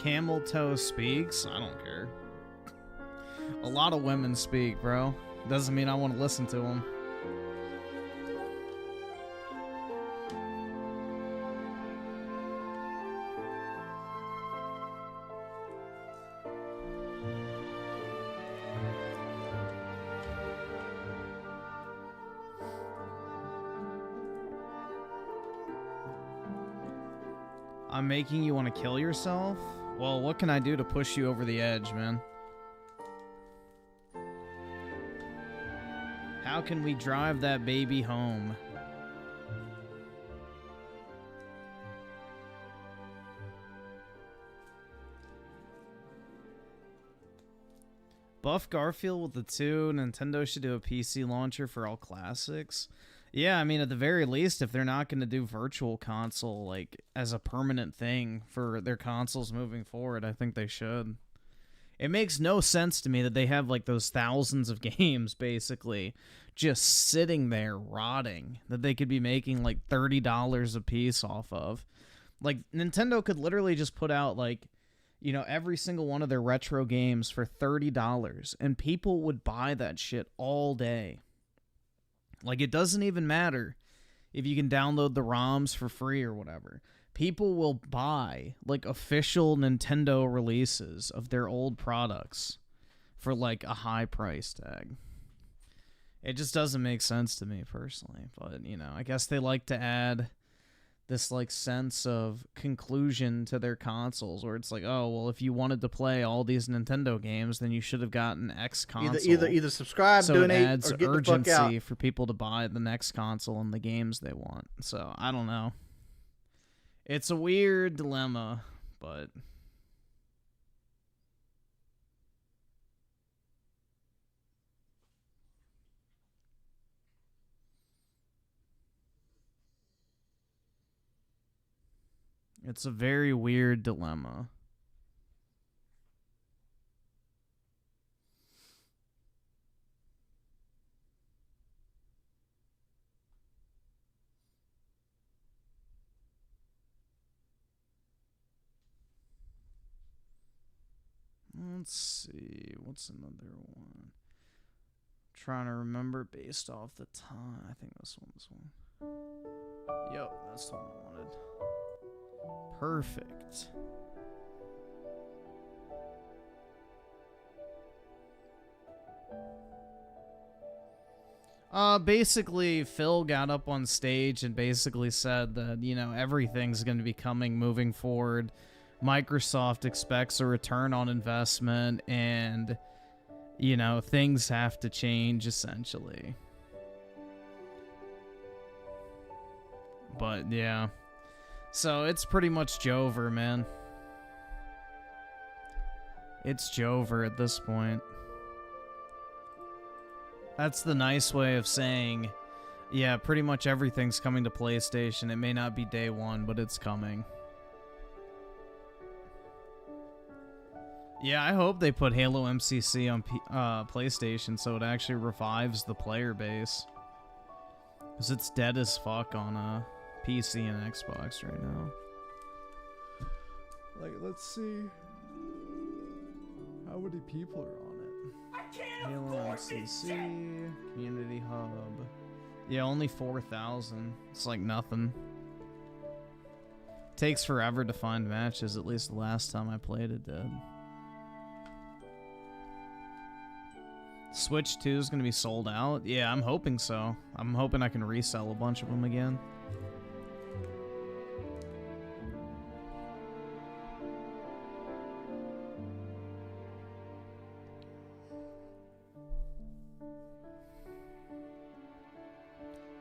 Camel toe speaks? I don't care. A lot of women speak, bro. Doesn't mean I want to listen to them. I'm making you want to kill yourself? Well, what can I do to push you over the edge, man? How can we drive that baby home? Buff Garfield with the 2. Nintendo should do a PC launcher for all classics. Yeah, I mean, at the very least, if they're not going to do Virtual Console, like, as a permanent thing for their consoles moving forward, I think they should. It makes no sense to me that they have, like, those thousands of games, basically, just sitting there rotting, that they could be making, like, $30 a piece off of. Like, Nintendo could literally just put out, like, you know, every single one of their retro games for $30, and people would buy that shit all day. Like, it doesn't even matter if you can download the ROMs for free or whatever. People will buy, like, official Nintendo releases of their old products for, like, a high price tag. It just doesn't make sense to me, personally. But, you know, I guess they like to add this, like, sense of conclusion to their consoles, where it's like, oh, well, if you wanted to play all these Nintendo games, then you should have gotten X console. Either subscribe, so donate, it adds or get urgency the fuck out. for people to buy the next console and the games they want. So, I don't know. It's a weird dilemma, but... it's a very weird dilemma. Let's see. What's another one? Trying to remember based off the time. I think this one. Yep, that's the one I wanted. Perfect. Basically, Phil got up on stage and basically said that, you know, everything's going to be coming moving forward. Microsoft expects a return on investment and, you know, things have to change, essentially. But, yeah. So, it's pretty much Jover, man. It's Jover at this point. That's the nice way of saying, yeah, pretty much everything's coming to PlayStation. It may not be day one, but it's coming. Yeah, I hope they put Halo MCC on PlayStation so it actually revives the player base. Because it's dead as fuck on PC and Xbox right now. Like, let's see how many people are on it. Halo MCC, Community Hub. Yeah, only 4,000. It's like nothing. Takes forever to find matches, at least the last time I played it did. Switch 2 is going to be sold out? Yeah, I'm hoping so. I'm hoping I can resell a bunch of them again.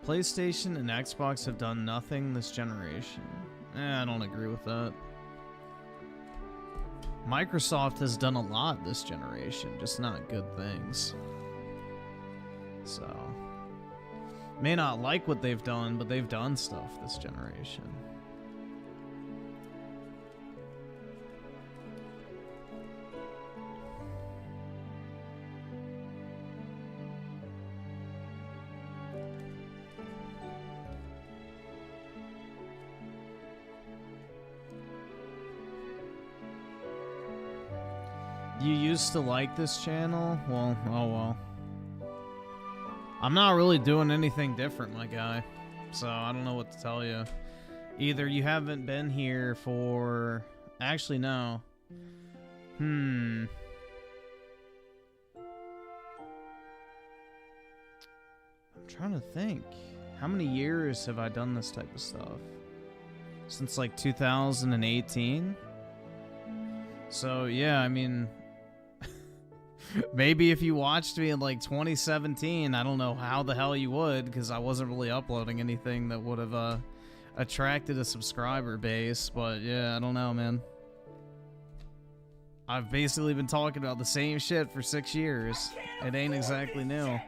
PlayStation and Xbox have done nothing this generation. I don't agree with that. Microsoft has done a lot this generation, just not good things. So, may not like what they've done, but they've done stuff this generation. You used to like this channel? Well, oh well. I'm not really doing anything different, my guy. So I don't know what to tell you. Either you haven't been here for... Actually, no. I'm trying to think. How many years have I done this type of stuff? Since like 2018? So yeah, I mean... Maybe if you watched me in like 2017, I don't know how the hell you would, because I wasn't really uploading anything that would have attracted a subscriber base. But yeah, I don't know, man. I've basically been talking about the same shit for 6 years. It ain't exactly new.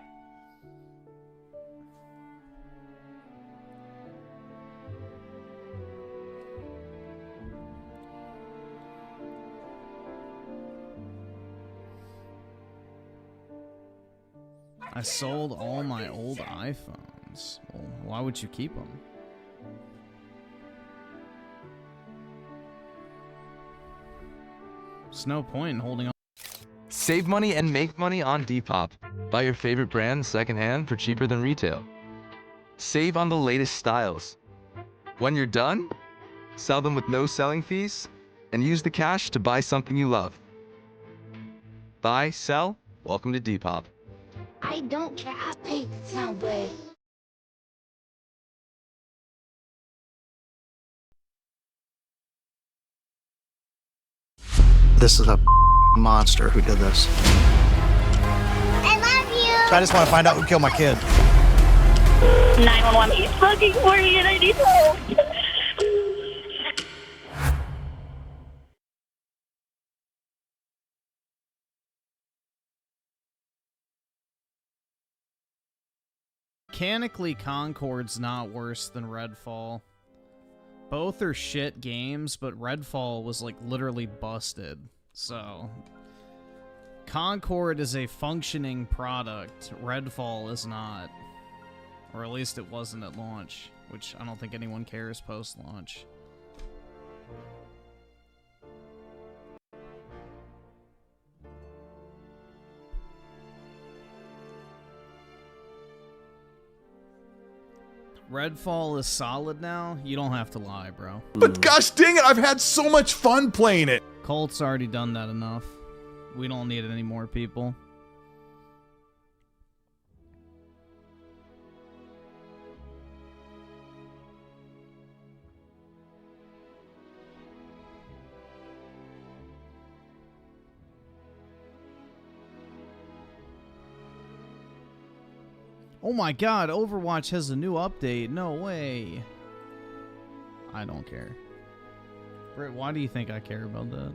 I sold all my old iPhones. Well, why would you keep them? There's no point in holding on. Save money and make money on Depop. Buy your favorite brand secondhand for cheaper than retail. Save on the latest styles. When you're done, sell them with no selling fees and use the cash to buy something you love. Buy, sell, welcome to Depop. I don't care how big it sounds good. This is a monster who did this. I love you! I just want to find out who killed my kid. 911, he's looking for me and I need help. Mechanically, Concord's not worse than Redfall. Both are shit games, but Redfall was like literally busted. So, Concord is a functioning product. Redfall is not. Or at least it wasn't at launch, which I don't think anyone cares post-launch. Redfall is solid now. You don't have to lie, bro. But gosh dang it, I've had so much fun playing it. Colt's already done that enough. We don't need any more people. Oh my god, Overwatch has a new update. No way. I don't care. Britt, why do you think I care about that?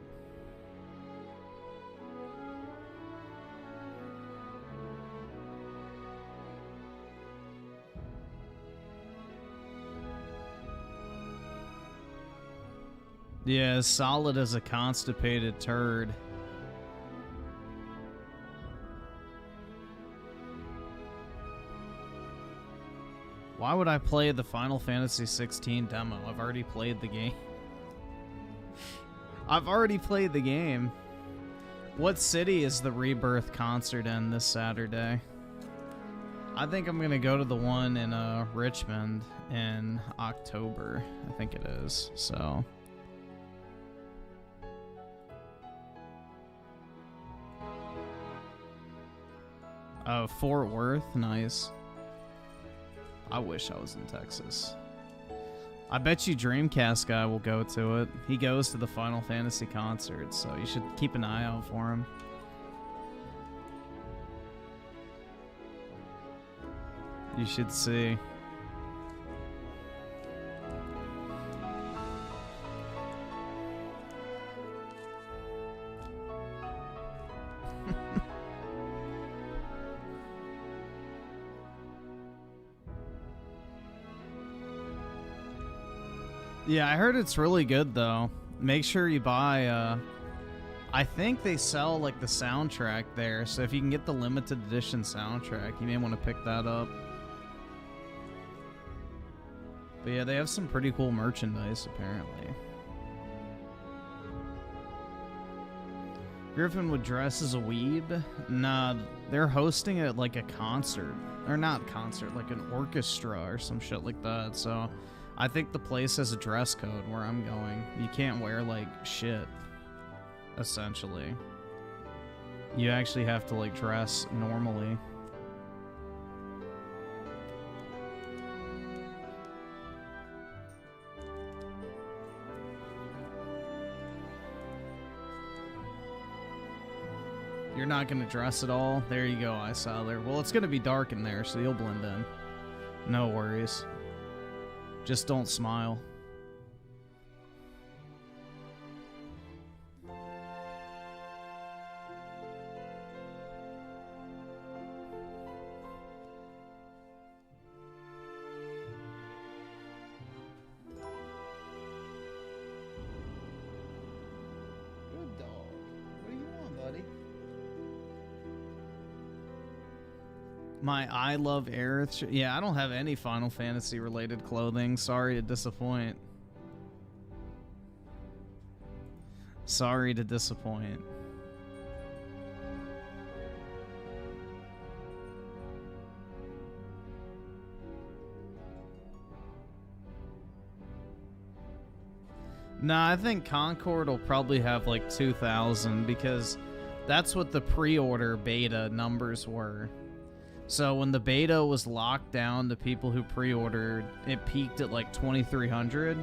Yeah, as solid as a constipated turd. Why would I play the Final Fantasy 16 demo? I've already played the game. I've already played the game. What city is the Rebirth concert in this Saturday? I think I'm gonna go to the one in Richmond in October. I think it is, so... Oh, Fort Worth? Nice. I wish I was in Texas. I bet you Dreamcast guy will go to it. He goes to the Final Fantasy concert, so you should keep an eye out for him. You should see. Yeah, I heard it's really good, though. Make sure you buy, I think they sell, like, the soundtrack there, so if you can get the limited edition soundtrack, you may want to pick that up. But yeah, they have some pretty cool merchandise, apparently. Griffin would dress as a weeb? Nah, they're hosting it like a concert. Or not concert, like an orchestra or some shit like that. So I think the place has a dress code where I'm going. You can't wear like shit, essentially. You actually have to like dress normally. You're not gonna dress at all? There you go, I saw there. Well, it's gonna be dark in there, so you'll blend in. No worries. Just don't smile. Good dog. What do you want, buddy? My I Love Aerith. Yeah, I don't have any Final Fantasy related clothing. Sorry to disappoint. Sorry to disappoint. Nah, I think Concord will probably have like 2,000 because that's what the pre-order beta numbers were. So when the beta was locked down to people who pre-ordered, it peaked at like 2,300.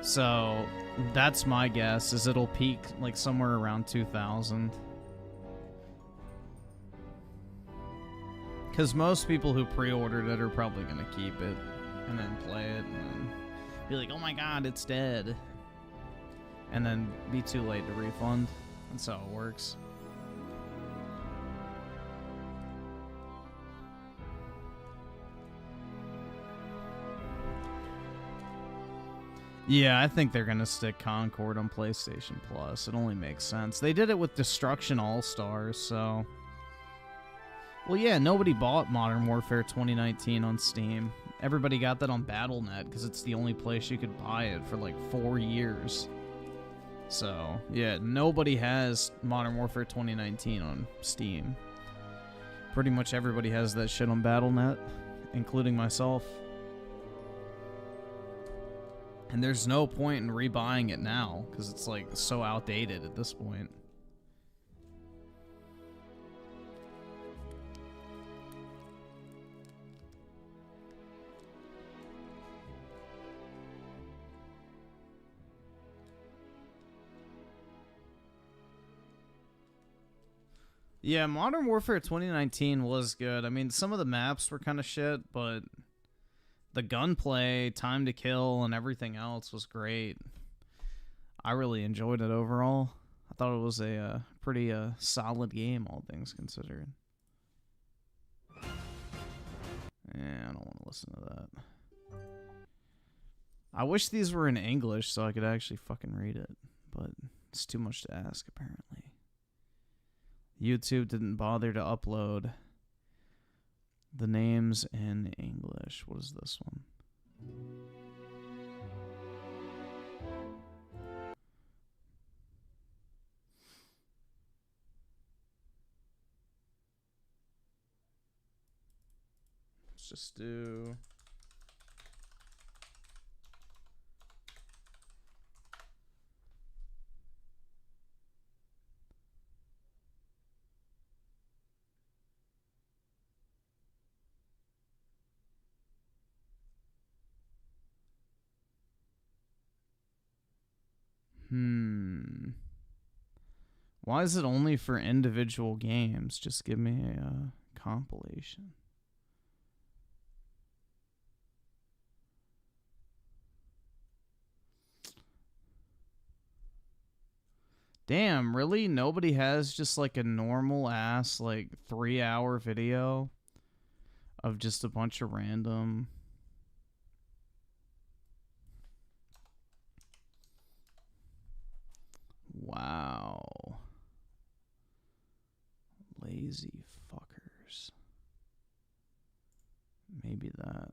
So that's my guess, is it'll peak like somewhere around 2,000. Because most people who pre-ordered it are probably going to keep it and then play it and then be like, oh my god, it's dead. And then be too late to refund. That's how it works. Yeah, I think they're gonna stick Concord on PlayStation Plus. It only makes sense. They did it with Destruction All-Stars, so... Well, yeah, nobody bought Modern Warfare 2019 on Steam. Everybody got that on Battle.net, because it's the only place you could buy it for like 4 years. So, yeah, nobody has Modern Warfare 2019 on Steam. Pretty much everybody has that shit on Battle.net, including myself. And there's no point in rebuying it now, because it's like so outdated at this point. Yeah, Modern Warfare 2019 was good. I mean, some of the maps were kind of shit, but the gunplay, time to kill, and everything else was great. I really enjoyed it overall. I thought it was a pretty solid game, all things considered. Yeah, I don't want to listen to that. I wish these were in English so I could actually fucking read it, but it's too much to ask, apparently. YouTube didn't bother to upload the names in English. What is this one? Let's just do... Why is it only for individual games? Just give me a compilation. Damn, really? Nobody has just like a normal ass like 3-hour video of just a bunch of random... Wow. Lazy fuckers. Maybe that.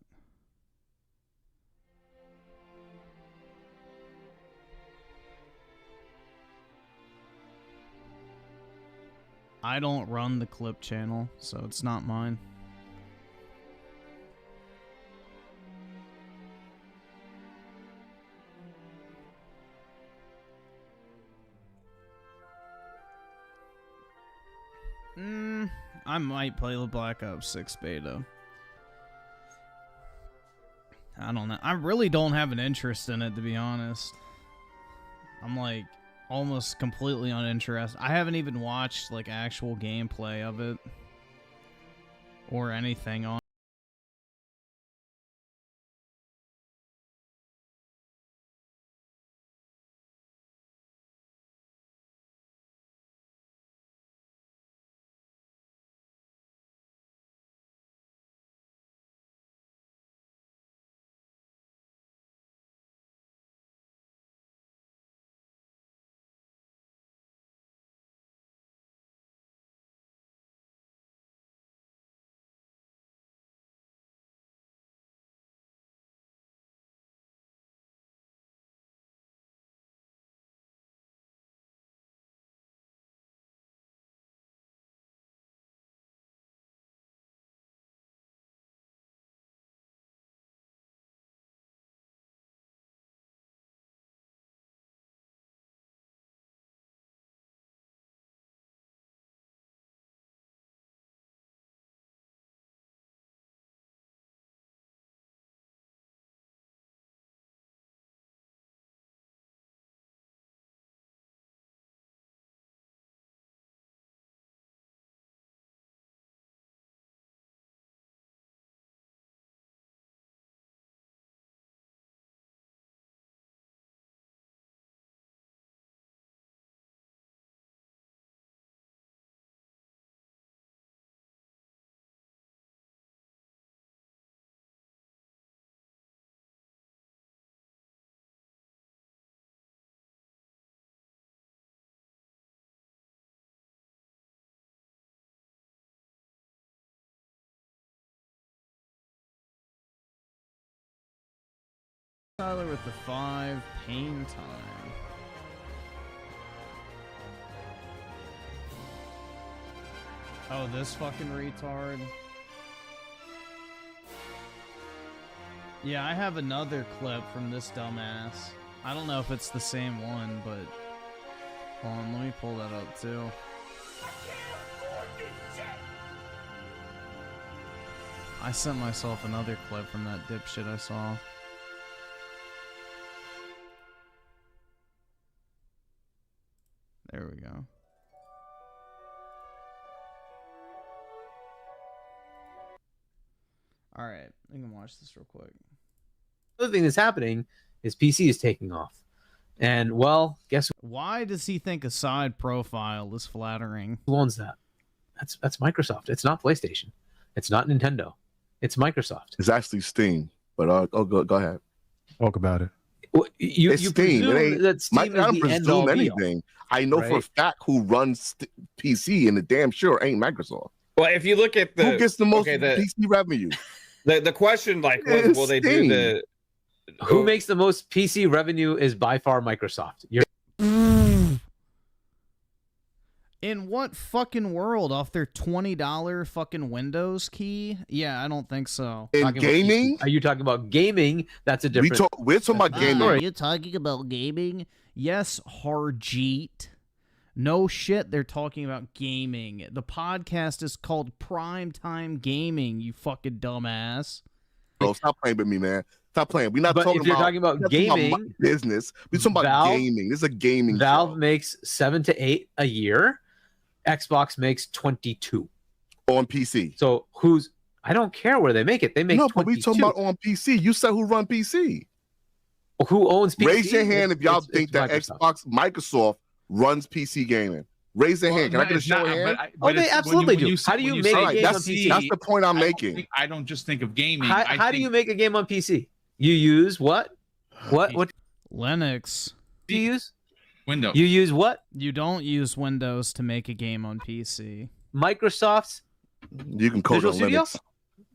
I don't run the clip channel, so it's not mine. I might play the Black Ops 6 beta. I don't know. I really don't have an interest in it, to be honest. I'm like almost completely uninterested. I haven't even watched like actual gameplay of it or anything on. Tyler with the 5 pain time. Oh, this fucking retard. Yeah, I have another clip from this dumbass. I don't know if it's the same one, but hold on, let me pull that up too. I sent myself another clip from that dipshit I saw. There we go. Alright, I can watch this real quick. The other thing that's happening is PC is taking off. And, well, guess Why does he think a side profile is flattering? who owns that? That's Microsoft. It's not PlayStation. It's not Nintendo. It's Microsoft. It's actually Steam, but go ahead. Talk about it. Well, you It's Steam. presume It ain't, that Steam I is don't the end all presume be all. anything. I know for a right? fact who runs PC, and the damn sure ain't Microsoft. Well, if you look at the Who gets the most okay, PC revenue? the question like It's will they do Steam. the Who makes the most PC revenue is by far Microsoft. You're In what fucking world off their $20 fucking Windows key? Yeah, I don't think so. In talking about gaming, PC. Are you talking about gaming? That's a different. we're talking about gaming. Are you talking about gaming? Yes, Harjeet. No shit, they're talking about gaming. The podcast is called Primetime Gaming, you fucking dumbass. Bro, stop playing with me, man. Stop playing. We're not But talking if you're about talking about we're not talking gaming, about business. We're talking about Valve- gaming. This is a gaming Valve show. makes 7 to 8 a year. Xbox makes 22. On PC. So who's? I don't care where they make it. They make No, 22. but we talking about on PC. You said who run PC. Who owns PC? Raise your hand if y'all It's think that Microsoft. Microsoft runs PC gaming. Raise your hand. Can I get a show of hands? Oh, they absolutely do. How do you make a game on PC? That's the point I'm making. I don't just think of gaming. How do you make a game on PC? You use what? What Linux. do you use? Windows. You use what? You don't use Windows to make a game on PC. Microsoft's You can code Visual on Studio? Linux.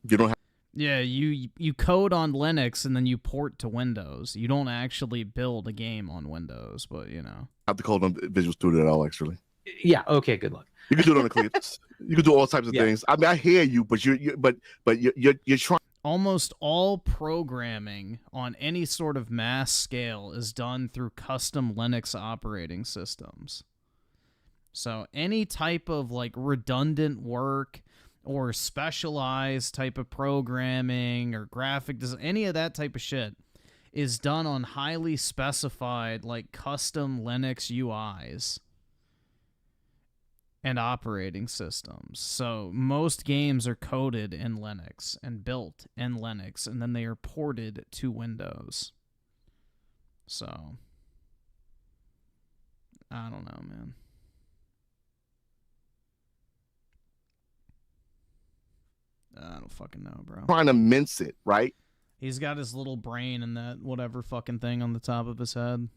You don't have Yeah, you code on Linux and then you port to Windows. You don't actually build a game on Windows, but you know. to code on Visual Studio at all, actually. Yeah, okay, good luck. You can do it on the cleats. You can do all types of Yeah. things. I mean, I hear you, but you're trying. Almost all programming on any sort of mass scale is done through custom Linux operating systems. So any type of like redundant work or specialized type of programming or graphic design, any of that type of shit is done on highly specified like custom Linux UIs and operating systems. So most games are coded in Linux and built in Linux, and then they are ported to Windows. So I don't know, man. I don't fucking know, bro. Trying to mince it, right? He's got his little brain and that whatever fucking thing on the top of his head.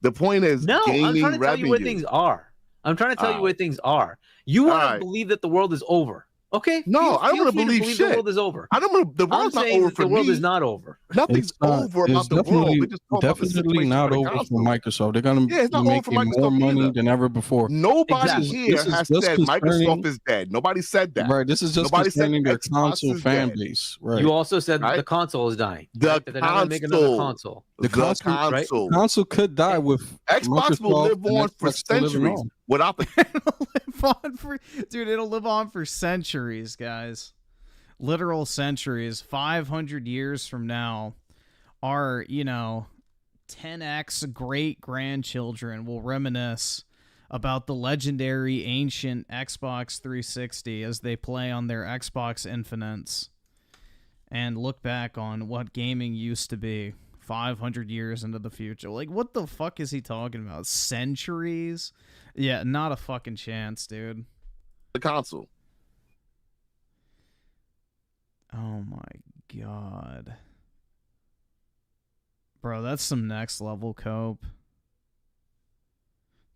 The point is, No, I'm gaining trying to tell you where revenue. things are. I'm trying to tell you Alright. where things are. You want Alright. to believe that the world is over. Okay? No, I don't feel wanna free to believe The shit. world is over. I don't know. The I'm world's not saying over that for the world me. is not over. Nothing's over about the world. We're just talking about the definitely situation not with the over for console. Microsoft. They're gonna Yeah, it's not be over for making more Microsoft money either. than ever before. Nobody Exactly. here This is has just said concerning- Microsoft is dead. Nobody said that. Right, this is just Nobody said concerning their Xbox console is fan dead. base. Right. You also said that Right. the console is dying. The right? That they're not going to make another console. console. The console- right? console. Could die with Xbox will Microsoft live and on for Xbox still living centuries on. without the. It'll live on for centuries, guys. Literal centuries. 500 years from now, our 10x great grandchildren will reminisce about the legendary ancient Xbox 360 as they play on their Xbox Infinites and look back on what gaming used to be 500 years into the future. Like, what the fuck is he talking about? Centuries? Yeah, not a fucking chance, dude. The console. Oh my god. Bro, that's some next level cope.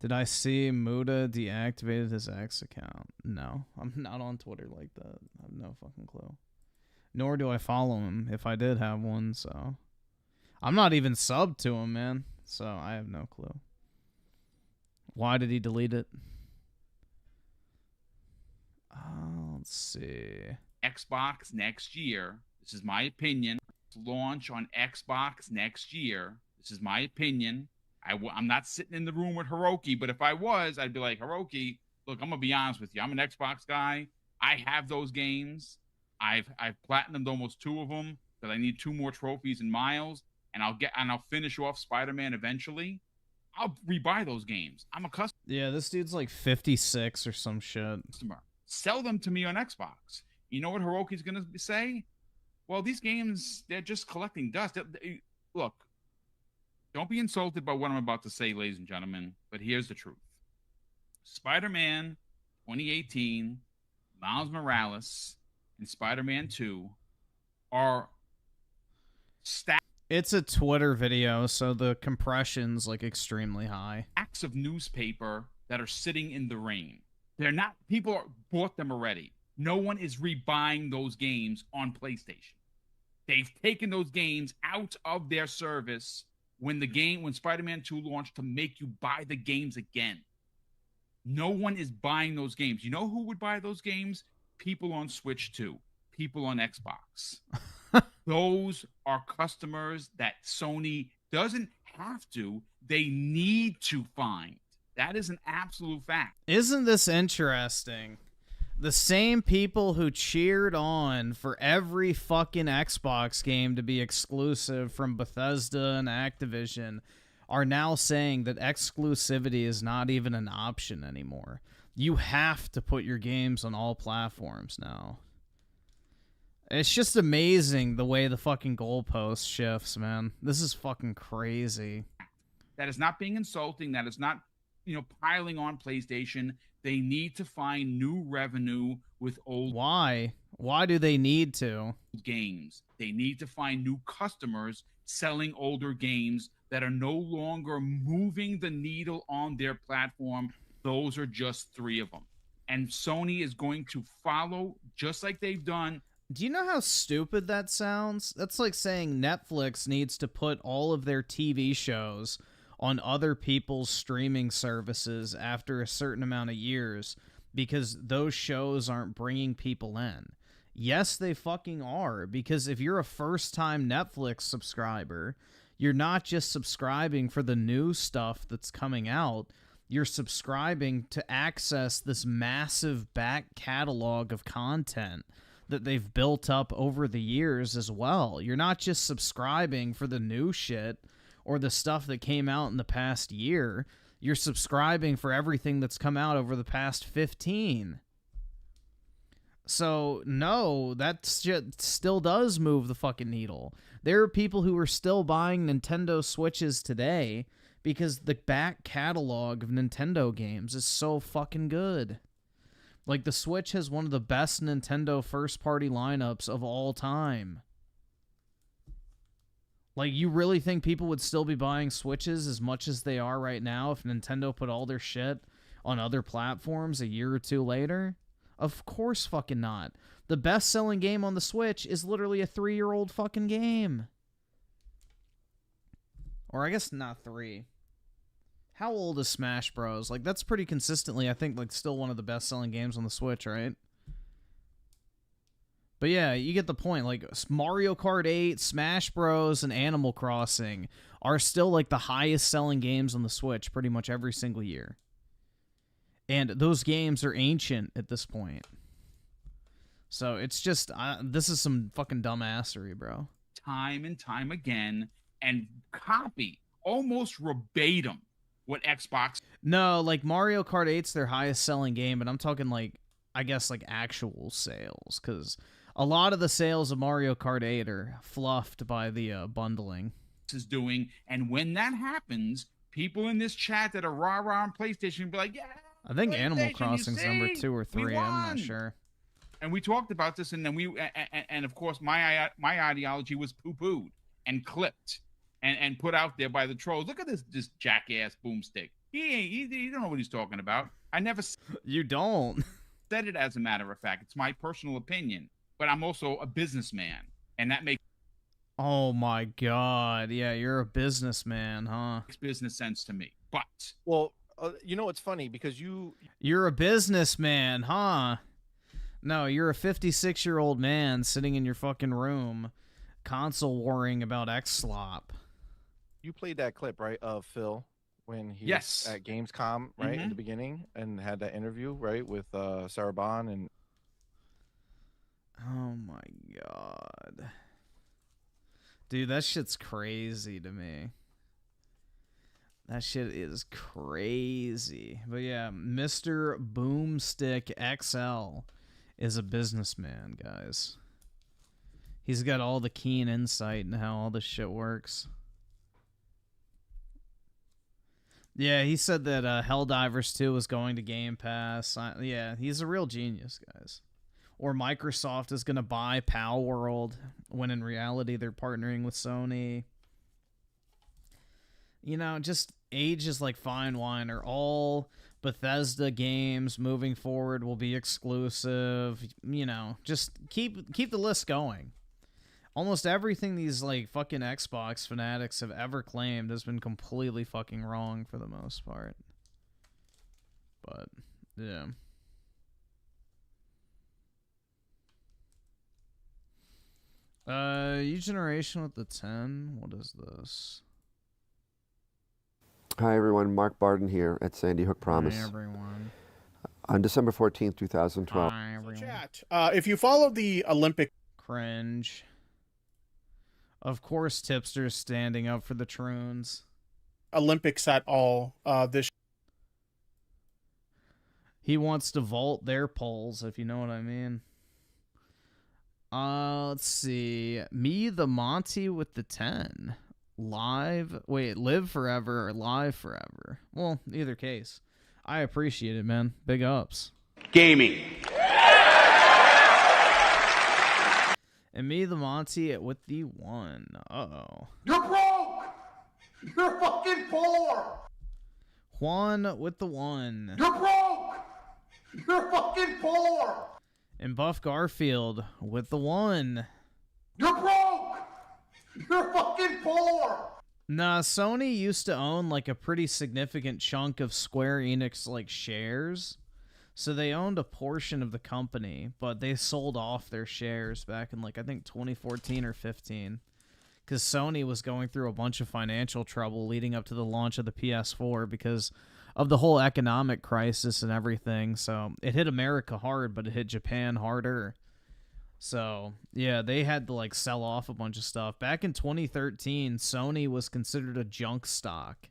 Did I see Muda deactivated his X account? No, I'm not on Twitter like that. I have no fucking clue. Nor do I follow him if I did have one, so. I'm not even subbed to him, man. So I have no clue. Why did he delete it? Let's see. Xbox next year. This is my opinion. Launch on Xbox next year. This is my opinion. I'm not sitting in the room with Hiroki, but if I was, I'd be like, Hiroki, look, I'm gonna be honest with you. I'm an Xbox guy. I have those games. I've platinumed almost 2 of them because I need 2 more trophies and miles, and I'll finish off Spider-Man eventually. I'll rebuy those games. I'm a customer. Yeah, this dude's like 56 or some shit. Sell them to me on Xbox. You know what Hiroki's gonna say? Well, these games, they're just collecting dust. Look, don't be insulted by what I'm about to say, ladies and gentlemen, but here's the truth. Spider-Man 2018, Miles Morales, and Spider-Man 2 are stacks It's a Twitter video, so the compression's like extremely high. of newspaper that are sitting in the rain. They're not, bought them already. No one is rebuying those games on PlayStation. They've taken those games out of their service when Spider-Man 2 launched to make you buy the games again. No one is buying those games. You know who would buy those games? People on Switch 2, people on Xbox. Those are customers that Sony doesn't have to, they need to find. That is an absolute fact. Isn't this interesting? The same people who cheered on for every fucking Xbox game to be exclusive from Bethesda and Activision are now saying that exclusivity is not even an option anymore. You have to put your games on all platforms now. It's just amazing the way the fucking goalpost shifts, man. This is fucking crazy. That is not being insulting. That is not, piling on PlayStation. They need to find new revenue with old Why? Why do they need to? games. They need to find new customers selling older games that are no longer moving the needle on their platform. Those are just 3 of them. And Sony is going to follow just like they've done. Do you know how stupid that sounds? That's like saying Netflix needs to put all of their TV shows on other people's streaming services after a certain amount of years because those shows aren't bringing people in. Yes, they fucking are, because if you're a first-time Netflix subscriber, you're not just subscribing for the new stuff that's coming out. You're subscribing to access this massive back catalog of content that they've built up over the years as well. You're not just subscribing for the new shit or the stuff that came out in the past year. You're subscribing for everything that's come out over the past 15. So, no, that shit still does move the fucking needle. There are people who are still buying Nintendo Switches today because the back catalog of Nintendo games is so fucking good. Like, the Switch has one of the best Nintendo first-party lineups of all time. Like, you really think people would still be buying Switches as much as they are right now if Nintendo put all their shit on other platforms a year or two later? Of course fucking not. The best-selling game on the Switch is literally a 3-year-old fucking game. Or I guess not 3. How old is Smash Bros? Like, that's pretty consistently, I think, like, still one of the best-selling games on the Switch, right? But yeah, you get the point. Like, Mario Kart 8, Smash Bros, and Animal Crossing are still, like, the highest-selling games on the Switch pretty much every single year. And those games are ancient at this point. So it's just, this is some fucking dumbassery, bro. Time and time again, and copy almost verbatim what Xbox. No, like Mario Kart 8's their highest selling game, but I'm talking like, I guess like actual sales, because a lot of the sales of Mario Kart 8 are fluffed by the bundling. Is doing, and when that happens, people in this chat that are rah-rah on PlayStation will be like, yeah, I think Animal Crossing's number 2 or 3, I'm not sure. And we talked about this, and then and of course my ideology was poo-pooed and clipped and put out there by the trolls. Look at this jackass boomstick. He don't know what he's talking about. I never. You don't. Said it, as a matter of fact. It's my personal opinion, but I'm also a businessman, and that makes. Oh my God! Yeah, you're a businessman, huh? Makes business sense to me, but well, you know it's funny because you're a businessman, huh? No, you're a 56-year-old man sitting in your fucking room, console warring about X-Slop. You played that clip, right, of Phil when he was at Gamescom, right, in the beginning, and had that interview, right, with Sarah Bond and. Oh my God, dude, that shit's crazy to me. That shit is crazy. But yeah, Mr. Boomstick XL is a businessman, guys. He's got all the keen insight into how all this shit works. Yeah, he said that Helldivers 2 was going to Game Pass. Yeah, he's a real genius, guys. Or Microsoft is going to buy Pal World, when in reality they're partnering with Sony. You know, just age is like fine wine, or all Bethesda games moving forward will be exclusive. You know, just keep the list going. Almost everything these like fucking Xbox fanatics have ever claimed has been completely fucking wrong for the most part. But yeah. U Generation with the 10. What is this? Hi everyone, Mark Barden here at Sandy Hook Promise. Hi everyone. On December 14th, 2012. Hi everyone. Chat. If you follow the Olympic cringe. Of course, tipsters standing up for the troons. Olympics at all this. He wants to vault their poles, if you know what I mean. Let's see. Me, the Monty with the 10. Live forever or live forever. Well, either case. I appreciate it, man. Big ups. Gaming. And me, the Monty, with the 1. Uh-oh. You're broke! You're fucking poor! Juan with the 1. You're broke! You're fucking poor! And Buff Garfield with the 1. You're broke! You're fucking poor! Nah, Sony used to own like a pretty significant chunk of Square Enix like shares. So they owned a portion of the company, but they sold off their shares back in, like, I think 2014 or 15. Because Sony was going through a bunch of financial trouble leading up to the launch of the PS4 because of the whole economic crisis and everything. So it hit America hard, but it hit Japan harder. So, yeah, they had to, like, sell off a bunch of stuff. Back in 2013, Sony was considered a junk stock.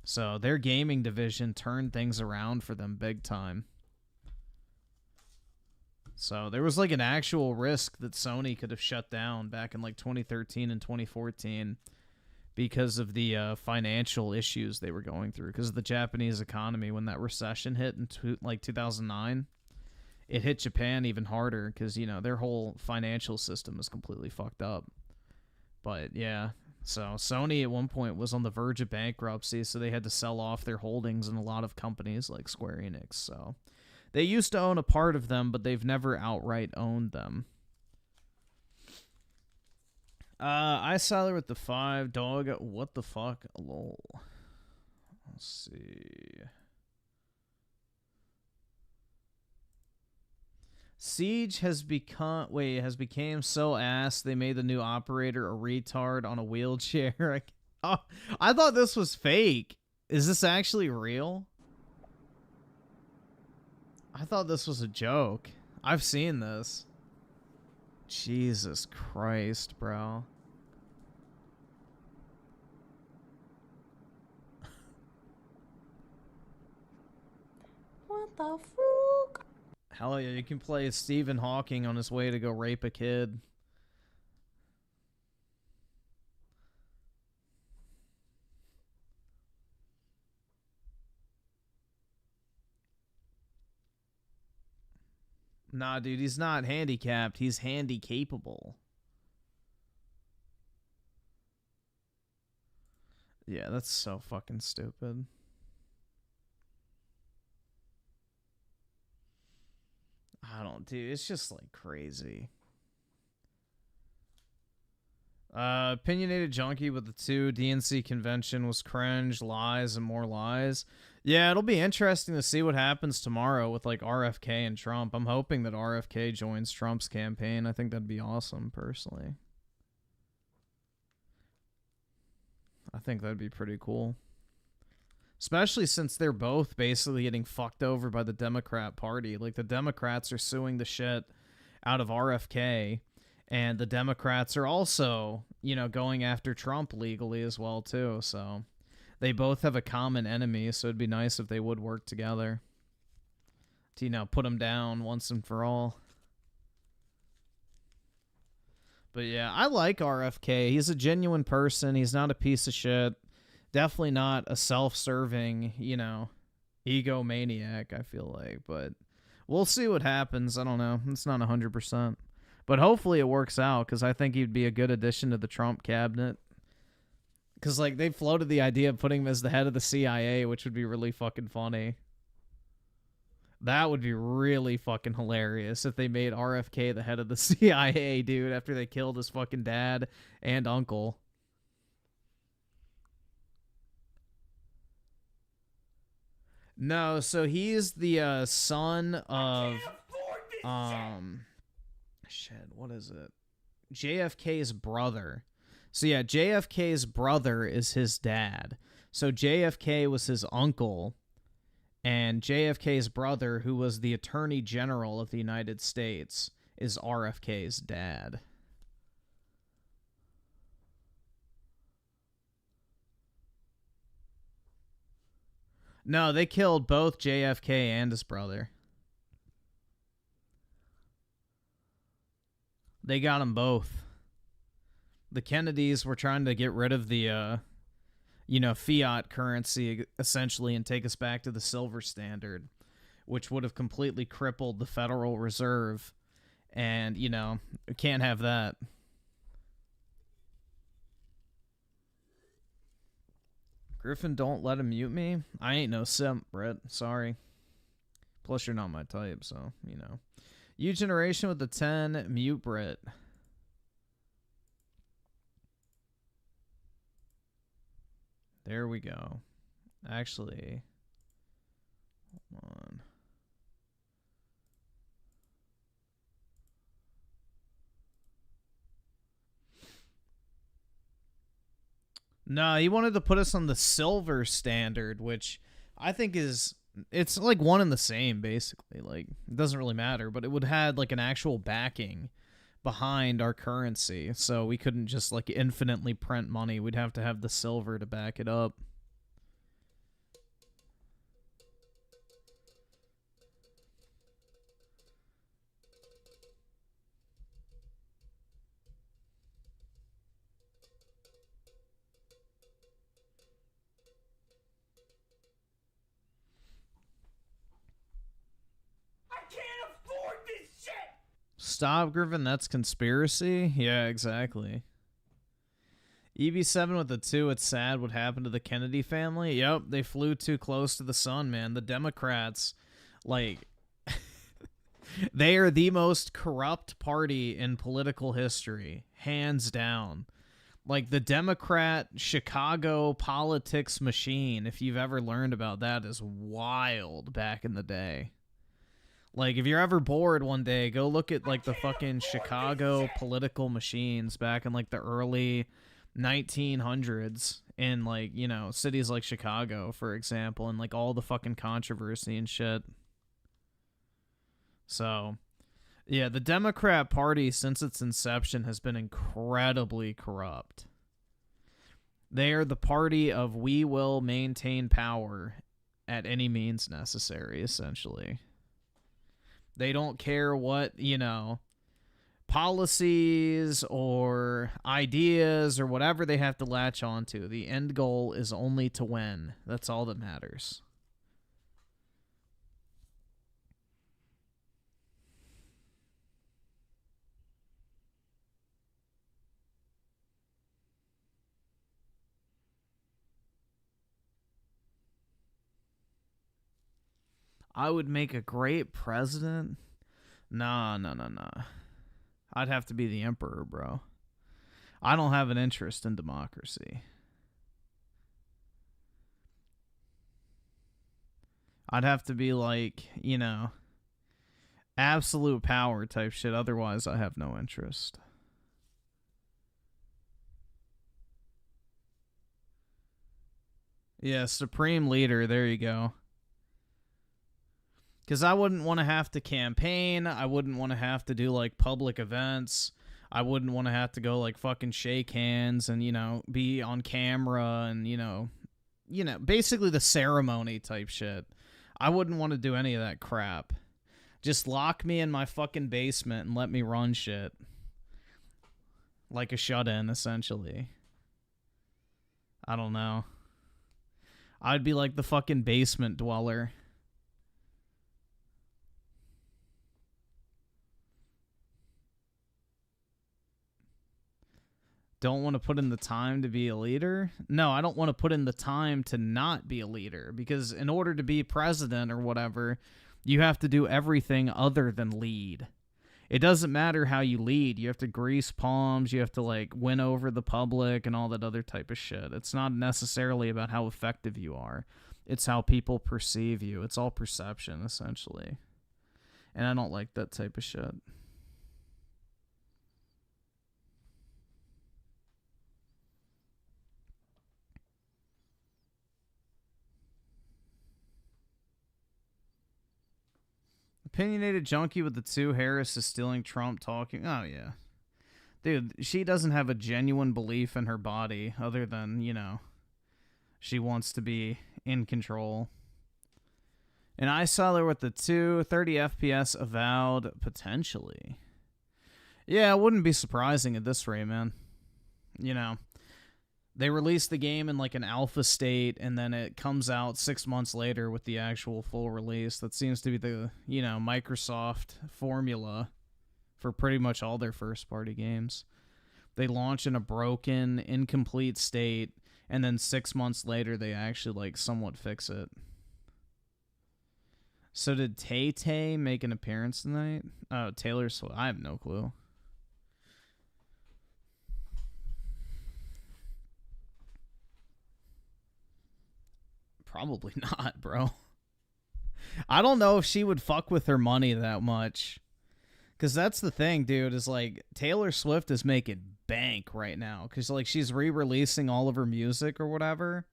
So their gaming division turned things around for them big time. So there was like an actual risk that Sony could have shut down back in like 2013 and 2014 because of the financial issues they were going through. Because of the Japanese economy, when that recession hit in 2009, it hit Japan even harder because, you know, their whole financial system is completely fucked up. But yeah. So Sony at one point was on the verge of bankruptcy, so they had to sell off their holdings in a lot of companies like Square Enix. So they used to own a part of them, but they've never outright owned them. I Siler with the 5. Dog, what the fuck? Lol. Let's see. Siege has became so ass they made the new operator a retard on a wheelchair. I thought this was fake. Is this actually real? I thought this was a joke. I've seen this. Jesus Christ, bro. What the fuck? Hell yeah, you can play Stephen Hawking on his way to go rape a kid. Nah, dude, he's not handicapped. He's handy-capable. Yeah, that's so fucking stupid. Dude, it's just like crazy. Opinionated junkie with the 2 DNC convention was cringe, lies, and more lies. Yeah, it'll be interesting to see what happens tomorrow with like RFK and Trump. I'm hoping that RFK joins Trump's campaign. I think that'd be awesome, personally. I think that'd be pretty cool. Especially since they're both basically getting fucked over by the Democrat Party. Like, the Democrats are suing the shit out of RFK, and the Democrats are also, you know, going after Trump legally as well, too. So they both have a common enemy, so it'd be nice if they would work together to, you know, put him down once and for all. But yeah, I like RFK. He's a genuine person. He's not a piece of shit. Definitely not a self-serving, you know, egomaniac, I feel like. But we'll see what happens. I don't know. It's not 100%. But hopefully it works out, because I think he'd be a good addition to the Trump cabinet. Because, like, they floated the idea of putting him as the head of the CIA, which would be really fucking funny. That would be really fucking hilarious if they made RFK the head of the CIA, dude, after they killed his fucking dad and uncle. No, so he's the son of shit, what is it? JFK's brother. So yeah, JFK's brother is his dad. So JFK was his uncle, and JFK's brother, who was the Attorney General of the United States, is RFK's dad. No, they killed both JFK and his brother. They got them both. The Kennedys were trying to get rid of the, you know, fiat currency, essentially, and take us back to the silver standard, which would have completely crippled the Federal Reserve. And, you know, can't have that. Griffin, don't let him mute me. I ain't no simp, Brett. Sorry. Plus, you're not my type, so, you know. U Generation with the 10, mute Brett. There we go. Actually, hold on. No, he wanted to put us on the silver standard, which I think it's like one and the same, basically. Like, it doesn't really matter, but it would have like an actual backing behind our currency, so we couldn't just like infinitely print money. We'd have to have the silver to back it up. Stop, Griffin. That's conspiracy. Yeah, exactly. EB7 with a 2. It's sad what happened to the Kennedy family. Yep, they flew too close to the sun, man. The Democrats, like, they are the most corrupt party in political history, hands down. Like, the Democrat Chicago politics machine, if you've ever learned about that, is wild back in the day. Like, if you're ever bored one day, go look at, like, the fucking Chicago political machines back in, like, the early 1900s in, like, you know, cities like Chicago, for example, and, like, all the fucking controversy and shit. So, yeah, the Democrat Party, since its inception, has been incredibly corrupt. They are the party of we will maintain power at any means necessary, essentially. They don't care what, you know, policies or ideas or whatever they have to latch onto. The end goal is only to win. That's all that matters. I would make a great president. Nah. I'd have to be the emperor, bro. I don't have an interest in democracy. I'd have to be like, you know, absolute power type shit. Otherwise, I have no interest. Yeah, supreme leader. There you go. Because I wouldn't want to have to campaign. I wouldn't want to have to do, like, public events. I wouldn't want to have to go, like, fucking shake hands and, you know, be on camera and, you know, basically the ceremony type shit. I wouldn't want to do any of that crap. Just lock me in my fucking basement and let me run shit. Like a shut-in, essentially. I don't know. I'd be like the fucking basement dweller. Don't want to put in the time to be a leader? No, I don't want to put in the time to not be a leader, because in order to be president or whatever, you have to do everything other than lead. It doesn't matter how you lead. You have to grease palms, you have to, like, win over the public and all that other type of shit. It's not necessarily about how effective you are. It's how people perceive you. It's all perception, essentially. And I don't like that type of shit. Opinionated junkie with the 2. Harris is stealing Trump talking. Oh, yeah. Dude, she doesn't have a genuine belief in her body other than, you know, she wants to be in control. And I saw her with the 2. 30 FPS avowed, potentially. Yeah, it wouldn't be surprising at this rate, man. You know, they released the game in like an alpha state, and then it comes out 6 months later with the actual full release. That seems to be the, you know, Microsoft formula for pretty much all their first-party games. They launch in a broken, incomplete state, and then 6 months later they actually, like, somewhat fix it. So did Tay-Tay make an appearance tonight? Oh, Taylor Swift. I have no clue. Probably not, bro. I don't know if she would fuck with her money that much. Because that's the thing, dude, is like Taylor Swift is making bank right now. Because like she's re-releasing all of her music or whatever.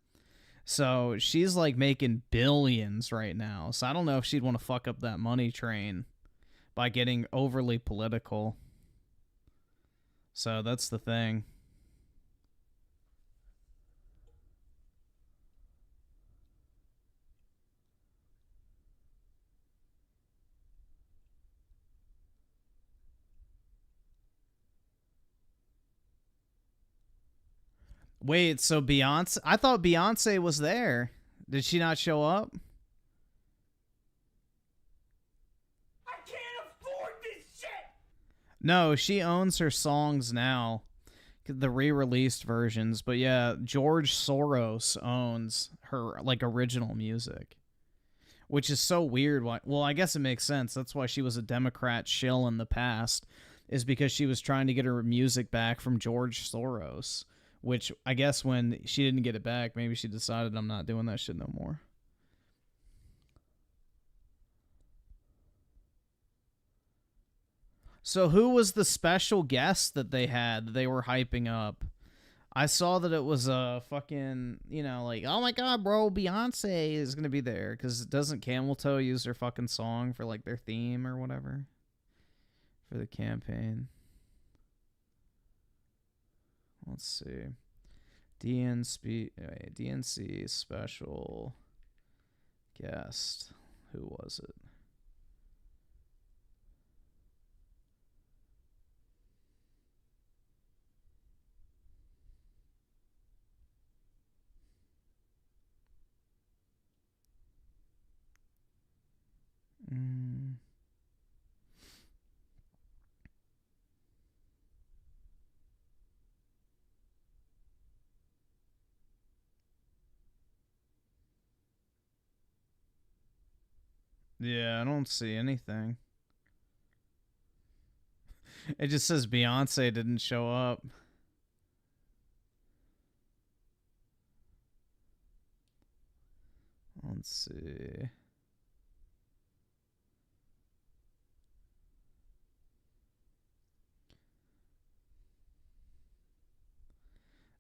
So she's like making billions right now. So I don't know if she'd want to fuck up that money train by getting overly political. So that's the thing. Wait, so Beyonce? I thought Beyonce was there. Did she not show up? I can't afford this shit. No, she owns her songs now, the re-released versions. But yeah, George Soros owns her like original music, which is so weird. Well, I guess it makes sense. That's why she was a Democrat shill in the past, is because she was trying to get her music back from George Soros. Which I guess when she didn't get it back, maybe she decided I'm not doing that shit no more. So who was the special guest that they had that they were hyping up? I saw that it was a fucking, you know, like, oh my god, bro, Beyonce is going to be there. Because doesn't Camel Toe use their fucking song for like their theme or whatever? For the campaign. Let's see. DNC special guest. Who was it? Yeah, I don't see anything. It just says Beyonce didn't show up. Let's see.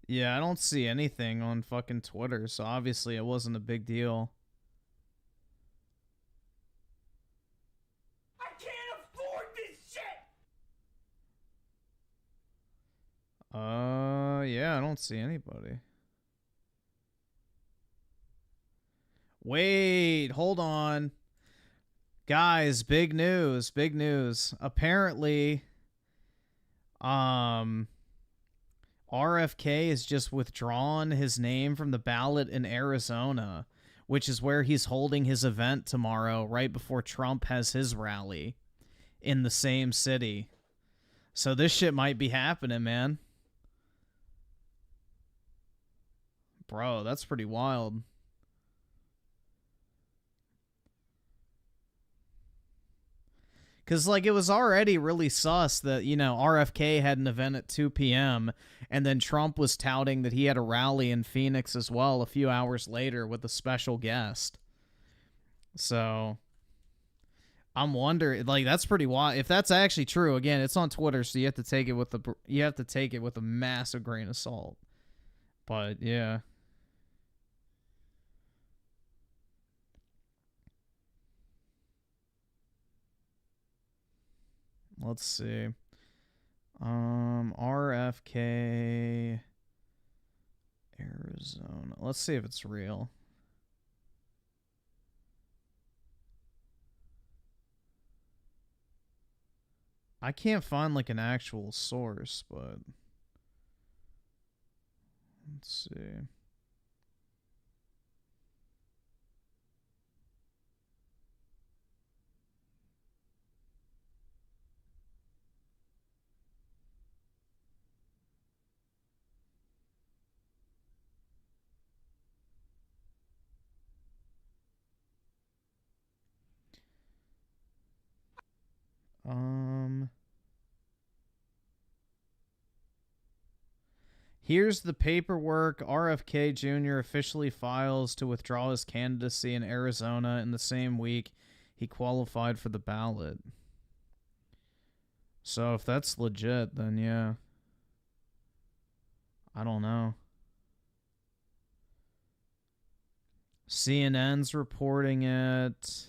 Yeah, I don't see anything on fucking Twitter, so obviously it wasn't a big deal. I can't afford this shit. Yeah, I don't see anybody. Wait, hold on. Guys, big news, big news. Apparently, RFK has just withdrawn his name from the ballot in Arizona, which is where he's holding his event tomorrow, right before Trump has his rally in the same city. So this shit might be happening, man. Bro, that's pretty wild. Because, like, it was already really sus that, you know, RFK had an event at 2 p.m., and then Trump was touting that he had a rally in Phoenix as well a few hours later with a special guest. So, I'm wondering, like, that's pretty wild. If that's actually true, again, it's on Twitter, so you have to take it with a massive grain of salt. But, yeah. Let's see. RFK Arizona. Let's see if it's real. I can't find like an actual source, but let's see. Here's the paperwork. RFK Jr. officially files to withdraw his candidacy in Arizona in the same week he qualified for the ballot. So if that's legit, then yeah. I don't know. CNN's reporting it.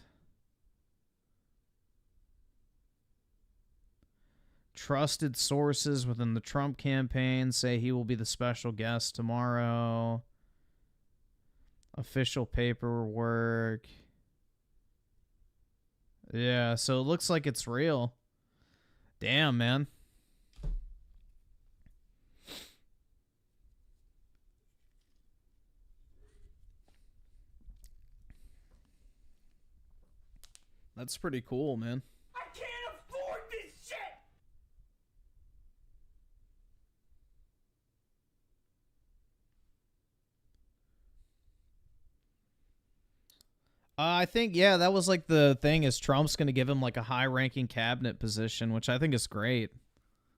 Trusted sources within the Trump campaign say he will be the special guest tomorrow. Official paperwork. Yeah, so it looks like it's real. Damn, man. That's pretty cool, man. I can't afford this shit! I think, yeah, that was like the thing is Trump's going to give him like a high-ranking cabinet position, which I think is great,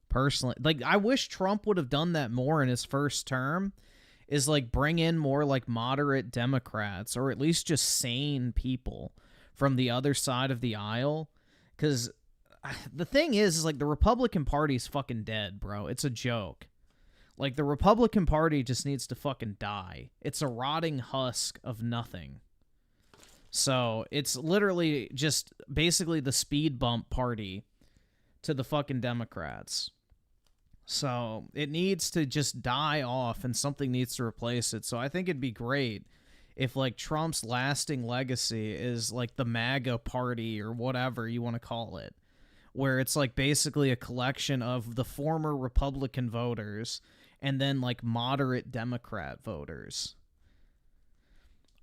personally. Like, I wish Trump would have done that more in his first term, is like bring in more like moderate Democrats or at least just sane people from the other side of the aisle. Because the thing is like the Republican Party's fucking dead, bro. It's a joke. Like, the Republican Party just needs to fucking die. It's a rotting husk of nothing. So it's literally just basically the speed bump party to the fucking Democrats. So it needs to just die off and something needs to replace it. So I think it'd be great if like Trump's lasting legacy is like the MAGA party or whatever you want to call it, where it's like basically a collection of the former Republican voters and then like moderate Democrat voters.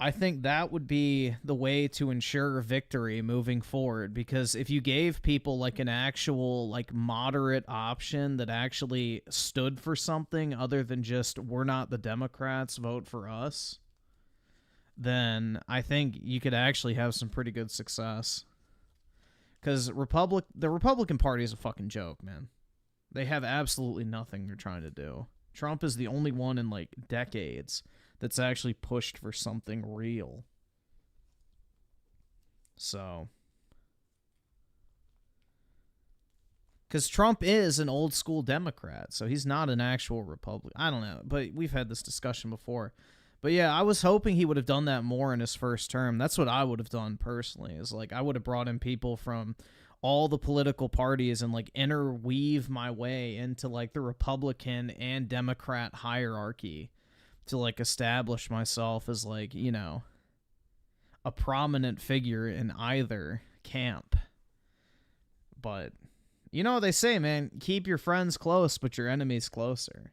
I think that would be the way to ensure victory moving forward, because if you gave people like an actual like moderate option that actually stood for something other than just we're not the Democrats, vote for us, then I think you could actually have some pretty good success. Because the Republican Party is a fucking joke, man. They have absolutely nothing they're trying to do. Trump is the only one in like decades that's actually pushed for something real. So, because Trump is an old school Democrat, so he's not an actual Republican. I don't know, but we've had this discussion before. But yeah, I was hoping he would have done that more in his first term. That's what I would have done personally, is like I would have brought in people from all the political parties and like interweave my way into like the Republican and Democrat hierarchy to like establish myself as like, you know, a prominent figure in either camp. But you know what they say, man, keep your friends close but your enemies closer.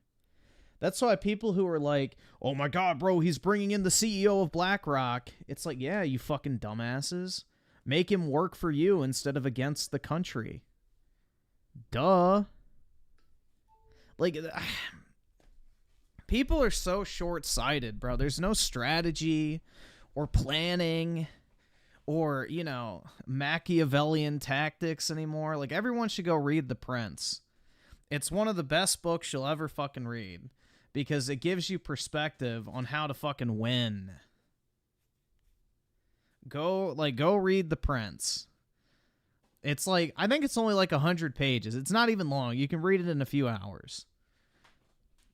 That's why people who are like, oh my god, bro, he's bringing in the CEO of BlackRock, it's like, yeah, you fucking dumbasses, make him work for you instead of against the country. Duh. Like, people are so short-sighted, bro. There's no strategy or planning or, you know, Machiavellian tactics anymore. Like, everyone should go read The Prince. It's one of the best books you'll ever fucking read because it gives you perspective on how to fucking win. Go read The Prince. It's like, I think it's only like 100 pages. It's not even long. You can read it in a few hours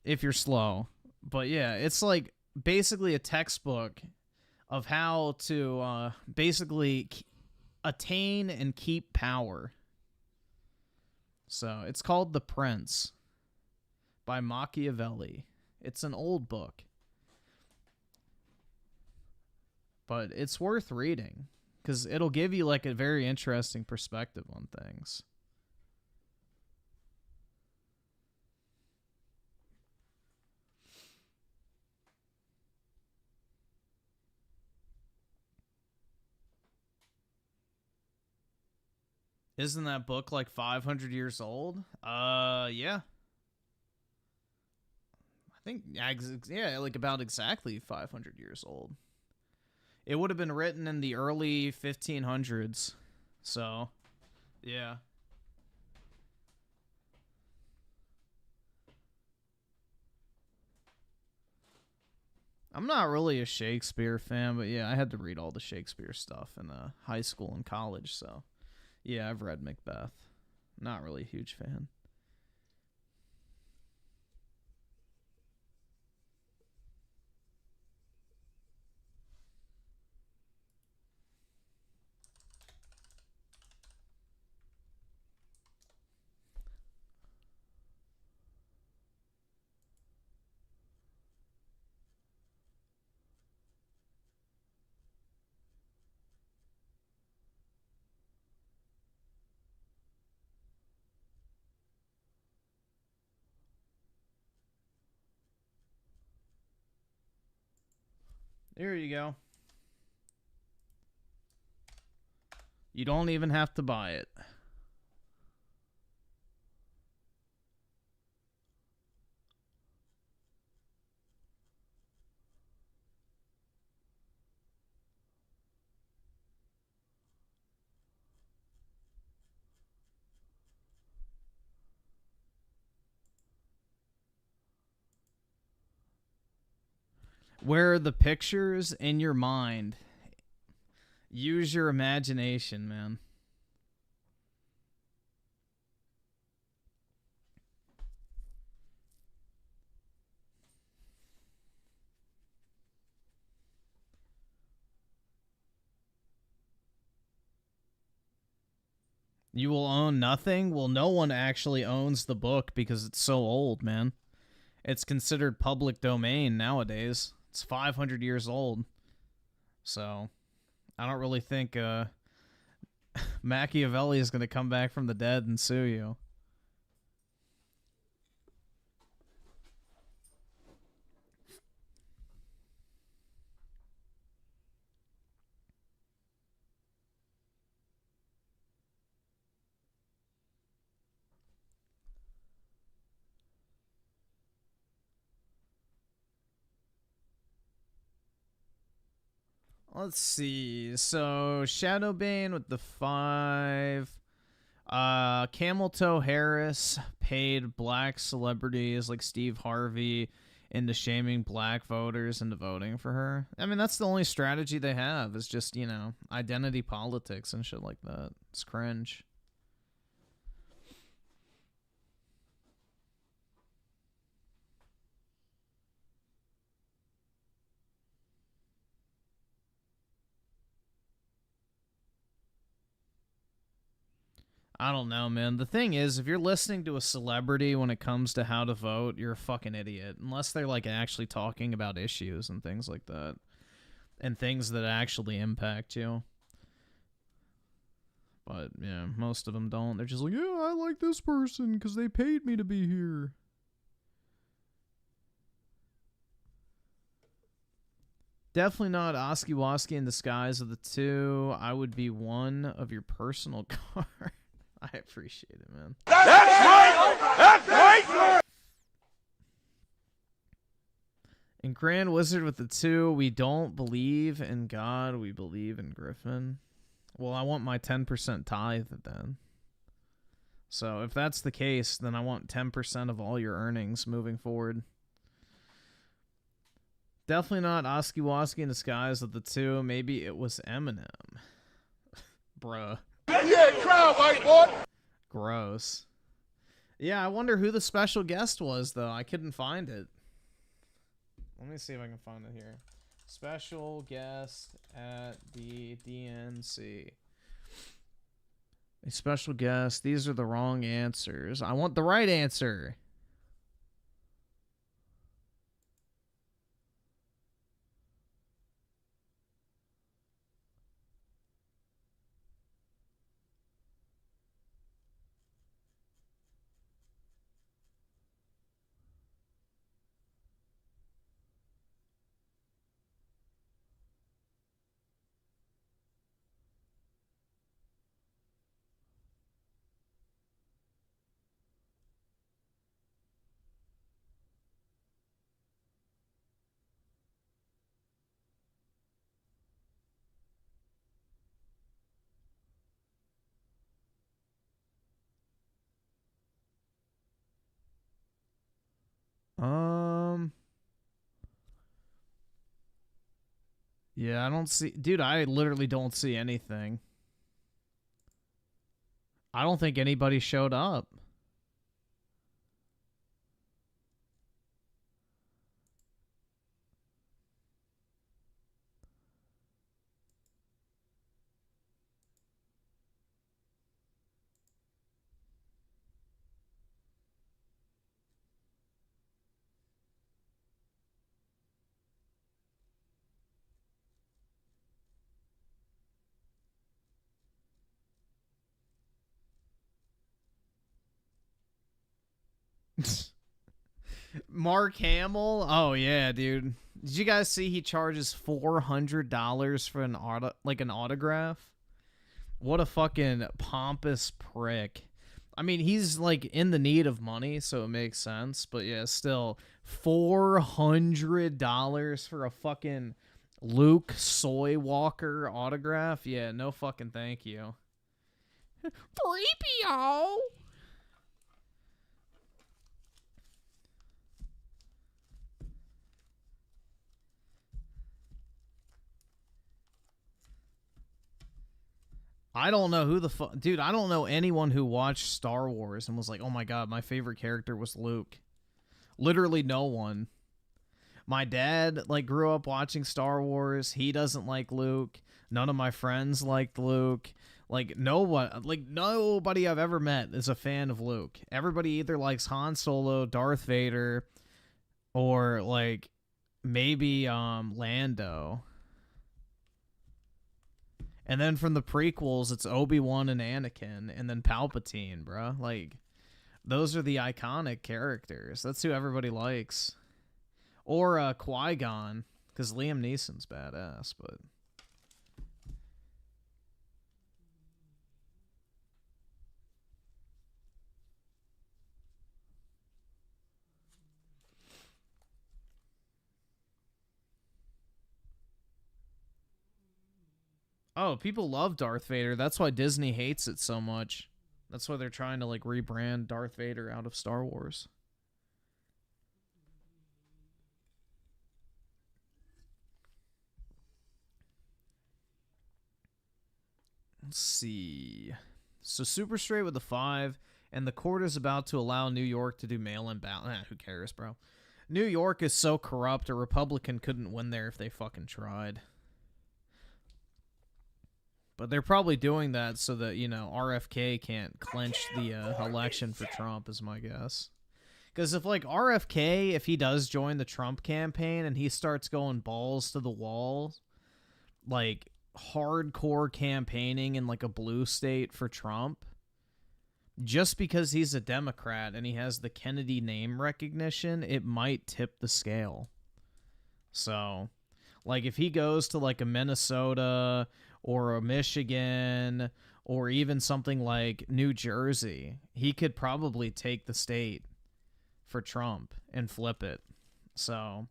if you're slow. But yeah, it's like basically a textbook of how to basically attain and keep power. So it's called The Prince by Machiavelli. It's an old book, but it's worth reading because it'll give you like a very interesting perspective on things. Isn't that book like 500 years old? Yeah. I think, yeah, like about exactly 500 years old. It would have been written in the early 1500s. So, yeah. I'm not really a Shakespeare fan, but yeah, I had to read all the Shakespeare stuff in high school and college, so... Yeah, I've read Macbeth. Not really a huge fan. There you go. You don't even have to buy it. Where are the pictures in your mind? Use your imagination, man. You will own nothing? Well, no one actually owns the book because it's so old, man. It's considered public domain nowadays. It's 500 years old. So, I don't really think Machiavelli is going to come back from the dead and sue you. Let's see. So Shadowbane with the 5. Camel Toe Harris paid black celebrities like Steve Harvey into shaming black voters into voting for her. I mean, that's the only strategy they have is just, you know, identity politics and shit like that. It's cringe. I don't know, man. The thing is, if you're listening to a celebrity when it comes to how to vote, you're a fucking idiot. Unless they're, like, actually talking about issues and things like that. And things that actually impact you. But, yeah, most of them don't. They're just like, yeah, I like this person because they paid me to be here. Definitely not Oski-Woski in disguise of the 2. I would be one of your personal cards. I appreciate it, man. That's right! That's right! In Grand Wizard with the 2, we don't believe in God, we believe in Griffin. Well, I want my 10% tithe then. So if that's the case, then I want 10% of all your earnings moving forward. Definitely not Oski-Woski in disguise with the 2. Maybe it was Eminem. Bruh. Yeah, crowd, white boy. Gross. Yeah, I wonder who the special guest was, though. I couldn't find it. Let me see if I can find it here. Special guest at the DNC. A special guest. These are the wrong answers. I want the right answer. Yeah, I don't see... Dude, I literally don't see anything. I don't think anybody showed up. Mark Hamill? Oh yeah, dude. Did you guys see he charges $400 for an autograph? What a fucking pompous prick. I mean, he's like in the need of money, so it makes sense. But yeah, still, $400 for a fucking Luke Soywalker autograph? Yeah, no fucking thank you. 3PO. I don't know who the fuck... Dude, I don't know anyone who watched Star Wars and was like, oh my god, my favorite character was Luke. Literally no one. My dad, like, grew up watching Star Wars. He doesn't like Luke. None of my friends liked Luke. Like, nobody I've ever met is a fan of Luke. Everybody either likes Han Solo, Darth Vader, or, like, maybe, Lando. And then from the prequels, it's Obi-Wan and Anakin, and then Palpatine, bruh. Like, those are the iconic characters. That's who everybody likes. Or Qui-Gon, because Liam Neeson's badass, but... Oh, people love Darth Vader. That's why Disney hates it so much. That's why they're trying to, like, rebrand Darth Vader out of Star Wars. Let's see. So Super Straight with a 5, and the court is about to allow New York to do mail-in ballot. Who cares, bro? New York is so corrupt, a Republican couldn't win there if they fucking tried. But they're probably doing that so that, you know, RFK can't clinch the election for Trump, is my guess. Because if, like, RFK, if he does join the Trump campaign and he starts going balls to the wall, like, hardcore campaigning in, like, a blue state for Trump, just because he's a Democrat and he has the Kennedy name recognition, it might tip the scale. So, like, if he goes to, like, a Minnesota or a Michigan, or even something like New Jersey, he could probably take the state for Trump and flip it. So,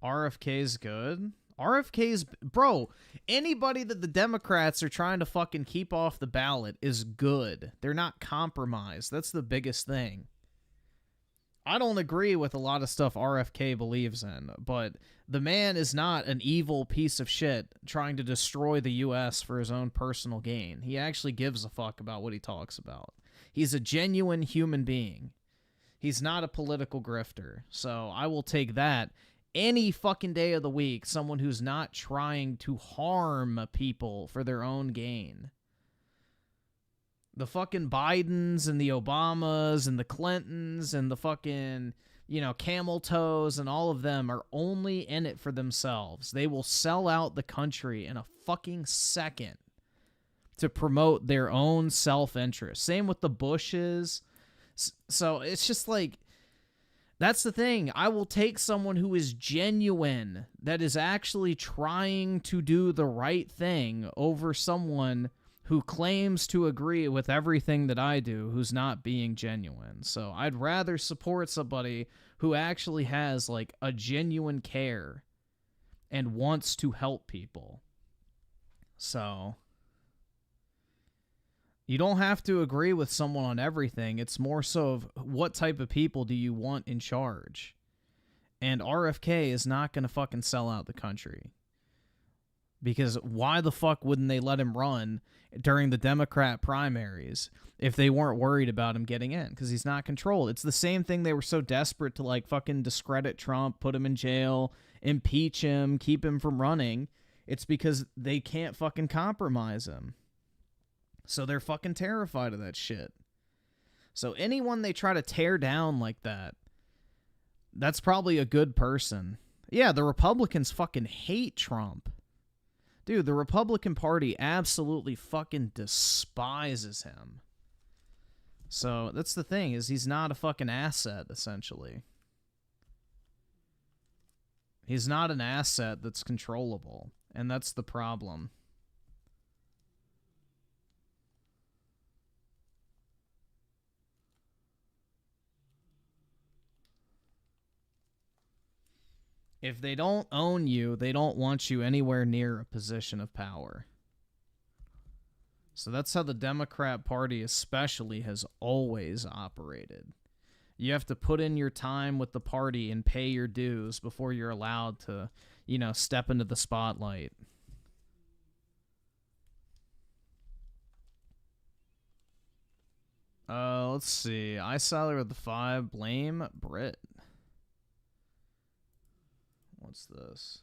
RFK's good. RFK's... Bro, anybody that the Democrats are trying to fucking keep off the ballot is good. They're not compromised. That's the biggest thing. I don't agree with a lot of stuff RFK believes in, but the man is not an evil piece of shit trying to destroy the U.S. for his own personal gain. He actually gives a fuck about what he talks about. He's a genuine human being. He's not a political grifter. So I will take that any fucking day of the week, someone who's not trying to harm people for their own gain. The fucking Bidens and the Obamas and the Clintons and the fucking, you know, camel toes and all of them are only in it for themselves. They will sell out the country in a fucking second to promote their own self-interest. Same with the Bushes. So it's just like, that's the thing. I will take someone who is genuine, that is actually trying to do the right thing, over someone who claims to agree with everything that I do, who's not being genuine. So I'd rather support somebody who actually has, like, a genuine care and wants to help people. So you don't have to agree with someone on everything. It's more so of what type of people do you want in charge. And RFK is not going to fucking sell out the country. Because why the fuck wouldn't they let him run during the Democrat primaries if they weren't worried about him getting in? Because he's not controlled. It's the same thing they were so desperate to, like, fucking discredit Trump, put him in jail, impeach him, keep him from running. It's because they can't fucking compromise him. So they're fucking terrified of that shit. So anyone they try to tear down like that, that's probably a good person. Yeah, the Republicans fucking hate Trump. Dude, the Republican Party absolutely fucking despises him. So that's the thing, is he's not a fucking asset, essentially. He's not an asset that's controllable, and that's the problem. If they don't own you, they don't want you anywhere near a position of power. So that's how the Democrat Party especially has always operated. You have to put in your time with the party and pay your dues before you're allowed to, you know, step into the spotlight. Let's see. I saw her with the 5. Blame Brit. What's this?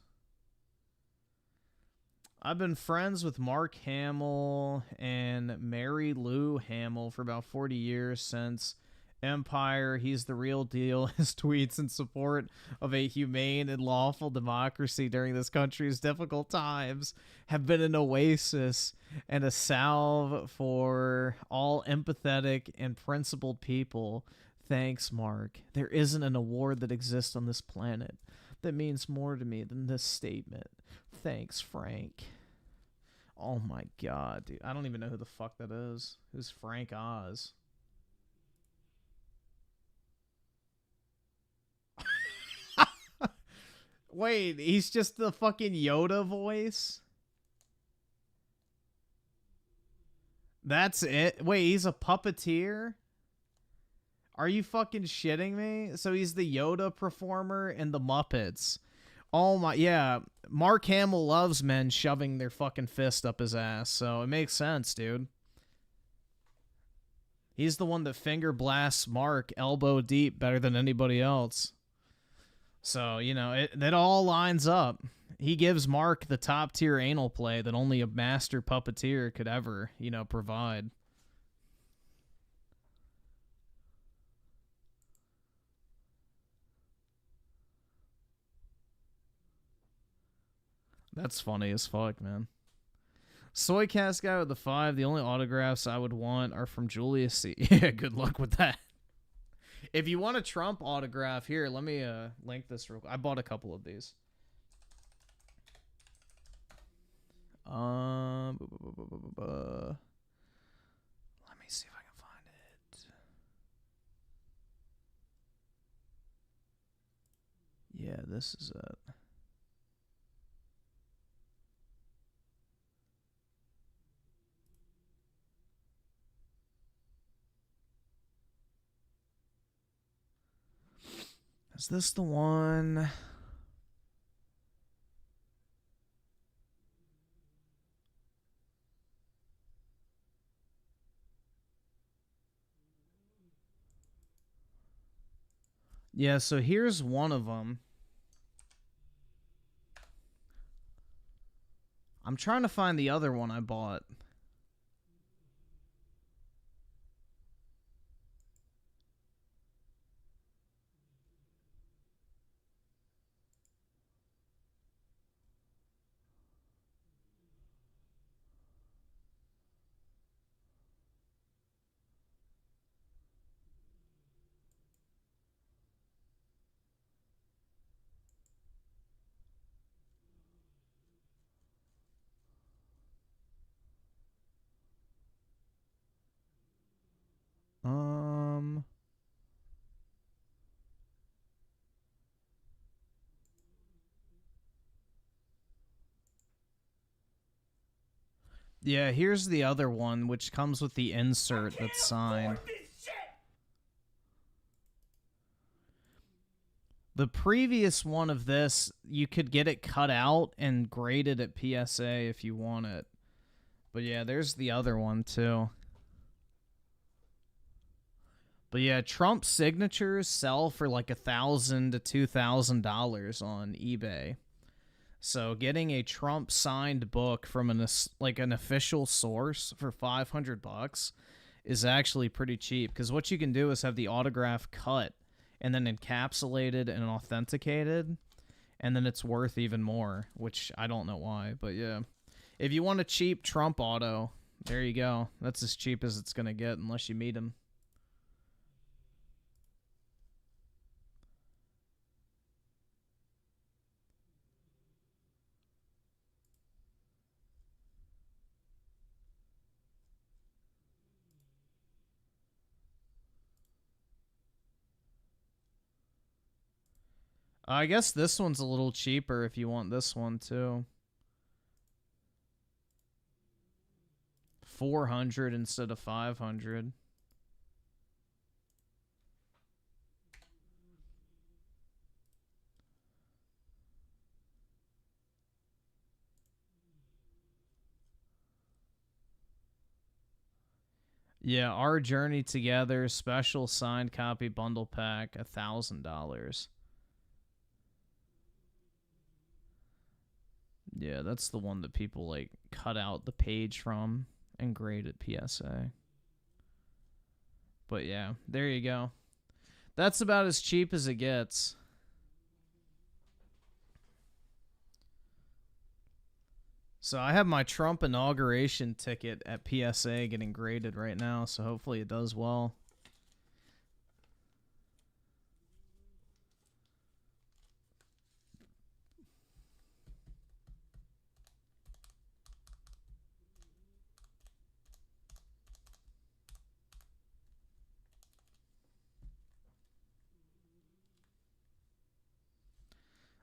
I've been friends with Mark Hamill and Mary Lou Hamill for about 40 years since Empire. He's the real deal. His tweets in support of a humane and lawful democracy during this country's difficult times have been an oasis and a salve for all empathetic and principled people. Thanks, Mark. There isn't an award that exists on this planet that means more to me than this statement. Thanks, Frank. Oh my god, dude. I don't even know who the fuck that is. Who's Frank Oz? Wait, he's just the fucking Yoda voice? That's it? Wait, he's a puppeteer? Are you fucking shitting me? So he's the Yoda performer in the Muppets. Oh my, yeah. Mark Hamill loves men shoving their fucking fist up his ass, so it makes sense, dude. He's the one that finger blasts Mark elbow deep better than anybody else. So, you know, that all lines up. He gives Mark the top tier anal play that only a master puppeteer could ever, you know, provide. That's funny as fuck, man. Soycast guy with the 5. The only autographs I would want are from Julius C. Yeah, good luck with that. If you want a Trump autograph, here, let me link this real quick. I bought a couple of these. Let me see if I can find it. Yeah, this is it. Is this the one? Yeah, so here's one of them. I'm trying to find the other one I bought. Yeah, here's the other one, which comes with the insert that's signed. The previous one of this, you could get it cut out and graded at PSA if you want it. But yeah, there's the other one too. But yeah, Trump signatures sell for like $1,000 to $2,000 on eBay. So getting a Trump signed book from an official source for $500 is actually pretty cheap, because what you can do is have the autograph cut and then encapsulated and authenticated, and then it's worth even more, which I don't know why, but yeah. If you want a cheap Trump auto, there you go. That's as cheap as it's going to get unless you meet him. I guess this one's a little cheaper if you want this one too. 400 instead of 500. Yeah, Our Journey Together special signed copy bundle pack, $1,000. Yeah, that's the one that people like cut out the page from and grade at PSA. But yeah, there you go. That's about as cheap as it gets. So I have my Trump inauguration ticket at PSA getting graded right now, so hopefully it does well.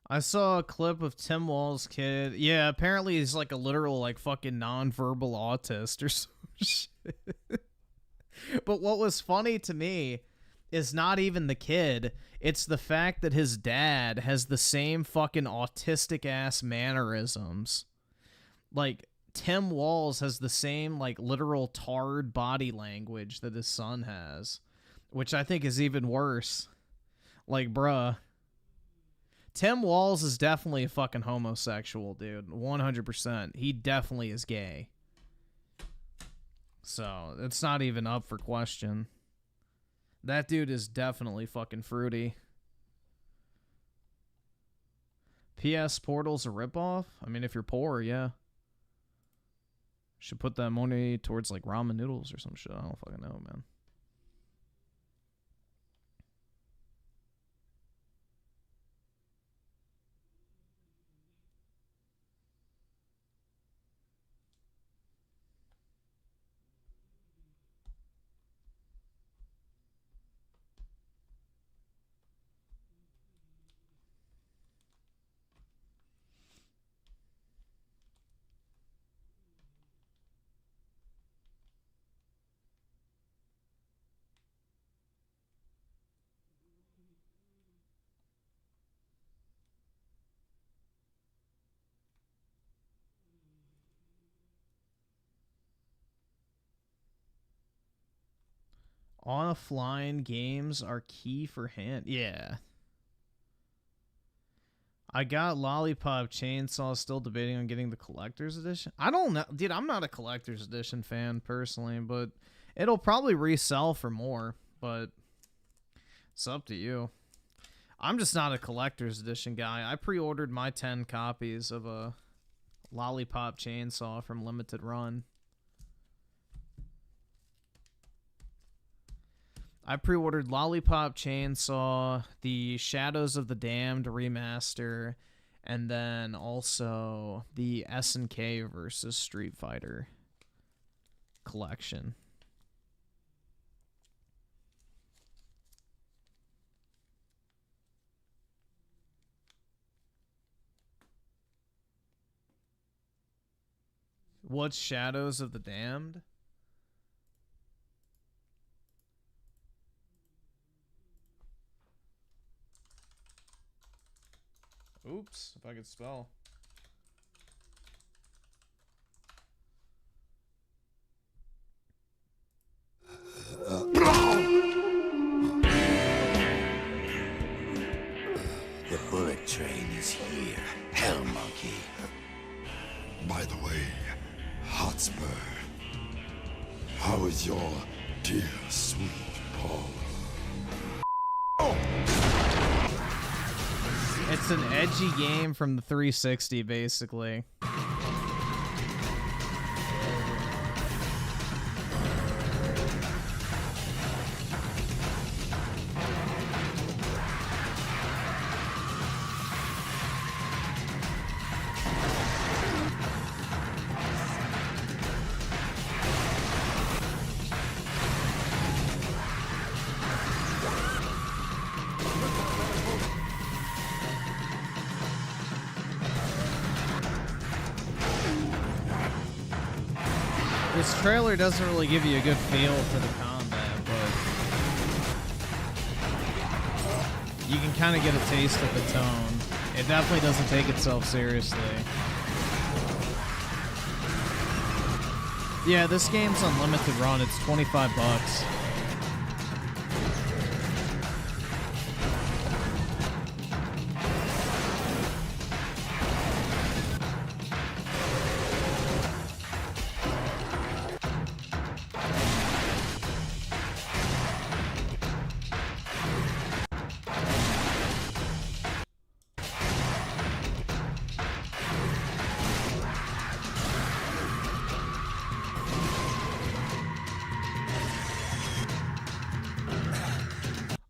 I saw a clip of Tim Wall's kid. Yeah, apparently he's like a literal like fucking nonverbal autist or some shit. But what was funny to me is not even the kid. It's the fact that his dad has the same fucking autistic ass mannerisms. Like Tim Walls has the same like literal tarred body language that his son has, which I think is even worse. Like, bruh. Tim Walls is definitely a fucking homosexual, dude. 100%. He definitely is gay. So, it's not even up for question. That dude is definitely fucking fruity. PS Portal's a ripoff? I mean, if you're poor, yeah. Should put that money towards, like, ramen noodles or some shit. I don't fucking know, man. Offline games are key for hand. Yeah. I got Lollipop Chainsaw, still debating on getting the collector's edition. I don't know. Dude, I'm not a collector's edition fan personally, but it'll probably resell for more, but it's up to you. I'm just not a collector's edition guy. I pre-ordered my 10 copies of a Lollipop Chainsaw from Limited Run. I pre-ordered Lollipop Chainsaw, the Shadows of the Damned remaster, and then also the SNK versus Street Fighter collection. What's Shadows of the Damned? Oops, if I could spell. The bullet train is here, Hell Monkey. By the way, Hotspur, how is your dear sweet Paul? It's an edgy game from the 360, basically. This trailer doesn't really give you a good feel for the combat, but you can kind of get a taste of the tone. It definitely doesn't take itself seriously. Yeah, this game's unlimited run. It's $25.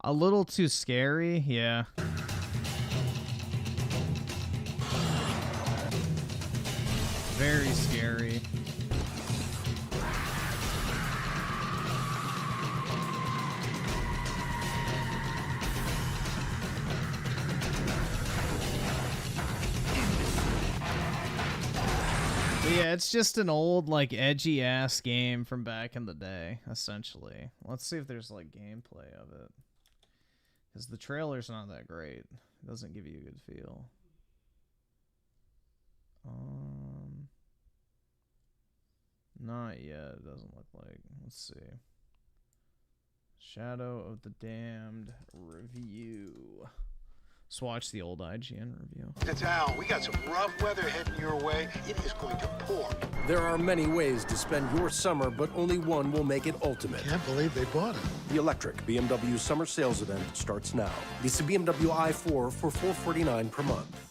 A little too scary, yeah. Very scary. But yeah, it's just an old, like, edgy-ass game from back in the day, essentially. Let's see if there's, like, gameplay of it. Because the trailer's not that great. It doesn't give you a good feel. Not yet, it doesn't look like. Let's see. Shadow of the Damned review. Let's watch the old IGN review. It's Al. We got some rough weather heading your way. It is going to pour. There are many ways to spend your summer, but only one will make it ultimate. Can't believe they bought it. The electric BMW summer sales event starts now. It's a BMW i4 for $449 per month.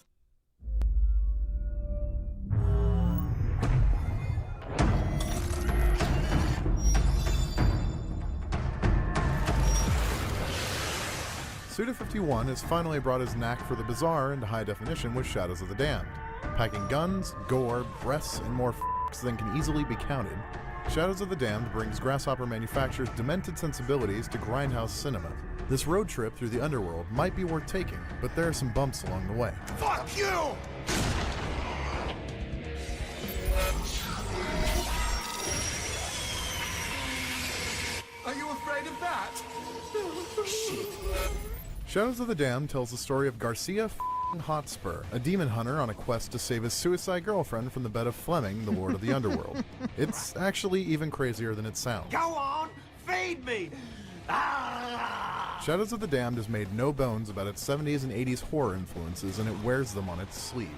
Suda51 has finally brought his knack for the bizarre into high definition with Shadows of the Damned. Packing guns, gore, breasts, and more f***s than can easily be counted, Shadows of the Damned brings Grasshopper Manufacture's demented sensibilities to grindhouse cinema. This road trip through the underworld might be worth taking, but there are some bumps along the way. Fuck you! Are you afraid of that? Shit. Shadows of the Damned tells the story of Garcia Hotspur, a demon hunter on a quest to save his suicide girlfriend from the bed of Fleming, the Lord of the Underworld. It's actually even crazier than it sounds. Go on! Feed me! Ah! Shadows of the Damned has made no bones about its 70s and 80s horror influences, and it wears them on its sleeve.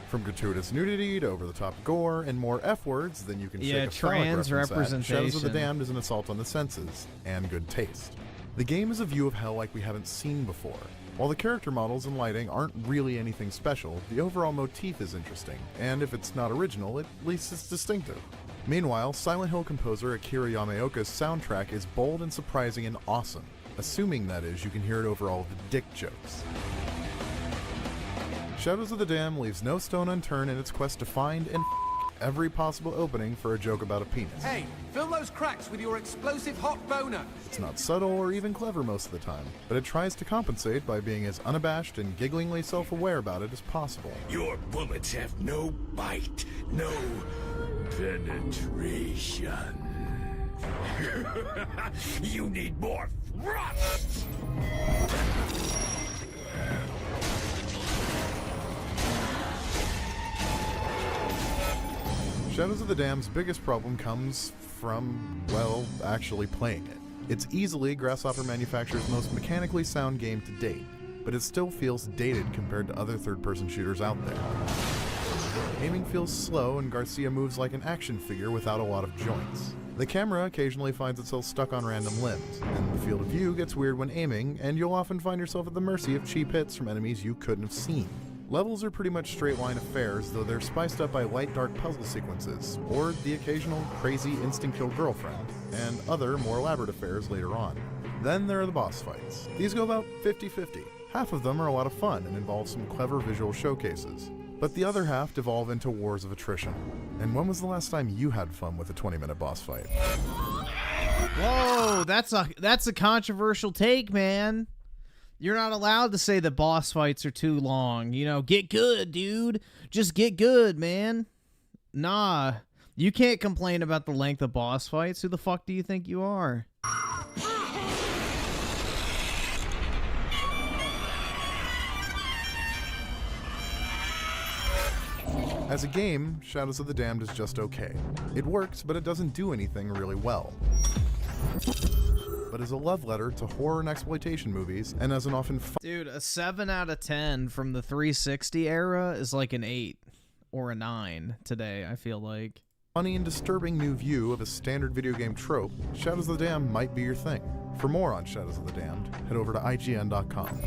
From gratuitous nudity to over-the-top gore and more F-words than you can shake a trans representation. Shadows of the Damned is an assault on the senses and good taste. The game is a view of hell like we haven't seen before. While the character models and lighting aren't really anything special, the overall motif is interesting, and if it's not original, at least it's distinctive. Meanwhile, Silent Hill composer Akira Yamaoka's soundtrack is bold and surprising and awesome, assuming that is you can hear it over all the dick jokes. Shadows of the Damned leaves no stone unturned in its quest to find and every possible opening for a joke about a penis. Hey, fill those cracks with your explosive hot boner. It's not subtle or even clever most of the time, but it tries to compensate by being as unabashed and gigglingly self-aware about it as possible. Your bullets have no bite, no penetration. You need more thrust. Shadows of the Dam's biggest problem comes from, well, actually playing it. It's easily Grasshopper Manufacture's most mechanically sound game to date, but it still feels dated compared to other third-person shooters out there. Aiming feels slow, and Garcia moves like an action figure without a lot of joints. The camera occasionally finds itself stuck on random limbs, and the field of view gets weird when aiming, and you'll often find yourself at the mercy of cheap hits from enemies you couldn't have seen. Levels are pretty much straight-line affairs, though they're spiced up by light, dark puzzle sequences, or the occasional crazy instant-kill girlfriend, and other, more elaborate affairs later on. Then there are the boss fights. These go about 50-50. Half of them are a lot of fun and involve some clever visual showcases, but the other half devolve into wars of attrition. And when was the last time you had fun with a 20-minute boss fight? Whoa, that's a controversial take, man. You're not allowed to say that boss fights are too long. You know, get good, dude. Just get good, man. Nah, you can't complain about the length of boss fights. Who the fuck do you think you are? As a game, Shadows of the Damned is just okay. It works, but it doesn't do anything really well. But as a love letter to horror and exploitation movies, and as an often Dude, a 7 out of 10 from the 360 era is like an 8 or a 9 today, I feel like. funny and disturbing new view of a standard video game trope, Shadows of the Damned might be your thing. For more on Shadows of the Damned, head over to IGN.com.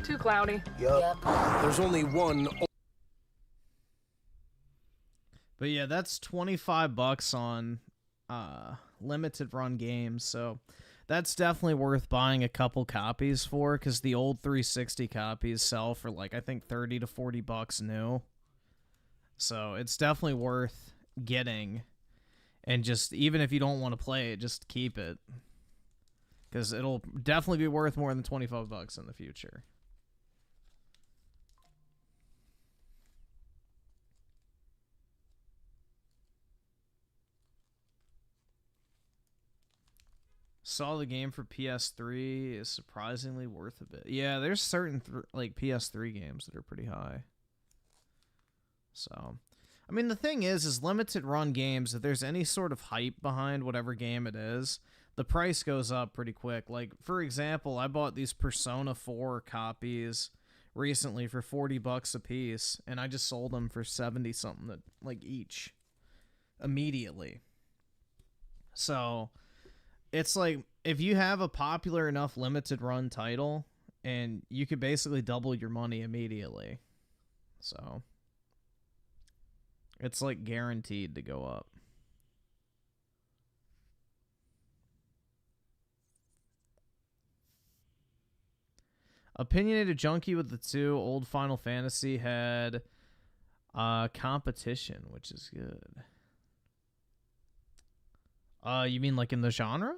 Too cloudy. Yep. There's only one. But yeah, that's $25 on limited run games, so that's definitely worth buying a couple copies for, because the old 360 copies sell for like I think $30 to $40 new. So it's definitely worth getting, and just even if you don't want to play it, just keep it, because it'll definitely be worth more than $25 in the future. Saw the game for PS3 is surprisingly worth a bit. Yeah, there's certain like PS3 games that are pretty high. So, I mean, the thing is limited run games, if there's any sort of hype behind whatever game it is, the price goes up pretty quick. Like, for example, I bought these Persona 4 copies recently for $40 a piece, and I just sold them for 70 something like each immediately. So, it's like, if you have a popular enough limited run title, and you could basically double your money immediately. So, it's like guaranteed to go up. Opinionated Junkie with the 2 old Final Fantasy had competition, which is good. You mean like in the genre?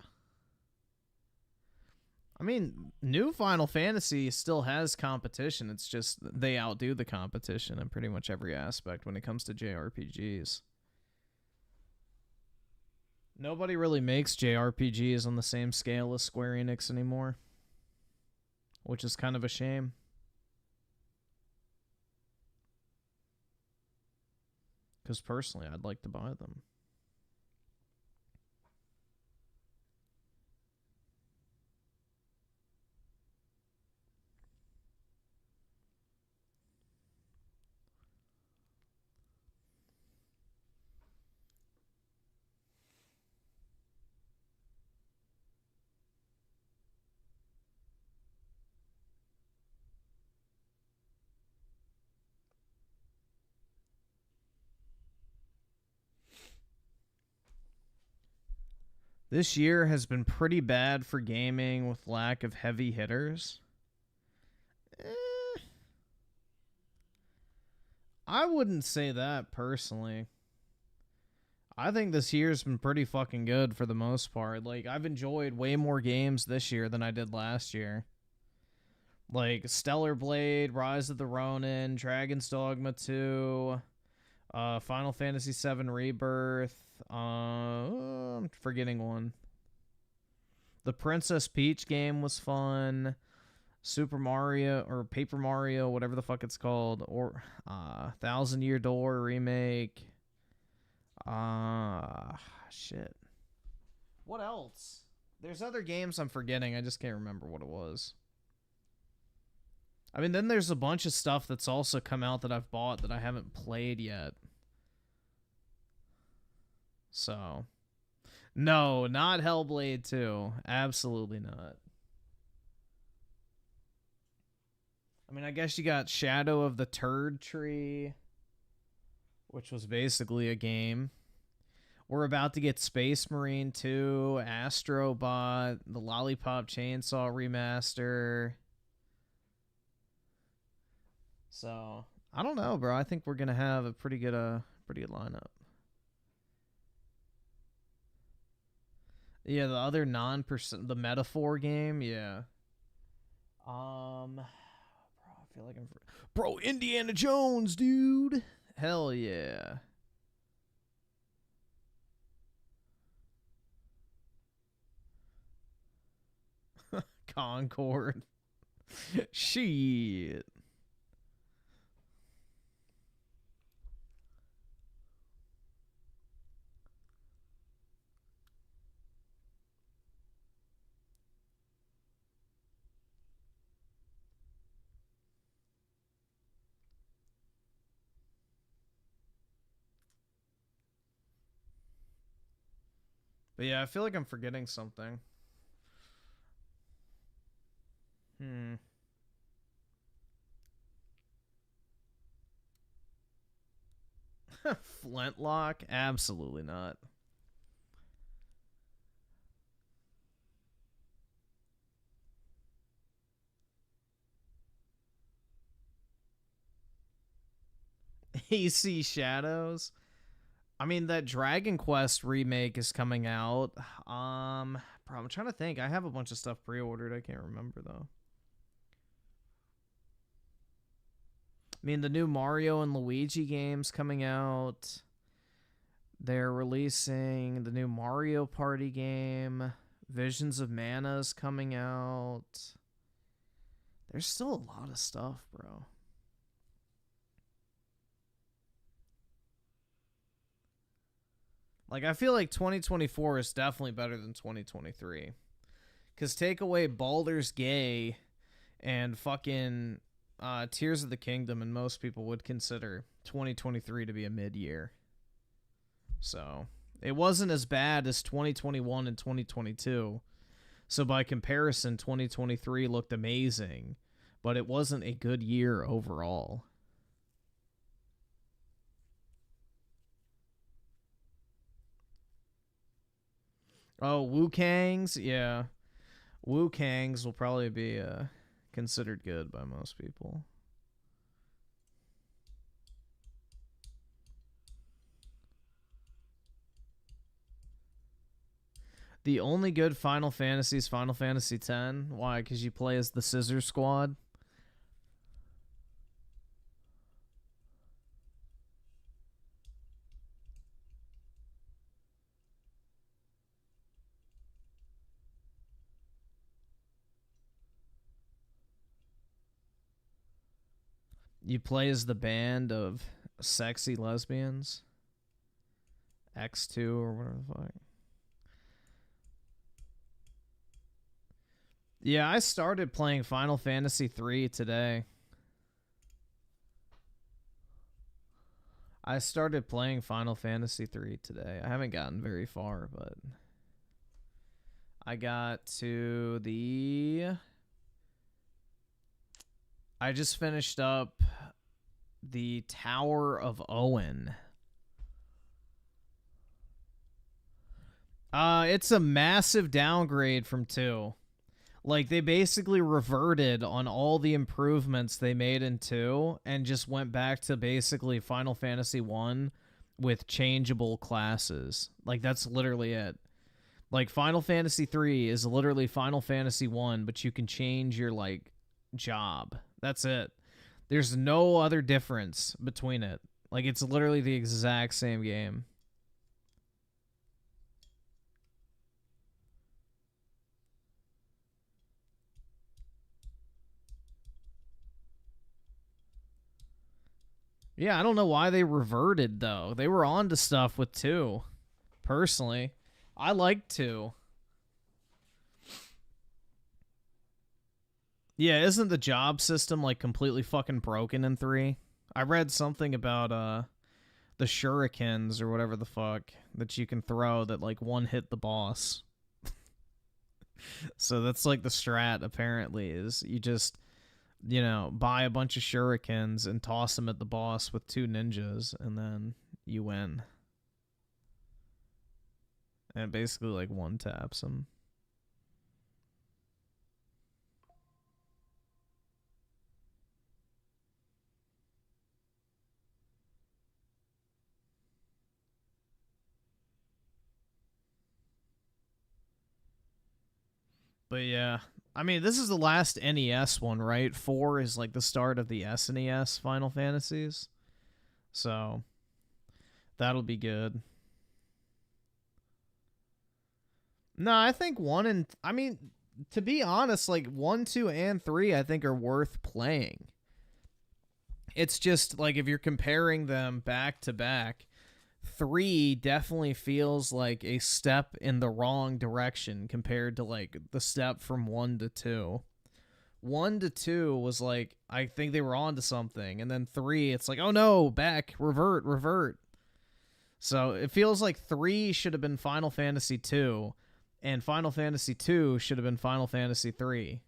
I mean, new Final Fantasy still has competition. It's just they outdo the competition in pretty much every aspect when it comes to JRPGs. Nobody really makes JRPGs on the same scale as Square Enix anymore, which is kind of a shame. Because personally, I'd like to buy them. This year has been pretty bad for gaming with lack of heavy hitters. I wouldn't say that personally. I think this year's been pretty fucking good for the most part. Like, I've enjoyed way more games this year than I did last year. Like Stellar Blade, Rise of the Ronin, Dragon's Dogma 2, Final Fantasy VII Rebirth. I'm forgetting one. The Princess Peach game was fun. Super Mario or Paper Mario, whatever the fuck it's called, or Thousand Year Door remake. Shit. What else? There's other games I'm forgetting. I just can't remember what it was. I mean, then there's a bunch of stuff that's also come out that I've bought that I haven't played yet. So, no, not Hellblade 2. Absolutely not. I mean, I guess you got Shadow of the Turd Tree, which was basically a game. We're about to get Space Marine 2, Astrobot, the Lollipop Chainsaw remaster. So, I don't know, bro. I think we're going to have a pretty good lineup. Yeah, the other the Metaphor game, yeah. Bro, I feel like Bro, Indiana Jones, dude. Hell yeah. Concord. Shit. But yeah, I feel like I'm forgetting something. Flintlock? Absolutely not. AC Shadows? I mean, that Dragon Quest remake is coming out. Bro, I'm trying to think. I have a bunch of stuff pre-ordered. I can't remember, though. I mean, the new Mario and Luigi game's coming out. They're releasing the new Mario Party game. Visions of Mana's coming out. There's still a lot of stuff, bro. Like, I feel like 2024 is definitely better than 2023. Because take away Baldur's Gate and fucking Tears of the Kingdom, and most people would consider 2023 to be a mid-year. So, it wasn't as bad as 2021 and 2022. So, by comparison, 2023 looked amazing. But it wasn't a good year overall. Oh, Wu Kangs? Yeah. Wu Kangs will probably be considered good by most people. The only good Final Fantasy is Final Fantasy X. Why? Because you play as the Scissor Squad? You play as the band of sexy lesbians. X2 or whatever the fuck. Yeah, I started playing Final Fantasy 3 today. I started playing Final Fantasy 3 today. I haven't gotten very far, but I got to the... I just finished up the Tower of Owen. It's a massive downgrade from 2. Like, they basically reverted on all the improvements they made in 2 and just went back to basically Final Fantasy 1 with changeable classes. Like, that's literally it. Like, Final Fantasy 3 is literally Final Fantasy 1, but you can change your, like, job. That's it. There's no other difference between it. Like, it's literally the exact same game. Yeah, I don't know why they reverted, though. They were on to stuff with 2. Personally, I like 2. Yeah, isn't the job system, like, completely fucking broken in 3? I read something about, the shurikens or whatever the fuck that you can throw that, like, one hit the boss. So that's, like, the strat, apparently, is you just, you know, buy a bunch of shurikens and toss them at the boss with 2 ninjas, and then you win. And it basically, like, one-taps them. But yeah, I mean, this is the last NES one, right? 4 is like the start of the SNES Final Fantasies. So, that'll be good. No, I think 1 and... I mean, to be honest, like 1, 2, and 3 I think are worth playing. It's just, like, if you're comparing them back to back, 3 definitely feels like a step in the wrong direction compared to, like, the step from 1 to 2. 1 to 2 was like, I think they were on to something, and then 3, it's like, oh no, back, revert. So it feels like 3 should have been Final Fantasy 2, and Final Fantasy 2 should have been Final Fantasy 3.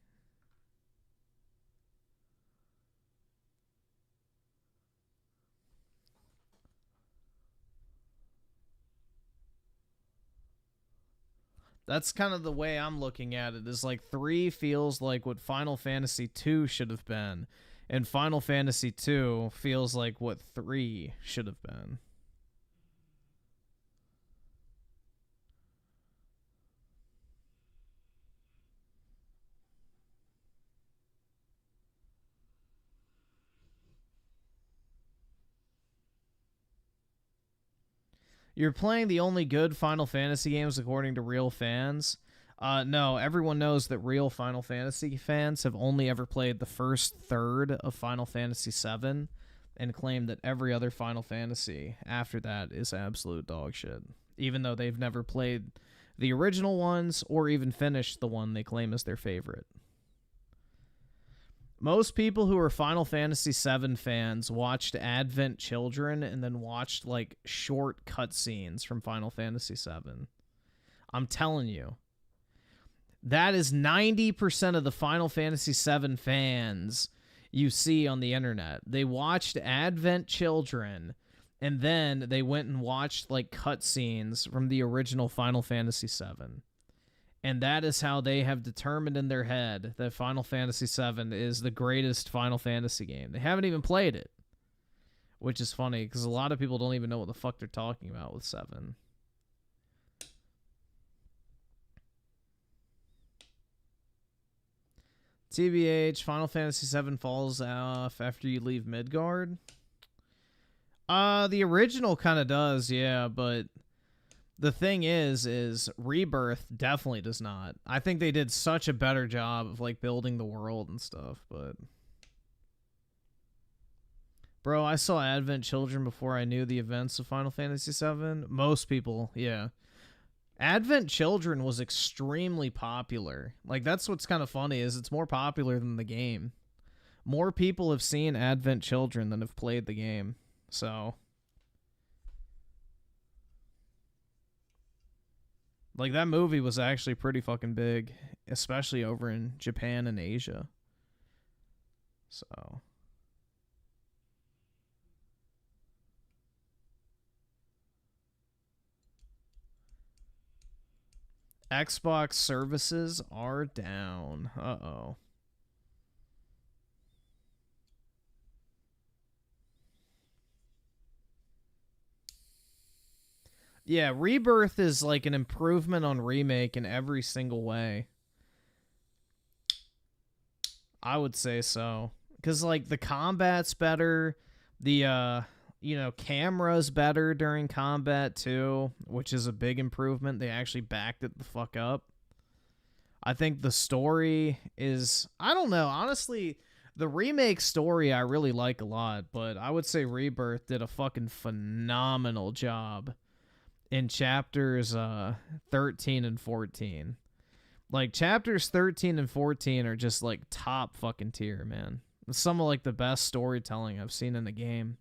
That's kind of the way I'm looking at it, is like 3 feels like what Final Fantasy 2 should have been, and Final Fantasy 2 feels like what 3 should have been. You're playing the only good Final Fantasy games according to real fans. No, everyone knows that real Final Fantasy fans have only ever played the first third of Final Fantasy VII and claim that every other Final Fantasy after that is absolute dog shit, even though they've never played the original ones or even finished the one they claim is their favorite. Most people who are Final Fantasy VII fans watched Advent Children and then watched, like, short cutscenes from Final Fantasy VII. I'm telling you. That is 90% of the Final Fantasy VII fans you see on the internet. They watched Advent Children, and then they went and watched, like, cutscenes from the original Final Fantasy VII. And that is how they have determined in their head that Final Fantasy VII is the greatest Final Fantasy game. They haven't even played it, which is funny because a lot of people don't even know what the fuck they're talking about with 7. TBH, Final Fantasy VII falls off after you leave Midgard. The original kind of does, yeah, but the thing is Rebirth definitely does not. I think they did such a better job of, like, building the world and stuff, but... Bro, I saw Advent Children before I knew the events of Final Fantasy VII. Most people, yeah. Advent Children was extremely popular. Like, that's what's kind of funny, is it's more popular than the game. More people have seen Advent Children than have played the game, so... Like, that movie was actually pretty fucking big, especially over in Japan and Asia. So. Xbox services are down. Uh-oh. Yeah, Rebirth is like an improvement on Remake in every single way. I would say so. Because, like, the combat's better. The, camera's better during combat, too, which is a big improvement. They actually backed it the fuck up. I think the story is... I don't know. Honestly, The remake story I really like a lot, but I would say Rebirth did a fucking phenomenal job in chapters 13 and 14. Like, chapters 13 and 14 are just, like, top fucking tier, man. Some of, like, the best storytelling I've seen in the game.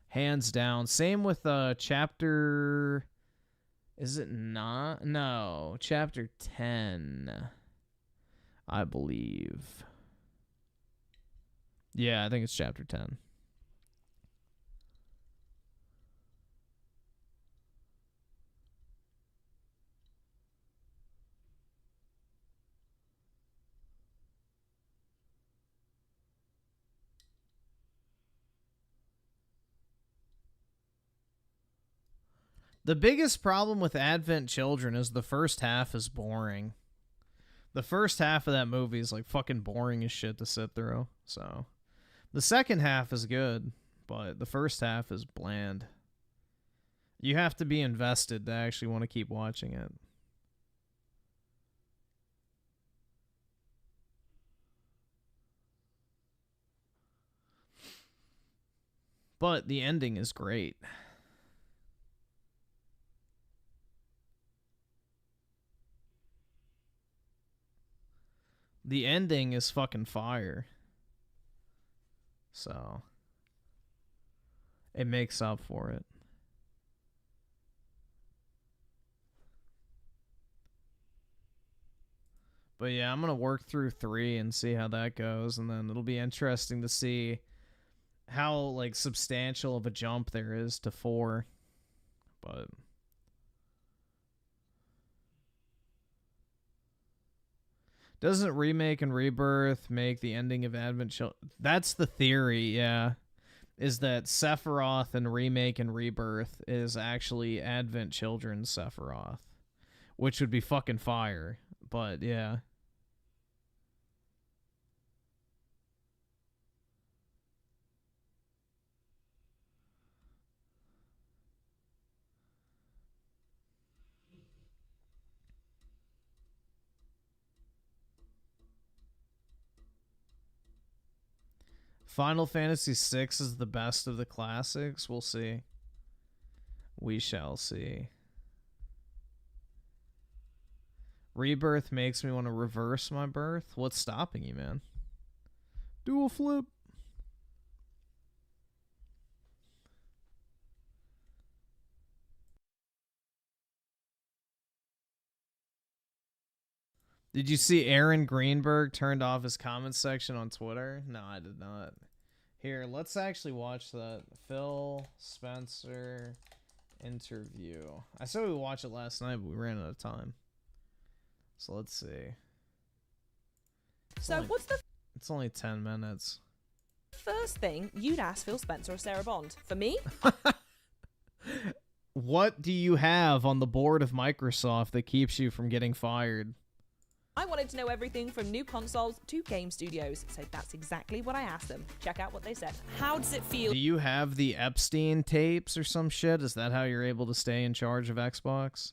Hands down. Same with chapter... Is it not? No. Chapter 10, I believe. Yeah, I think it's chapter 10. The biggest problem with Advent Children is the first half is boring. The first half of that movie is like fucking boring as shit to sit through. So the second half is good, but the first half is bland. You have to be invested to actually want to keep watching it. But the ending is great. The ending is fucking fire. So it makes up for it. But yeah, I'm going to work through 3 and see how that goes, and then it'll be interesting to see how like substantial of a jump there is to 4. But doesn't Remake and Rebirth make the ending of Advent Children? That's the theory, yeah. Is that Sephiroth and Remake and Rebirth is actually Advent Children's Sephiroth. Which would be fucking fire. But, yeah. Final Fantasy VI is the best of the classics. We'll see. We shall see. Rebirth makes me want to reverse my birth. What's stopping you, man? Dual flip. Did you see Aaron Greenberg turned off his comment section on Twitter? No, I did not. Here, let's actually watch that Phil Spencer interview. I said we would watch it last night, but we ran out of time. So let's see. So what's the It's only 10 minutes. first thing you'd ask Phil Spencer or Sarah Bond? For me? What do you have on the board of Microsoft that keeps you from getting fired? I wanted to know everything from new consoles to game studios, so that's exactly what I asked them. Check out what they said. How does it feel Do you have the Epstein tapes or some shit? Is that how you're able to stay in charge of Xbox?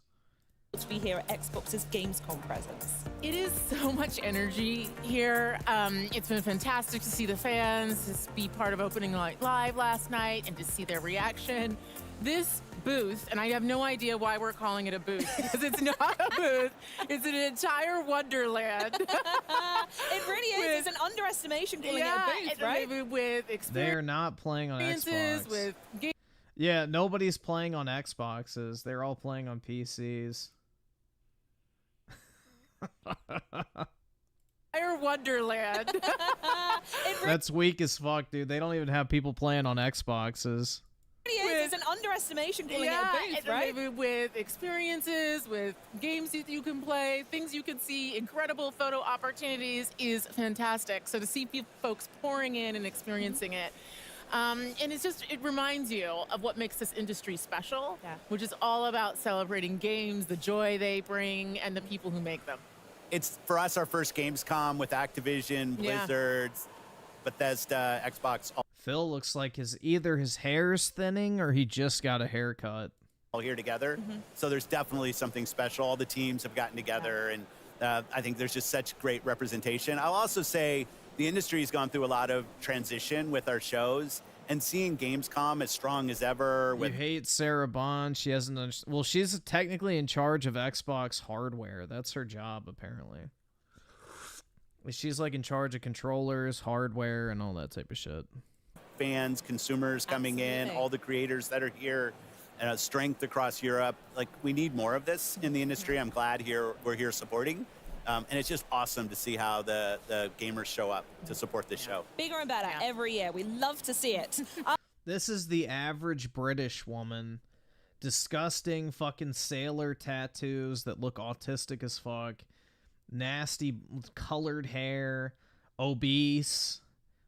to be here at Xbox's Gamescom presence? It is so much energy here. It's been fantastic to see the fans, to be part of Opening Night Live last night, and to see their reaction. This booth, and I have no idea why we're calling it a booth, because it's not a booth. It's an entire wonderland. It really is. It's an underestimation calling it a booth, right? With They're not playing on Xbox. With yeah, nobody's playing on Xboxes. They're all playing on PCs. entire wonderland. That's weak as fuck, dude. They don't even have people playing on Xboxes. It's an underestimation calling it a booth, right? With experiences, with games that you can play, things you can see, incredible photo opportunities is fantastic. So to see folks pouring in and experiencing it. And it's just, it reminds you of what makes this industry special, which is all about celebrating games, the joy they bring, and the people who make them. It's, for us, our first Gamescom with Activision, Blizzard, Bethesda, Xbox. Phil looks like either his hair's thinning or he just got a haircut. All here together. So there's definitely something special. All the teams have gotten together, and I think there's just such great representation. I'll also say the industry's gone through a lot of transition with our shows, and seeing Gamescom as strong as ever. You hate Sarah Bond. She hasn't. Well, she's technically in charge of Xbox hardware. That's her job, apparently. She's like in charge of controllers, hardware, and all that type of shit. Fans, consumers coming in, all the creators that are here, strength across Europe. Like, we need more of this in the industry. I'm glad we're here supporting. And it's just awesome to see how the gamers show up to support this show. Bigger and better every year. We love to see it. This is the average British woman. Disgusting fucking sailor tattoos that look autistic as fuck. Nasty colored hair. Obese.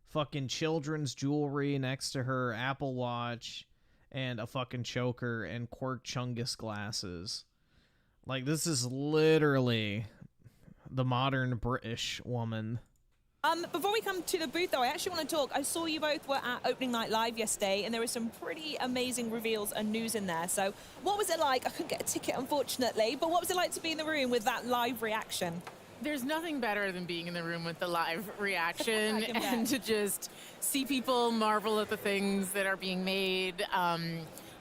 Fucking children's jewelry next to her Apple Watch. And a fucking choker and Quirk Chungus glasses. Like, this is literally the modern British woman. Before we come to the booth, though, I actually want to talk. I saw you both were at Opening Night Live yesterday, and there were some pretty amazing reveals and news in there. So what was it like? I couldn't get a ticket, unfortunately, but what was it like to be in the room with that live reaction? There's nothing better than being in the room with the live reaction and to just see people marvel at the things that are being made,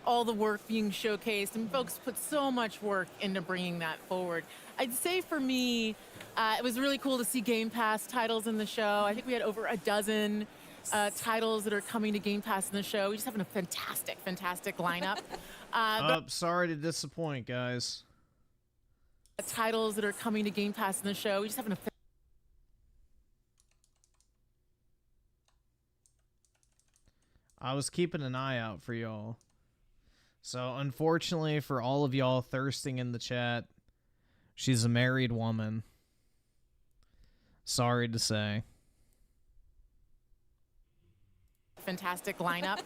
all the work being showcased, and folks put so much work into bringing that forward. I'd say for me, it was really cool to see Game Pass titles in the show. I think we had over a dozen titles that are coming to Game Pass in the show. We're just having a fantastic, fantastic lineup. Sorry to disappoint, guys. Titles that are coming to Game Pass in the show. We're just having a I was keeping an eye out for y'all. So, unfortunately for all of y'all thirsting in the chat, she's a married woman. Sorry to say. fantastic lineup.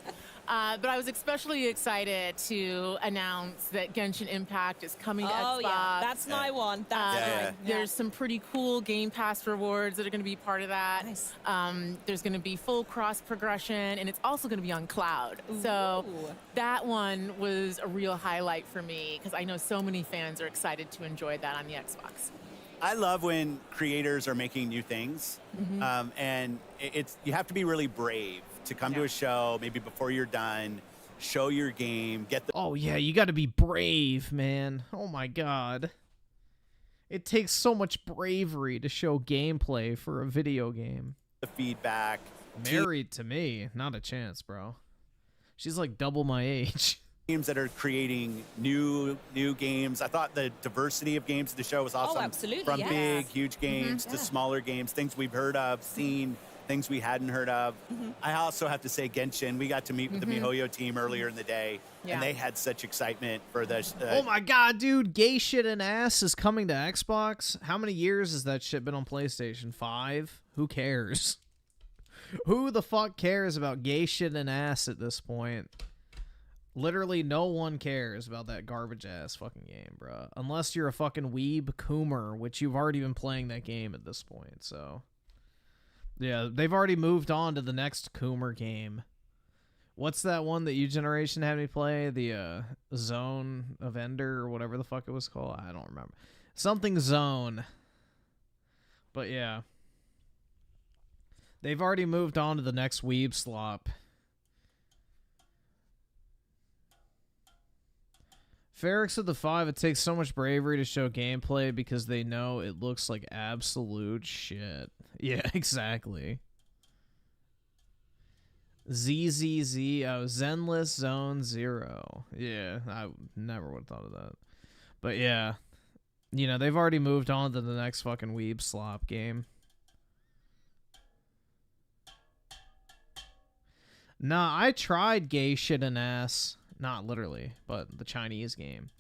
But I was especially excited to announce that Genshin Impact is coming to Xbox. Oh, yeah. That's my one. That's There's some pretty cool Game Pass rewards that are going to be part of that. Nice. There's going to be full cross progression, and it's also going to be on cloud. So that one was a real highlight for me because I know so many fans are excited to enjoy that on the Xbox. I love when creators are making new things, and you have to be really brave to come to a show, maybe before you're done, show your game, get the... Oh, yeah, you got to be brave, man. Oh, my God. It takes so much bravery to show gameplay for a video game. The feedback. Married to me. Not a chance, bro. She's like double my age. Teams that are creating new games. I thought the diversity of games at the show was awesome. Oh, absolutely, From yes. big, huge games to smaller games, things we've heard of, seen, things we hadn't heard of. I also have to say Genshin, we got to meet with the MiHoYo team earlier in the day, and they had such excitement for this. Oh my God, dude, Gay Shit and Ass is coming to Xbox. How many years has that shit been on PlayStation? 5? Who cares? Who the fuck cares about Gay Shit and Ass at this point? Literally no one cares about that garbage-ass fucking game, bro. Unless you're a fucking weeb coomer, which you've already been playing that game at this point, so... Yeah, they've already moved on to the next coomer game. What's that one that you generation had me play? The, Zone of Ender, or whatever the fuck it was called? I don't remember. Something Zone. But yeah. They've already moved on to the next weeb slop. Ferrix of the 5, it takes so much bravery to show gameplay because they know it looks like absolute shit. Yeah, exactly. ZZZ, Zenless Zone 0. Yeah, I never would have thought of that. But yeah, you know, they've already moved on to the next fucking weeb slop game. Nah, I tried Gay Shit and Ass. Not literally, but the Chinese game.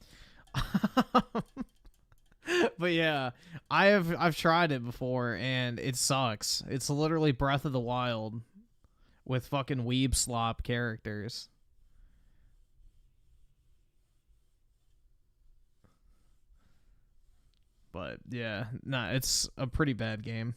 But yeah, I've tried it before and it sucks. It's literally Breath of the Wild with fucking weeb slop characters. But yeah, nah, it's a pretty bad game.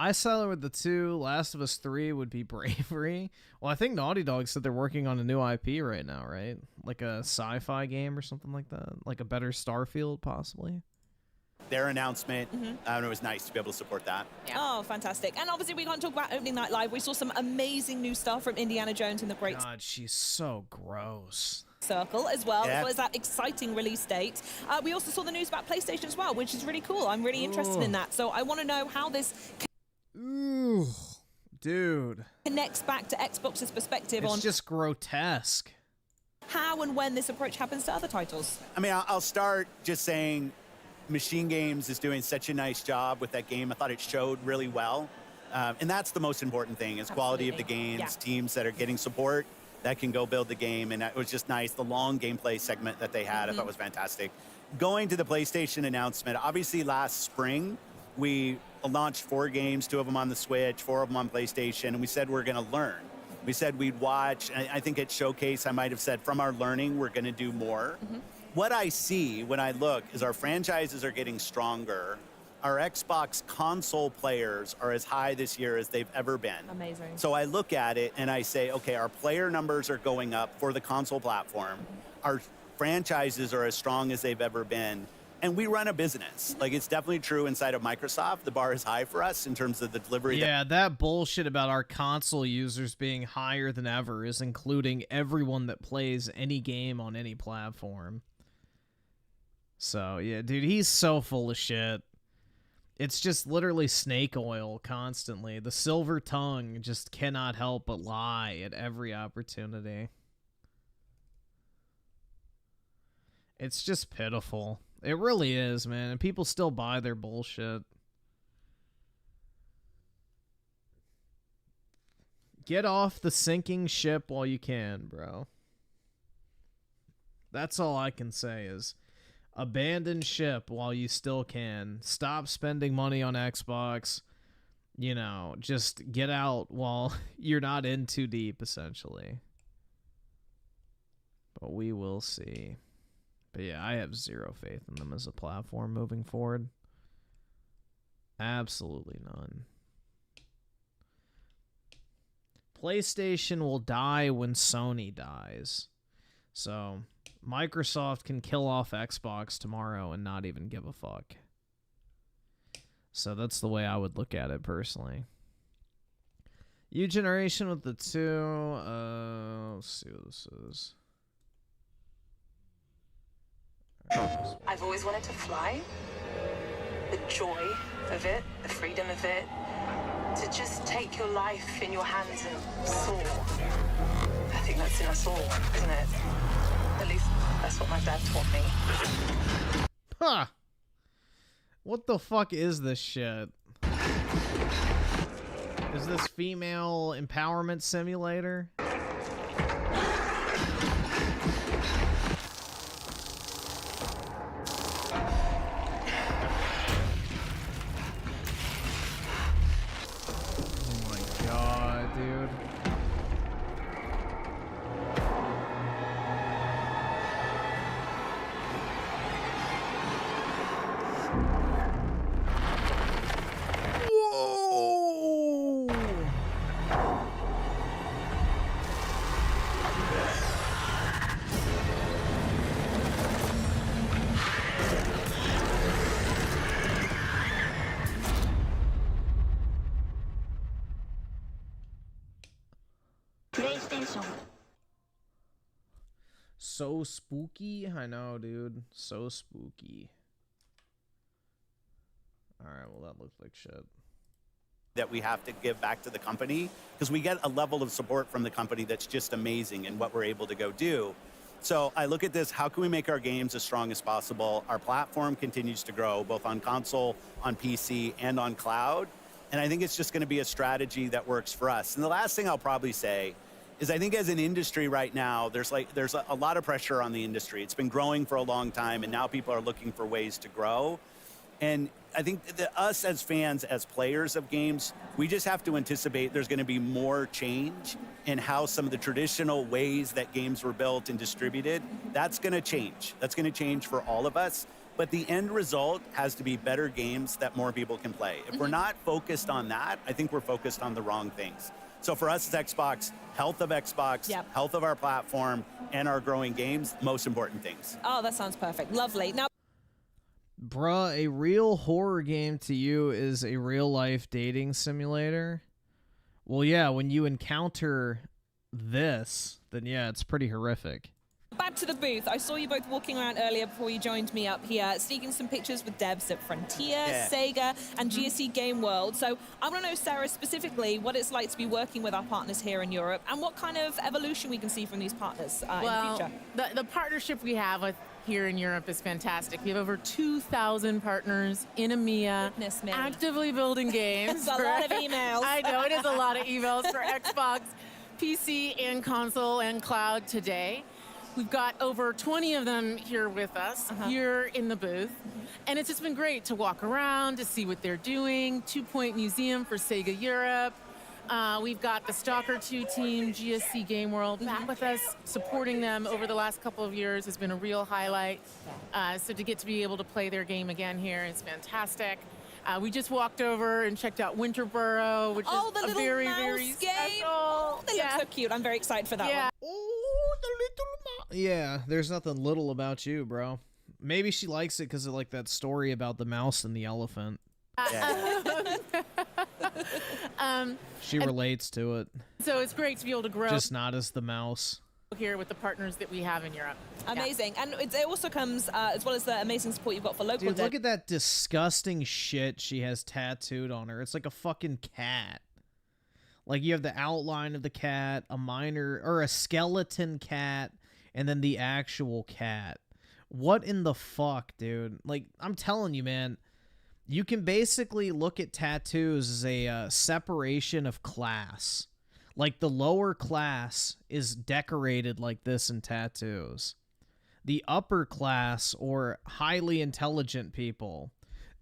I sell it with the 2. Last of Us 3 would be Bravery. Well, I think Naughty Dog said they're working on a new IP right now, right? Like a sci-fi game or something like that. Like a better Starfield, possibly. Their announcement, and it was nice to be able to support that. Oh, fantastic. And obviously, we can't talk about opening night live. We saw some amazing new stuff from Indiana Jones and the Great God, she's so gross. Circle as well as that exciting release date. We also saw the news about PlayStation as well, which is really cool. I'm really interested in that. So I want to know how this Ooh, dude. connects back to Xbox's perspective It's on just grotesque. how and when this approach happens to other titles. I mean, I'll start just saying Machine Games is doing such a nice job with that game. I thought it showed really well. And that's the most important thing is quality of the games, teams that are getting support that can go build the game. And it was just nice. The long gameplay segment that they had, I thought was fantastic. Going to the PlayStation announcement, obviously last spring, we launched 4 games, 2 of them on the Switch, 4 of them on PlayStation, and we said we're going to learn. We said we'd watch. I think at Showcase, I might have said from our learning, we're going to do more. What I see when I look is our franchises are getting stronger. Our Xbox console players are as high this year as they've ever been. Amazing. So I look at it and I say, okay, our player numbers are going up for the console platform. Our franchises are as strong as they've ever been. And we run a business. Like, it's definitely true inside of Microsoft. The bar is high for us in terms of the delivery. Yeah, that bullshit about our console users being higher than ever is including everyone that plays any game on any platform. So, yeah, dude, he's so full of shit. It's just literally snake oil constantly. The silver tongue just cannot help but lie at every opportunity. It's just pitiful. It really is, man. And people still buy their bullshit. Get off the sinking ship while you can, bro. That's all I can say is abandon ship while you still can. Stop spending money on Xbox. You know, just get out while you're not in too deep, essentially. But we will see. But yeah, I have zero faith in them as a platform moving forward. Absolutely none. PlayStation will die when Sony dies. So Microsoft can kill off Xbox tomorrow and not even give a fuck. So that's the way I would look at it personally. U generation with the 2. Let's see what this is. I've always wanted to fly. The joy of it, the freedom of it. To just take your life in your hands and soar. I think that's in us all, isn't it? At least that's what my dad taught me. Huh. What the fuck is this shit? Is this female empowerment simulator? Dude. Whoa! PlayStation. So spooky? I know, dude. So spooky. Alright, well, that looked like shit. That we have to give back to the company because we get a level of support from the company that's just amazing in what we're able to go do. So I look at this, how can we make our games as strong as possible? Our platform continues to grow, both on console, on PC, and on cloud. And I think it's just going to be a strategy that works for us. And the last thing I'll probably say is I think as an industry right now, there's a lot of pressure on the industry. It's been growing for a long time, and now people are looking for ways to grow. And I think that us as fans, as players of games, we just have to anticipate there's going to be more change in how some of the traditional ways that games were built and distributed. That's going to change. That's going to change for all of us. But the end result has to be better games that more people can play. If we're not focused on that, I think we're focused on the wrong things. So for us as Xbox, health of Xbox, health of our platform, and our growing games, most important things. Oh, that sounds perfect. Lovely. Now, Bruh, a real horror game to you is a real-life dating simulator? Well, yeah, when you encounter this, then yeah, it's pretty horrific. back to the booth. I saw you both walking around earlier before you joined me up here, sneaking some pictures with devs at Frontier, Sega, and GSC Game World. So I want to know, Sarah, specifically what it's like to be working with our partners here in Europe and what kind of evolution we can see from these partners in the future. The partnership we have with here in Europe is fantastic. We have over 2,000 partners in EMEA actively building games. It's a lot of emails. I know, it is a lot of emails for Xbox, PC, and console and cloud today. We've got over 20 of them here with us, here in the booth. And it's just been great to walk around, to see what they're doing. 2 Point Museum for Sega Europe. We've got the Stalker 2 team, GSC Game World, back with us, supporting them over the last couple of years has been a real highlight. So to get to be able to play their game again here is fantastic. We just walked over and checked out Winterboro, which is a very, very special. Oh, they look so cute. I'm very excited for that one. Oh, the little mouse. Yeah, there's nothing little about you, bro. Maybe she likes it because of like that story about the mouse and the elephant. She relates to it. So it's great to be able to grow. Just not as the mouse. Here with the partners that we have in Europe. Amazing. And it also comes as well as the amazing support you've got for local. Dude, look at that disgusting shit she has tattooed on her. It's like a fucking cat. Like you have the outline of the cat, a minor or a skeleton cat, and then the actual cat. What in the fuck, dude? Like, I'm telling you, man, you can basically look at tattoos as a separation of class. Like, the lower class is decorated like this in tattoos. The upper class or highly intelligent people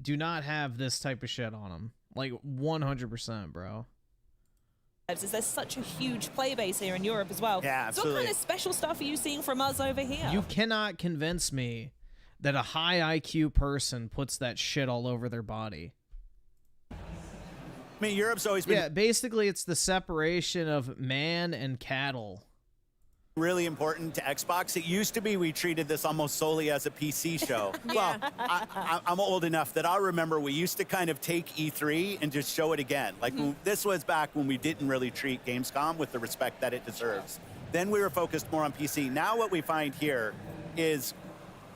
do not have this type of shit on them. Like, 100%, bro. There's such a huge player base here in Europe as well. Yeah, absolutely. So what kind of special stuff are you seeing from us over here? You cannot convince me that a high IQ person puts that shit all over their body. I mean, Europe's always been... Yeah, basically it's the separation of man and cattle. Really important to Xbox. It used to be we treated this almost solely as a PC show. Well, I'm old enough that I'll remember we used to kind of take E3 and just show it again. Like this was back when we didn't really treat Gamescom with the respect that it deserves. Then we were focused more on PC. Now what we find here is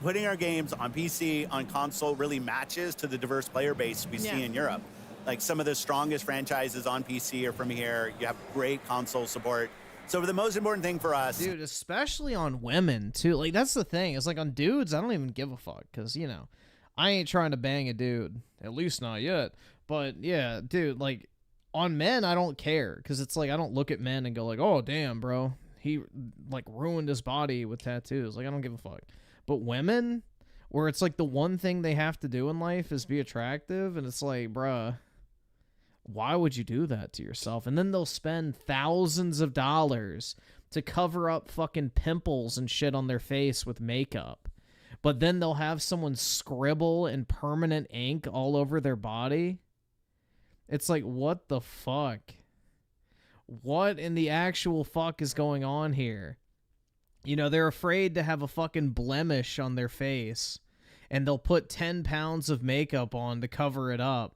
putting our games on PC, on console really matches to the diverse player base we see in Europe. Like some of the strongest franchises on PC are from here. You have great console support. So the most important thing for us... Dude, especially on women, too. Like, that's the thing. It's like on dudes, I don't even give a fuck. Because, you know, I ain't trying to bang a dude. At least not yet. But, yeah, dude, like, on men, I don't care. Because it's like, I don't look at men and go like, oh, damn, bro. He, like, ruined his body with tattoos. Like, I don't give a fuck. But women, where it's like the one thing they have to do in life is be attractive. And it's like, bruh, why would you do that to yourself? And then they'll spend thousands of dollars to cover up fucking pimples and shit on their face with makeup. But then they'll have someone scribble in permanent ink all over their body. It's like, what the fuck? What in the actual fuck is going on here? You know, they're afraid to have a fucking blemish on their face. And they'll put 10 pounds of makeup on to cover it up.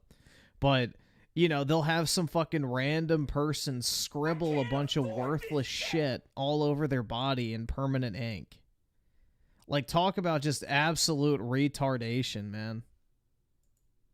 But... you know, they'll have some fucking random person scribble a bunch of worthless shit all over their body in permanent ink. Like, talk about just absolute retardation, man.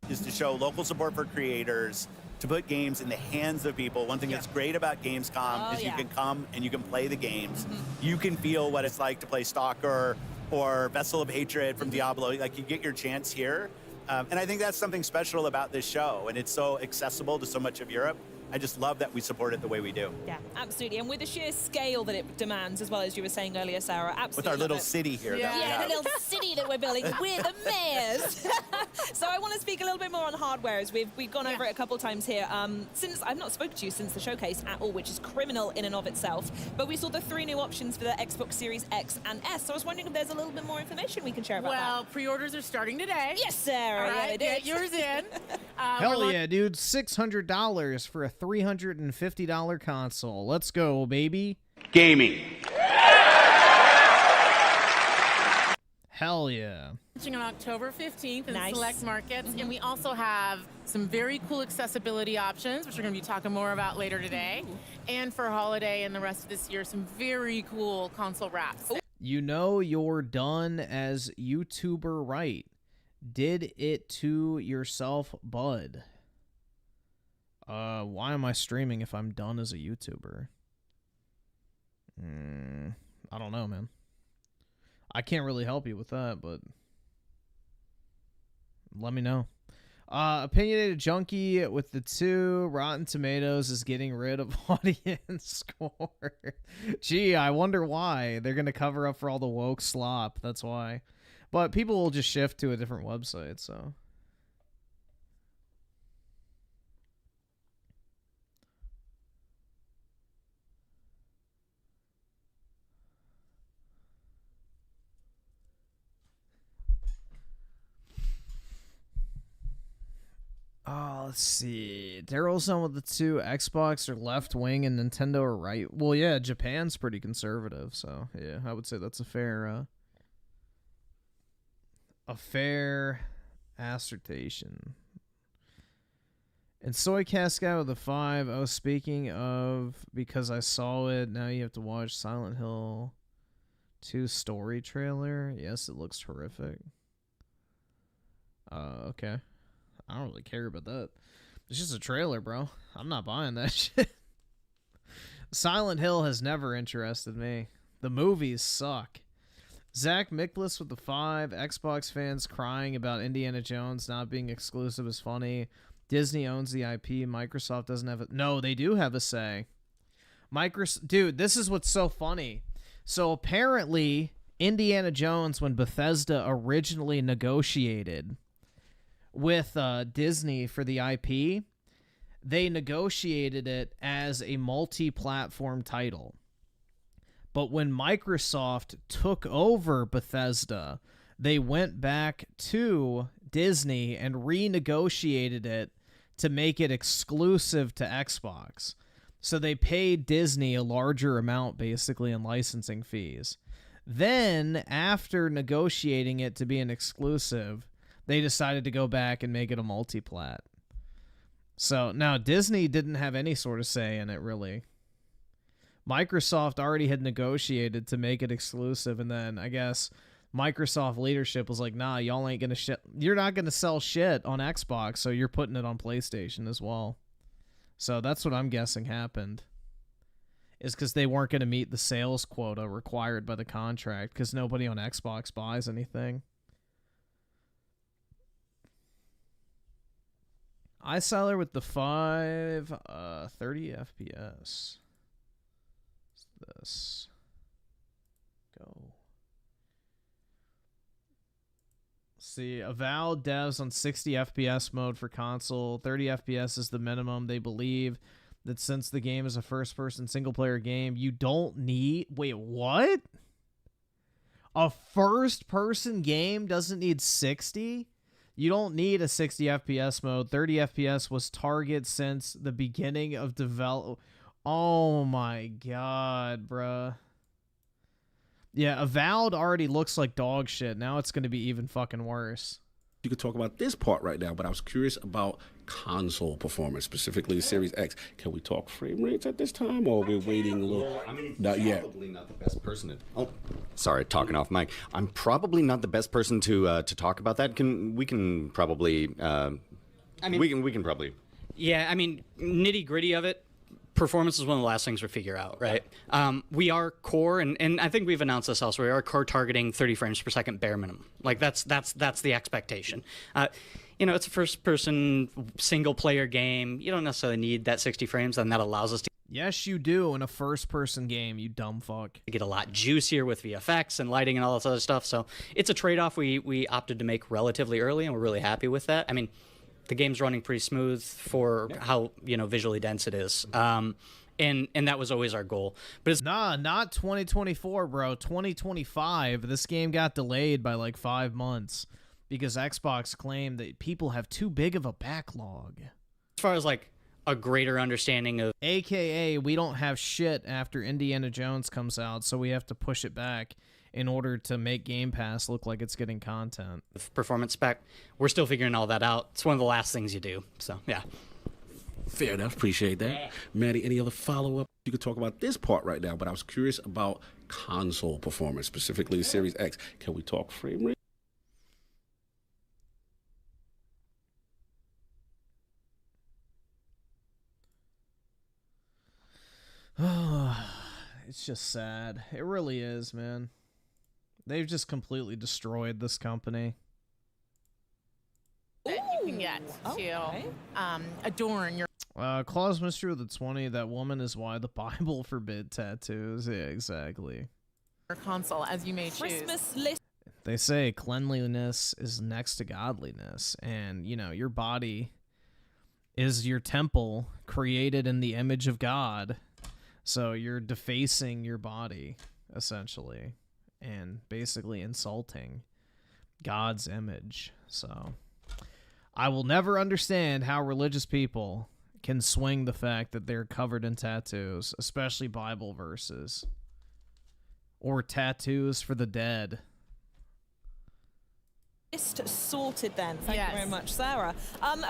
Is to show local support for creators, to put games in the hands of people. One thing that's great about Gamescom is you can come and you can play the games. You can feel what it's like to play Stalker or Vessel of Hatred from Diablo. Like, you get your chance here. And I think that's something special about this show, and it's so accessible to so much of Europe. I just love that we support it the way we do. Yeah, absolutely. And with the sheer scale that it demands, as well as you were saying earlier, Sarah, absolutely. With our love little it. city here. that we Yeah, have. the little city that we're building. We're the mayors. So I want to speak a little bit more on hardware, as we've gone over it a couple times here. Since I've not spoken to you since the showcase at all, which is criminal in and of itself, but we saw the 3 new options for the Xbox Series X and S. So I was wondering if there's a little bit more information we can share about that. Well, pre-orders are starting today. Yes, Sarah. All Yeah, right, they did. get yours in. Hell yeah, dude. $600 for a $350 console. Let's go, baby. Gaming. Hell yeah. Launching on October 15th in Nice. select markets. And we also have some very cool accessibility options, which we're going to be talking more about later today. And for holiday and the rest of this year, some very cool console wraps. You know you're done as YouTuber right. Did it to yourself, bud. Why am I streaming if I'm done as a YouTuber? I don't know, man. I can't really help you with that, but let me know. Opinionated Junkie with the 2. Rotten Tomatoes is getting rid of audience score. Gee, I wonder why. They're going to cover up for all the woke slop. That's why. But people will just shift to a different website, so. Oh, let's see. Daryl's on with the 2. Xbox are left wing and Nintendo are right. Well, yeah, Japan's pretty conservative, so yeah, I would say that's a fair assertion. And Soy Cascade with the 5. Oh, speaking of, because I saw it, now you have to watch Silent Hill 2 story trailer. Yes, it looks horrific. Okay. I don't really care about that. It's just a trailer, bro. I'm not buying that shit. Silent Hill has never interested me. The movies suck. Zach Miklas with the 5. Xbox fans crying about Indiana Jones not being exclusive is funny. Disney owns the IP. Microsoft doesn't have it. No, they do have a say. Dude, this is what's so funny. So apparently, Indiana Jones, when Bethesda originally negotiated with Disney for the IP, they negotiated it as a multi-platform title. But when Microsoft took over Bethesda, they went back to Disney and renegotiated it to make it exclusive to Xbox. So they paid Disney a larger amount, basically, in licensing fees. Then, after negotiating it to be an exclusive, they decided to go back and make it a multi-plat. So, now, Disney didn't have any sort of say in it, really. Microsoft already had negotiated to make it exclusive, and then, I guess, Microsoft leadership was like, nah, y'all ain't gonna you're not gonna sell shit on Xbox, so you're putting it on PlayStation as well. So, that's what I'm guessing happened. Is because they weren't gonna meet the sales quota required by the contract, because nobody on Xbox buys anything. iSeller with the 5, 30 FPS. What's this? Go. See, Avowed devs on 60 FPS mode for console. 30 FPS is the minimum. They believe that since the game is a first-person single-player game, you don't need... Wait, what? A first-person game doesn't need 60? You don't need a 60 FPS mode. 30 FPS was target since the beginning of develop. Oh my god, bruh. Yeah, Avowed already looks like dog shit. Now it's going to be even fucking worse. You could talk about this part right now, but I was curious about console performance, specifically the Series X. Can we talk frame rates at this time, or are we waiting a little? I mean, not yet. Probably not the best person to. Oh, sorry, talking off mic. I'm probably not the best person to talk about that. We can probably. I mean, we can probably. Yeah, I mean, nitty gritty of it. Performance is one of the last things we figure out, right? We are core, and I think we've announced this elsewhere. We are core targeting 30 frames per second bare minimum. Like that's the expectation. you know, it's a first-person single-player game. You don't necessarily need that 60 frames, and that allows us to Yes, you do in a first-person game, you dumb fuck. get a lot juicier with VFX and lighting and all this other stuff. So it's a trade-off we opted to make relatively early, and we're really happy with that. I mean, the game's running pretty smooth for how, you know, visually dense it is. And that was always our goal. But it's not 2024, bro. 2025. This game got delayed by like 5 months because Xbox claimed that people have too big of a backlog. As far as like a greater understanding of, AKA, we don't have shit after Indiana Jones comes out, so we have to push it back in order to make Game Pass look like it's getting content. performance spec, we're still figuring all that out. It's one of the last things you do. So, yeah. Fair enough. Appreciate that. Maddie, any other follow-up? You could talk about this part right now, but I was curious about console performance, specifically Series X. Can we talk frame rate? It's just sad. It really is, man. They've just completely destroyed this company. That you can get to adorn your Claus Mystery of the 20, that woman is why the Bible forbid tattoos. Yeah, exactly. console as you may choose. Christmas list. They say cleanliness is next to godliness, and, you know, your body is your temple created in the image of God. So you're defacing your body, essentially, and basically insulting God's image. So I will never understand how religious people can swing the fact that they're covered in tattoos, especially Bible verses or tattoos for the dead. Sorted then. Thank you very much, Sarah.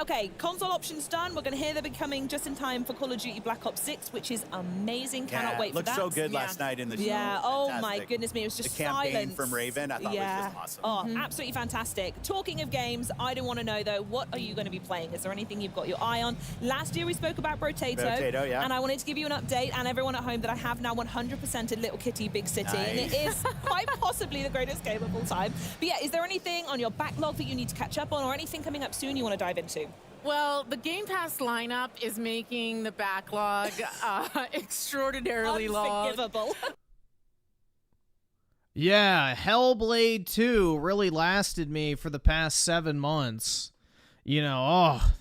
Okay, console options done. We're going to hear they'll be coming just in time for Call of Duty Black Ops 6, which is amazing. Cannot wait for that. Looked so good last night in the show. Yeah, oh my goodness me, it was just the campaign silence. from Raven, I thought was just awesome. Oh, absolutely fantastic. Talking of games, I do want to know though, what are you going to be playing? Is there anything you've got your eye on? Last year we spoke about Brotato, yeah. and I wanted to give you an update and everyone at home that I have now 100%ed Little Kitty Big City, and it is quite possibly the greatest game of all time. But yeah, is there anything on your backlog that you need to catch up on, or anything coming up soon you want to dive into? Well, the Game Pass lineup is making the backlog extraordinarily long. Unforgivable. Yeah, Hellblade 2 really lasted me for the past 7 months. You know, oh,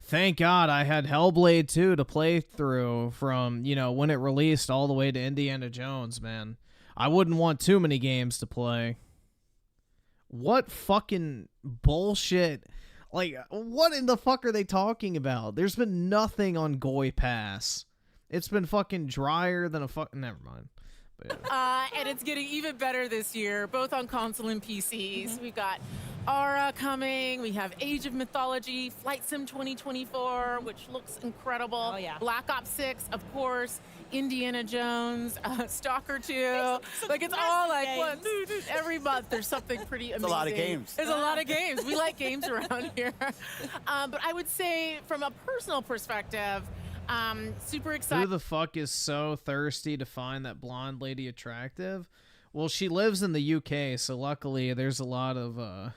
thank God I had Hellblade 2 to play through from, you know, when it released all the way to Indiana Jones, man. I wouldn't want too many games to play. What fucking bullshit. Like, what in the fuck are they talking about? There's been nothing on Goy Pass. It's been fucking drier than a fuck. Never mind. But yeah. And it's getting even better this year, both on console and PCs. We've got Aura coming. We have Age of Mythology, Flight Sim 2024, which looks incredible. Oh, yeah. Black Ops 6, of course. Indiana Jones, Stalker 2. Like, it's all like, what, every month there's something pretty amazing. It's a lot of games. There's a lot of games. We like games around here. But I would say, from a personal perspective, super excited. Who the fuck is so thirsty to find that blonde lady attractive? Well, she lives in the UK, so luckily there's a lot of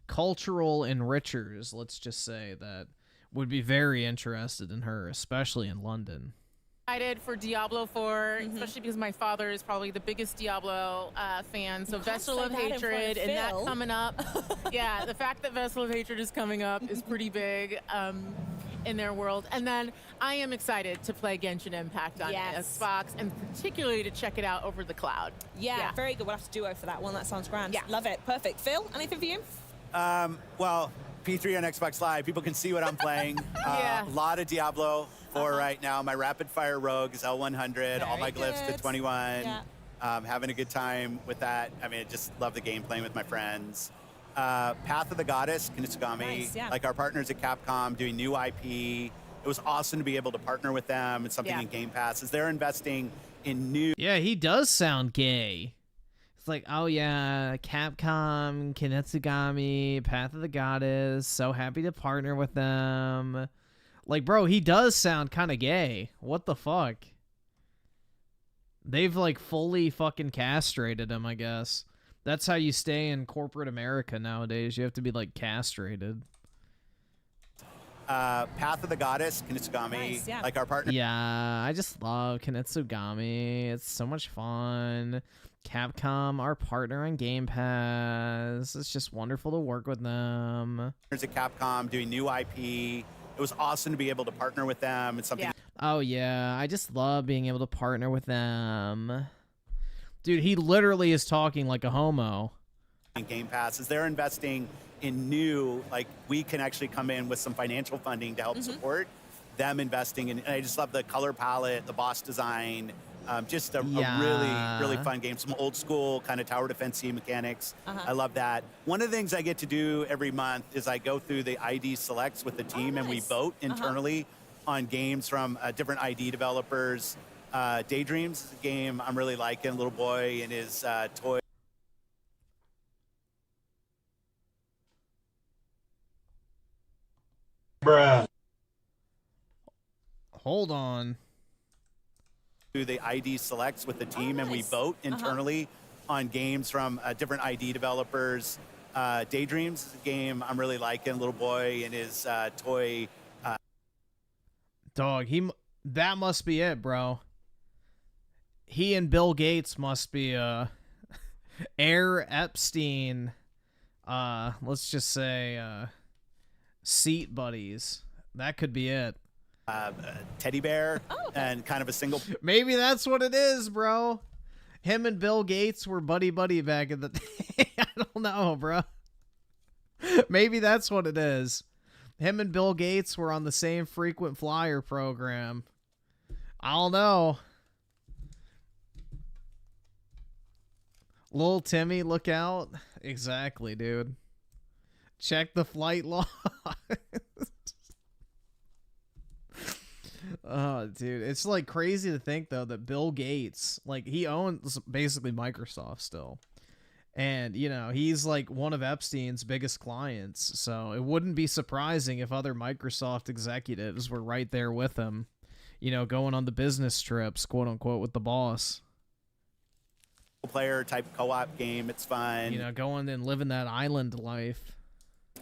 cultural enrichers, let's just say, that would be very interested in her, especially in London. Excited for Diablo 4, especially because my father is probably the biggest Diablo fan. So Vessel of Hatred and that coming up. Yeah, the fact that Vessel of Hatred is coming up is pretty big in their world. And then I am excited to play Genshin Impact on Xbox, and particularly to check it out over the cloud. Yeah, very good. We'll have to duo for that one. That sounds grand. Yeah. Love it. Perfect. Phil, anything for you? Well, P3 on Xbox Live, people can see what I'm playing. A lot of Diablo 4 right now. My rapid fire rogue is L100, all my glyphs to 21. Having a good time with that. I mean, I just love the game, playing with my friends. Path of the Goddess, Kinitsugami, like our partners at Capcom doing new IP. It was awesome to be able to partner with them. It's something in Game Pass, as they're investing in new. Yeah, he does sound gay. It's like, oh yeah, Capcom, Kinetsugami, Path of the Goddess, so happy to partner with them. Like, bro, he does sound kind of gay. What the fuck? They've, like, fully fucking castrated him, I guess. That's how you stay in corporate America nowadays. You have to be, like, castrated. Path of the Goddess, Kinitsugami, Nice, yeah. like our partner. Yeah, I just love Kinetsugami. It's so much fun. Capcom, our partner on Game Pass. It's just wonderful to work with them. There's a Capcom doing new IP. It was awesome to be able to partner with them. It's something. Oh, yeah. I just love being able to partner with them. Dude, he literally is talking like a homo. Game Pass is they're investing in new, like we can actually come in with some financial funding to help support them investing in. And I just love the color palette, the boss design, just a really fun game. Some old school kind of tower defense mechanics. I love that. One of the things I get to do every month is I go through the ID selects with the team and we vote internally on games from different ID developers. Daydreams is a game I'm really liking. Little boy and his toy. Bruh. Hold on. Do the ID selects with the team and we vote internally on games from different ID developers. Daydreams is a game I'm really liking. Little boy and his toy. Dog, that must be it, bro. He and Bill Gates must be Air Epstein. Let's just say seat buddies. That could be it. Teddy bear and kind of a single. Maybe that's what it is, bro. Him and Bill Gates were buddy back in the day. I don't know, bro. Maybe that's what it is. Him and Bill Gates were on the same frequent flyer program. I don't know. Little Timmy, look out. Exactly, dude. Check the flight log. Oh, dude. It's like crazy to think, though, that Bill Gates, like, he owns basically Microsoft still. And, you know, he's like one of Epstein's biggest clients. So it wouldn't be surprising if other Microsoft executives were right there with him, you know, going on the business trips, quote unquote, with the boss. Player type co-op game. It's fun. You know, going and living that island life.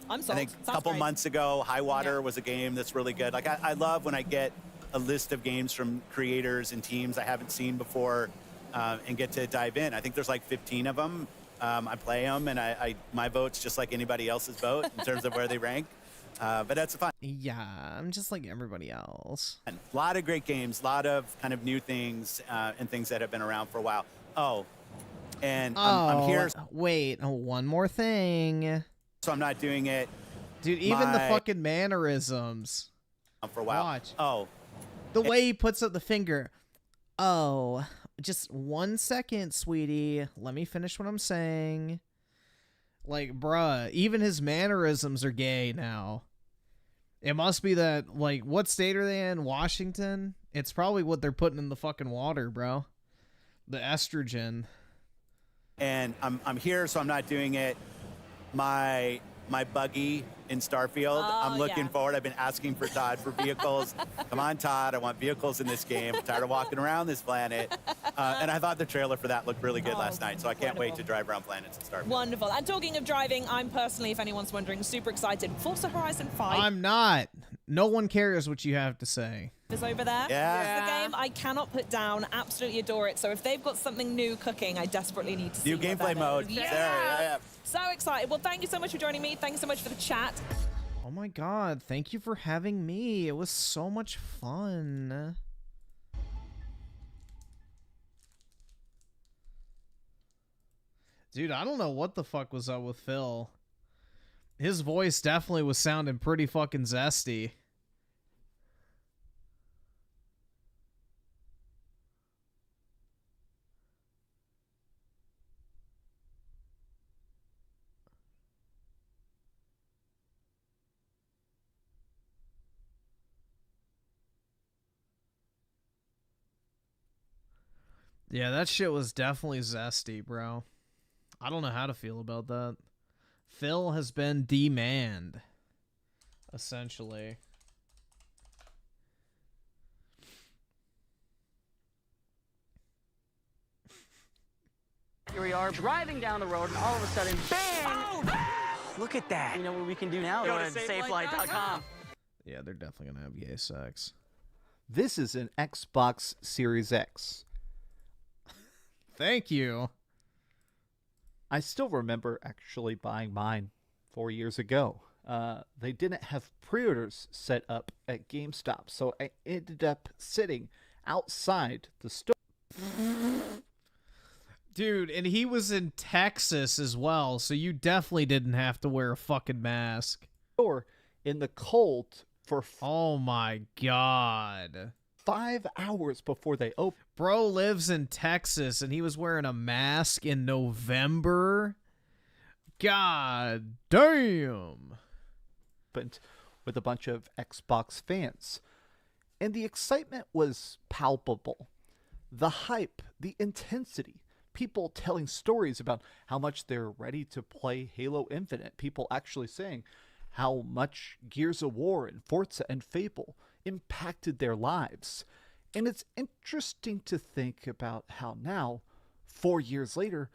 I'm sold. I think a couple months ago, High Water was a game that's really good. Like, I love when I get a list of games from creators and teams I haven't seen before and get to dive in. I think there's like 15 of them. I play them, and my vote's just like anybody else's vote in terms of where they rank. But that's fun. Yeah, I'm just like everybody else. A lot of great games, a lot of kind of new things and things that have been around for a while. I'm here. Wait, one more thing. So I'm not doing it. Dude, even the fucking mannerisms. For a while. Watch. The way he puts up the finger. Oh, just 1 second, sweetie. Let me finish what I'm saying. Like, bruh, even his mannerisms are gay now. It must be that, like, what state are they in? Washington? It's probably what they're putting in the fucking water, bro. The estrogen. And I'm here, so I'm not doing it. My buggy in Starfield. I'm looking forward. I've been asking for Todd for vehicles. Come on, Todd. I want vehicles in this game. I'm tired of walking around this planet. And I thought the trailer for that looked really good last night, so I can't wait to drive around planets in Starfield. Wonderful. And talking of driving, I'm personally, if anyone's wondering, super excited. Forza Horizon 5. I'm not. No one cares what you have to say. Is over there. Yeah. This is a game I cannot put down. Absolutely adore it. So if they've got something new cooking, I desperately need to see New what gameplay that mode. is. Yeah. So excited. Well, thank you so much for joining me. Thanks so much for the chat. Oh my god, thank you for having me. It was so much fun. Dude, I don't know what the fuck was up with Phil. His voice definitely was sounding pretty fucking zesty. Yeah, that shit was definitely zesty, bro. I don't know how to feel about that. Phil has been demanned, essentially. Here we are driving down the road, and all of a sudden, bang! Oh! Look at that. You know what we can do now? Go to safelight.com. Yeah, they're definitely gonna have gay sex. This is an Xbox Series X. Thank you. I still remember actually buying mine 4 years ago. They didn't have pre-orders set up at GameStop, so I ended up sitting outside the store. Dude, and he was in Texas as well, so you definitely didn't have to wear a fucking mask. Or in the cold for oh my god, 5 hours before they open. Bro lives in Texas, and he was wearing a mask in November. God damn. With a bunch of Xbox fans, and the excitement was palpable. The hype, the intensity, people telling stories about how much they're ready to play Halo Infinite, people actually saying how much Gears of War and Forza and Fable impacted their lives. And it's interesting to think about how now, 4 years later,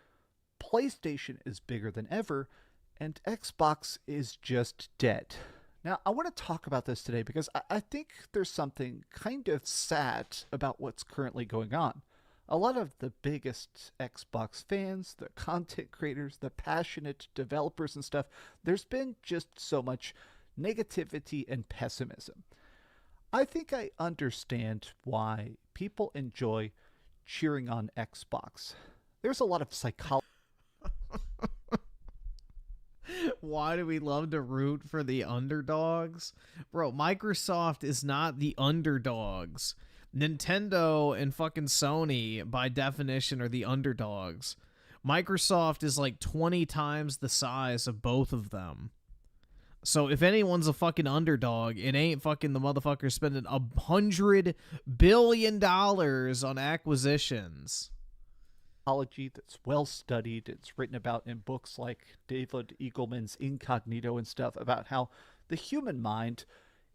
PlayStation is bigger than ever, and Xbox is just dead. Now, I want to talk about this today because I think there's something kind of sad about what's currently going on. A lot of the biggest Xbox fans, the content creators, the passionate developers and stuff, there's been just so much negativity and pessimism. I think I understand why people enjoy cheering on Xbox. There's a lot of psychology. Why do we love to root for the underdogs? Bro, Microsoft is not the underdogs. Nintendo and fucking Sony, by definition, are the underdogs. Microsoft is like 20 times the size of both of them. So if anyone's a fucking underdog, it ain't fucking the motherfucker spending $100 billion on acquisitions. That's well studied. It's written about in books like David Eagleman's Incognito and stuff about how the human mind,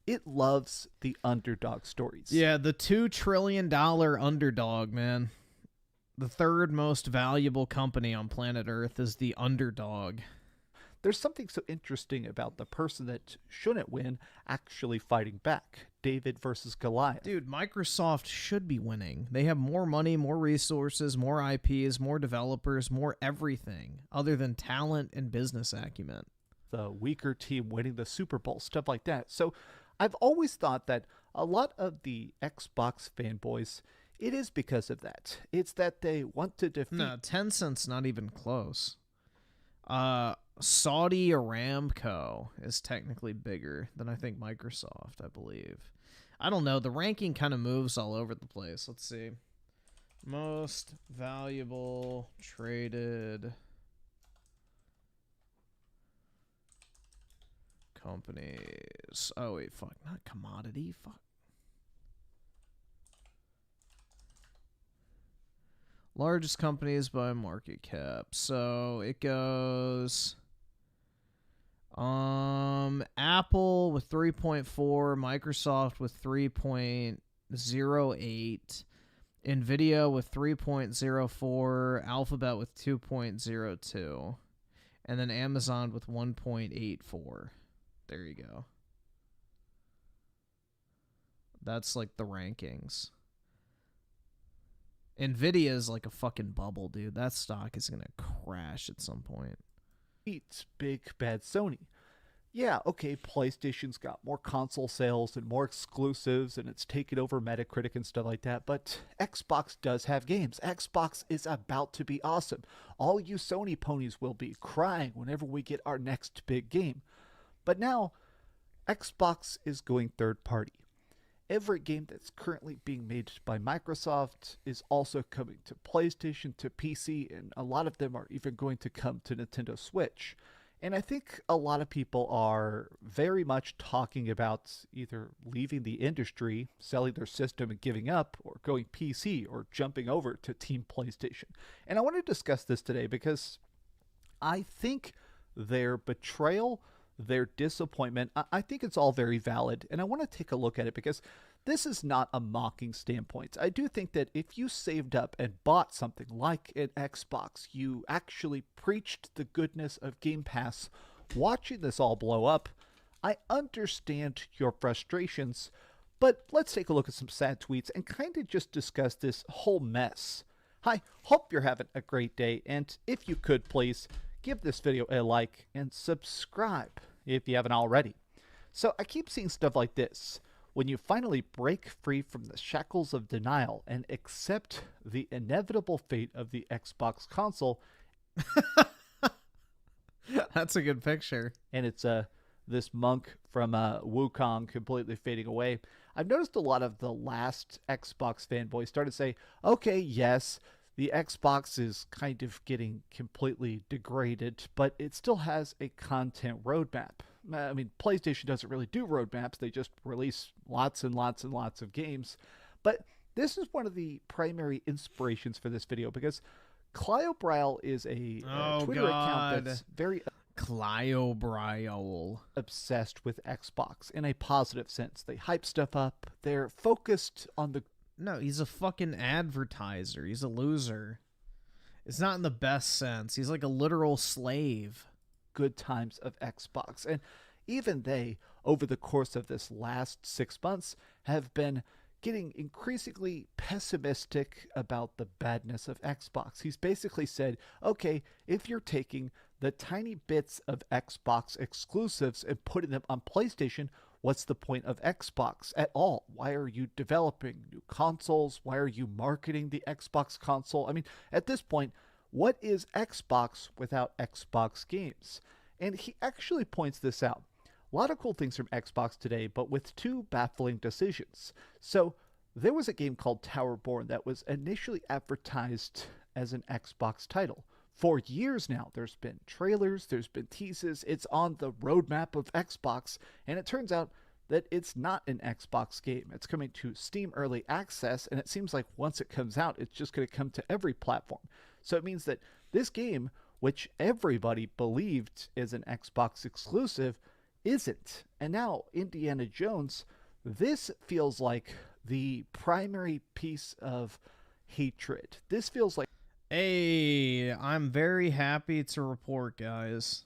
it loves the underdog stories. Yeah, the $2 trillion underdog, man. The third most valuable company on planet Earth is the underdog. There's something so interesting about the person that shouldn't win actually fighting back. David versus Goliath. Dude, Microsoft should be winning. They have more money, more resources, more IPs, more developers, more everything other than talent and business acumen. The weaker team winning the Super Bowl, stuff like that. So I've always thought that a lot of the Xbox fanboys, it is because of that. It's that they want to defeat... No, Tencent's not even close. Saudi Aramco is technically bigger than I think Microsoft, I believe. I don't know. The ranking kind of moves all over the place. Let's see. Most valuable traded companies. Oh, wait, fuck. Not commodity. Fuck. Largest companies by market cap. So it goes Apple with 3.4, Microsoft with 3.08, Nvidia with 3.04, Alphabet with 2.02, and then Amazon with 1.84. There you go. That's like the rankings. Nvidia is like a fucking bubble, dude. That stock is going to crash at some point. Beats big bad Sony. Yeah, okay, PlayStation's got more console sales and more exclusives, and it's taken over Metacritic and stuff like that, but Xbox does have games. Xbox is about to be awesome. All you Sony ponies will be crying whenever we get our next big game. But now, Xbox is going third party. Every game that's currently being made by Microsoft is also coming to PlayStation, to PC, and a lot of them are even going to come to Nintendo Switch. And I think a lot of people are very much talking about either leaving the industry, selling their system and giving up, or going PC, or jumping over to Team PlayStation. And I want to discuss this today because I think their betrayal, their disappointment, I think it's all very valid, and I want to take a look at it because this is not a mocking standpoint. I do think that if you saved up and bought something like an Xbox, you actually preached the goodness of Game Pass, watching this all blow up, I understand your frustrations, but let's take a look at some sad tweets and kind of just discuss this whole mess. Hi, hope you're having a great day, and if you could please give this video a like and subscribe if you haven't already. So I keep seeing stuff like this. When you finally break free from the shackles of denial and accept the inevitable fate of the Xbox console. That's a good picture. And it's this monk from Wukong completely fading away. I've noticed a lot of the last Xbox fanboys started to say, okay, yes, the Xbox is kind of getting completely degraded, but it still has a content roadmap. I mean, PlayStation doesn't really do roadmaps. They just release lots and lots and lots of games. But this is one of the primary inspirations for this video because Cliobryle is a Twitter account that's very Cliobryle obsessed with Xbox in a positive sense. They hype stuff up. They're focused on the... No, he's a fucking advertiser. He's a loser. It's not in the best sense. He's like a literal slave. Good times of Xbox. And even they, over the course of this last 6 months, have been getting increasingly pessimistic about the badness of Xbox. He's basically said, okay, if you're taking the tiny bits of Xbox exclusives and putting them on PlayStation, what's the point of Xbox at all? Why are you developing new consoles? Why are you marketing the Xbox console? I mean, at this point, what is Xbox without Xbox games? And he actually points this out. A lot of cool things from Xbox today, but with two baffling decisions. So there was a game called Towerborn that was initially advertised as an Xbox title. For years now, there's been trailers, there's been teases, it's on the roadmap of Xbox, and it turns out that it's not an Xbox game. It's coming to Steam Early Access, and it seems like once it comes out, it's just going to come to every platform. So it means that this game, which everybody believed is an Xbox exclusive, isn't. And now Indiana Jones, this feels like the primary piece of hatred. This feels like... Hey, I'm very happy to report, guys,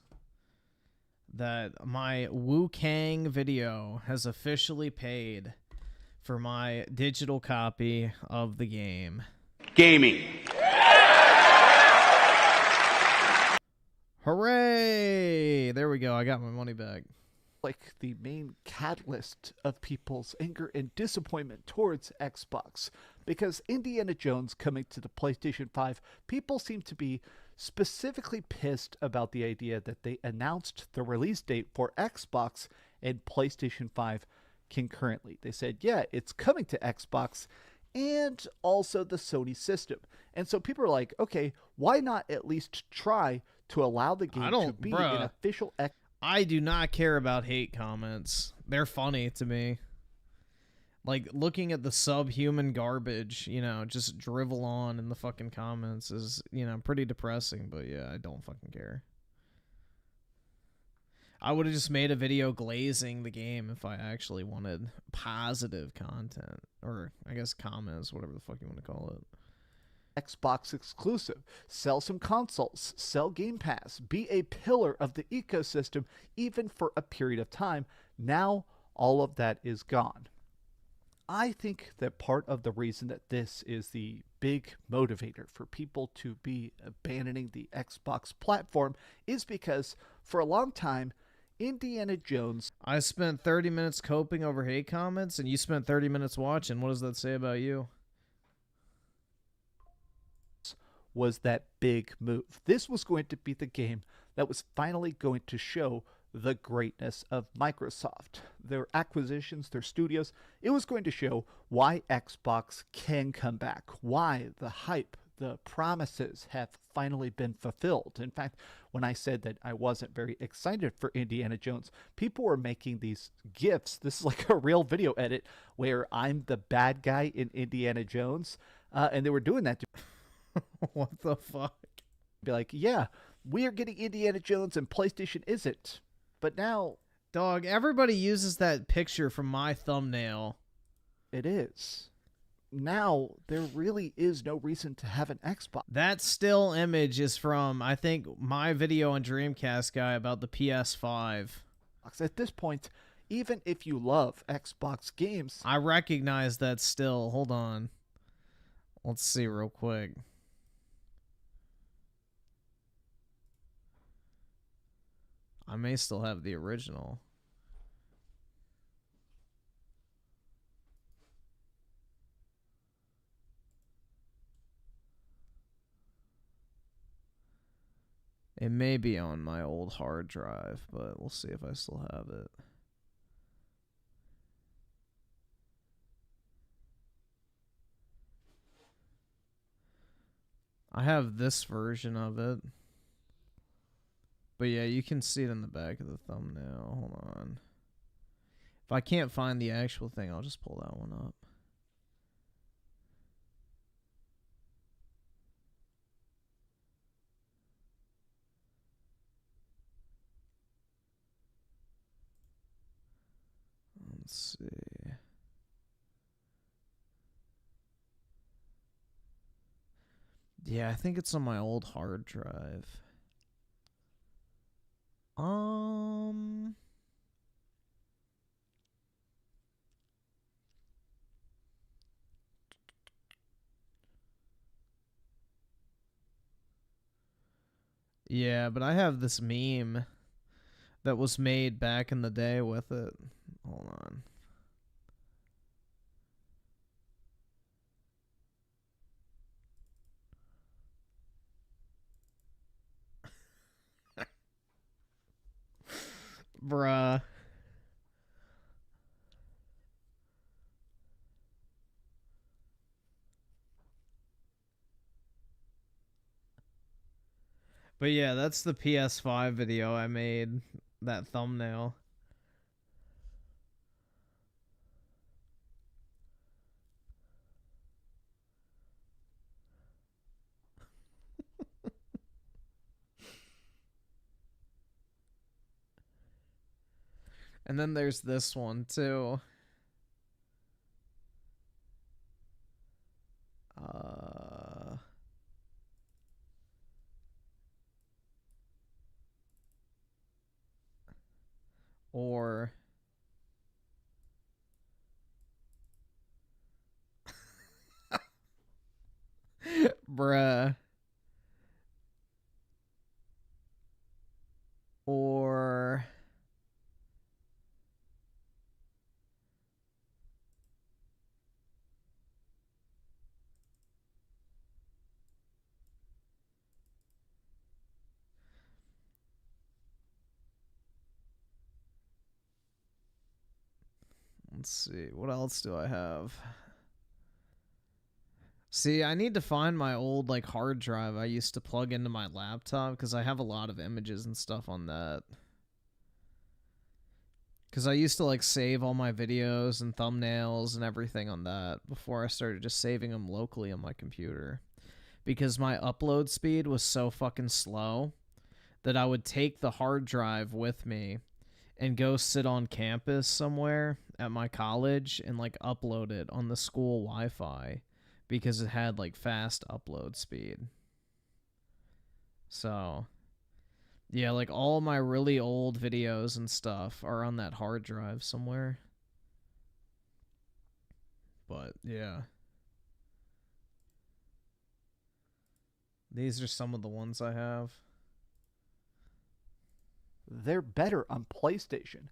that my Wu Kang video has officially paid for my digital copy of the game. Gaming. Hooray! There we go. I got my money back. Like the main catalyst of people's anger and disappointment towards Xbox. Because Indiana Jones coming to the PlayStation 5, people seem to be specifically pissed about the idea that they announced the release date for Xbox and PlayStation 5 concurrently. They said, yeah, it's coming to Xbox and also the Sony system. And so people are like, okay, why not at least try to allow the game to be an official Xbox? I do not care about hate comments. They're funny to me. Like, looking at the subhuman garbage, you know, just drivel on in the fucking comments is, you know, pretty depressing. But yeah, I don't fucking care. I would have just made a video glazing the game if I actually wanted positive content. Or, I guess, comments, whatever the fuck you want to call it. Xbox exclusive, sell some consoles, sell Game Pass, be a pillar of the ecosystem even for a period of time. Now all of that is gone. I think that part of the reason that this is the big motivator for people to be abandoning the Xbox platform is because for a long time, Indiana Jones... I spent 30 minutes coping over hate comments and you spent 30 minutes watching. What does that say about you? Was that big move. This was going to be the game that was finally going to show the greatness of Microsoft. Their acquisitions, their studios. It was going to show why Xbox can come back, why the hype, the promises have finally been fulfilled. In fact, when I said that I wasn't very excited for Indiana Jones, people were making these GIFs. This is like a real video edit where I'm the bad guy in Indiana Jones, and they were doing that to what the fuck? Be like, yeah, we are getting Indiana Jones and PlayStation isn't. But now... Dog, everybody uses that picture from my thumbnail. It is. Now, there really is no reason to have an Xbox. That still image is from, I think, my video on Dreamcast Guy about the PS5. Xbox. At this point, even if you love Xbox games, I recognize that still. Hold on. Let's see real quick. I may still have the original. It may be on my old hard drive, but we'll see if I still have it. I have this version of it. But yeah, you can see it in the back of the thumbnail. Hold on. If I can't find the actual thing, I'll just pull that one up. Let's see. Yeah, I think it's on my old hard drive. Yeah, but I have this meme that was made back in the day with it. Hold on. Bruh. But yeah, that's the PS5 video I made, that thumbnail. And then there's this one too. Or bruh. Or let's see, what else do I have? See, I need to find my old like hard drive I used to plug into my laptop because I have a lot of images and stuff on that. Because I used to like save all my videos and thumbnails and everything on that before I started just saving them locally on my computer. Because my upload speed was so fucking slow that I would take the hard drive with me and go sit on campus somewhere at my college and like upload it on the school Wi-Fi because it had like fast upload speed. So yeah, like all my really old videos and stuff are on that hard drive somewhere. But yeah, these are some of the ones I have. They're better on PlayStation.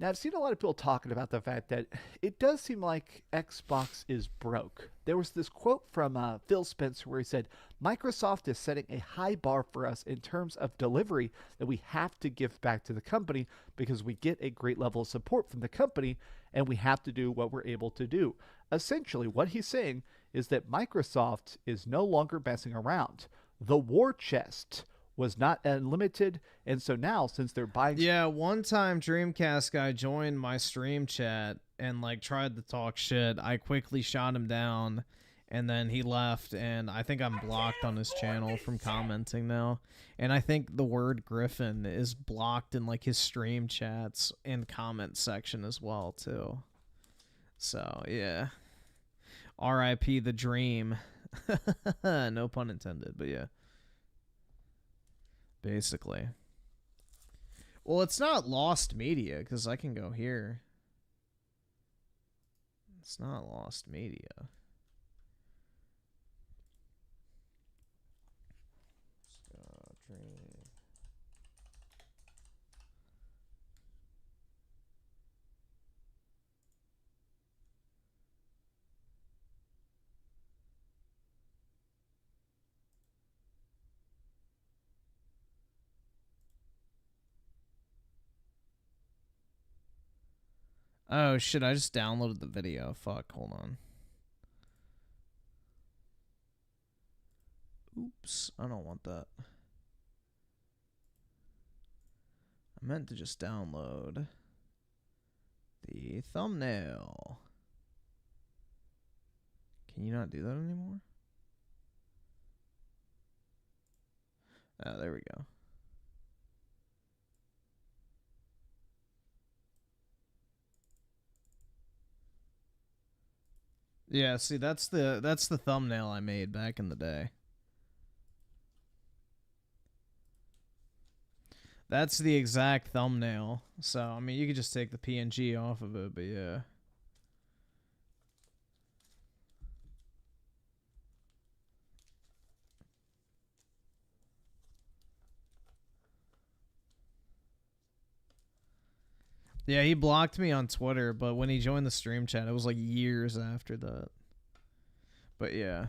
Now, I've seen a lot of people talking about the fact that it does seem like Xbox is broke. There was this quote from Phil Spencer where he said, Microsoft is setting a high bar for us in terms of delivery that we have to give back to the company because we get a great level of support from the company and we have to do what we're able to do. Essentially, what he's saying is that Microsoft is no longer messing around. The war chest was not unlimited, and so now since they're buying... Yeah, one time Dreamcast guy joined my stream chat and like tried to talk shit. I quickly shot him down, and then he left, and I think I'm blocked on his channel from commenting now. And I think the word Griffin is blocked in like his stream chats and comment section as well too. So yeah, R.I.P. the dream. No pun intended, but yeah. Basically. Well, it's not lost media because I can go here. It's not lost media. Oh shit, I just downloaded the video. Fuck, hold on. Oops, I don't want that. I meant to just download the thumbnail. Can you not do that anymore? Oh, there we go. Yeah, see, that's the thumbnail I made back in the day. That's the exact thumbnail. So, I mean, you could just take the PNG off of it, but yeah. Yeah, he blocked me on Twitter, but when he joined the stream chat, it was like years after that. But yeah.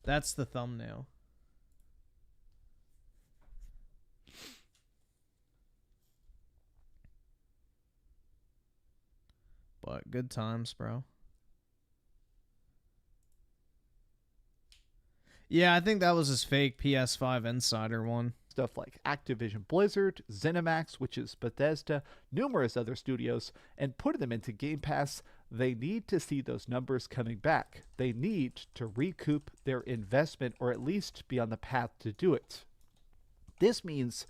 That's the thumbnail. But good times, bro. Yeah, I think that was his fake PS5 Insider one. Stuff like Activision Blizzard, ZeniMax, which is Bethesda, numerous other studios, and putting them into Game Pass, they need to see those numbers coming back. They need to recoup their investment, or at least be on the path to do it. This means,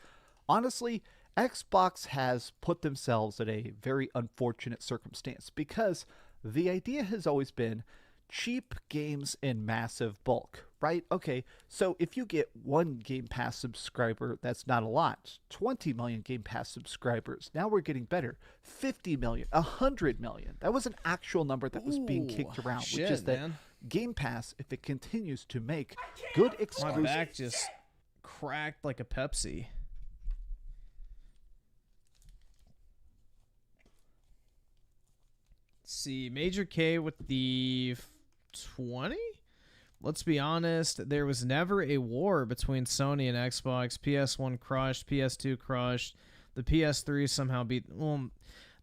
honestly, Xbox has put themselves in a very unfortunate circumstance because the idea has always been cheap games in massive bulk, right? Okay, so if you get one Game Pass subscriber, that's not a lot. 20 million Game Pass subscribers. Now we're getting better. 50 million, 100 million. That was an actual number that was being kicked around, shit, which is that man. Game Pass, if it continues to make good exclusive... My back just cracked like a Pepsi. See, Major K with the 20? Let's be honest, there was never a war between Sony and Xbox. PS1 crushed, PS2 crushed. The PS3 somehow beat... Well,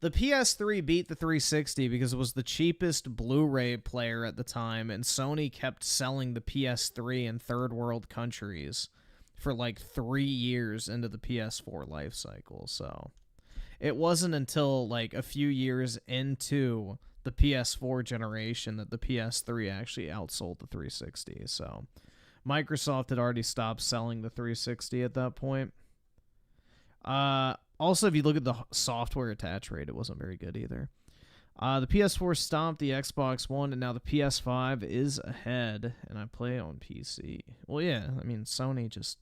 the PS3 beat the 360 because it was the cheapest Blu-ray player at the time, and Sony kept selling the PS3 in third world countries for like 3 years into the PS4 life cycle, so... It wasn't until like a few years into the PS4 generation that the PS3 actually outsold the 360. So Microsoft had already stopped selling the 360 at that point. Also, if you look at the software attach rate, it wasn't very good either. The PS4 stomped the Xbox One, and now the PS5 is ahead, and I play on PC. Well, yeah, I mean, Sony just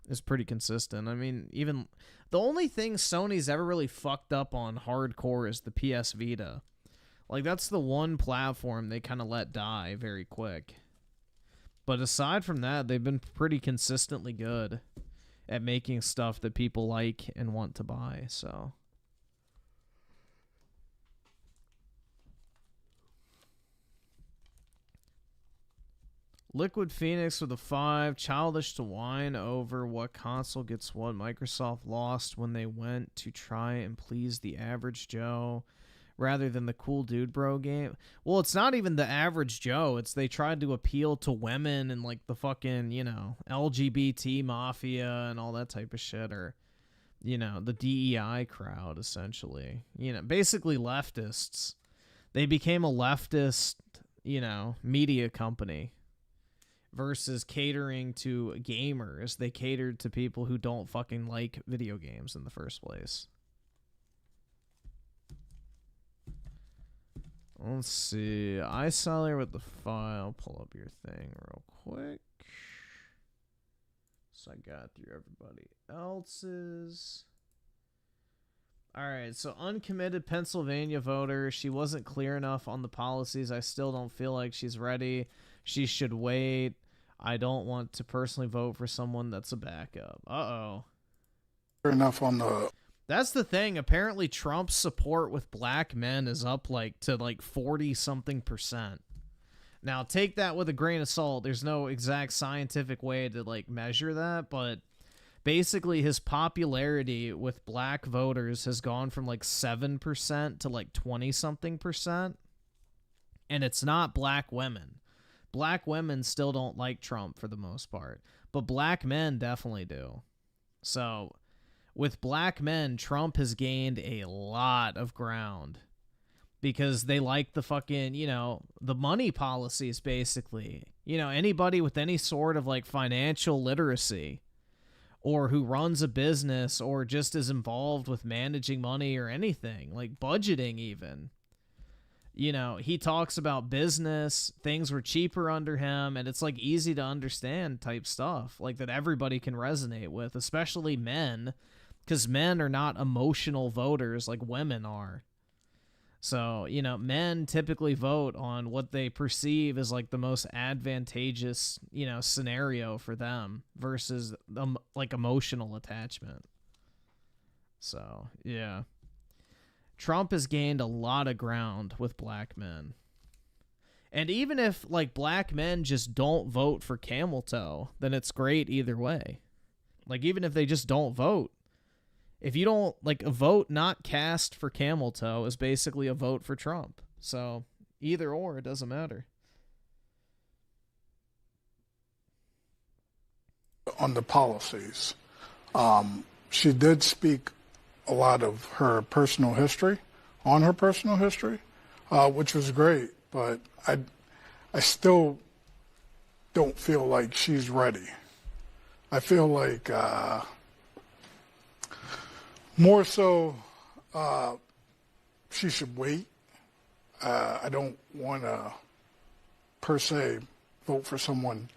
is pretty consistent. I mean, even the only thing Sony's ever really fucked up on hardcore is the PS Vita. Like, that's the one platform they kind of let die very quick. But aside from that, they've been pretty consistently good at making stuff that people like and want to buy, so... Liquid Phoenix with a 5. Childish to whine over what console gets what. Microsoft lost when they went to try and please the average Joe rather than the cool dude bro game. Well, it's not even the average Joe. It's they tried to appeal to women and like the fucking, you know, LGBT mafia and all that type of shit, or, you know, the DEI crowd, essentially. You know, basically leftists. They became a leftist, you know, media company. Versus catering to gamers. They catered to people who don't fucking like video games in the first place. Let's see. iSolver with the file. Pull up your thing real quick. So I got through everybody else's. All right, so uncommitted Pennsylvania voter. She wasn't clear enough on the policies. I still don't feel like she's ready. She should wait. I don't want to personally vote for someone that's a backup. Uh-oh. Clear enough on the... That's the thing. Apparently, Trump's support with black men is up to 40-something%. Now, take that with a grain of salt. There's no exact scientific way to measure that, but basically his popularity with black voters has gone from 7% to 20-something%. And it's not black women. Black women still don't like Trump for the most part, but black men definitely do. So with black men, Trump has gained a lot of ground because they like the fucking, the money policies, basically. Anybody with any sort of financial literacy or who runs a business or just is involved with managing money or anything, budgeting even. He talks about business, things were cheaper under him, and it's easy to understand type stuff that everybody can resonate with, especially men, because men are not emotional voters like women are. So, men typically vote on what they perceive as the most advantageous, scenario for them versus emotional attachment. So, yeah. Trump has gained a lot of ground with black men. And even if black men just don't vote for camel toe, then it's great either way. Even if they just don't vote. If you don't a vote not cast for camel toe is basically a vote for Trump. So either or, it doesn't matter. On the policies, she did speak a lot of her personal history, which was great, but I still don't feel like she's ready. I feel like more so she should wait. I don't want to per se vote for someone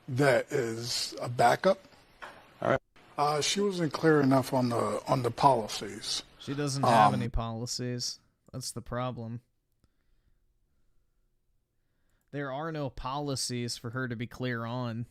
that is a backup. All right. She wasn't clear enough on the policies. She doesn't have any policies. That's the problem. There are no policies for her to be clear on.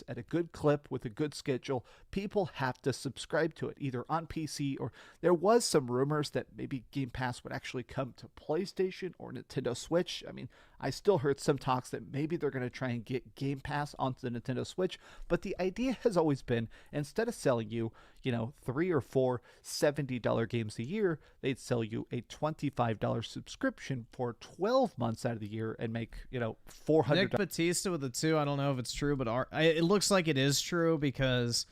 At a good clip with a good schedule, people have to subscribe to it either on PC or there was some rumors that maybe Game Pass would actually come to PlayStation or Nintendo Switch. I mean, I still heard some talks that maybe they're going to try and get Game Pass onto the Nintendo Switch, but the idea has always been instead of selling you, 3 or 4 $70 games a year, they'd sell you a $25 subscription for 12 months out of the year and make, $400. Nick Batista with the 2, I don't know if it's true, but it looks like it is true because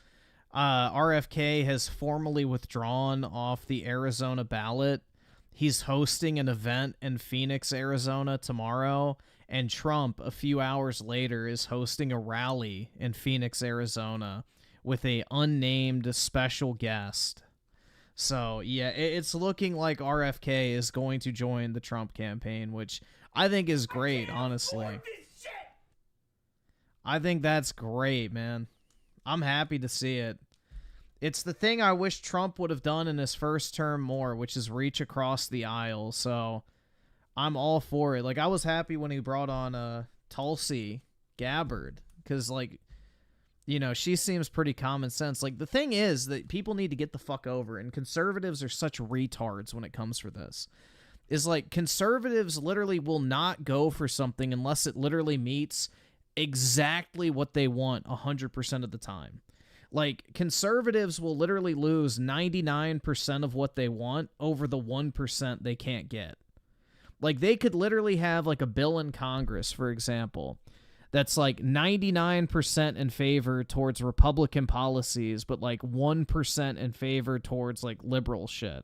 RFK has formally withdrawn off the Arizona ballot. He's hosting an event in Phoenix, Arizona tomorrow, and Trump, a few hours later, is hosting a rally in Phoenix, Arizona with a unnamed special guest. So, yeah, it's looking like RFK is going to join the Trump campaign, which I think is great, honestly. I think that's great, man. I'm happy to see it. It's the thing I wish Trump would have done in his first term more, which is reach across the aisle. So I'm all for it. I was happy when he brought on Tulsi Gabbard because, she seems pretty common sense. The thing is that people need to get the fuck over, and conservatives are such retards when it comes for this. Is conservatives literally will not go for something unless it literally meets exactly what they want 100% of the time. Conservatives will literally lose 99% of what they want over the 1% they can't get. They could literally have a bill in Congress, for example, that's 99% in favor towards Republican policies, but 1% in favor towards liberal shit.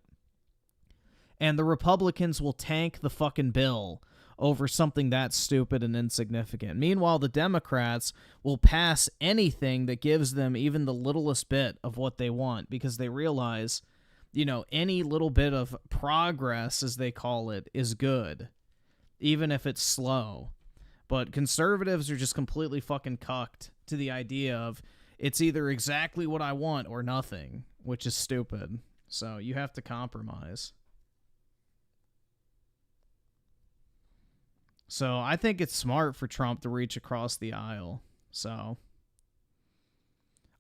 And the Republicans will tank the fucking bill over something that's stupid and insignificant. Meanwhile, the Democrats will pass anything that gives them even the littlest bit of what they want because they realize, any little bit of progress, as they call it, is good, even if it's slow. But conservatives are just completely fucking cucked to the idea of it's either exactly what I want or nothing, which is stupid. So you have to compromise. So I think it's smart for Trump to reach across the aisle. So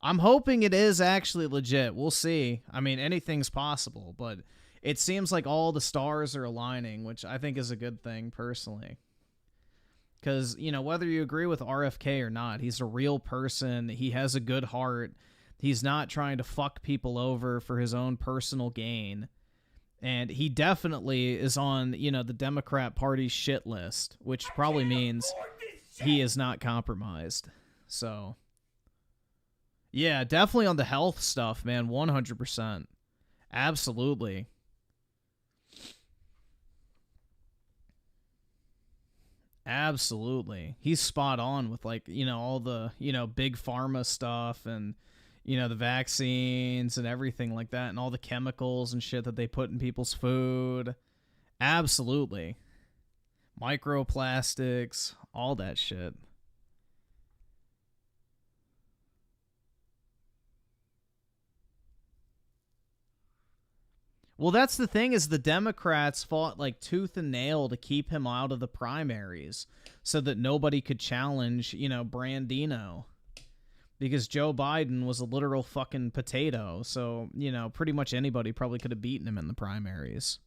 I'm hoping it is actually legit. We'll see. I mean, anything's possible, but it seems like all the stars are aligning, which I think is a good thing personally. Because, you know, whether you agree with RFK or not, he's a real person. He has a good heart. He's not trying to fuck people over for his own personal gain. And he definitely is on, you know, the Democrat Party's shit list, which probably means he is not compromised. So, yeah, definitely on the health stuff, man, 100%. Absolutely. Absolutely. He's spot on with, like, you know, all the, you know, big pharma stuff and, you know, the vaccines and everything like that and all the chemicals and shit that they put in people's food. Absolutely. Microplastics, all that shit. Well, that's the thing, is the Democrats fought like tooth and nail to keep him out of the primaries so that nobody could challenge, you know, Brandino. Because Joe Biden was a literal fucking potato. So, you know, pretty much anybody probably could have beaten him in the primaries.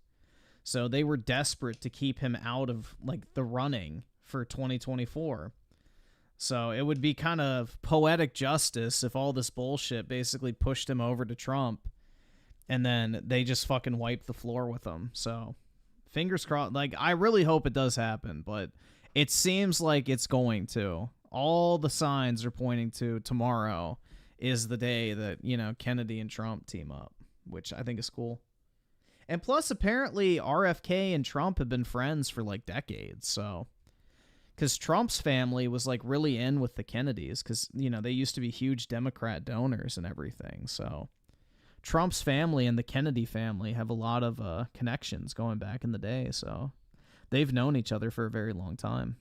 So they were desperate to keep him out of, like, the running for 2024. So it would be kind of poetic justice if all this bullshit basically pushed him over to Trump. And then they just fucking wiped the floor with him. So, fingers crossed. Like, I really hope it does happen, but it seems like it's going to. All the signs are pointing to tomorrow is the day that, you know, Kennedy and Trump team up, which I think is cool. And plus, apparently, RFK and Trump have been friends for, like, decades, so. Because Trump's family was, like, really in with the Kennedys, because, you know, they used to be huge Democrat donors and everything, so. Trump's family and the Kennedy family have a lot of connections going back in the day, so they've known each other for a very long time.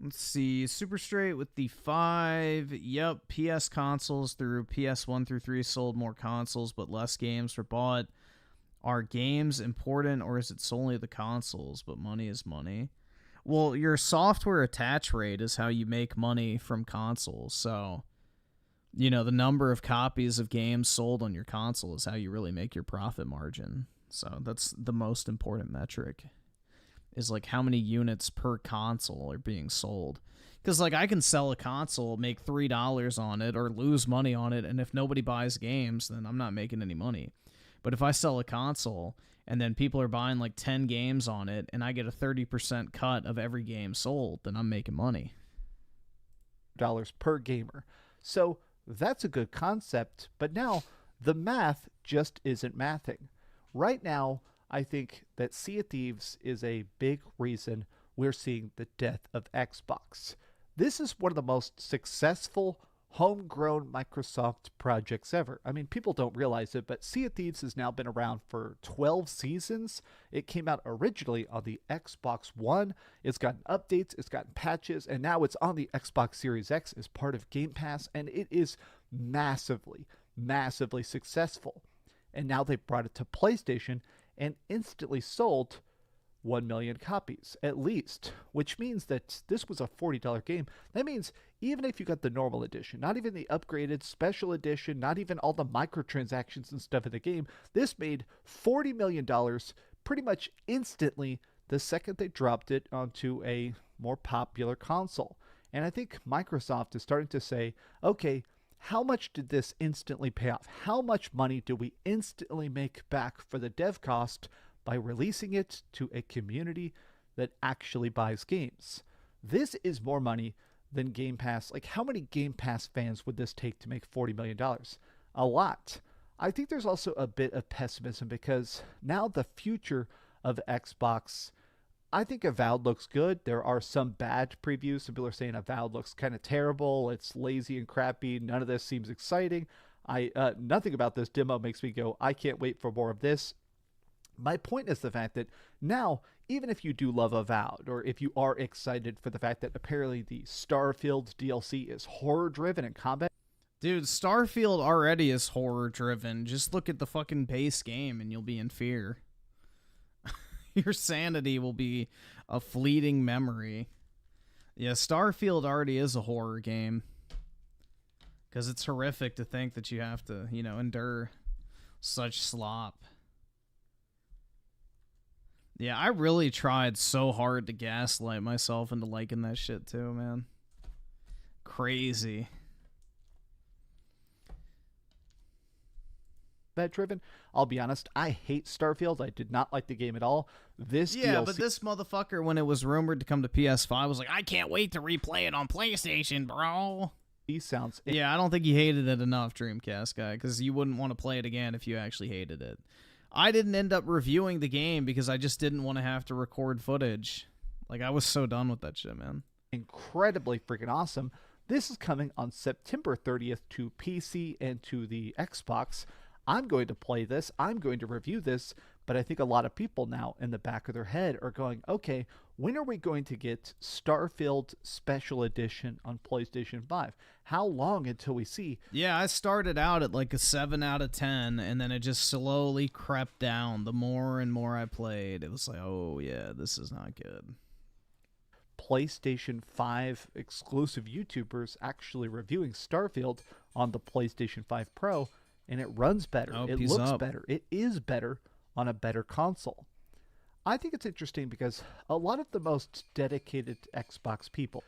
Let's see, Super Straight with the 5. Yep, PS consoles through PS1 through 3 sold more consoles, but less games were bought. Are games important, or is it solely the consoles, but money is money? Well, your software attach rate is how you make money from consoles, so, you know, the number of copies of games sold on your console is how you really make your profit margin. So that's the most important metric. Is like how many units per console are being sold. Because, like, I can sell a console, make $3 on it, or lose money on it, and if nobody buys games, then I'm not making any money. But if I sell a console, and then people are buying, like, 10 games on it, and I get a 30% cut of every game sold, then I'm making money. Dollars per gamer. So that's a good concept, but now the math just isn't mathing. Right now, I think that Sea of Thieves is a big reason we're seeing the death of Xbox. This is one of the most successful homegrown Microsoft projects ever. I mean, people don't realize it, but Sea of Thieves has now been around for 12 seasons. It came out originally on the Xbox One. It's gotten updates, it's gotten patches, and now it's on the Xbox Series X as part of Game Pass, and it is massively, massively successful. And now they brought it to PlayStation and instantly sold 1 million copies, at least, which means that this was a $40 game. That means even if you got the normal edition, not even the upgraded special edition, not even all the microtransactions and stuff in the game, this made $40 million pretty much instantly the second they dropped it onto a more popular console. And I think Microsoft is starting to say, okay, how much did this instantly pay off? How much money do we instantly make back for the dev cost by releasing it to a community that actually buys games? This is more money than Game Pass. Like, how many Game Pass fans would this take to make $40 million? A lot. I think there's also a bit of pessimism because now the future of Xbox I think Avowed looks good. There are some bad previews. Some people are saying Avowed looks kind of terrible. It's lazy and crappy. None of this seems exciting. Nothing about this demo makes me go, I can't wait for more of this. My point is the fact that now, even if you do love Avowed, or if you are excited for the fact that apparently the Starfield DLC is horror-driven and combat... Dude, Starfield already is horror-driven. Just look at the fucking base game and you'll be in fear. Your sanity will be a fleeting memory. Yeah, Starfield already is a horror game. Because it's horrific to think that you have to, endure such slop. Yeah, I really tried so hard to gaslight myself into liking that shit too, man. Crazy. That driven. I'll be honest, I hate Starfield. I did not like the game at all. This DLC... but this motherfucker, when it was rumored to come to PS5, was like, I can't wait to replay it on PlayStation, bro. He sounds... Yeah, I don't think you hated it enough, Dreamcast guy, because you wouldn't want to play it again if you actually hated it. I didn't end up reviewing the game because I just didn't want to have to record footage. Like, I was so done with that shit, man. Incredibly freaking awesome. This is coming on September 30th to PC and to the Xbox. I'm going to play this. I'm going to review this. But I think a lot of people now in the back of their head are going, okay, when are we going to get Starfield Special Edition on PlayStation 5? How long until we see? Yeah, I started out at like a 7 out of 10, and then it just slowly crept down. The more and more I played, it was like, oh yeah, this is not good. PlayStation 5 exclusive YouTubers actually reviewing Starfield on the PlayStation 5 Pro, and it runs better. Oh, it peace looks up. better. It is better on a better console. I think it's interesting because a lot of the most dedicated Xbox people,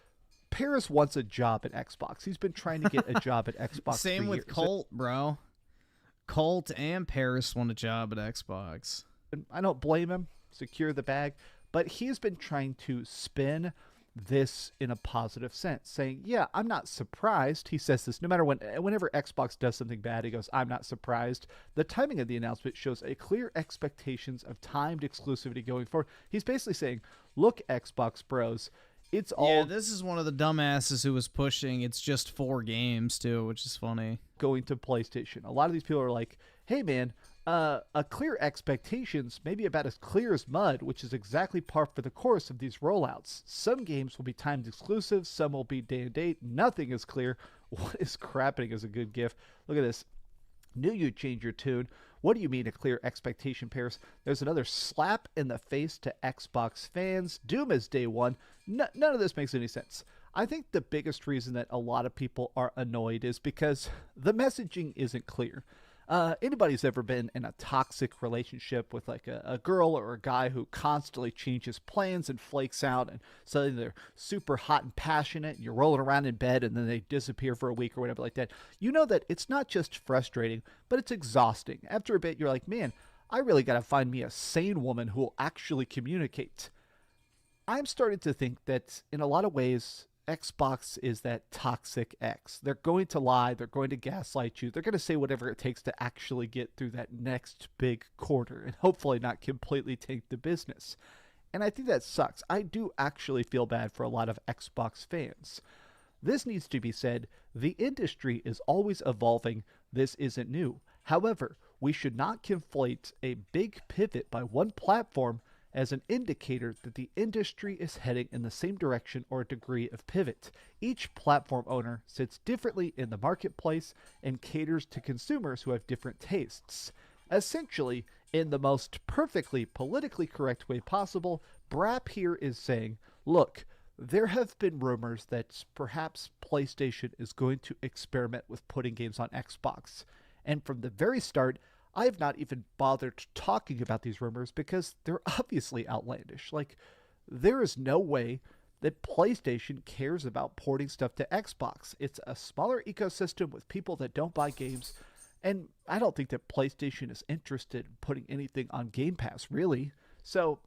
Paris wants a job at Xbox. He's been trying to get a job at Xbox Same for with years. Colt, bro. Colt and Paris want a job at Xbox. I don't blame him. Secure the bag. But he's been trying to spin this in a positive sense, saying, yeah, I'm not surprised. He says this no matter whenever Xbox does something bad, he goes, I'm not surprised. The timing of the announcement shows a clear expectations of timed exclusivity going forward. He's basically saying, look, Xbox bros, it's all... Yeah, this is one of the dumbasses who was pushing it's just 4 games, too, which is funny. Going to PlayStation. A lot of these people are like, hey, man, a clear expectations, maybe about as clear as mud, which is exactly par for the course of these rollouts. Some games will be timed exclusive, some will be day and date. Nothing is clear. What is crapping is a good gift. Look at this. Knew you'd change your tune. What do you mean a clear expectation, Paris? There's another slap in the face to Xbox fans. Doom is day one. None of this makes any sense. I think the biggest reason that a lot of people are annoyed is because the messaging isn't clear. Anybody's ever been in a toxic relationship with like a girl or a guy who constantly changes plans and flakes out, and suddenly they're super hot and passionate and you're rolling around in bed and then they disappear for a week or whatever like that. You know that it's not just frustrating, but it's exhausting. After a bit, you're like, man, I really got to find me a sane woman who will actually communicate. I'm starting to think that in a lot of ways, Xbox is that toxic X. They're going to lie. They're going to gaslight you. They're going to say whatever it takes to actually get through that next big quarter and hopefully not completely tank the business. And I think that sucks. I do actually feel bad for a lot of Xbox fans. This needs to be said. The industry is always evolving. This isn't new. However, we should not conflate a big pivot by one platform as an indicator that the industry is heading in the same direction or degree of pivot. Each platform owner sits differently in the marketplace and caters to consumers who have different tastes. Essentially, in the most perfectly politically correct way possible, Brap here is saying, look, there have been rumors that perhaps PlayStation is going to experiment with putting games on Xbox. And from the very start, I have not even bothered talking about these rumors because they're obviously outlandish. Like, there is no way that PlayStation cares about porting stuff to Xbox. It's a smaller ecosystem with people that don't buy games, and I don't think that PlayStation is interested in putting anything on Game Pass, really. So,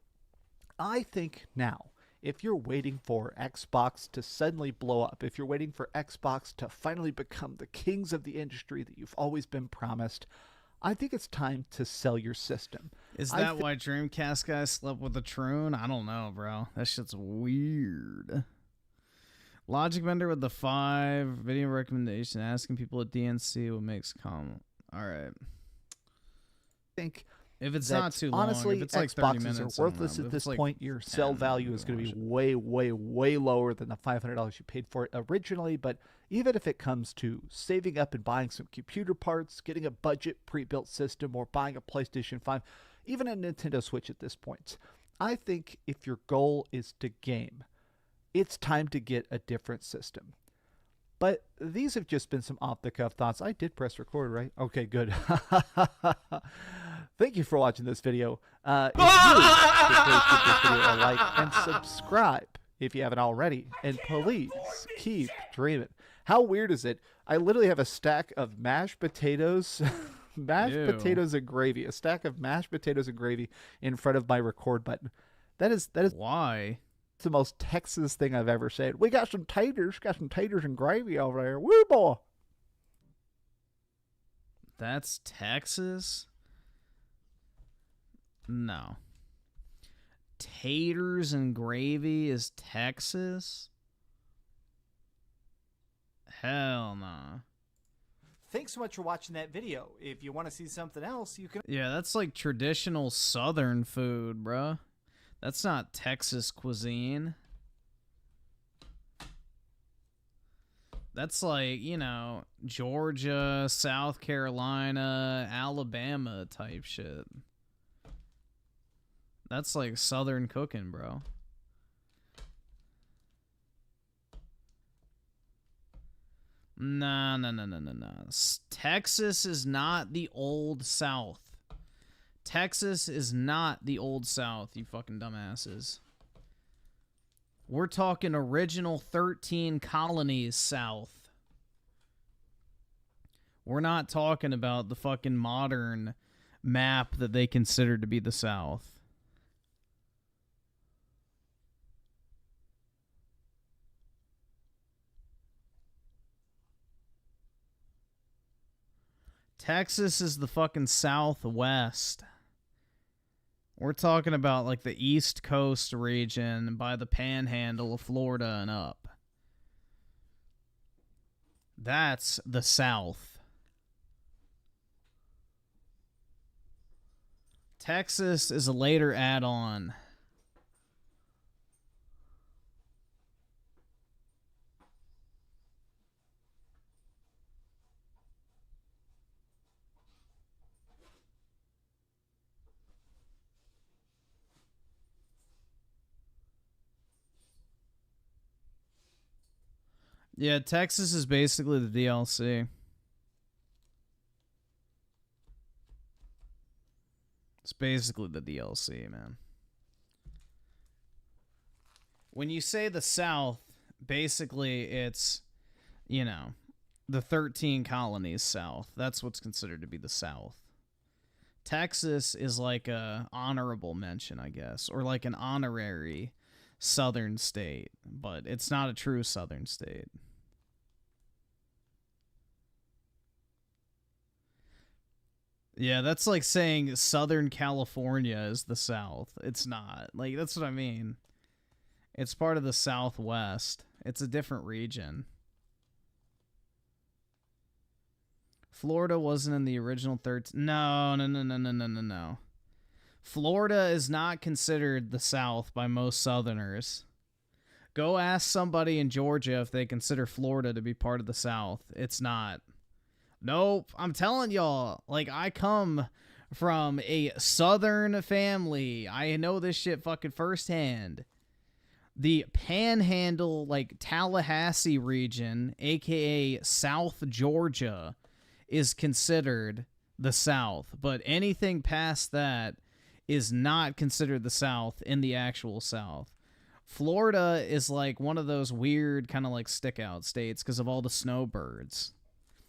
I think now, if you're waiting for Xbox to suddenly blow up, if you're waiting for Xbox to finally become the kings of the industry that you've always been promised, I think it's time to sell your system. Is that why Dreamcast guys slept with a Troon? I don't know, bro. That shit's weird. Logic Bender with the 5 video recommendation, asking people at DNC what makes comment. All right. I think if it's that, not too long, honestly, if it's like 30 Xboxes minutes, are worthless at this point. Your sell value is going to be way, way, way lower than the $500 you paid for it originally. But even if it comes to saving up and buying some computer parts, getting a budget pre-built system, or buying a PlayStation 5, even a Nintendo Switch at this point, I think if your goal is to game, it's time to get a different system. But these have just been some off-the-cuff thoughts. I did press record, right? Okay, good. Thank you for watching this video. If you could please give this video a like and subscribe if you haven't already. And please keep dreaming. How weird is it? I literally have a stack of mashed potatoes, potatoes and gravy. A stack of mashed potatoes and gravy in front of my record button. That is why. It's the most Texas thing I've ever said. We got some taters and gravy over there. Woo, boy. That's Texas? No. Taters and gravy is Texas? Hell no. Thanks so much for watching that video. If you want to see something else, you can... Yeah, that's like traditional Southern food, bruh. That's not Texas cuisine. That's like, you know, Georgia, South Carolina, Alabama type shit. That's like Southern cooking, bro. No. Texas is not the old South. Texas is not the old South, you fucking dumbasses. We're talking original 13 colonies South. We're not talking about the fucking modern map that they consider to be the South. Texas is the fucking Southwest. We're talking about like the East Coast region by the panhandle of Florida and up. That's the South. Texas is a later add-on. Yeah, Texas is basically the DLC. It's basically the DLC, man. When you say the South, basically it's, you know, the 13 colonies South. That's what's considered to be the South. Texas is like a honorable mention, I guess, or like an honorary southern state, but it's not a true southern state. Yeah, that's like saying Southern California is the South. It's not. Like, that's what I mean. It's part of the Southwest. It's a different region. Florida wasn't in the original 13. No. Florida is not considered the South by most Southerners. Go ask somebody in Georgia if they consider Florida to be part of the South. It's not. Nope, I'm telling y'all, like, I come from a Southern family. I know this shit fucking firsthand. The Panhandle, like, Tallahassee region, aka South Georgia, is considered the South. But anything past that is not considered the South in the actual South. Florida is, like, one of those weird kind of, like, stick-out states because of all the snowbirds.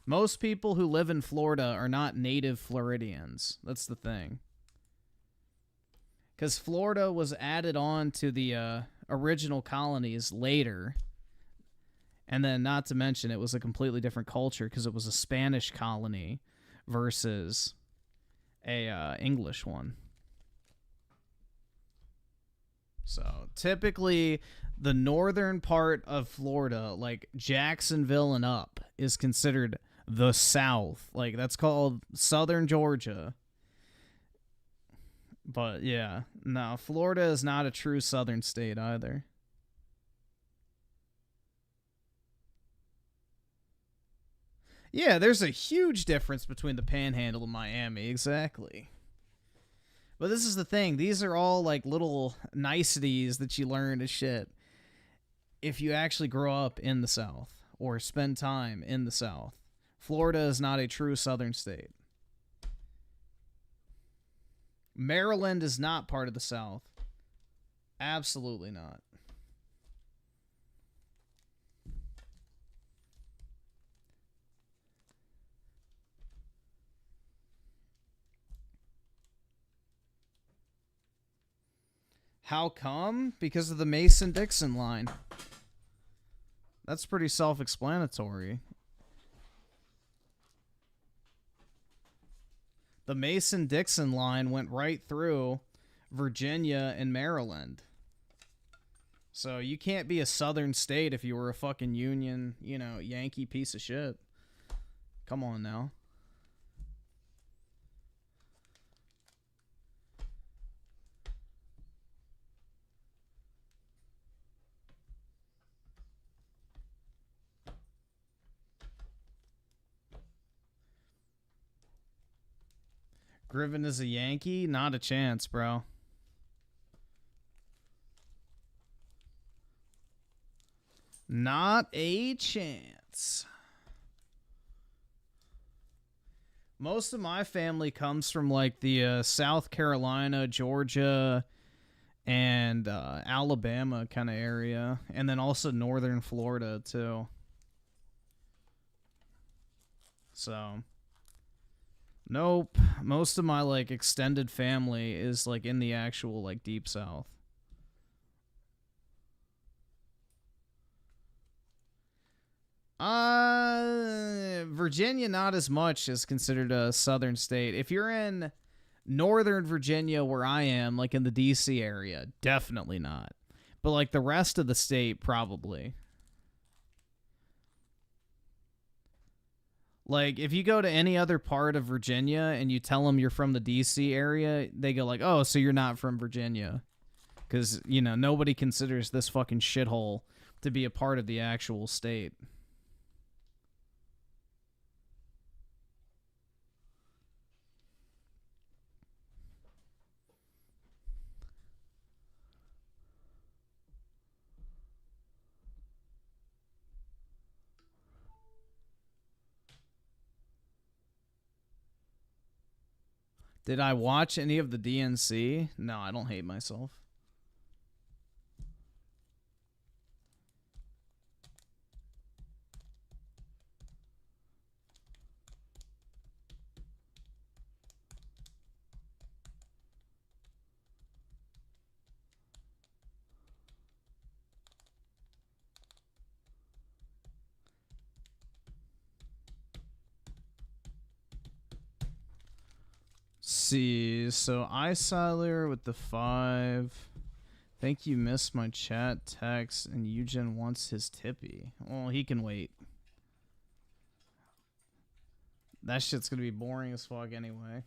Most people who live in Florida are not native Floridians. That's the thing. Because Florida was added on to the original colonies later. And then, not to mention, it was a completely different culture because it was a Spanish colony versus a English one. So typically the northern part of Florida, like Jacksonville and up, is considered the South. Like that's called Southern Georgia. But yeah, no, Florida is not a true southern state either. Yeah, there's a huge difference between the Panhandle and Miami, exactly. But this is the thing. These are all like little niceties that you learn as shit if you actually grow up in the South or spend time in the South. Florida is not a true southern state. Maryland is not part of the South. Absolutely not. How come? Because of the Mason-Dixon line. That's pretty self-explanatory. The Mason-Dixon line went right through Virginia and Maryland. So you can't be a southern state if you were a fucking Union, Yankee piece of shit. Come on now. Griffin is a Yankee? Not a chance, bro. Not a chance. Most of my family comes from like the South Carolina, Georgia, and Alabama kind of area. And then also northern Florida, too. So... Nope. Most of my like extended family is like in the actual like deep South. Virginia not as much is considered a southern state. If you're in northern Virginia where I am, like in the DC area, definitely not. But like the rest of the state, probably. Like, if you go to any other part of Virginia and you tell them you're from the D.C. area, they go like, oh, so you're not from Virginia. Because, nobody considers this fucking shithole to be a part of the actual state. Did I watch any of the DNC? No, I don't hate myself. See, so iSiler with the 5. Think you missed my chat text, and Eugen wants his Tippy. Well, he can wait. That shit's gonna be boring as fuck anyway.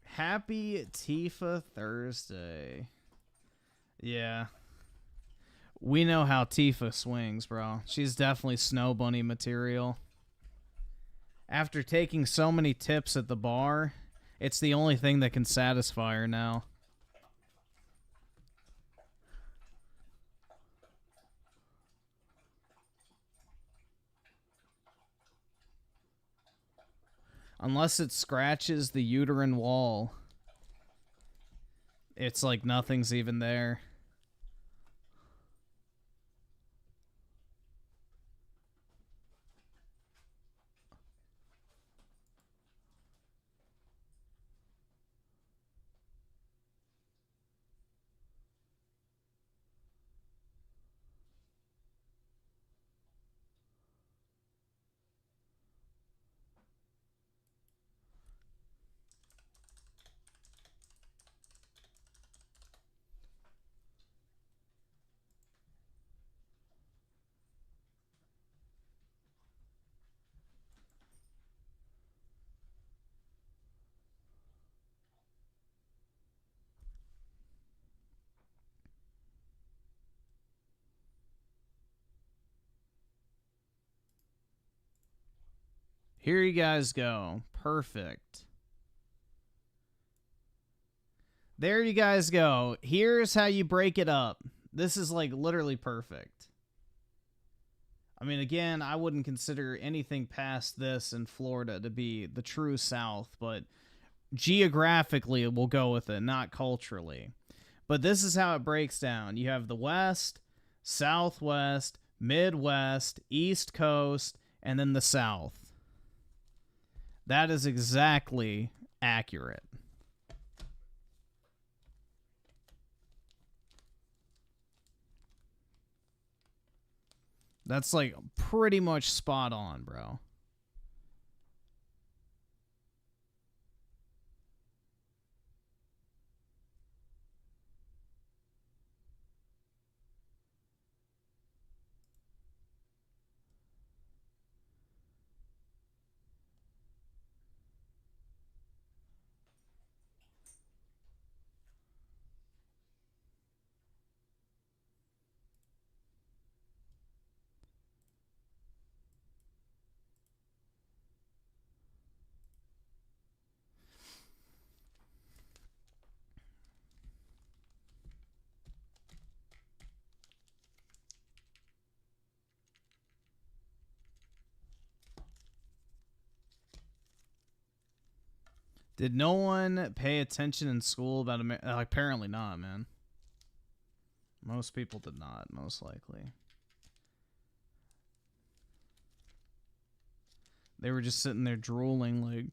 Happy Tifa Thursday. Yeah. We know how Tifa swings, bro. She's definitely Snow Bunny material. After taking so many tips at the bar, it's the only thing that can satisfy her now. Unless it scratches the uterine wall, it's like nothing's even there. Here you guys go. Perfect. There you guys go. Here's how you break it up. This is like literally perfect. I mean, again, I wouldn't consider anything past this in Florida to be the true South, but geographically we'll go with it, not culturally. But this is how it breaks down. You have the West, Southwest, Midwest, East Coast, and then the South. That is exactly accurate. That's like pretty much spot on, bro. Did no one pay attention in school about apparently not, man. Most people did not, most likely. They were just sitting there drooling like...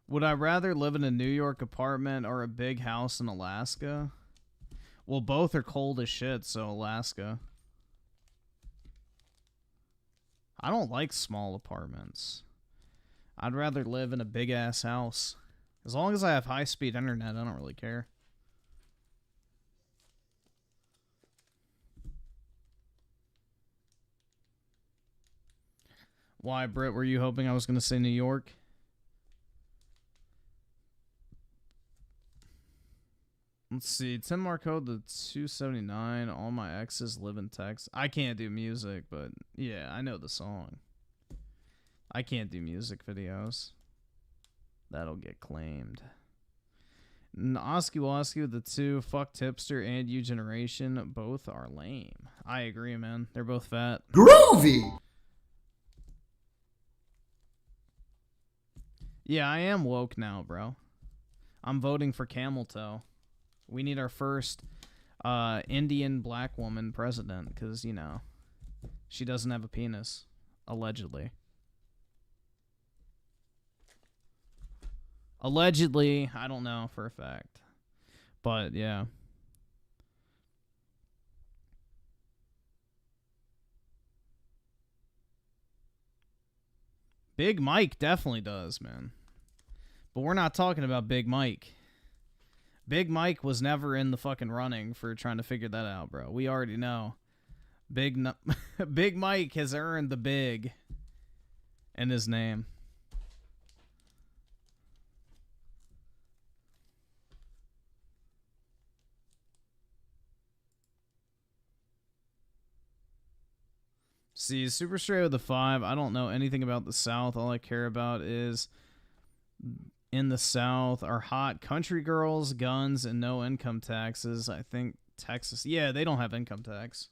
Would I rather live in a New York apartment or a big house in Alaska? Well, both are cold as shit, so Alaska. I don't like small apartments. I'd rather live in a big-ass house. As long as I have high-speed internet, I don't really care. Why, Britt, were you hoping I was going to say New York? Let's see. 10 more code to 279. All my exes live in Texas. I can't do music, but yeah, I know the song. I can't do music videos. That'll get claimed. Osky the two, fuck tipster and you generation, both are lame. I agree, man. They're both fat. Groovy! Yeah, I am woke now, bro. I'm voting for Camel Toe. We need our first Indian black woman president because, you know, she doesn't have a penis, allegedly. Allegedly, I don't know for a fact. But, yeah. Big Mike definitely does, man. But we're not talking about Big Mike. Big Mike was never in the fucking running for trying to figure that out, bro. We already know. Big Mike has earned the big in his name. See, super straight with the 5. I don't know anything about the South. All I care about is in the South are hot country girls, guns, and no income taxes. I think Texas. Yeah, they don't have income tax.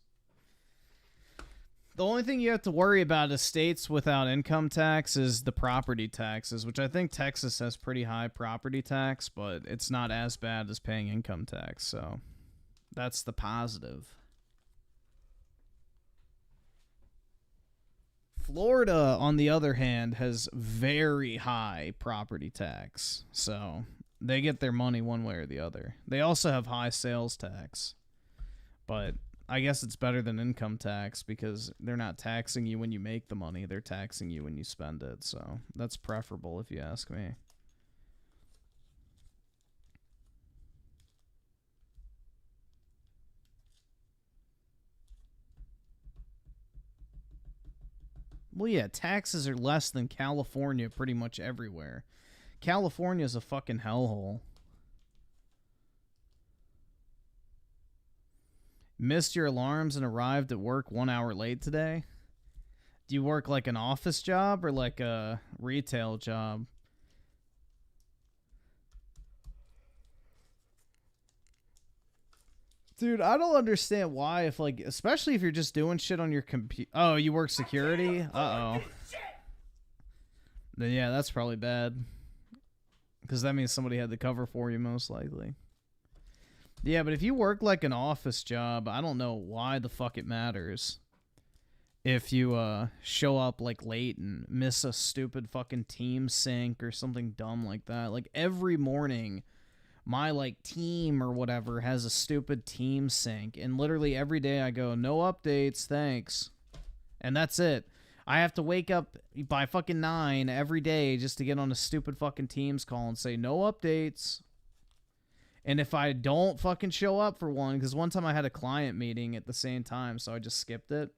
The only thing you have to worry about is states without income tax is the property taxes, which I think Texas has pretty high property tax, but it's not as bad as paying income tax. So that's the positive. Florida, on the other hand, has very high property tax, so they get their money one way or the other. They also have high sales tax, but I guess it's better than income tax because they're not taxing you when you make the money, they're taxing you when you spend it, so that's preferable if you ask me. Well, yeah, taxes are less than California pretty much everywhere. California's a fucking hellhole. Missed your alarms and arrived at work 1 hour late today? Do you work like an office job or like a retail job? Dude, I don't understand why, if like, especially if you're just doing shit on your computer. Oh, you work security? Uh-oh. Then yeah, that's probably bad. Because that means somebody had to cover for you, most likely. Yeah, but if you work like an office job, I don't know why the fuck it matters. If you show up like late and miss a stupid fucking team sync or something dumb like that. Like every morning, my like team or whatever has a stupid team sync, and literally every day I go, no updates, thanks. And that's it. I have to wake up by fucking 9 every day just to get on a stupid fucking Teams call and say no updates. And if I don't fucking show up for one, because one time I had a client meeting at the same time, so I just skipped it.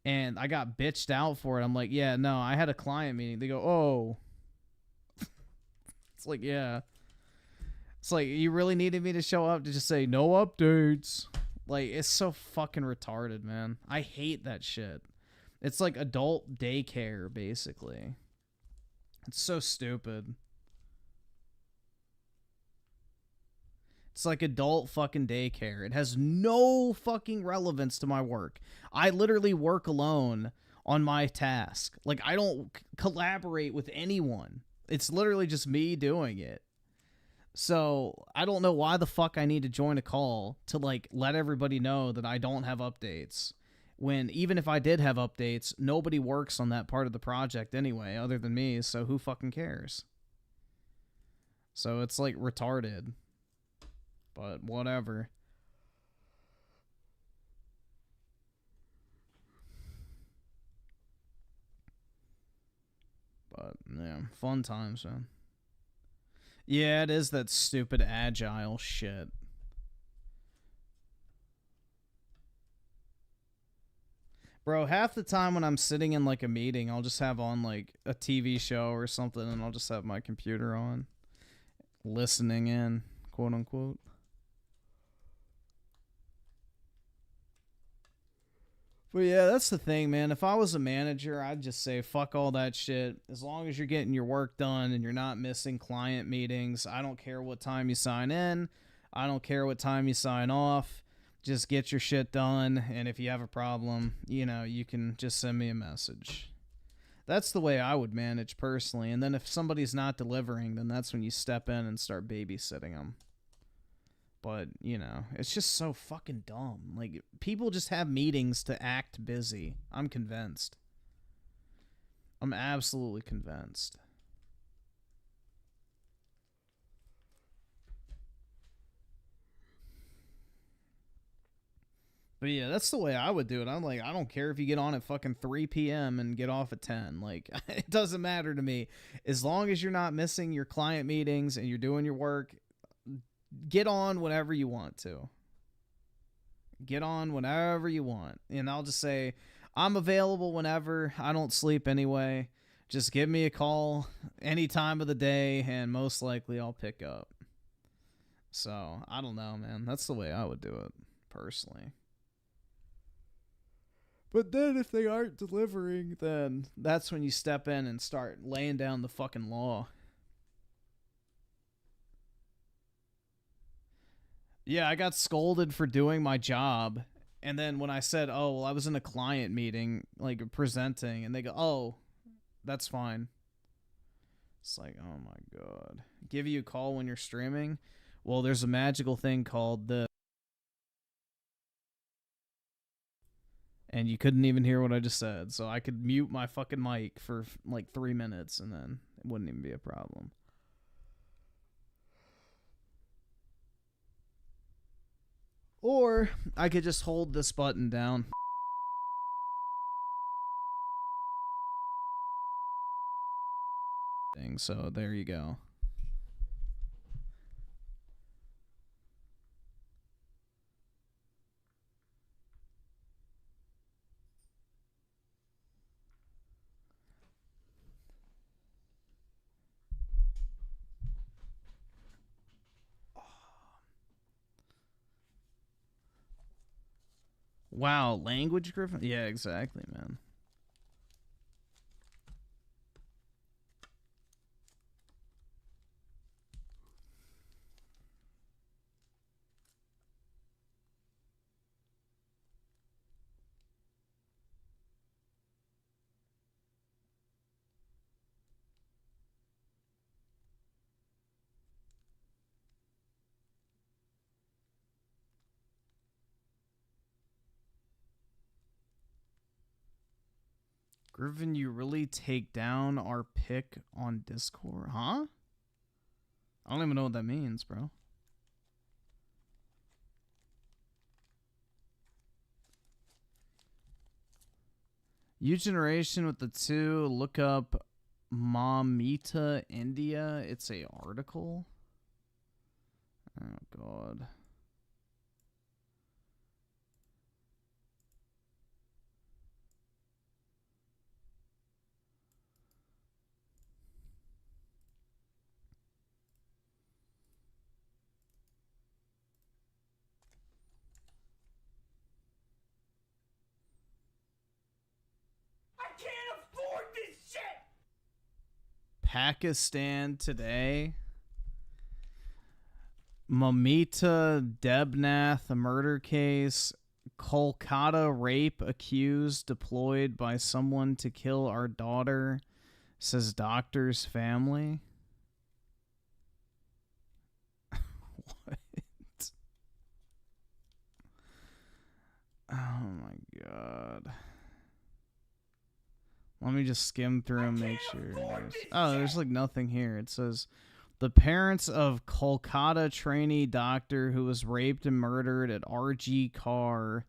And I got bitched out for it. I'm like, yeah, no, I had a client meeting. They go, oh. It's like, yeah. It's like, you really needed me to show up to just say no updates. Like, it's so fucking retarded, man. I hate that shit. It's like adult daycare, basically. It's so stupid. It's like adult fucking daycare. It has no fucking relevance to my work. I literally work alone on my task. Like, I don't collaborate with anyone. It's literally just me doing it. So, I don't know why the fuck I need to join a call to, like, let everybody know that I don't have updates. When, even if I did have updates, nobody works on that part of the project anyway, other than me, so who fucking cares? So, it's, like, retarded. But whatever. But, yeah, fun times, man. Yeah, it is that stupid agile shit. Bro, half the time when I'm sitting in, like, a meeting, I'll just have on, like, a TV show or something, and I'll just have my computer on. Listening in, quote-unquote. But yeah, that's the thing, man. If I was a manager, I'd just say, fuck all that shit. As long as you're getting your work done and you're not missing client meetings, I don't care what time you sign in. I don't care what time you sign off. Just get your shit done, and if you have a problem, you know, you can just send me a message. That's the way I would manage personally, and then if somebody's not delivering, then that's when you step in and start babysitting them. But, you know, it's just so fucking dumb. Like, people just have meetings to act busy. I'm convinced. I'm absolutely convinced. But yeah, that's the way I would do it. I'm like, I don't care if you get on at fucking 3 p.m. and get off at 10. Like, it doesn't matter to me. As long as you're not missing your client meetings and you're doing your work, get on whenever you want to. Get on whenever you want. And I'll just say, I'm available whenever. I don't sleep anyway. Just give me a call any time of the day, and most likely I'll pick up. So, I don't know, man. That's the way I would do it, personally. But then if they aren't delivering, then that's when you step in and start laying down the fucking law. Yeah, I got scolded for doing my job. And then when I said, oh, well, I was in a client meeting, like, presenting, and they go, oh, that's fine. It's like, oh my god. Give you a call when you're streaming? Well, there's a magical thing called the... And you couldn't even hear what I just said, so I could mute my fucking mic for, like, 3 minutes, and then it wouldn't even be a problem. Or I could just hold this button down. So there you go. Wow, language Griffin? Yeah, exactly, man. Griffin, you really take down our pick on Discord? Huh? I don't even know what that means, bro. You generation with the 2, look up Mamita India. It's a article. Oh, God. Can't afford this shit! Pakistan Today. Mamita Debnath, a murder case. Kolkata rape accused deployed by someone to kill our daughter, says doctor's family. What? Oh my God. Let me just skim through and make sure. There's like nothing here. It says the parents of Kolkata trainee doctor who was raped and murdered at RG Carr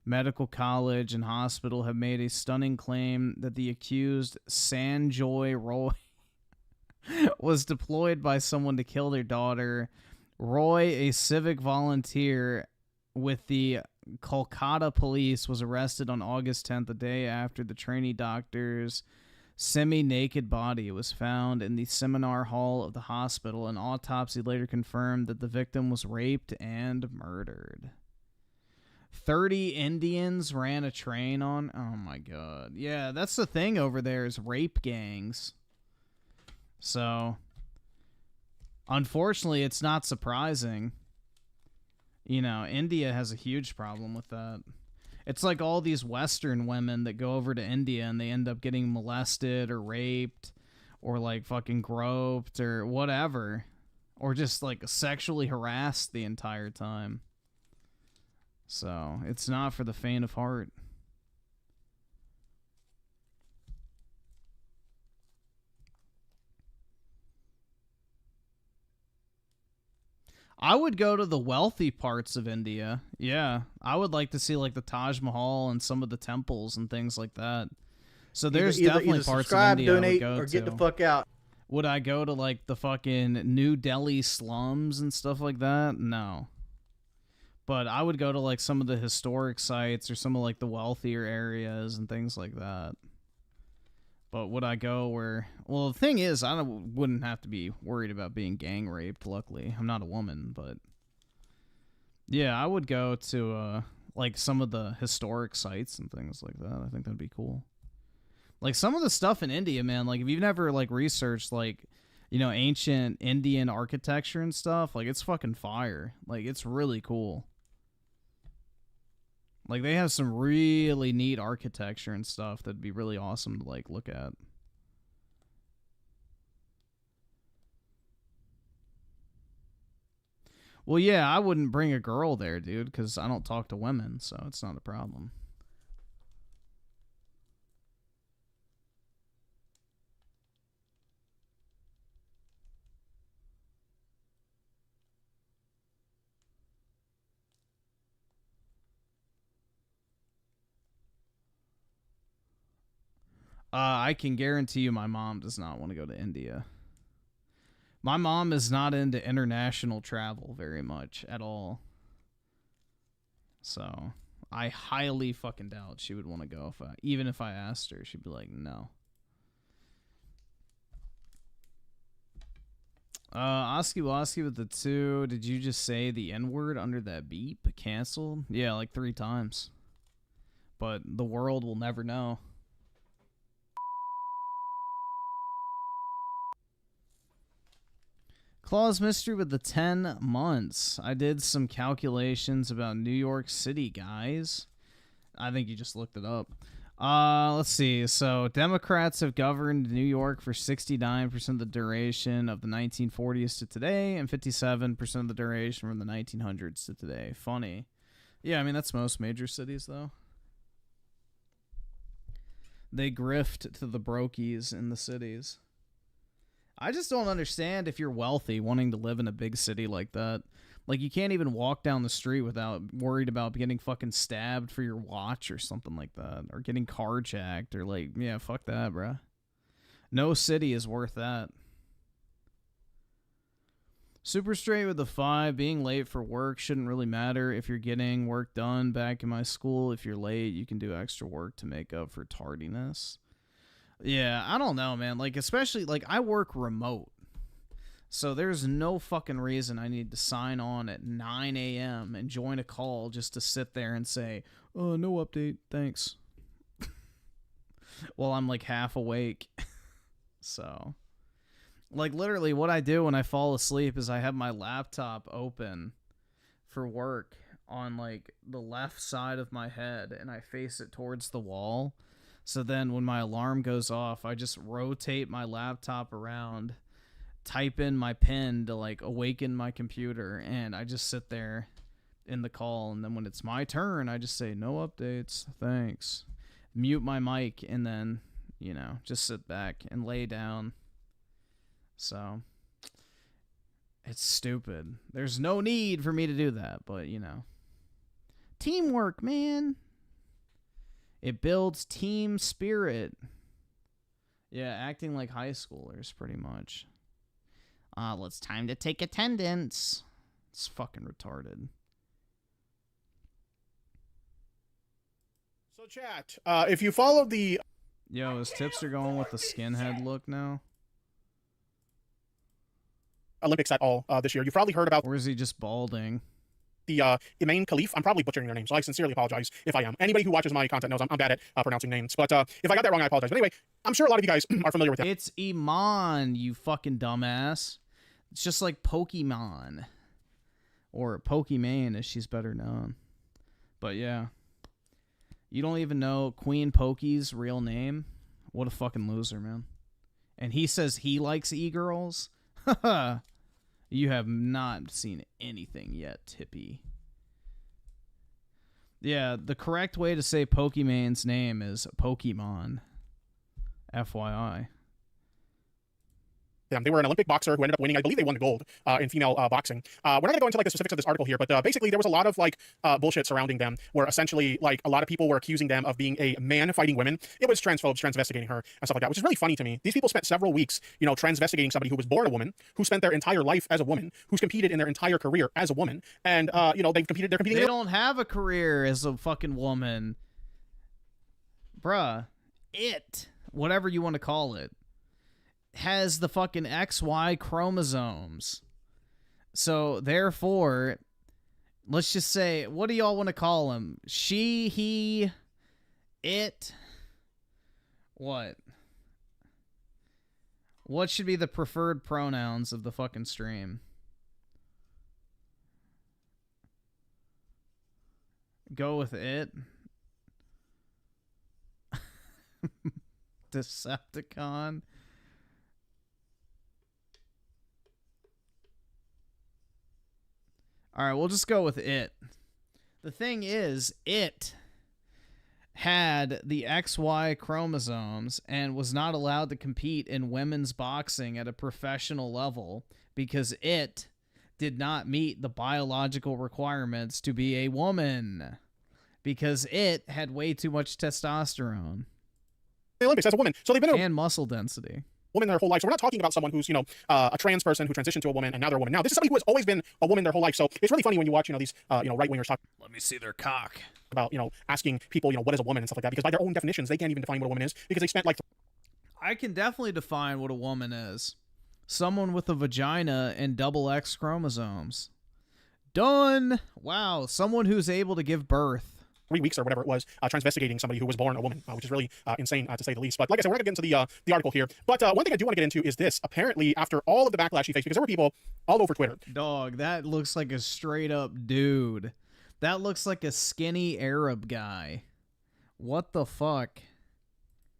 Medical College and Hospital have made a stunning claim that the accused Sanjoy Roy was deployed by someone to kill their daughter. Roy, a civic volunteer with the Kolkata police, was arrested on August 10th, the day after the trainee doctor's semi-naked body was found in the seminar hall of the hospital. An autopsy later confirmed that the victim was raped and murdered. 30 Indians ran a train on... Oh, my God. Yeah, that's the thing over there is rape gangs. So, unfortunately, it's not surprising. You know, India has a huge problem with that. It's like all these Western women that go over to India and they end up getting molested or raped or like fucking groped or whatever. Or just like sexually harassed the entire time. So, it's not for the faint of heart. I would go to the wealthy parts of India. Yeah, I would like to see like the Taj Mahal and some of the temples and things like that. So there's definitely parts of India I would go or get to. the fuck out. Would I go to like the fucking New Delhi slums and stuff like that? No. But I would go to like some of the historic sites or some of like the wealthier areas and things like that. But would I go where... Well, the thing is, wouldn't have to be worried about being gang raped, luckily. I'm not a woman, but... Yeah, I would go to, like, some of the historic sites and things like that. I think that'd be cool. Like, some of the stuff in India, man, like, if you've never, like, researched, like, you know, ancient Indian architecture and stuff, like, it's fucking fire. Like, it's really cool. Like, they have some really neat architecture and stuff that'd be really awesome to, like, look at. Well, yeah, I wouldn't bring a girl there, dude, because I don't talk to women, so it's not a problem. I can guarantee you my mom does not want to go to India. My mom is not into international travel very much at all. So, I highly fucking doubt she would want to go. Even if I asked her, she'd be like, no. Oski Woski with the 2. Did you just say the N-word under that beep? Canceled? Yeah, like 3 times. but the world will never know. Claus Mystery with the 10 months. I did some calculations about New York City, guys. I think you just looked it up. Let's see. So Democrats have governed New York for 69% of the duration of the 1940s to today, and 57% of the duration from the 1900s to today. Funny. Yeah, I mean, that's most major cities, though. They grift to the brokies in the cities. I just don't understand if you're wealthy wanting to live in a big city like that. Like, you can't even walk down the street without worried about getting fucking stabbed for your watch or something like that. Or getting carjacked or, like, yeah, fuck that, bruh. No city is worth that. Super straight with the 5. Being late for work shouldn't really matter if you're getting work done. Back in my school, if you're late, you can do extra work to make up for tardiness. Yeah, I don't know, man. Like, especially, like, I work remote. So there's no fucking reason I need to sign on at 9 a.m. and join a call just to sit there and say, oh, no update, thanks. Well, I'm, like, half awake. So, like, literally what I do when I fall asleep is I have my laptop open for work on, like, the left side of my head, and I face it towards the wall. So then when my alarm goes off, I just rotate my laptop around, type in my PIN to, like, awaken my computer, and I just sit there in the call. And then when it's my turn, I just say, no updates, thanks. Mute my mic, and then, you know, just sit back and lay down. So, it's stupid. There's no need for me to do that, but, you know. Teamwork, man. It builds team spirit. Yeah, acting like high schoolers, pretty much. Well, it's time to take attendance. It's fucking retarded. So, chat, if you follow the... Yo, is Tipster going with the skinhead look now? Olympics at all this year. You've probably heard about... Or is he just balding? The Imane Khalif. I'm probably butchering their name, so I sincerely apologize if I am. Anybody who watches my content knows I'm bad at pronouncing names. But if I got that wrong, I apologize. But anyway, I'm sure a lot of you guys are familiar with that. It's Iman, you fucking dumbass. It's just like Pokemon. Or Pokimane, as she's better known. But yeah. You don't even know Queen Poki's real name? What a fucking loser, man. And he says he likes e-girls? Haha. You have not seen anything yet, Tippy. Yeah, the correct way to say Pokemon's name is Pokemon. FYI. They were an Olympic boxer who ended up winning. I believe they won the gold in female boxing. We're not going to go into like the specifics of this article here, but basically there was a lot of like bullshit surrounding them, where essentially like a lot of people were accusing them of being a man fighting women. It was transphobes transvestigating her and stuff like that, which is really funny to me. These people spent several weeks, you know, transvestigating somebody who was born a woman, who spent their entire life as a woman, who's competed in their entire career as a woman, and you know, they're competing. They don't have a career as a fucking woman, bruh. Whatever you want to call it, has the fucking XY chromosomes. So, therefore, let's just say, what do y'all want to call him? She, he, it. What? What should be the preferred pronouns of the fucking stream? Go with it. Decepticon. All right, we'll just go with it. The thing is, it had the XY chromosomes and was not allowed to compete in women's boxing at a professional level because it did not meet the biological requirements to be a woman, because it had way too much testosterone. The Olympics as a woman. So they've been and muscle density. Woman their whole life. So we're not talking about someone who's, you know, a trans person who transitioned to a woman and now they're a woman. Now, this is somebody who has always been a woman their whole life. So it's really funny when you watch, you know, these, you know, right-wingers talk. Let me see their cock. About, you know, asking people, you know, what is a woman and stuff like that, because by their own definitions, they can't even define what a woman is, because they spent like... I can definitely define what a woman is. Someone with a vagina and double X chromosomes. Done. Wow. Someone who's able to give birth. 3 weeks or whatever it was, transvestigating somebody who was born a woman, which is really insane to say the least. But like I said, we're not going to get into the article here. But one thing I do want to get into is this. Apparently, after all of the backlash she faced, because there were people all over Twitter. Dog, that looks like a straight up dude. That looks like a skinny Arab guy. What the fuck?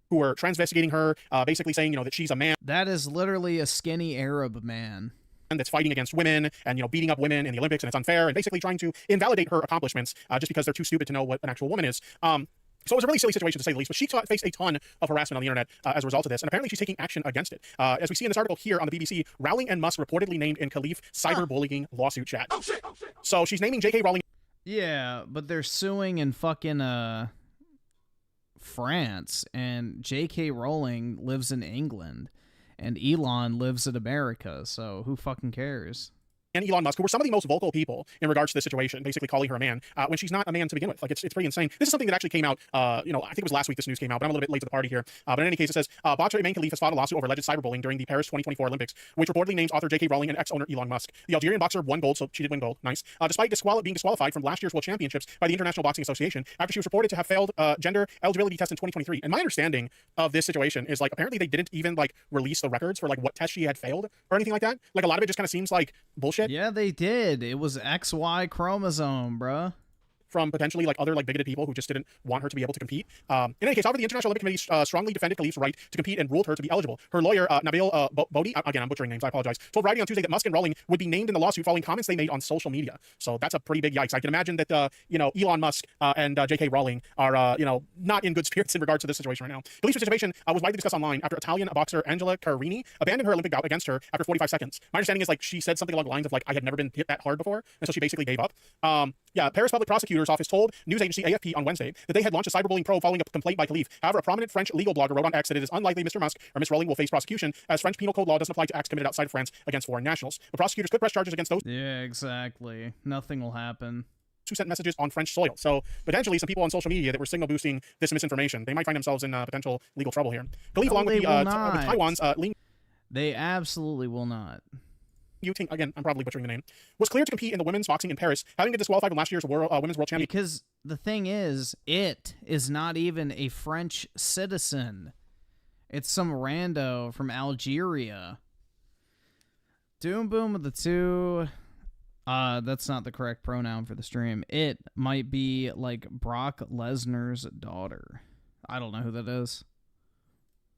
Who were transvestigating her, basically saying, that she's a man. That is literally a skinny Arab man. And that's fighting against women and, beating up women in the Olympics, and it's unfair, and basically trying to invalidate her accomplishments just because they're too stupid to know what an actual woman is. So it was a really silly situation to say the least, but she faced a ton of harassment on the internet as a result of this, and apparently she's taking action against it. As we see in this article here on the BBC, Rowling and Musk reportedly named in Khalif cyberbullying lawsuit chat. Oh, shit. So she's naming J.K. Rowling. Yeah, but they're suing in fucking France, and J.K. Rowling lives in England, and Elon lives in America, so who fucking cares? And Elon Musk, who were some of the most vocal people in regards to this situation, basically calling her a man when she's not a man to begin with. Like, it's pretty insane. This is something that actually came out, I think it was last week this news came out, but I'm a little bit late to the party here. But in any case, it says, boxer Iman Khalif has filed a lawsuit over alleged cyberbullying during the Paris 2024 Olympics, which reportedly names author J.K. Rowling and ex-owner Elon Musk. The Algerian boxer won gold, so she did win gold. Nice. Despite being disqualified from last year's World Championships by the International Boxing Association after she was reported to have failed gender eligibility test in 2023. And my understanding of this situation is, like, apparently they didn't even, like, release the records for, like, what test she had failed or anything like that. Like, a lot of it just kind of seems like bullshit. Yeah, they did. It was XY chromosome, bruh. From potentially like other like bigoted people who just didn't want her to be able to compete. In any case, however, the International Olympic Committee strongly defended Khalif's right to compete and ruled her to be eligible. Her lawyer, Nabil Bodhi, again, I'm butchering names, I apologize, told Variety on Tuesday that Musk and Rowling would be named in the lawsuit following comments they made on social media. So that's a pretty big yikes. I can imagine that, Elon Musk and J.K. Rowling are, not in good spirits in regards to this situation right now. Khalif's situation was widely discussed online after Italian boxer Angela Carini abandoned her Olympic bout against her after 45 seconds. My understanding is, like, she said something along the lines of, like, I had never been hit that hard before, and so she basically gave up. Paris Public Prosecutor's Office told news agency AFP on Wednesday that they had launched a cyberbullying probe following a complaint by Khalif. However, a prominent French legal blogger wrote on X that it is unlikely Mr. Musk or Ms. Rowling will face prosecution, as French penal code law doesn't apply to acts committed outside of France against foreign nationals. The prosecutors could press charges against those. Yeah, exactly. Nothing will happen. Who sent messages on French soil. So potentially some people on social media that were signal boosting this misinformation, they might find themselves in potential legal trouble here. Khalif, along with Taiwan's they absolutely will not. Yuting, again, I'm probably butchering the name, was cleared to compete in the women's boxing in Paris, having been disqualified from last year's women's world championship. Because the thing is, it is not even a French citizen. It's some rando from Algeria. Doom Boom with the two. That's not the correct pronoun for the stream. It might be like Brock Lesnar's daughter. I don't know who that is.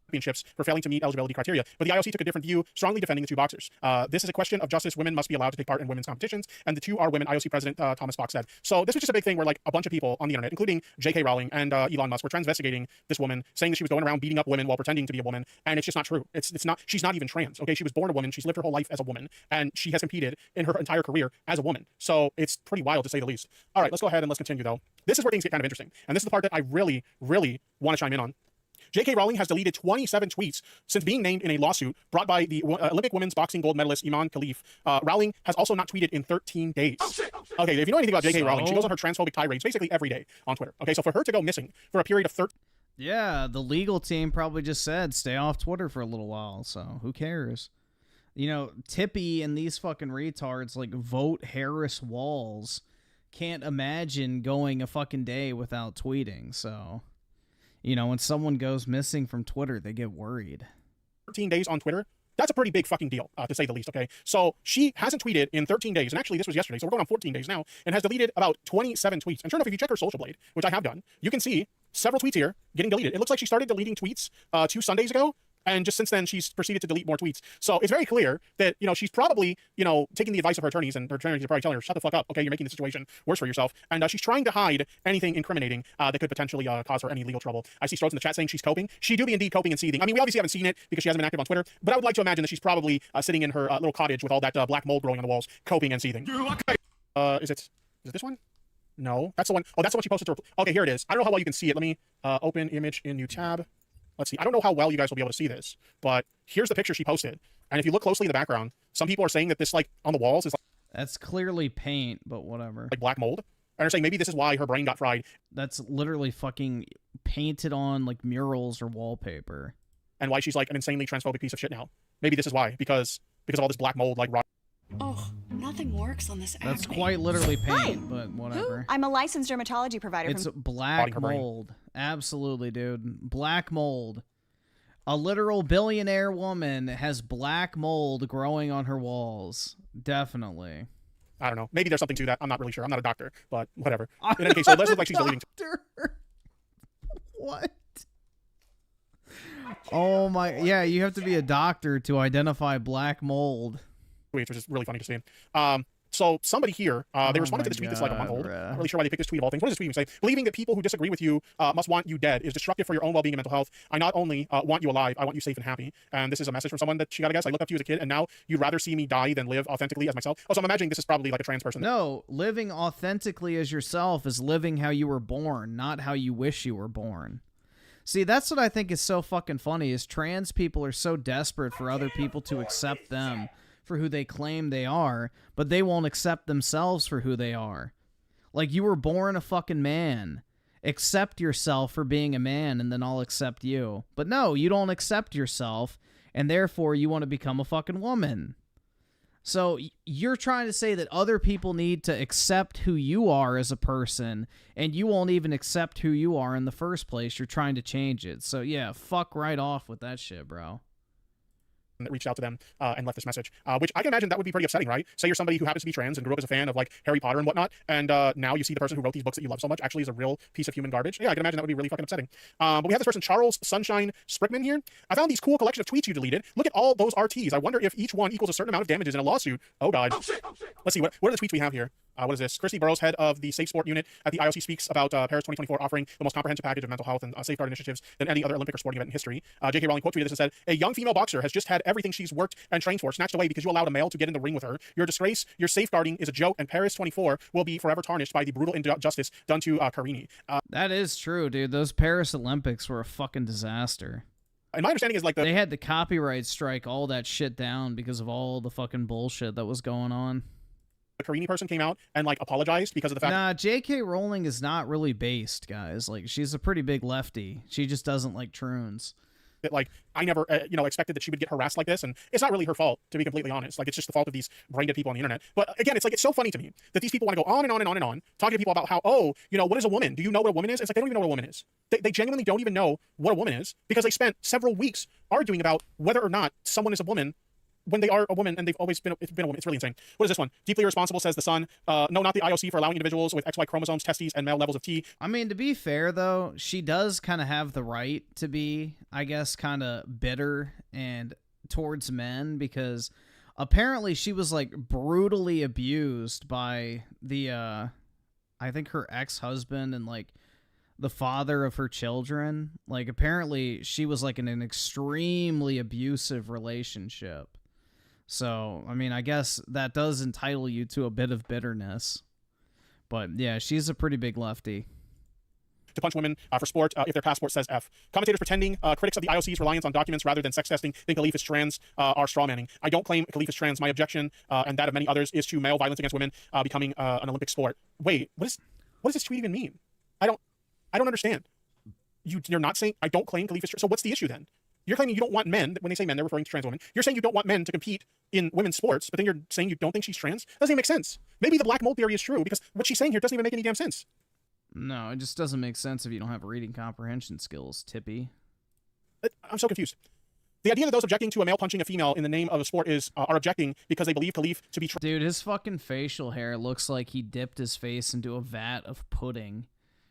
Championships for failing to meet eligibility criteria, but the IOC took a different view, strongly defending the two boxers. This is a question of justice. Women must be allowed to take part in women's competitions, and the two are women, IOC President Thomas Bach said. So this was just a big thing where, like, a bunch of people on the internet, including J.K. Rowling and Elon Musk, were transvestigating this woman, saying that she was going around beating up women while pretending to be a woman, and it's just not true. It's not. She's not even trans. Okay, she was born a woman. She's lived her whole life as a woman, and she has competed in her entire career as a woman. So it's pretty wild to say the least. All right, let's go ahead and let's continue though. This is where things get kind of interesting, and this is the part that I really, really want to chime in on. J.K. Rowling has deleted 27 tweets since being named in a lawsuit brought by the Olympic women's boxing gold medalist Iman Khalif. Rowling has also not tweeted in 13 days. Okay, if you know anything about J.K. Rowling, she goes on her transphobic tirades basically every day on Twitter. Okay, so for her to go missing for a period of 13... Yeah, the legal team probably just said stay off Twitter for a little while, so who cares? Tippy and these fucking retards like vote Harris Walls can't imagine going a fucking day without tweeting, so... when someone goes missing from Twitter, they get worried. 13 days on Twitter, that's a pretty big fucking deal, to say the least, okay? So she hasn't tweeted in 13 days, and actually this was yesterday, so we're going on 14 days now, and has deleted about 27 tweets. And sure enough, if you check her social blade, which I have done, you can see several tweets here getting deleted. It looks like she started deleting tweets 2 Sundays ago, and just since then, she's proceeded to delete more tweets. So it's very clear that, she's probably, taking the advice of her attorneys, and her attorneys are probably telling her, shut the fuck up, okay? You're making the situation worse for yourself. And she's trying to hide anything incriminating that could potentially cause her any legal trouble. I see Strokes in the chat saying she's coping. She do be indeed coping and seething. I mean, we obviously haven't seen it because she hasn't been active on Twitter, but I would like to imagine that she's probably sitting in her little cottage with all that black mold growing on the walls, coping and seething. Is it this one? No, that's the one. Oh, that's the one she posted to her. Okay, here it is. I don't know how well you can see it. Let me open image in new tab. Let's see. I don't know how well you guys will be able to see this, but here's the picture she posted. And if you look closely in the background, some people are saying that this, like, on the walls is like... That's clearly paint, but whatever. Like black mold. And they're saying maybe this is why her brain got fried. That's literally fucking painted on, like, murals or wallpaper. And why she's, like, an insanely transphobic piece of shit now. Maybe this is why. Because of all this black mold, like... Oh, no. Nothing works on this That's acne. quite literally paint, but whatever. I'm a licensed dermatology provider. It's black mold. Absolutely, dude. Black mold. A literal billionaire woman has black mold growing on her walls. Definitely. I don't know. Maybe there's something to that. I'm not really sure. I'm not a doctor, but whatever. In any case, so it does look like she's deleting. What? Oh my, yeah, you have to be a doctor to identify black mold. Which is really funny to see. So somebody here, they responded to this tweet that's like a month old. I'm not really sure why they picked this tweet of all things. What does this tweet even say? Believing that people who disagree with you must want you dead is destructive for your own well-being and mental health. I not only want you alive, I want you safe and happy. And this is a message from someone that she got, I guess. I looked up to you as a kid, and now you'd rather see me die than live authentically as myself. Oh, so I'm imagining this is probably like a trans person. No, living authentically as yourself is living how you were born, not how you wish you were born. See, that's what I think is so fucking funny, is trans people are so desperate for other people to accept them for who they claim they are, but they won't accept themselves for who they are. Like, you were born a fucking man. Accept yourself for being a man, and then I'll accept you. But no, you don't accept yourself, and therefore you want to become a fucking woman. So you're trying to say that other people need to accept who you are as a person, and you won't even accept who you are in the first place. You're trying to change it. So yeah, fuck right off with that shit, bro. That reached out to them and left this message, which I can imagine that would be pretty upsetting, right? Say you're somebody who happens to be trans and grew up as a fan of like Harry Potter and whatnot, and now you see the person who wrote these books that you love so much actually is a real piece of human garbage. Yeah, I can imagine that would be really fucking upsetting. But we have this person, Charles Sunshine Sprickman here. I found these cool collection of tweets you deleted. Look at all those RTs. I wonder if each one equals a certain amount of damages in a lawsuit. Oh god. Oh, shit. Let's see, what are the tweets we have here? What is this? Christy Burrows, head of the Safe Sport Unit at the IOC, speaks about Paris 2024 offering the most comprehensive package of mental health and safeguard initiatives than any other Olympic or sporting event in history. J.K. Rowling quote tweeted this and said, "A young female boxer has just had everything she's worked and trained for snatched away because you allowed a male to get in the ring with her. You're a disgrace. Your safeguarding is a joke, and Paris 24 will be forever tarnished by the brutal injustice done to Karini." That is true, dude. Those Paris Olympics were a fucking disaster. And my understanding is like they had to copyright strike all that shit down because of all the fucking bullshit that was going on. The Karini person came out and like apologized because of the fact. Nah, J.K. Rowling is not really based, guys. Like, she's a pretty big lefty. She just doesn't like troons. That like I never expected that she would get harassed like this, and it's not really her fault, to be completely honest. Like, it's just the fault of these brain dead people on the internet. But again, it's like, it's so funny to me that these people want to go on and on and on and on talking to people about how, oh, what is a woman? Do you know what a woman is? It's like they don't even know what a woman is. They genuinely don't even know what a woman is because they spent several weeks arguing about whether or not someone is a woman when they are a woman, and they've always been a woman. It's really insane. What is this one? Deeply irresponsible, says the Sun. No, not the IOC, for allowing individuals with XY chromosomes, testes, and male levels of T. I mean, to be fair, though, she does kind of have the right to be, I guess, kind of bitter and towards men, because apparently she was, like, brutally abused by the, I think her ex-husband and, like, the father of her children. Like, apparently she was, like, in an extremely abusive relationship. So, I mean, I guess that does entitle you to a bit of bitterness. But, yeah, she's a pretty big lefty. To punch women for sport if their passport says F. Commentators pretending critics of the IOC's reliance on documents rather than sex testing think Khalif is trans are strawmanning. I don't claim Khalif is trans. My objection, and that of many others, is to male violence against women becoming an Olympic sport. Wait, what does this tweet even mean? I don't understand. You're not saying I don't claim Khalif is trans. So what's the issue then? You're claiming you don't want men. When they say men, they're referring to trans women. You're saying you don't want men to compete in women's sports, but then you're saying you don't think she's trans? Doesn't even make sense. Maybe the black mold theory is true, because what she's saying here doesn't even make any damn sense. No, it just doesn't make sense if you don't have reading comprehension skills, Tippy. I'm so confused. The idea that those objecting to a male punching a female in the name of a sport are objecting because they believe Khalif to be trans. Dude, his fucking facial hair looks like he dipped his face into a vat of pudding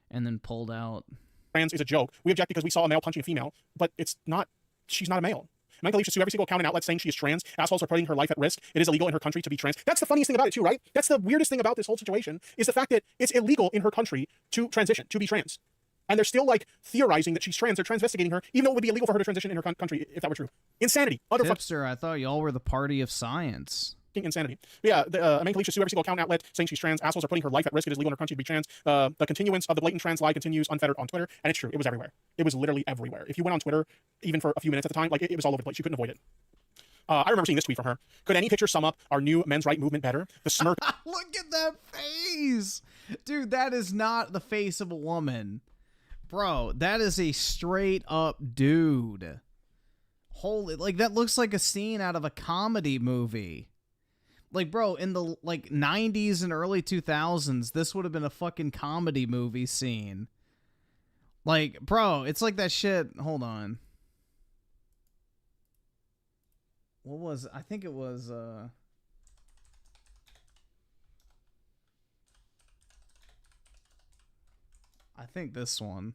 and then pulled out. Trans is a joke. We object because we saw a male punching a female, but it's not. She's not a male. Men Khalif should sue every single account and outlet saying she is trans. Assholes are putting her life at risk. It is illegal in her country to be trans. That's the funniest thing about it too, right? That's the weirdest thing about this whole situation, is the fact that it's illegal in her country to transition, to be trans. And they're still like theorizing that she's trans. They're transvestigating her, even though it would be illegal for her to transition in her country if that were true. Insanity. Utter Tipster, I thought y'all were the party of science. Insanity. Yeah, Men Khalif should sue every single account and outlet saying she's trans. Assholes are putting her life at risk. It is legal in her country to be trans. The continuance of the blatant trans lie continues unfettered on Twitter, and it's true. It was everywhere. It was literally everywhere. If you went on Twitter, even for a few minutes at the time, like it was all over the place. You couldn't avoid it. I remember seeing this tweet from her. Could any picture sum up our new men's right movement better? The smirk. Look at that face! Dude, that is not the face of a woman. Bro, that is a straight up dude. Holy, like, that looks like a scene out of a comedy movie. Like, bro, in the like 90s and early 2000s, this would have been a fucking comedy movie scene. Like, bro, it's like that shit. Hold on. What was, I think it was, I think this one.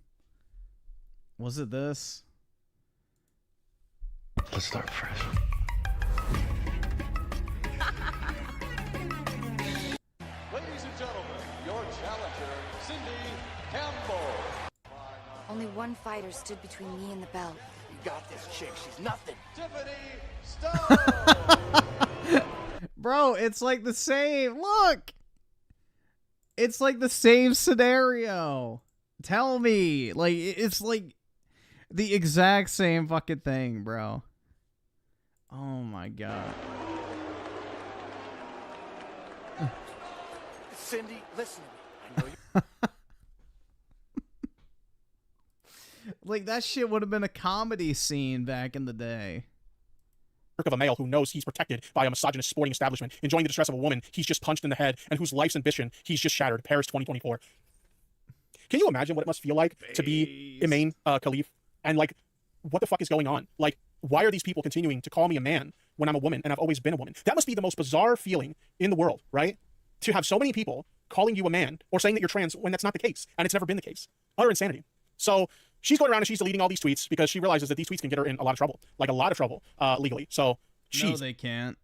Was it this? Let's start fresh. Ladies and gentlemen, your challenger, Cindy Campbell. Only one fighter stood between me and the belt. You got this chick. She's nothing. Tiffany Stone. Bro, it's like the same. Look. It's like the same scenario. Tell me. Like, it's like the exact same fucking thing, bro. Oh my god. Cindy, listen to me. I know you. Like, that shit would have been a comedy scene back in the day. Of a male who knows he's protected by a misogynist sporting establishment, enjoying the distress of a woman he's just punched in the head, and whose life's ambition he's just shattered. Paris 2024. Can you imagine what it must feel like to be Imain Khalif? And, like, what the fuck is going on? Like, why are these people continuing to call me a man when I'm a woman and I've always been a woman? That must be the most bizarre feeling in the world, right? To have so many people calling you a man or saying that you're trans when that's not the case, and it's never been the case. Utter insanity. So she's going around and she's deleting all these tweets because she realizes that these tweets can get her in a lot of trouble, like a lot of trouble legally. So No, they can't.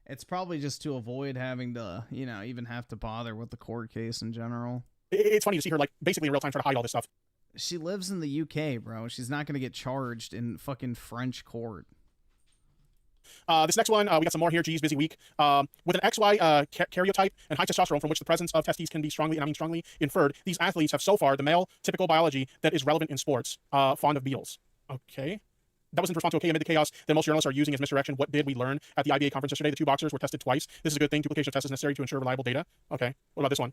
It's probably just to avoid having to, you know, even have to bother with the court case in general. It's funny to see her, like, basically in real time trying to hide all this stuff. She lives in the UK, bro. She's not going to get charged in fucking French court. This next one, we got some more here. Geez, busy week. With an XY karyotype and high testosterone from which the presence of testes can be strongly, and I mean strongly, inferred, these athletes have so far the male typical biology that is relevant in sports. Fond of beetles. Okay. That was in response to okay amid the chaos that most journalists are using as misdirection. What did we learn at the IBA conference yesterday? The two boxers were tested twice. This is a good thing. Duplication of tests is necessary to ensure reliable data. Okay. What about this one?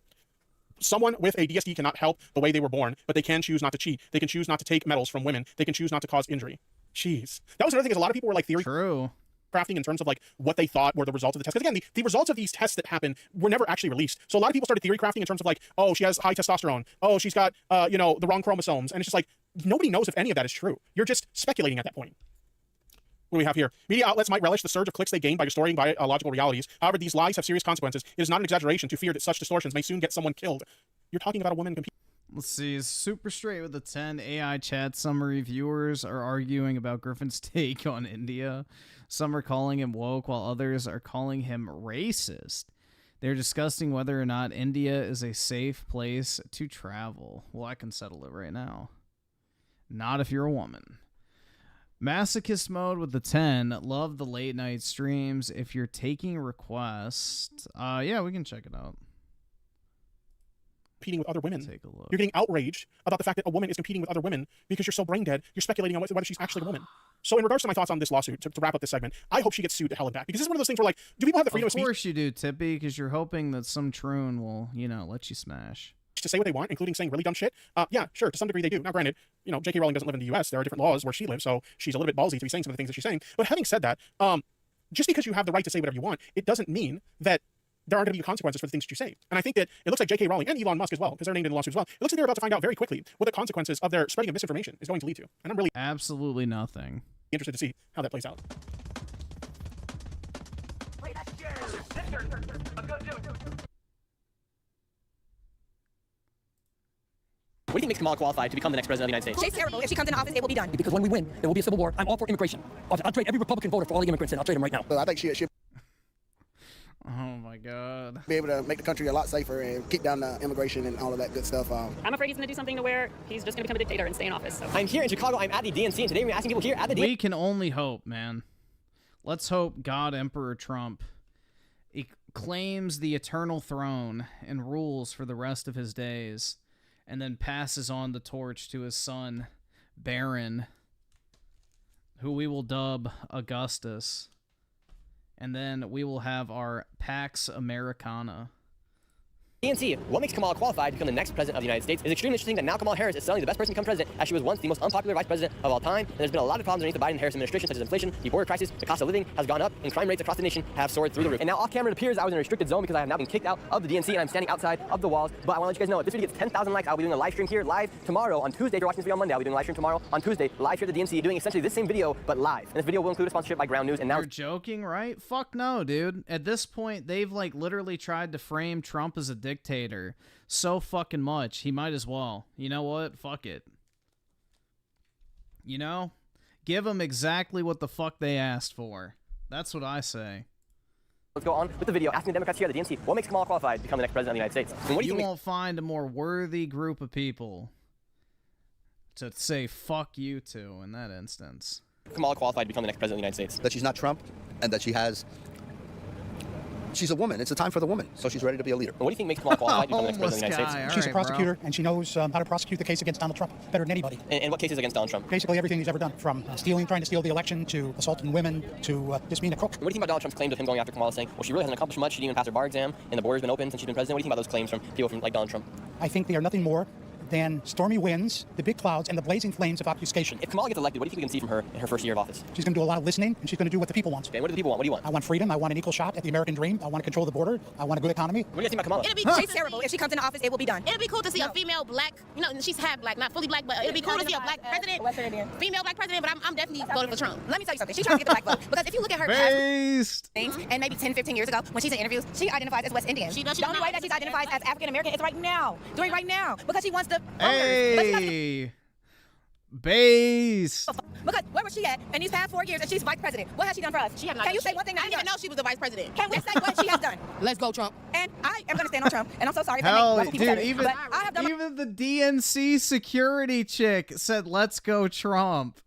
Someone with a DSD cannot help the way they were born, but they can choose not to cheat. They can choose not to take medals from women. They can choose not to cause injury. Jeez. That was another thing, is a lot of people were like theory crafting in terms of like what they thought were the results of the test. Because again, the results of these tests that happened were never actually released. So a lot of people started theory crafting in terms of like, oh, she has high testosterone. Oh, she's got, you know, the wrong chromosomes. And it's just like, nobody knows if any of that is true. You're just speculating at that point. What do we have here? Media outlets might relish the surge of clicks they gain by distorting biological realities. However, these lies have serious consequences. It is not an exaggeration to fear that such distortions may soon get someone killed. You're talking about a woman competing. Let's see. Super straight with the 10 AI chat summary. Viewers are arguing about Griffin's take on India. Some are calling him woke, while others are calling him racist. They're discussing whether or not India is a safe place to travel. Well, I can settle it right now. Not if you're a woman. Masochist mode with the 10. Love the late night streams. If you're taking requests, yeah, we can check it out. Competing with other women. Take a look. You're getting outraged about the fact that a woman is competing with other women because you're so brain dead. You're speculating on whether she's actually a woman. So in regards to my thoughts on this lawsuit, to wrap up this segment, I hope she gets sued to hell and back, because this is one of those things where, like, do people have the freedom of speech? Of course you do, Tippy, because you're hoping that some troon will, you know, let you smash. To say what they want, including saying really dumb shit? Yeah, sure, to some degree they do. Now, granted, you know, J.K. Rowling doesn't live in the U.S. There are different laws where she lives, so she's a little bit ballsy to be saying some of the things that she's saying. But having said that, just because you have the right to say whatever you want, it doesn't mean that there aren't going to be consequences for the things that you say. And I think that it looks like J.K. Rowling and Elon Musk as well, because they're named in the lawsuit as well. It looks like they're about to find out very quickly what the consequences of their spreading of misinformation is going to lead to. And I'm really absolutely nothing interested to see how that plays out. What do you think makes Kamala qualified to become the next president of the United States? She's terrible. If she comes into office, it will be done. Because when we win, there will be a civil war. I'm all for immigration. I'll trade every Republican voter for all the immigrants in. I'll trade them right now. Well, I think she'll oh my God. be able to make the country a lot safer and kick down the immigration and all of that good stuff. I'm afraid he's going to do something to where he's just going to become a dictator and stay in office. So. I'm here in Chicago. I'm at the DNC, and today we're asking people here at the DNC. We can only hope, man. Let's hope God Emperor Trump claims the eternal throne and rules for the rest of his days, and then passes on the torch to his son, Barron, who we will dub Augustus. And then we will have our Pax Americana. DNC, what makes Kamala qualified to become the next president of the United States? It's extremely interesting that now Kamala Harris is suddenly the best person to become president, as she was once the most unpopular vice president of all time. And there's been a lot of problems underneath the Biden-Harris administration, such as inflation, the border crisis, the cost of living has gone up, and crime rates across the nation have soared through the roof. And now off camera it appears I was in a restricted zone because I have now been kicked out of the DNC and I'm standing outside of the walls. But I want to let you guys know, if this video gets 10,000 likes, I'll be doing a live stream here live tomorrow on Tuesday. If you're watching this video on Monday, I'll be doing a live stream tomorrow on Tuesday, live here at the DNC, doing essentially this same video, but live. And this video will include a sponsorship by Ground News. And now You're joking, right? Fuck no, dude. At this point, they've like literally tried to frame Trump as a dictator so fucking much. He might as well. You know what? Fuck it. You know? Give them exactly what the fuck they asked for. That's what I say. let's go on with the video asking the Democrats here at the DNC what makes Kamala qualified to become the next president of the United States. And what do you think won't find a more worthy group of people to say fuck you to in that instance. Kamala qualified to become the next president of the United States? That she's not Trump, and that she's a woman. It's a time for the woman, so she's ready to be a leader. And what do you think makes Kamala qualified to become the next president of the United States? She's a prosecutor, and she knows how to prosecute the case against Donald Trump better than anybody. And what cases against Donald Trump? Basically everything he's ever done, from trying to steal the election, to assaulting women, to just being a crook. And what do you think about Donald Trump's claims of him going after Kamala, saying, well, she really hasn't accomplished much, she didn't even pass her bar exam, and the border's been open since she's been president? What do you think about those claims from people from like Donald Trump? I think they are nothing more than stormy winds, the big clouds, and the blazing flames of obfuscation. If Kamala gets elected, what do you think we can see from her in her first year of office? She's going to do a lot of listening, and she's going to do what the people want. Okay, and what do the people want? What do you want? I want freedom. I want an equal shot at the American dream. I want to control the border. I want a good economy. What do you think about Kamala? It'll be cool. She's terrible. If she comes into office, it will be done. It'll be cool to see a female black, she's half black, not fully black, but it'll be cool to see a black president, female black president, but I'm definitely voting for Trump. Let me tell you something. She's trying to get the black vote. Because if you look at her past things, and maybe 10, 15 years ago, when she's in interviews, she identifies as West Indian. The only way that she's identified as African American is right now. Doing right now. Because she wants the Hey! Base. Because where was she at in these past 4 years and she's vice president? What has she done for us? Can you say one thing that I didn't even know she was the vice president. Can we say what she has done? Let's go, Trump. And I am going to stand on Trump. And I'm so sorry. Hell, dude, even the DNC security chick said, "Let's go, Trump."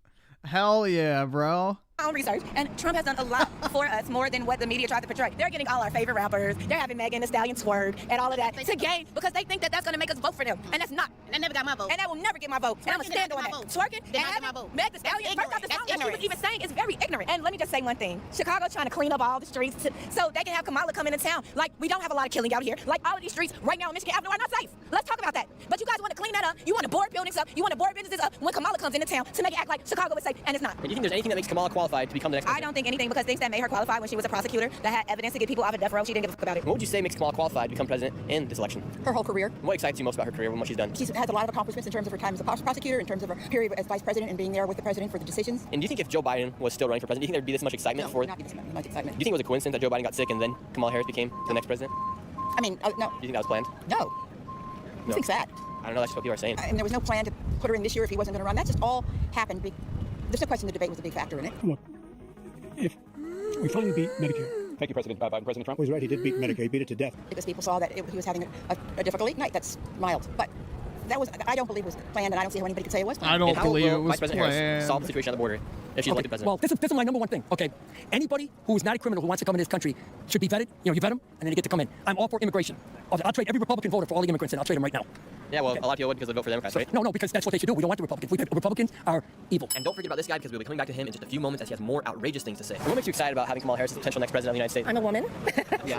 Hell yeah, bro. My own research, and Trump has done a lot for us, more than what the media tried to portray. They're getting all our favorite rappers. They're having Megan Thee Stallion twerk and all of that to gain, because they think that that's going to make us vote for them, and that's not. And that never got my vote. And that will never get my vote. And I'm going to stand on that. Twerking and having Megan Thee Stallion. First off, the song that she was even saying is very ignorant. And let me just say one thing: Chicago's trying to clean up all the streets so they can have Kamala come into town. Like, we don't have a lot of killing out here. Like, all of these streets right now in Michigan Avenue are not safe. Let's talk about that. But you guys want to clean that up. You want to board buildings up. You want to board businesses up when Kamala comes into town to make it act like Chicago is safe, and it's not. And do you think there's anything that makes Kamala qualified to become the next president? I don't think anything, because things that made her qualified when she was a prosecutor that had evidence to get people out of death row, she didn't give a fuck about it. What would you say makes Kamala qualified to become president in this election? Her whole career. What excites you most about her career and what she's done? She has a lot of accomplishments in terms of her time as a prosecutor, in terms of her period as vice president and being there with the president for the decisions. And do you think if Joe Biden was still running for president, do you think there'd be this much excitement for? No, not be this much excitement. Do you think it was a coincidence that Joe Biden got sick and then Kamala Harris became the next president? I mean, no. Do you think that was planned? No. I think sad. I don't know. That's just what people are saying. And there was no plan to put her in this year if he wasn't going to run. That just all happened. There's no question the debate was a big factor in it. Look, if we finally beat Medicare. Thank you, President Biden. President Trump was right. He did beat Medicare. He beat it to death. Because people saw that he was having a difficult night. That's mild. But I don't believe it was planned, and I don't see how anybody could say it was planned. I don't believe it was Vice President Harris solve the situation on the border if she's elected president? Well, this is my number one thing. Okay, anybody who is not a criminal who wants to come in this country should be vetted. You vet them, and then they get to come in. I'm all for immigration. I'll trade every Republican voter for all the immigrants, and I'll trade them right now. Yeah, well, a lot of people would because they vote for Democrats, right? No, because that's what they should do. We don't want the Republicans. Republicans are evil. And don't forget about this guy, because we'll be coming back to him in just a few moments as he has more outrageous things to say. And what makes you excited about having Kamala Harris as the potential next president of the United States? I'm a woman.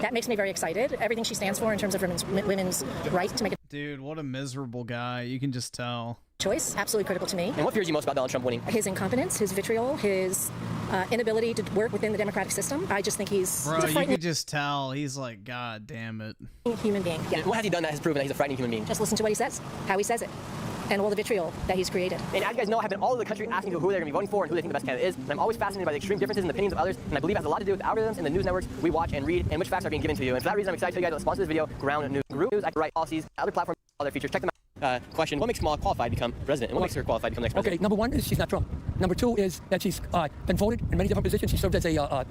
That makes me very excited. Everything she stands for in terms of women's right to make a Dude, what a miserable guy. You can just tell. choice, absolutely critical to me. And what fears you most about Donald Trump winning? His incompetence, his vitriol, his inability to work within the democratic system. I just think he's Bro, a you frightening could just tell. He's like, God damn it. human being. Yeah. What has he done that has proven that he's a frightening human being? Just listen to what he says, how he says it, and all the vitriol that he's created. And as you guys know, I've been all over the country asking people who they're going to be voting for and who they think the best candidate is. And I'm always fascinated by the extreme differences in the opinions of others. And I believe it has a lot to do with the algorithms and the news networks we watch and read and which facts are being given to you. And for that reason, I'm excited to tell you guys about the sponsor of this video, Ground News. News, I can write policies, other platforms, other features. Check them out. Question: what makes Kamala qualified to become president? And what makes her qualified to become the next president? Okay, number one is she's not Trump. Number two is that she's been voted in many different positions. She served as a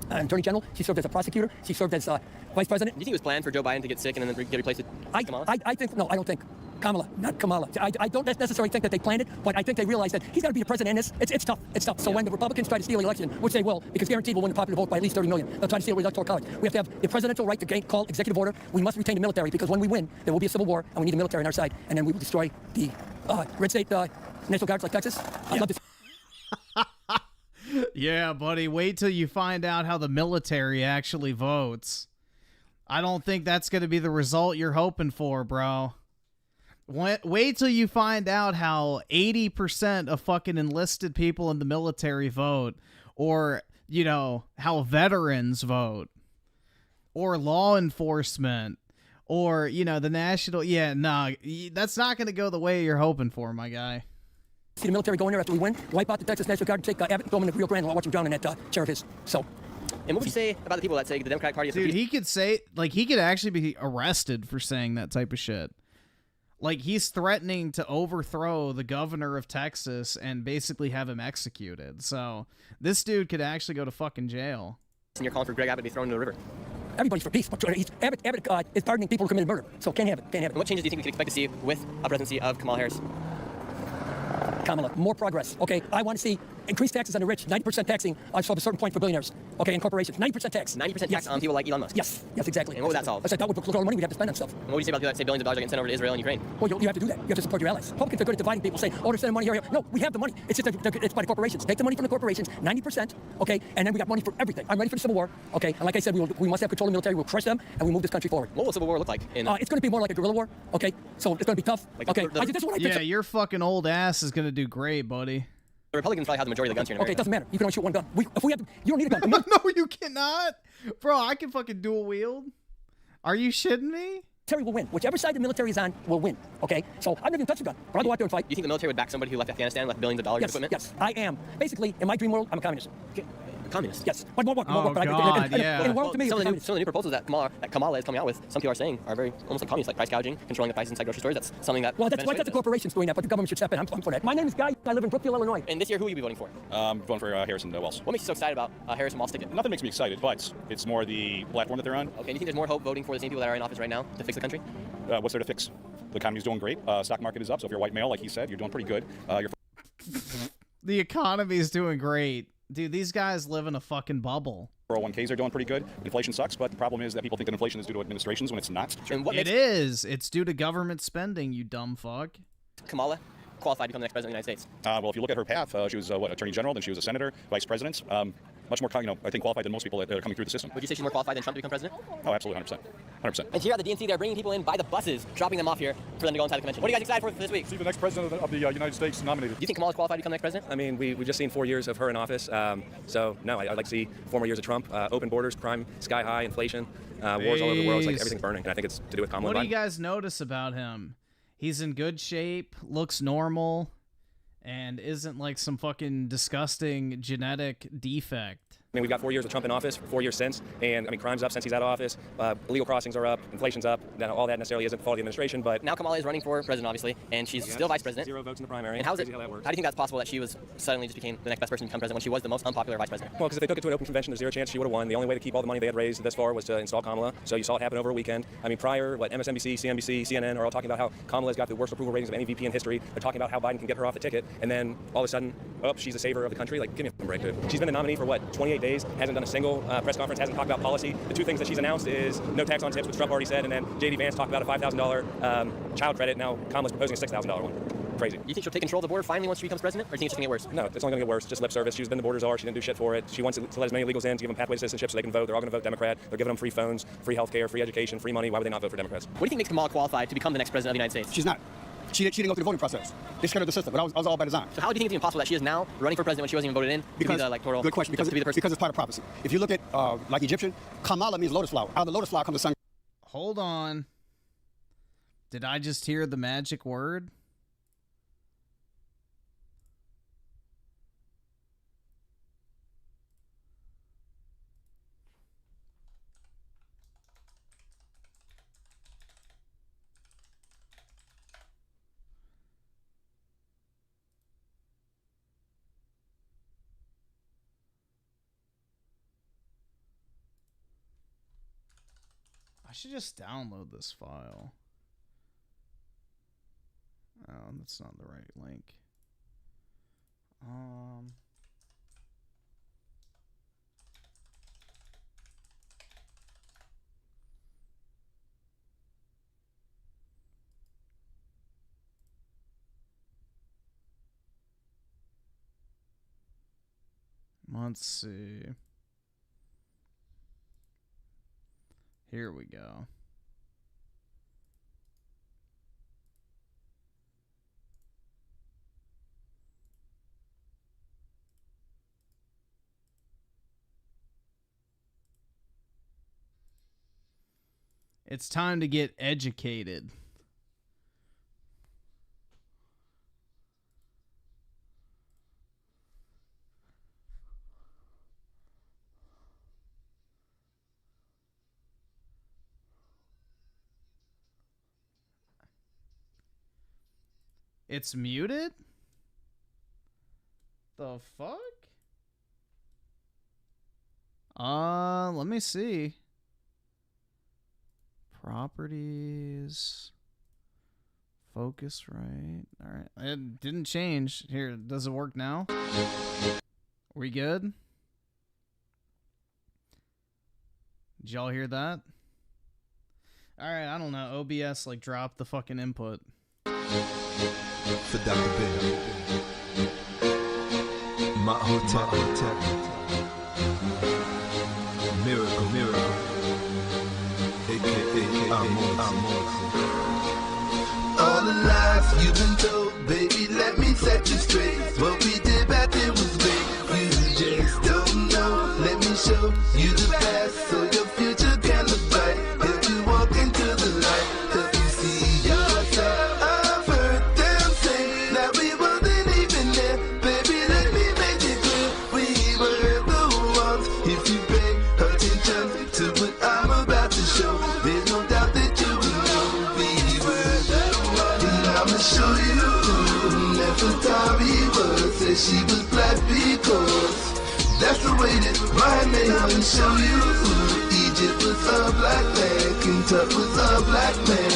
attorney general. She served as a prosecutor. She served as vice president. Do you think it was planned for Joe Biden to get sick and then get replaced with Kamala? I think no. I don't think. Kamala, not Kamala. I don't necessarily think that they planned it, but I think they realized that he's got to be the president in this. It's tough. It's tough. So when the Republicans try to steal the election, which they will, because guaranteed we'll win the popular vote by at least 30 million, they'll try to steal the electoral college. We have to have the presidential right to call executive order. We must retain the military, because when we win, there will be a civil war, and we need the military on our side, and then we will destroy the red state National Guards like Texas. I'd love to. Yeah, buddy. Wait till you find out how the military actually votes. I don't think that's going to be the result you're hoping for, bro. Wait till you find out how 80% of fucking enlisted people in the military vote, or, you know, how veterans vote, or law enforcement, or, you know, the national... Yeah, nah, that's not going to go the way you're hoping for, my guy. See the military go in there after we win, wipe out the Texas National Guard, take Abbott and throw them in the Rio Grande while I watch them drown in that chair of his. So... And what would you say about the people that say the Democratic Party is... Dude, he could say... Like, he could actually be arrested for saying that type of shit. Like, he's threatening to overthrow the governor of Texas and basically have him executed. So, this dude could actually go to fucking jail. And you're calling for Greg Abbott to be thrown into the river. Everybody's for peace. But Abbott is pardoning people who committed murder. So can't have it. Can't have it. And what changes do you think we can expect to see with a presidency of Kamala Harris? Kamala, more progress. Okay, I want to see increased taxes on the rich, 90% taxing until a certain point for billionaires. Okay, and corporations, 90% tax. 90% tax on people like Elon Musk. Yes, exactly. And what would that solve? I said that would look at all the money we'd have to spend on stuff. And what would you say about people that say billions of dollars are getting sent over to Israel and Ukraine? Well, you have to do that. You have to support your allies. Republicans are good at dividing people, saying, oh, they're sending money here. No, we have the money. It's just it's by the corporations. Take the money from the corporations, 90%, okay, and then we got money for everything. I'm ready for the Civil War, okay, and like I said, we must have control of the military. We'll crush them, and we move this country forward. What will Civil War look like? It's going to be more like a guerrilla war, okay, so it's going to be tough, like okay. Yeah, your fucking old ass is going to do great, buddy. The Republicans probably have the majority of the guns here in America. Okay, it doesn't matter. You can only shoot one gun. If we have, you don't need a gun. No, you cannot. Bro, I can fucking dual wield. Are you shitting me? Military will win. Whichever side the military is on will win. Okay? So I'm not even touch a gun, but I'll go out there and fight. You think the military would back somebody who left Afghanistan, left billions of dollars in equipment? Yes, I am. Basically, in my dream world, I'm a communist. Okay. Communist? Yes. In the world, to me, some of the new proposals that Kamala is coming out with, some people are saying are very almost like communist, like price gouging, controlling the price inside grocery stores. That's something that... Well, that's why the corporations doing that, but the government should step in. I'm for that. My name is Guy. I live in Brookfield, Illinois. And this year, who will you be voting for? I'm voting for Harris and Wells. What makes you so excited about Harris and Wells' ticket? Nothing makes me excited, but it's more the platform that they're on. Okay, and you think there's more hope voting for the same people that are in office right now to fix the country? What's there to fix? The economy's doing great. Stock market is up, so if you're a white male, like he said, you're doing pretty good. The economy's doing great. Dude, these guys live in a fucking bubble. 401ks are doing pretty good. Inflation sucks, but the problem is that people think that inflation is due to administrations when it's not. And it is. It's due to government spending, you dumb fuck. Kamala qualified to become the next president of the United States? Well, if you look at her path, she was, Attorney General, then she was a senator, vice president. Much more, I think, qualified than most people that are coming through the system. Would you say she's more qualified than Trump to become president? Oh, absolutely, 100%. 100%. And here at the DNC, they're bringing people in by the buses, dropping them off here for them to go inside the convention. What are you guys excited for this week? See the next president of the United States nominated. Do you think Kamala's qualified to become the next president? I mean, we've just seen 4 years of her in office. So, no, I'd like to see 4 more years of Trump. Open borders, crime sky high, inflation, wars all over the world. It's like everything's burning. And I think it's to do with Kamala. What do you guys notice about him? He's in good shape, looks normal, and isn't like some fucking disgusting genetic defect. I mean, we've got 4 years of Trump in office, 4 years since, and I mean, crime's up since he's out of office. Illegal crossings are up, inflation's up. Now, all that necessarily isn't the fault of the administration, but now Kamala is running for president, obviously, and she's still vice president. 0 votes in the primary. And how do you that works. How do you think that's possible that she was suddenly just became the next best person to become president when she was the most unpopular vice president? Well, because if they took it to an open convention, there's zero chance she would have won. The only way to keep all the money they had raised thus far was to install Kamala. So you saw it happen over a weekend. I mean, prior, MSNBC, CNBC, CNN are all talking about how Kamala's got the worst approval ratings of any VP in history. They're talking about how Biden can get her off the ticket, and then all of a sudden, she's a saver of the country. Like, give me a break, dude. She's been the nominee for 28 days, hasn't done a single press conference, hasn't talked about policy. The two things that she's announced is no tax on tips, which Trump already said, and then J.D. Vance talked about a $5,000 child credit. Now Kamala's proposing a $6,000 one. Crazy. You think she'll take control of the border finally once she becomes president, or do you think it's just going to get worse? No, it's only going to get worse. Just lip service. She's been the border czar. She didn't do shit for it. She wants to let as many illegals in to give them pathway to citizenship so they can vote. They're all going to vote Democrat. They're giving them free phones, free health care, free education, free money. Why would they not vote for Democrats? What do you think makes Kamala qualified to become the next president of the United States? She's not. She didn't go through the voting process. They scattered the system, but I was all by design. So how do you think it's even possible that she is now running for president when she wasn't even voted in? Because, to be the electoral, good question. Because it's part of prophecy. If you look at like Egyptian, Kamala means lotus flower. Out of the lotus flower comes the sun. Hold on. Did I just hear the magic word? I should just download this file. Oh, that's not the right link. Let's see. Here we go. It's time to get educated. It's muted? The fuck? Let me see. Properties. Focus right. All right. It didn't change. Here, does it work now? We good? Did y'all hear that? All right, I don't know. OBS like dropped the fucking input. For Dr. Bill. My hotel. Miracle. AKA Amor. All the lies you've been told, baby, let me set you straight. What we did back then was great. You just don't know. Let me show you the past so your future can look bright. Help you walk into the light. Help you see yourself. I've heard them say that we wasn't even there. Baby, let me make it clear. We were the ones. If you pay attention to what I'm about to show, there's no doubt that you will know. We were the ones. And I'ma show you who Nefertari was. Said she was black because that's the way that my man. I'ma show you who Egypt was a black man, King Tut was a black man.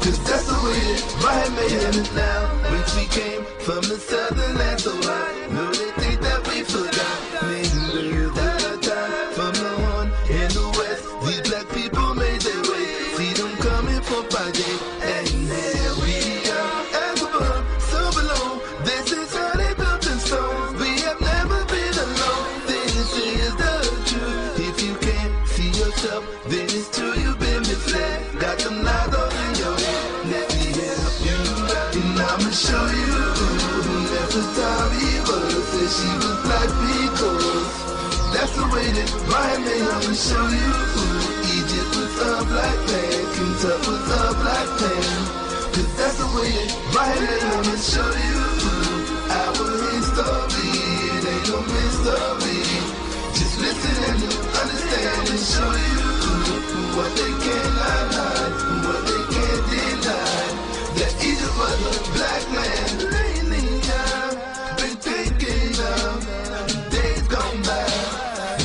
Cause that's the way that my man is now. Which we came from the southern land, so I know they think that we forgot. Remember the time from the horn in the west. These black people made their way. See them coming for Friday. And here we are, as above, so below. This is how they built in stone. We have never been alone. This is the truth. If you can't see yourself, then it's true you've been misled. Got them lies all in your head. Let me help you out, and I'ma show you who Nefertari was. Said she was black because that's the way that my man. I'ma show you who Egypt was a black man, King Tut was a black man. Cause that's the way that my man. I'ma show you our history. It ain't no mystery. Just listen and understand and show you what they cannot hide, what they can't deny. That Egypt was a black land. Lately I've been thinking of days gone by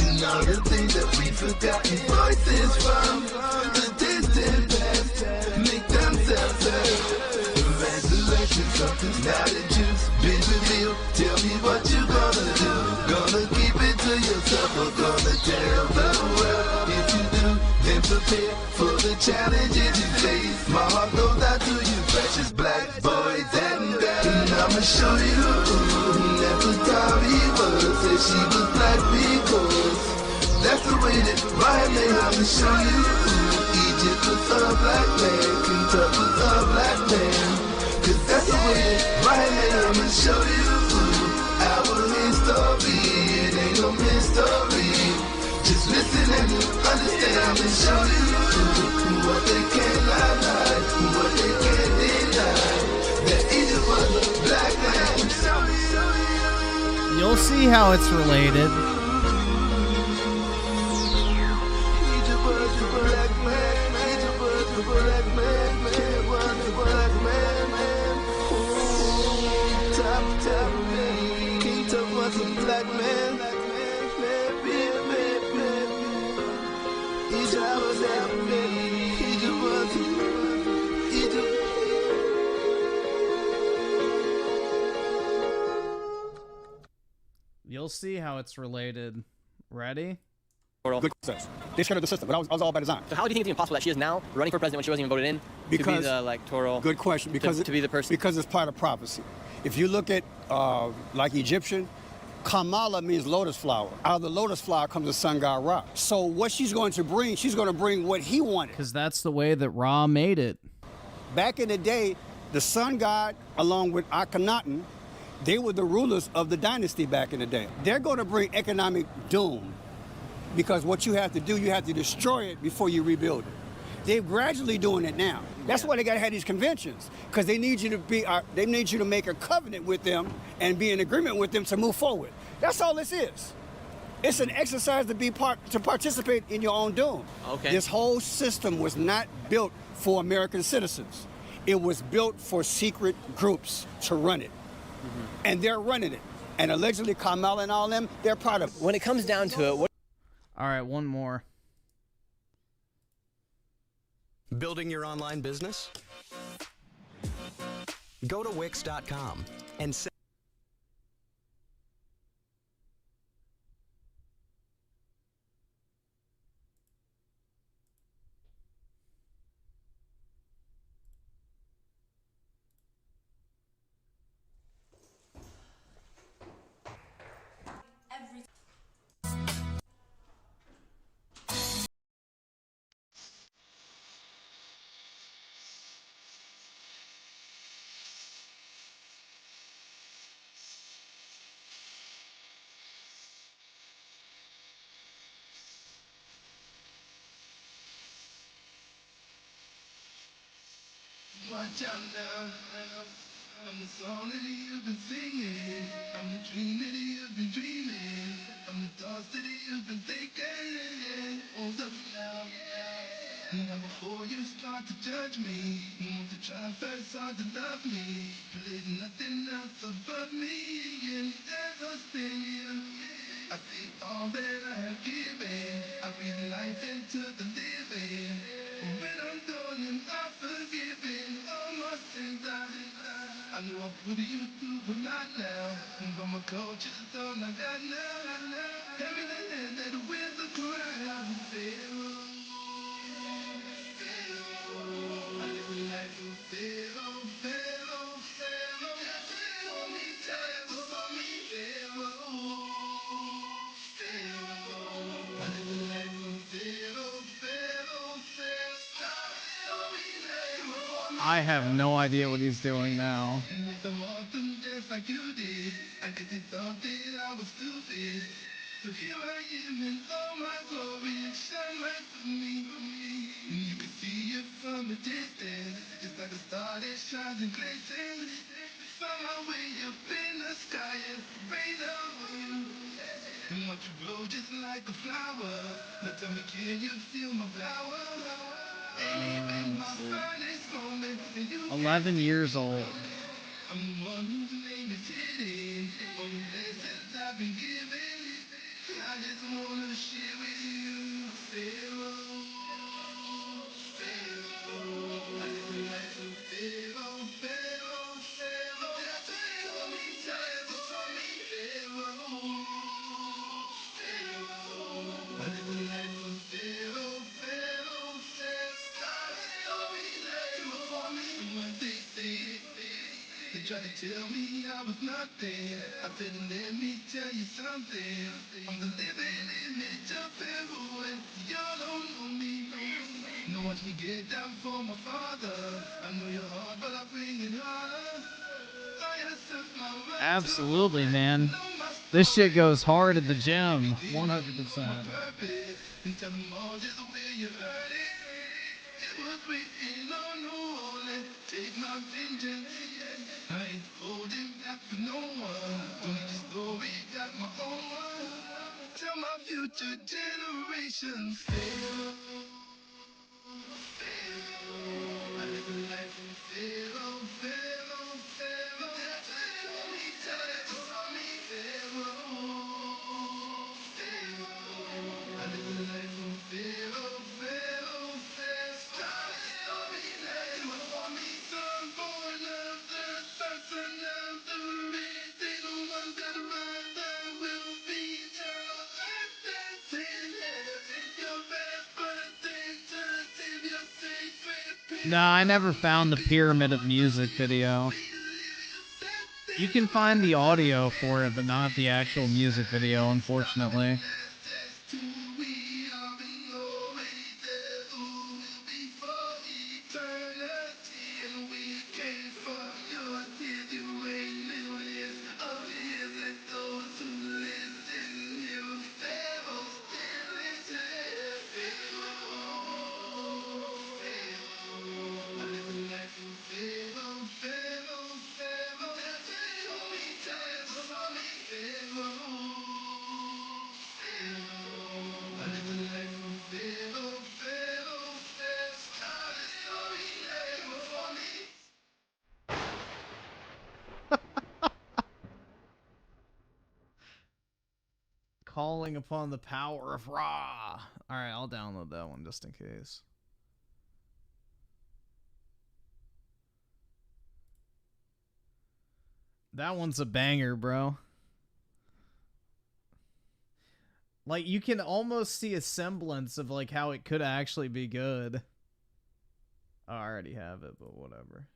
and all the things that we forgotten. Voices from the distant past make themselves heard. Resurrection, something's now the juice been revealed. Tell me what you gonna do. Gonna keep it to yourself or gonna tell the world? If you do, then prepare for the challenges you face. My heart goes out to you, precious black boys and girls. And I'ma show you who Nefertari was. Said she was black because that's the way that my man. I'ma show you who Egypt was a black man, King Tut was a black man. Cause that's the way that my man. I'ma show you our history. It ain't no mystery. Just listen and understand and show you what they cannot hide, what they can't deny. That Egypt was a black man. You'll see how it's related. Egypt was a black man. Egypt was a black man. It was a black man. Ooh, top. King Tut was a black man. Egypt was a man. Egypt was Egypt. You'll see how it's related. Ready? Good success. They shredded the system, but I was all by design. So how do you think it's even possible that she is now running for president when she wasn't even voted in? Because, to be the electoral. Good question. Because to be the person. Because it's part of prophecy. If you look at like Egyptian, Kamala means lotus flower. Out of the lotus flower comes the sun god Ra. So what she's going to bring what he wanted. Because that's the way that Ra made it. Back in the day, the sun god, along with Akhenaten, they were the rulers of the dynasty back in the day. They're going to bring economic doom because what you have to do, you have to destroy it before you rebuild it. They're gradually doing it now. That's why they got to have these conventions, because they need you to make a covenant with them and be in agreement with them to move forward. That's all this is. It's an exercise to participate in your own doom. Okay. This whole system was not built for American citizens. It was built for secret groups to run it. And they're running it. And allegedly Kamala and all them, they're part of it. When it comes down to it, All right, one more. Building your online business? Go to Wix.com and say Watch out now, I'm the song that you've been singing. I'm the dream that you've been dreaming. I'm the thoughts that you've been thinking. Hold up now. Now before you start to judge me, you want to try first hard to love me. There's nothing else above me, and there's a thing. I see all that I have given. I breathe life into the living. When I'm done and I'm forgiven, all my sins I know I put you through, but not now. But my coach is all I got now. Everything that with the cry I feel. I live a life of fail. For me, terrible, for me, fail. I live a life of fail. I have no idea what he's doing now. And if I want them just like you did, I guess they thought that I was stupid. So here I am in all my glory and shine right for me. And you can see it from a distance, just like a star that shines and glistens. Find my way up in the sky and rain over you. And watch you grow just like a flower. Now tell me, can you feel my power? And even my finest moments, and you 11 years old. I'm the one whose name is hidden. All the lessons I've been given, I just wanna share with you. Pharaoh, Pharaoh, I live a life of Pharaoh, Pharaoh, Pharaoh. That's for me, terrible for me, Pharaoh, Pharaoh. I live a life of Pharaoh, Pharaoh, Pharaoh. For me, when they say they try to tell me I was nothing, I said, let me tell you something. I'm the living image of Pharaoh, and y'all don't know me. No watch me get down for my father. I know you're hard, but I bring it harder. I accept my right. Absolutely, man. This shit goes hard at the gym. 100%. And tell them all just where you heard it. It was written on the wall and take my vengeance. I ain't holding back for no one. Don't need a story, got my own one. Tell my future generations. Pharaoh, Pharaoh. I live a life of Pharaoh, Pharaoh, Pharaoh. For me, for me, Pharaoh, Pharaoh. I live a life of Pharaoh, Pharaoh, Pharaoh. For me, son, born of the sun, son of the rain. They don't want that rise, that will be eternal. That's in heaven, your best birthday to save your sacred. Nah, I never found the Pyramid of Music video. You can find the audio for it, but not the actual music video, unfortunately. Calling upon the power of Ra. Alright, I'll download that one just in case. That one's a banger, bro. Like, you can almost see a semblance of, like, how it could actually be good. Oh, I already have it, but whatever.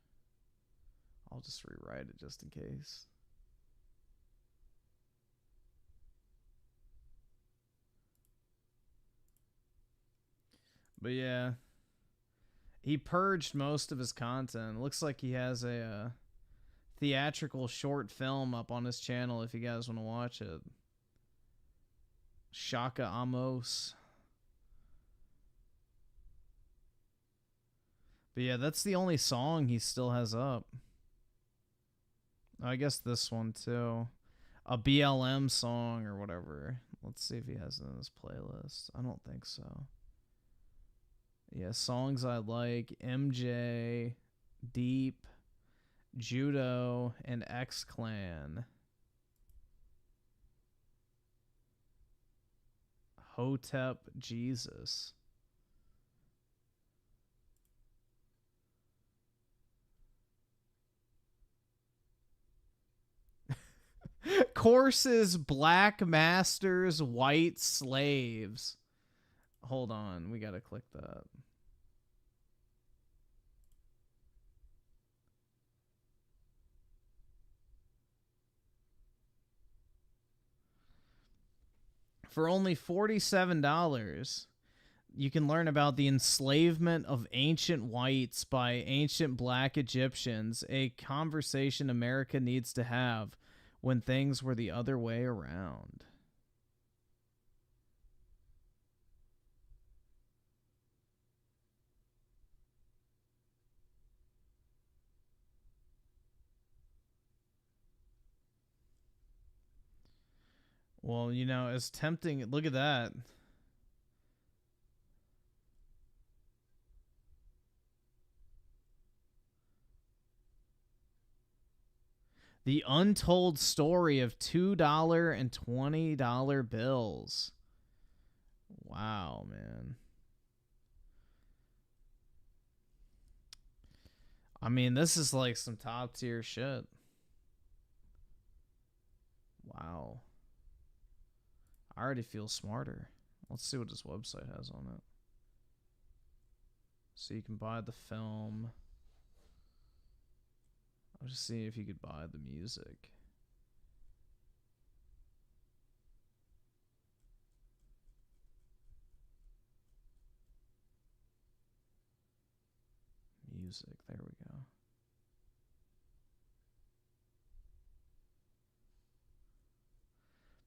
I'll just rewrite it just in case. But yeah, he purged most of his content. It looks like he has a theatrical short film up on his channel if you guys want to watch it. Shaka Amos. But yeah, that's the only song he still has up. I guess this one too. A BLM song or whatever. Let's see if he has it in his playlist. I don't think so. Yeah, songs I like, MJ, Deep, Judo, and X-Clan. Hotep Jesus. Courses, Black Masters, White Slaves. Hold on, we gotta click that. For only $47, you can learn about the enslavement of ancient whites by ancient black Egyptians, a conversation America needs to have when things were the other way around. Well, you know, it's tempting. Look at that. The untold story of $2 and $20 bills. Wow, man. I mean, this is like some top tier shit. Wow. I already feel smarter. Let's see what this website has on it. So you can buy the film. I'll just see if you could buy the music. Music, there we go.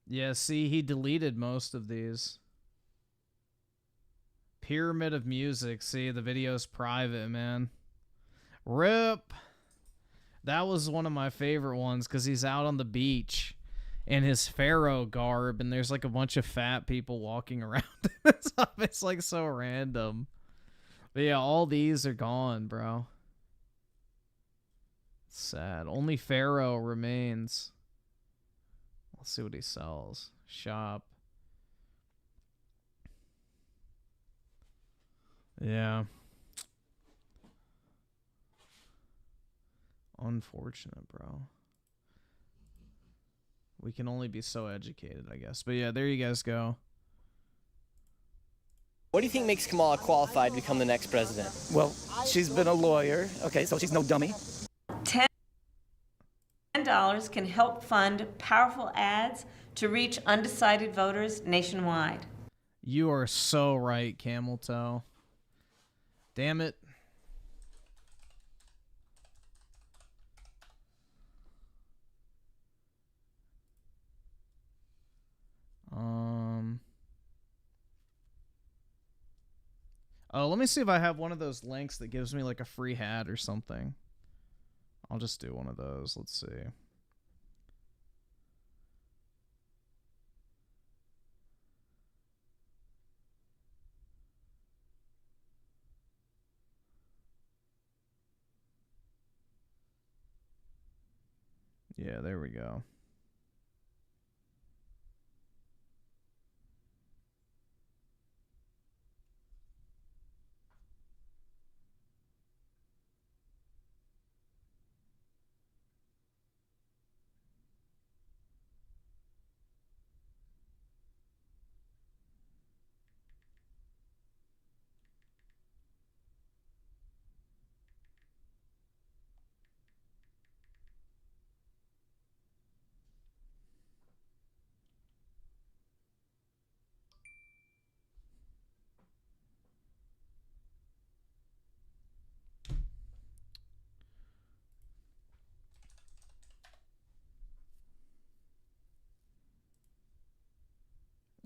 Yeah, see, he deleted most of these. Pyramid of Music. See, the video's private, man. RIP. That was one of my favorite ones because he's out on the beach in his pharaoh garb and there's like a bunch of fat people walking around him. It's like so random. But yeah, all these are gone, bro. Sad. Only Pharaoh remains. Let's see what he sells. Shop. Yeah. Unfortunate, bro. We can only be so educated, I guess. But yeah, there you guys go. What do you think makes Kamala qualified to become the next president? Well, she's been a lawyer. Okay, so she's no dummy. $10 $10 can help fund powerful ads to reach undecided voters nationwide. You are so right, Camel Toe. Damn it. Oh, let me see if I have one of those links that gives me like a free hat or something. I'll just do one of those. Let's see. Yeah, there we go.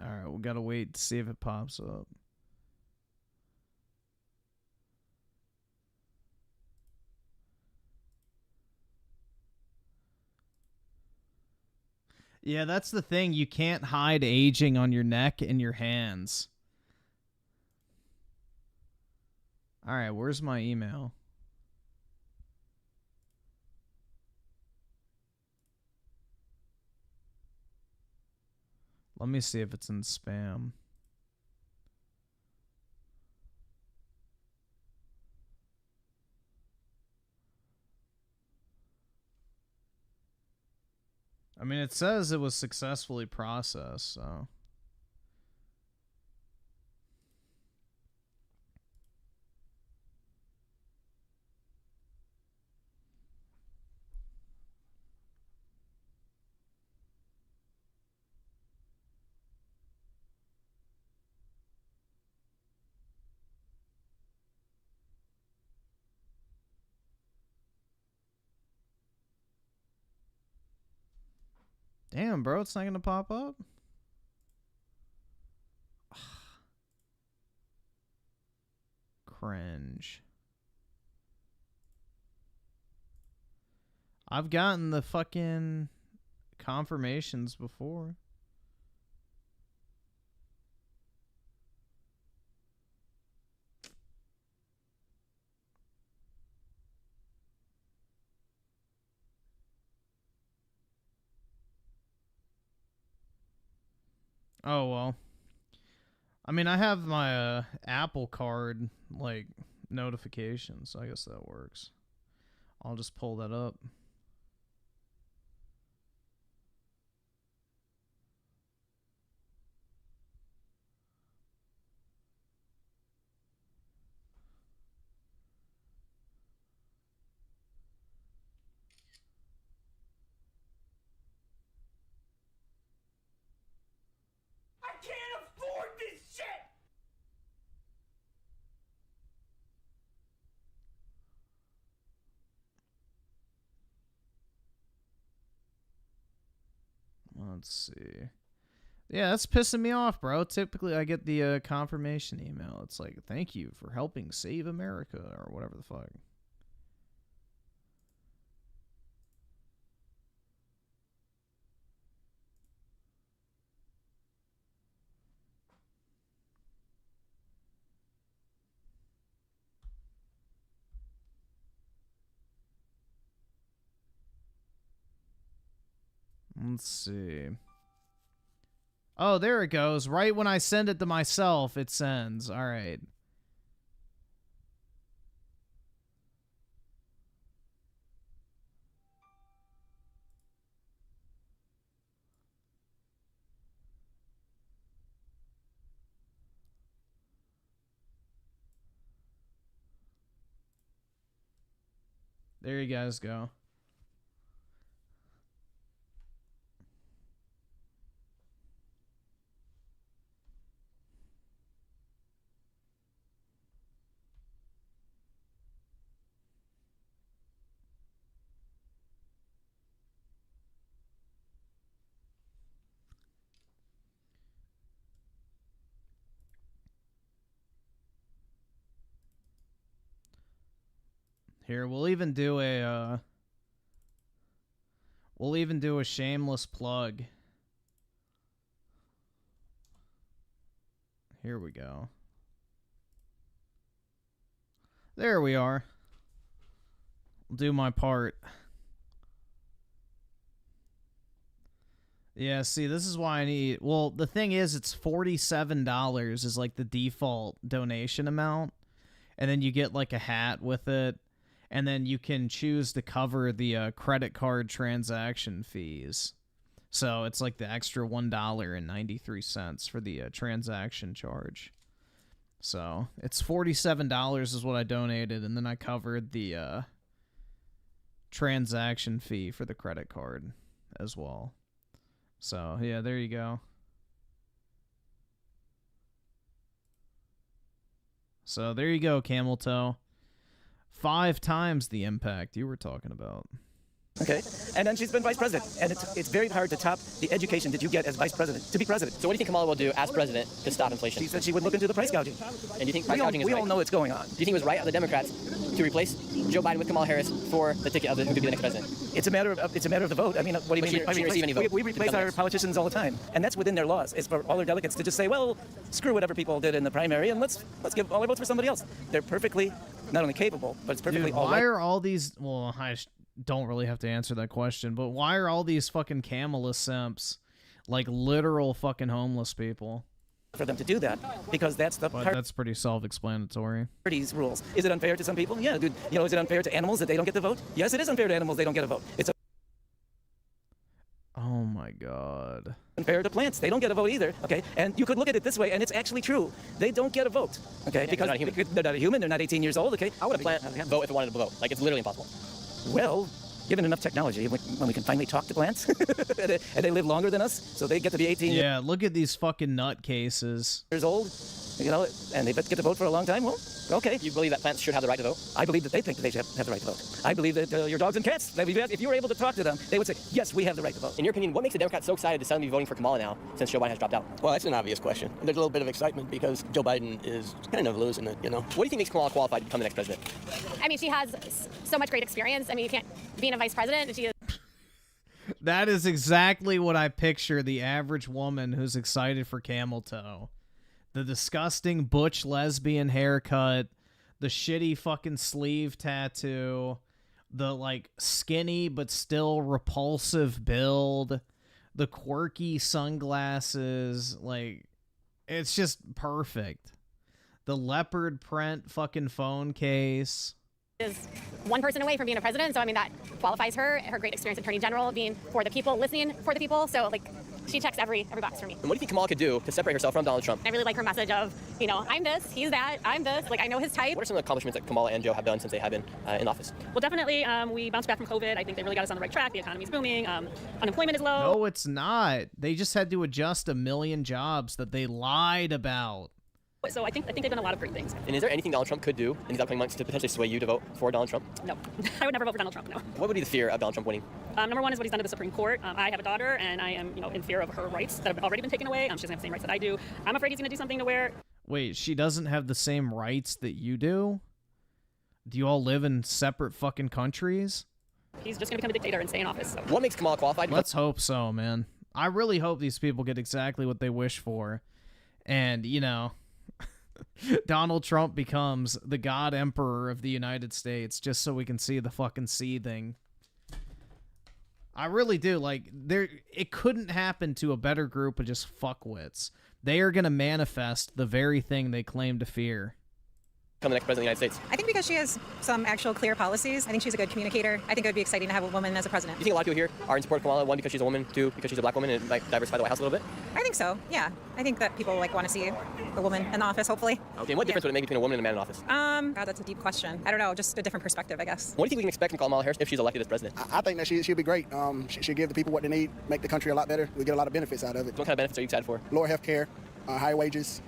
Alright, we gotta wait to see if it pops up. Yeah, that's the thing. You can't hide aging on your neck and your hands. Alright, where's my email? Let me see if it's in spam. I mean, it says it was successfully processed, so. Damn, bro, it's not gonna pop up? Cringe. I've gotten the fucking confirmations before. Oh, well. I mean, I have my Apple Card, like, notification, so I guess that works. I'll just pull that up. I can't afford this shit! Let's see. Yeah, that's pissing me off, bro. Typically, I get the confirmation email. It's like, thank you for helping save America, or whatever the fuck. Let's see. Oh, there it goes. Right when I send it to myself, it sends. All right. There you guys go. Here, we'll even do a shameless plug. Here we go. There we are. I'll do my part. Yeah, see, this is why I need... Well, the thing is, it's $47 is, like, the default donation amount. And then you get, like, a hat with it. And then you can choose to cover the credit card transaction fees. So it's, like, the extra $1.93 for the transaction charge. So it's $47 is what I donated. And then I covered the transaction fee for the credit card as well. So, yeah, there you go. So, there you go, Camel Toe. 5 times the impact you were talking about. Okay, and then she's been vice president, and it's very hard to top the education that you get as vice president, to be president. So what do you think Kamala will do as president to stop inflation? She said she would look into the price gouging. And do you think price gouging is right? We all know it's going on. Do you think it was right of the Democrats to replace Joe Biden with Kamala Harris for the ticket of who could be the next president? It's a matter of the vote. I mean, what do you mean? She didn't receive any vote. We replace our politicians all the time, and that's within their laws. It's for all their delegates to just say, well, screw whatever people did in the primary, and let's give all our votes for somebody else. They're perfectly not only capable, but it's perfectly all right. Why are all these? Well, I don't really have to answer that question, but why are all these fucking Kamala simps like literal fucking homeless people? For them to do that, because that's the that's pretty self-explanatory. Party's rules. Is it unfair to some people? Yeah. Is it unfair to animals that they don't get to vote? Yes, it is unfair to animals they don't get a vote. It's oh my god. Unfair to plants. They don't get a vote either. Okay, and you could look at it this way, and it's actually true. They don't get a vote. Okay, because they're not a human. They're not 18 years old. Okay. How would a plant vote if it wanted to vote? Like, it's literally impossible. Well, given enough technology, when we can finally talk to plants, and they live longer than us, so they get to be 18 Yeah, look at these fucking nutcases. years old, and they get to vote for a long time. Well, okay. You believe that plants should have the right to vote? I believe that they think that they should have the right to vote. I believe that your dogs and cats, if you were able to talk to them, they would say, yes, we have the right to vote. In your opinion, what makes the Democrats so excited to suddenly be voting for Kamala now, since Joe Biden has dropped out? Well, that's an obvious question. There's a little bit of excitement because Joe Biden is kind of losing it, What do you think makes Kamala qualified to become the next president? I mean, she has so much great experience. I mean, you can't being a vice president. She is. That is exactly what I picture the average woman who's excited for Camel Toe. The disgusting butch lesbian haircut, the shitty fucking sleeve tattoo, the like skinny but still repulsive build, the quirky sunglasses, like it's just perfect. The leopard print fucking phone case. Is one person away from being a president, so I mean that qualifies her great experience in attorney general, being for the people, listening for the people, so like she checks every box for me. And what do you think Kamala could do to separate herself from Donald Trump? I really like her message of, I'm this, he's that, I'm this, like I know his type. What are some of the accomplishments that Kamala and Joe have done since they have been in office? Well, definitely we bounced back from COVID. I think they really got us on the right track. The economy's booming, unemployment is low. No, it's not. They just had to adjust 1 million jobs that they lied about. So I think they've done a lot of great things. And is there anything Donald Trump could do in these upcoming months to potentially sway you to vote for Donald Trump? No, I would never vote for Donald Trump, no. What would be the fear of Donald Trump winning? Number one is what he's done to the Supreme Court. I have a daughter, and I am, in fear of her rights that have already been taken away. She doesn't have the same rights that I do. I'm afraid he's going to do something to where... Wait, she doesn't have the same rights that you do? Do you all live in separate fucking countries? He's just going to become a dictator and stay in office. So. What makes Kamala qualified? Let's hope so, man. I really hope these people get exactly what they wish for. And, Donald Trump becomes the God Emperor of the United States just so we can see the fucking seething. I really do. It couldn't happen to a better group of just fuckwits. They are going to manifest the very thing they claim to fear. Become the next president of the United States? I think because she has some actual clear policies. I think she's a good communicator. I think it would be exciting to have a woman as a president. Do you think a lot of people here are in support of Kamala? One, because she's a woman. Two, because she's a black woman, and might diversify the White House a little bit? I think so, yeah. I think that people want to see a woman in the office, hopefully. Okay, and what difference would it make between a woman and a man in office? God, that's a deep question. I don't know, just a different perspective, I guess. What do you think we can expect from Kamala Harris if she's elected as president? I think that she'll be great. She'll give the people what they need, make the country a lot better. We get a lot of benefits out of it. What kind of benefits are you excited for? Lower health care, higher wages.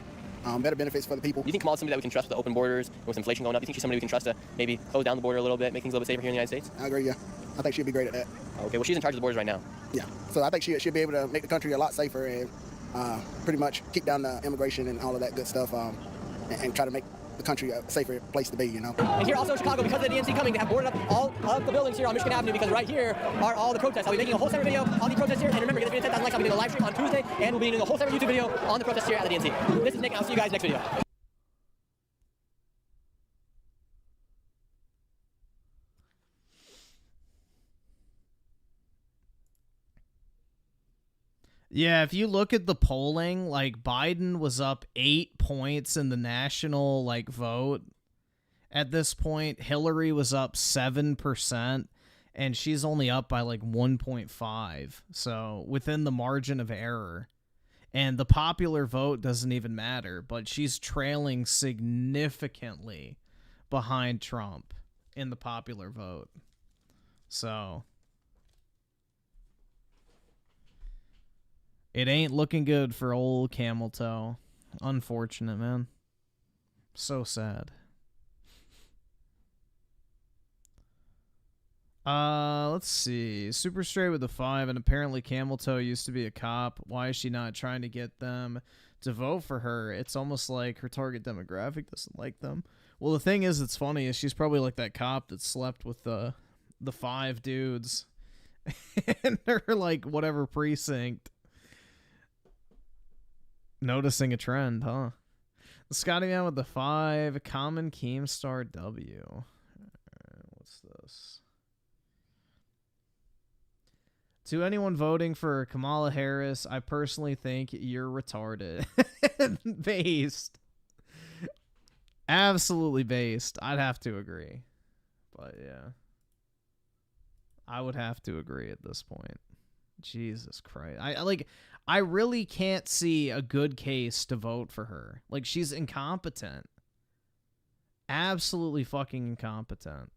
Better benefits for the people. Do you think Kamala's somebody that we can trust with the open borders, with inflation going up? Do you think she's somebody we can trust to maybe close down the border a little bit, make things a little bit safer here in the United States? I agree, yeah. I think she'll be great at that. Okay, well, she's in charge of the borders right now. Yeah, so I think she'll be able to make the country a lot safer and pretty much keep down the immigration and all of that good stuff and try to make the country a safer place to be, you know. And here also in Chicago, because of the DNC coming, they have boarded up all of the buildings here on Michigan Avenue because right here are all the protests. I'll be making a whole separate video on the protests here. And remember, get this video 10,000 likes. I'll be doing a live stream on Tuesday, and we'll be doing a whole separate YouTube video on the protests here at the DNC. This is Nick, and I'll see you guys next video. Yeah, if you look at the polling, like Biden was up 8 points in the national vote. At this point, Hillary was up 7%, and she's only up by 1.5. So within the margin of error. And the popular vote doesn't even matter, but she's trailing significantly behind Trump in the popular vote. So it ain't looking good for old Camel Toe. Unfortunate, man. So sad. Let's see. Super Straight with a 5, and apparently Camel Toe used to be a cop. Why is she not trying to get them to vote for her? It's almost like her target demographic doesn't like them. Well, the thing is, it's funny, is she's probably like that cop that slept with the 5 dudes in her, whatever precinct. Noticing a trend, huh? The Scotty Man with the 5, Common Keemstar W. Alright, what's this? To anyone voting for Kamala Harris, I personally think you're retarded. Based. Absolutely based. I'd have to agree. But yeah. I would have to agree at this point. Jesus Christ. I really can't see a good case to vote for her. She's incompetent. Absolutely fucking incompetent.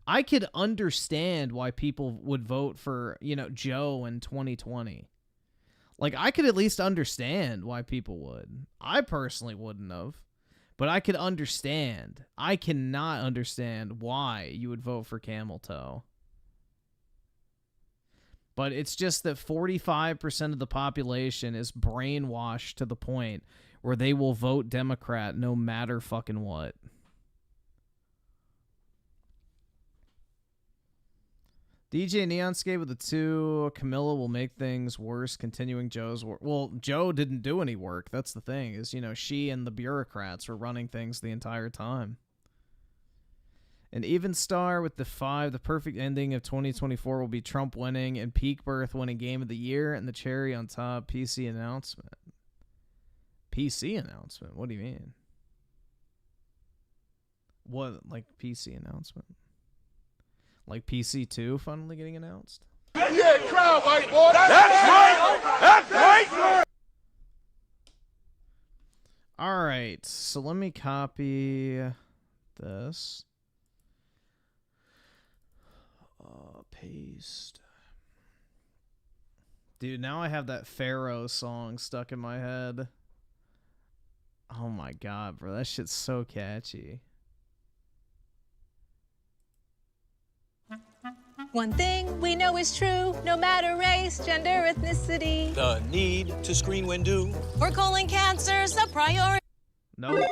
I could understand why people would vote for, Joe in 2020. I could at least understand why people would. I personally wouldn't have. But I could understand. I cannot understand why you would vote for Camel Toe. But it's just that 45% of the population is brainwashed to the point where they will vote Democrat no matter fucking what. DJ Neonscape with a 2. Camilla will make things worse, continuing Joe's work. Well, Joe didn't do any work. That's the thing, is, she and the bureaucrats were running things the entire time. An even star with the 5. The perfect ending of 2024 will be Trump winning and Peak Birth winning Game of the Year, and the cherry on top, PC announcement. PC announcement? What do you mean? What, PC announcement? PC2 finally getting announced? Yeah, crowd, white boy. That's right. That's right. All right, so let me copy this. Paste. Dude, now I have that Pharaoh song stuck in my head. Oh my god, bro, that shit's so catchy. One thing we know is true, no matter race, gender, ethnicity. The need to screen when due. Or colon cancer's a priority. Nope.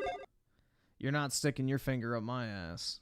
You're not sticking your finger up my ass.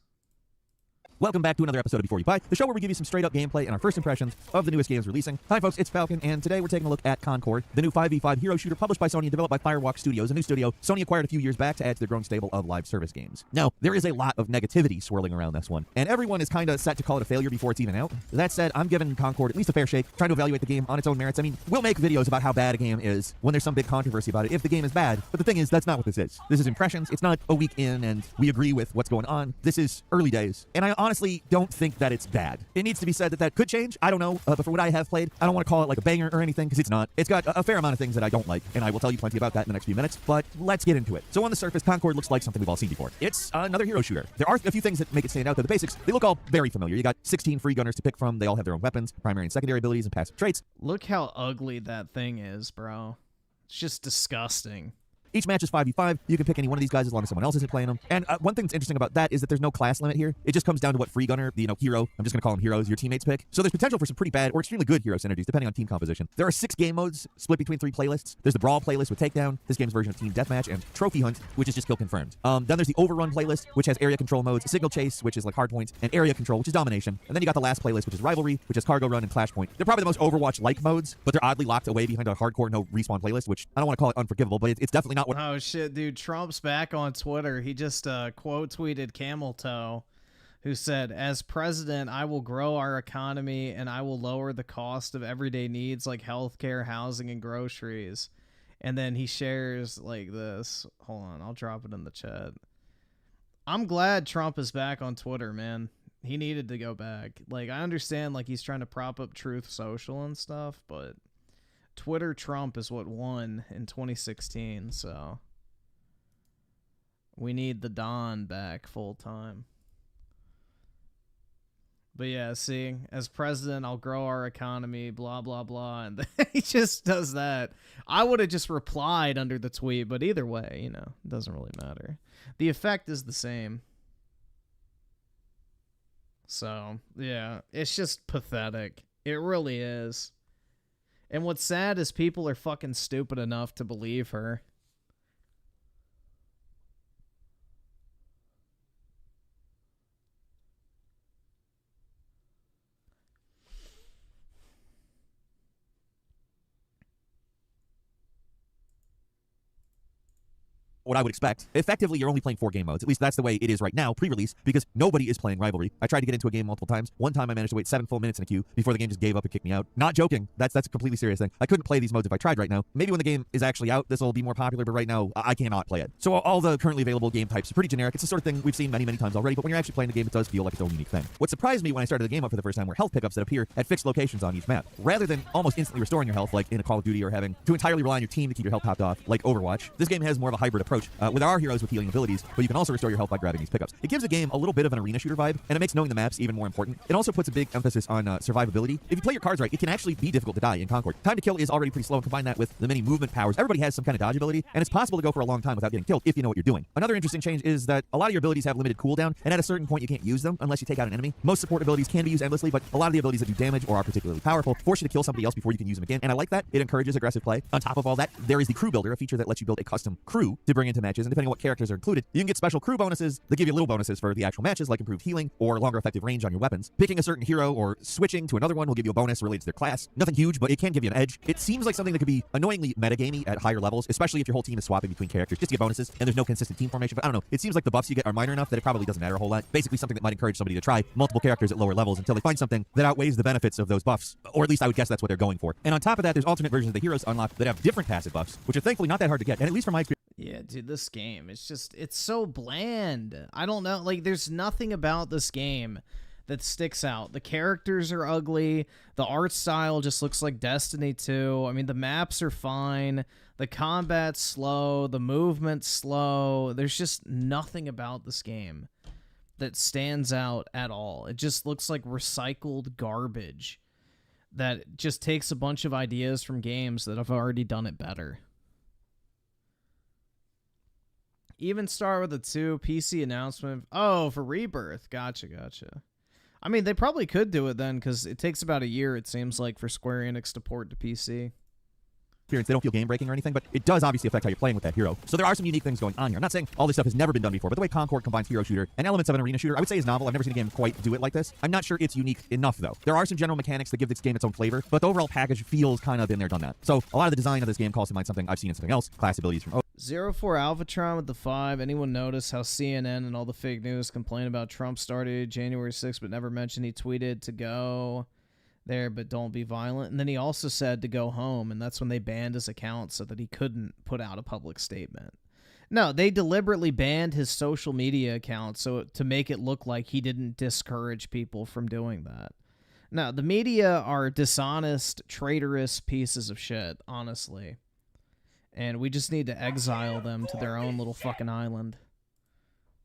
Welcome back to another episode of Before You Buy, the show where we give you some straight-up gameplay and our first impressions of the newest games releasing. Hi, folks, it's Falcon, and today we're taking a look at Concord, the new 5v5 hero shooter published by Sony and developed by Firewalk Studios, a new studio Sony acquired a few years back to add to their growing stable of live service games. Now, there is a lot of negativity swirling around this one, and everyone is kind of set to call it a failure before it's even out. That said, I'm giving Concord at least a fair shake, trying to evaluate the game on its own merits. I mean, we'll make videos about how bad a game is when there's some big controversy about it, if the game is bad, but the thing is, that's not what this is. This is impressions. It's not a week in, and we agree with what's going on. This is early days, and I honestly don't think that it's bad. It needs to be said that that could change. I don't know, but for what I have played, I don't want to call it like a banger or anything, because it's not. It's got a fair amount of things that I don't like, and I will tell you plenty about that in the next few minutes, but let's get into it. So on the surface, Concord looks like something we've all seen before. It's another hero shooter. There are a few things that make it stand out, though. The basics, they look all very familiar. You got 16 free gunners to pick from. They all have their own weapons, primary and secondary abilities, and passive traits. Look how ugly that thing is, bro. It's just disgusting. Each match is 5v5. You can pick any one of these guys as long as someone else isn't playing them. And one thing that's interesting about that is that there's no class limit here. It just comes down to what free gunner, hero, I'm just going to call them heroes, your teammates pick. So there's potential for some pretty bad or extremely good hero synergies depending on team composition. There are 6 game modes split between 3 playlists. There's the Brawl playlist with Takedown, this game's version of Team Deathmatch, and Trophy Hunt, which is just kill confirmed. Then there's the Overrun playlist, which has area control modes, Signal Chase, which is like Hardpoint, and Area Control, which is Domination. And then you got the last playlist, which is Rivalry, which is Cargo Run and Clash Point. They're probably the most Overwatch-like modes, but they're oddly locked away behind a hardcore no respawn playlist, which I don't want to call it unforgivable, but it's definitely not what... Oh shit, dude, Trump's back on Twitter. He just quote tweeted Camel Toe, who said, "As president, I will grow our economy and I will lower the cost of everyday needs like healthcare, housing, and groceries." And then he shares like this. Hold on, I'll drop it in the chat. I'm glad Trump is back on Twitter, man. He needed to go back. Like, I understand, like, he's trying to prop up Truth Social and stuff, but Twitter Trump is what won in 2016, so we need the Don back full time. But yeah, see, as president, I'll grow our economy, blah, blah, blah. And he just does that. I would have just replied under the tweet, but either way, it doesn't really matter. The effect is the same. So, yeah, it's just pathetic. It really is. And what's sad is people are fucking stupid enough to believe her. What I would expect. Effectively, you're only playing 4 game modes. At least that's the way it is right now, pre-release, because nobody is playing Rivalry. I tried to get into a game multiple times. One time I managed to wait 7 full minutes in a queue before the game just gave up and kicked me out. Not joking. That's a completely serious thing. I couldn't play these modes if I tried right now. Maybe when the game is actually out, this will be more popular, but right now, I cannot play it. So all the currently available game types are pretty generic. It's the sort of thing we've seen many, many times already, but when you're actually playing the game, it does feel like its own unique thing. What surprised me when I started the game up for the first time were health pickups that appear at fixed locations on each map. Rather than almost instantly restoring your health, like in a Call of Duty, or having to entirely rely on your team to keep your health topped off, like Overwatch, this game has more of a hybrid approach. With our heroes with healing abilities, but you can also restore your health by grabbing these pickups. It gives the game a little bit of an arena shooter vibe, and it makes knowing the maps even more important. It also puts a big emphasis on survivability. If you play your cards right, it can actually be difficult to die in Concord. Time to kill is already pretty slow, and combine that with the many movement powers. Everybody has some kind of dodge ability, and it's possible to go for a long time without getting killed if you know what you're doing. Another interesting change is that a lot of your abilities have limited cooldown, and at a certain point you can't use them unless you take out an enemy. Most support abilities can be used endlessly, but a lot of the abilities that do damage or are particularly powerful force you to kill somebody else before you can use them again, and I like that. It encourages aggressive play. On top of all that, there is the crew builder, a feature that lets you build a custom crew to bring into matches, and depending on what characters are included, you can get special crew bonuses that give you little bonuses for the actual matches, like improved healing or longer effective range on your weapons. Picking a certain hero or switching to another one will give you a bonus related to their class. Nothing huge, but it can give you an edge. It seems like something that could be annoyingly metagamey at higher levels, especially if your whole team is swapping between characters just to get bonuses and there's no consistent team formation. But I don't know, it seems like the buffs you get are minor enough that it probably doesn't matter a whole lot. Basically something that might encourage somebody to try multiple characters at lower levels until they find something that outweighs the benefits of those buffs, or at least I would guess that's what they're going for. And on top of that, there's alternate versions of the heroes unlocked that have different passive buffs, which are thankfully not that hard to get, and at least from my experience. Yeah, dude, this game, it's so bland. I don't know, like, there's nothing about this game that sticks out. The characters are ugly. The art style just looks like Destiny 2. I mean, the maps are fine. The combat's slow. The movement's slow. There's just nothing about this game that stands out at all. It just looks like recycled garbage that just takes a bunch of ideas from games that have already done it better. Even start with a 2 PC announcement. Oh, for Rebirth. Gotcha. I mean, they probably could do it then, because it takes about a year, it seems like, for Square Enix to port to PC. They don't feel game breaking or anything, but it does obviously affect how you're playing with that hero. So there are some unique things going on here. I'm not saying all this stuff has never been done before, but the way Concord combines hero shooter and elements of an arena shooter, I would say is novel. I've never seen a game quite do it like this. I'm not sure it's unique enough, though. There are some general mechanics that give this game its own flavor, but the overall package feels kind of been there, done that. So a lot of the design of this game calls to mind something I've seen in something else. Class abilities from 04 Alphatron with the 5. Anyone notice how CNN and all the fake news complain about Trump started January 6th, but never mentioned he tweeted to go there, but don't be violent? And then he also said to go home, and that's when they banned his account so that he couldn't put out a public statement. No, they deliberately banned his social media account so to make it look like he didn't discourage people from doing that. No, the media are dishonest, traitorous pieces of shit, honestly. And we just need to exile them to their own little fucking island.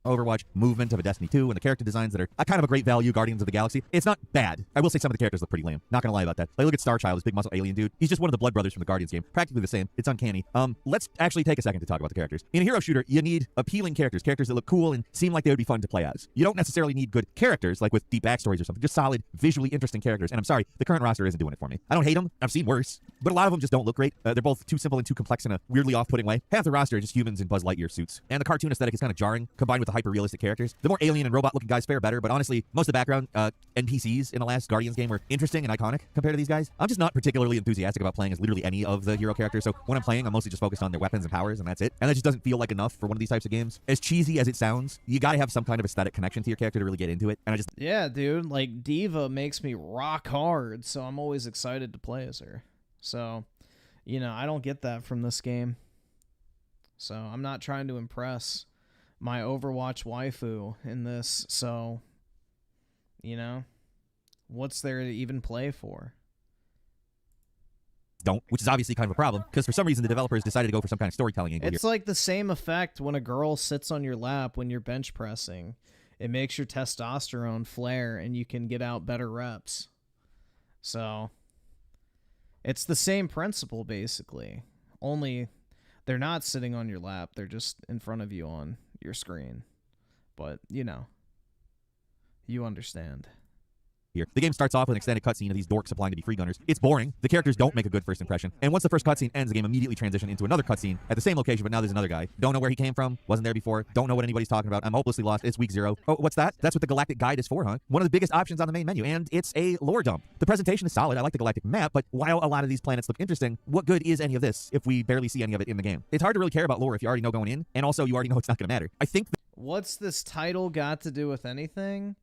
Overwatch movement of a Destiny 2 and the character designs that are kind of a great value, Guardians of the Galaxy. It's not bad. I will say some of the characters look pretty lame. Not gonna lie about that. Like, look at Starchild, this big muscle alien dude. He's just one of the blood brothers from the Guardians game. Practically the same. It's uncanny. Let's actually take a second to talk about the characters. In a hero shooter, you need appealing characters that look cool and seem like they would be fun to play as. You don't necessarily need good characters, like with deep backstories or something. Just solid, visually interesting characters. And I'm sorry, the current roster isn't doing it for me. I don't hate them. I've seen worse. But a lot of them just don't look great. They're both too simple and too complex in a weirdly off-putting way. Half the roster are just humans in Buzz Lightyear suits. And the cartoon aesthetic is kind of jarring, combined with the hyper-realistic characters. The more alien and robot-looking guys fare better, but honestly, most of the background NPCs in the last Guardians game were interesting and iconic compared to these guys. I'm just not particularly enthusiastic about playing as literally any of the hero characters, so when I'm playing, I'm mostly just focused on their weapons and powers, and that's it. And that just doesn't feel like enough for one of these types of games. As cheesy as it sounds, you gotta have some kind of aesthetic connection to your character to really get into it, and I just... Yeah, dude, like, Diva makes me rock hard, so I'm always excited to play as her. So, you know, I don't get that from this game. So, I'm not trying to impress my Overwatch waifu in this, so, you know, what's there to even play for? Don't, which is obviously kind of a problem, because for some reason the developers decided to go for some kind of storytelling angle It's here. like the same effect when a girl sits on your lap when you're bench pressing. It makes your testosterone flare and you can get out better reps. So, it's the same principle, basically. Only they're not sitting on your lap. They're just in front of you on your screen. But, you know, you understand. Here. The game starts off with an extended cutscene of these dorks applying to be free gunners. It's boring. The characters don't make a good first impression. And once the first cutscene ends, the game immediately transitions into another cutscene at the same location, but now there's another guy. Don't know where he came from. Wasn't there before. Don't know what anybody's talking about. I'm hopelessly lost. It's week 0. Oh, what's that? That's what the Galactic Guide is for, huh? One of the biggest options on the main menu, and it's a lore dump. The presentation is solid. I like the galactic map, but while a lot of these planets look interesting, what good is any of this if we barely see any of it in the game? It's hard to really care about lore if you already know going in, and also you already know it's not going to matter. I think... What's this title got to do with anything?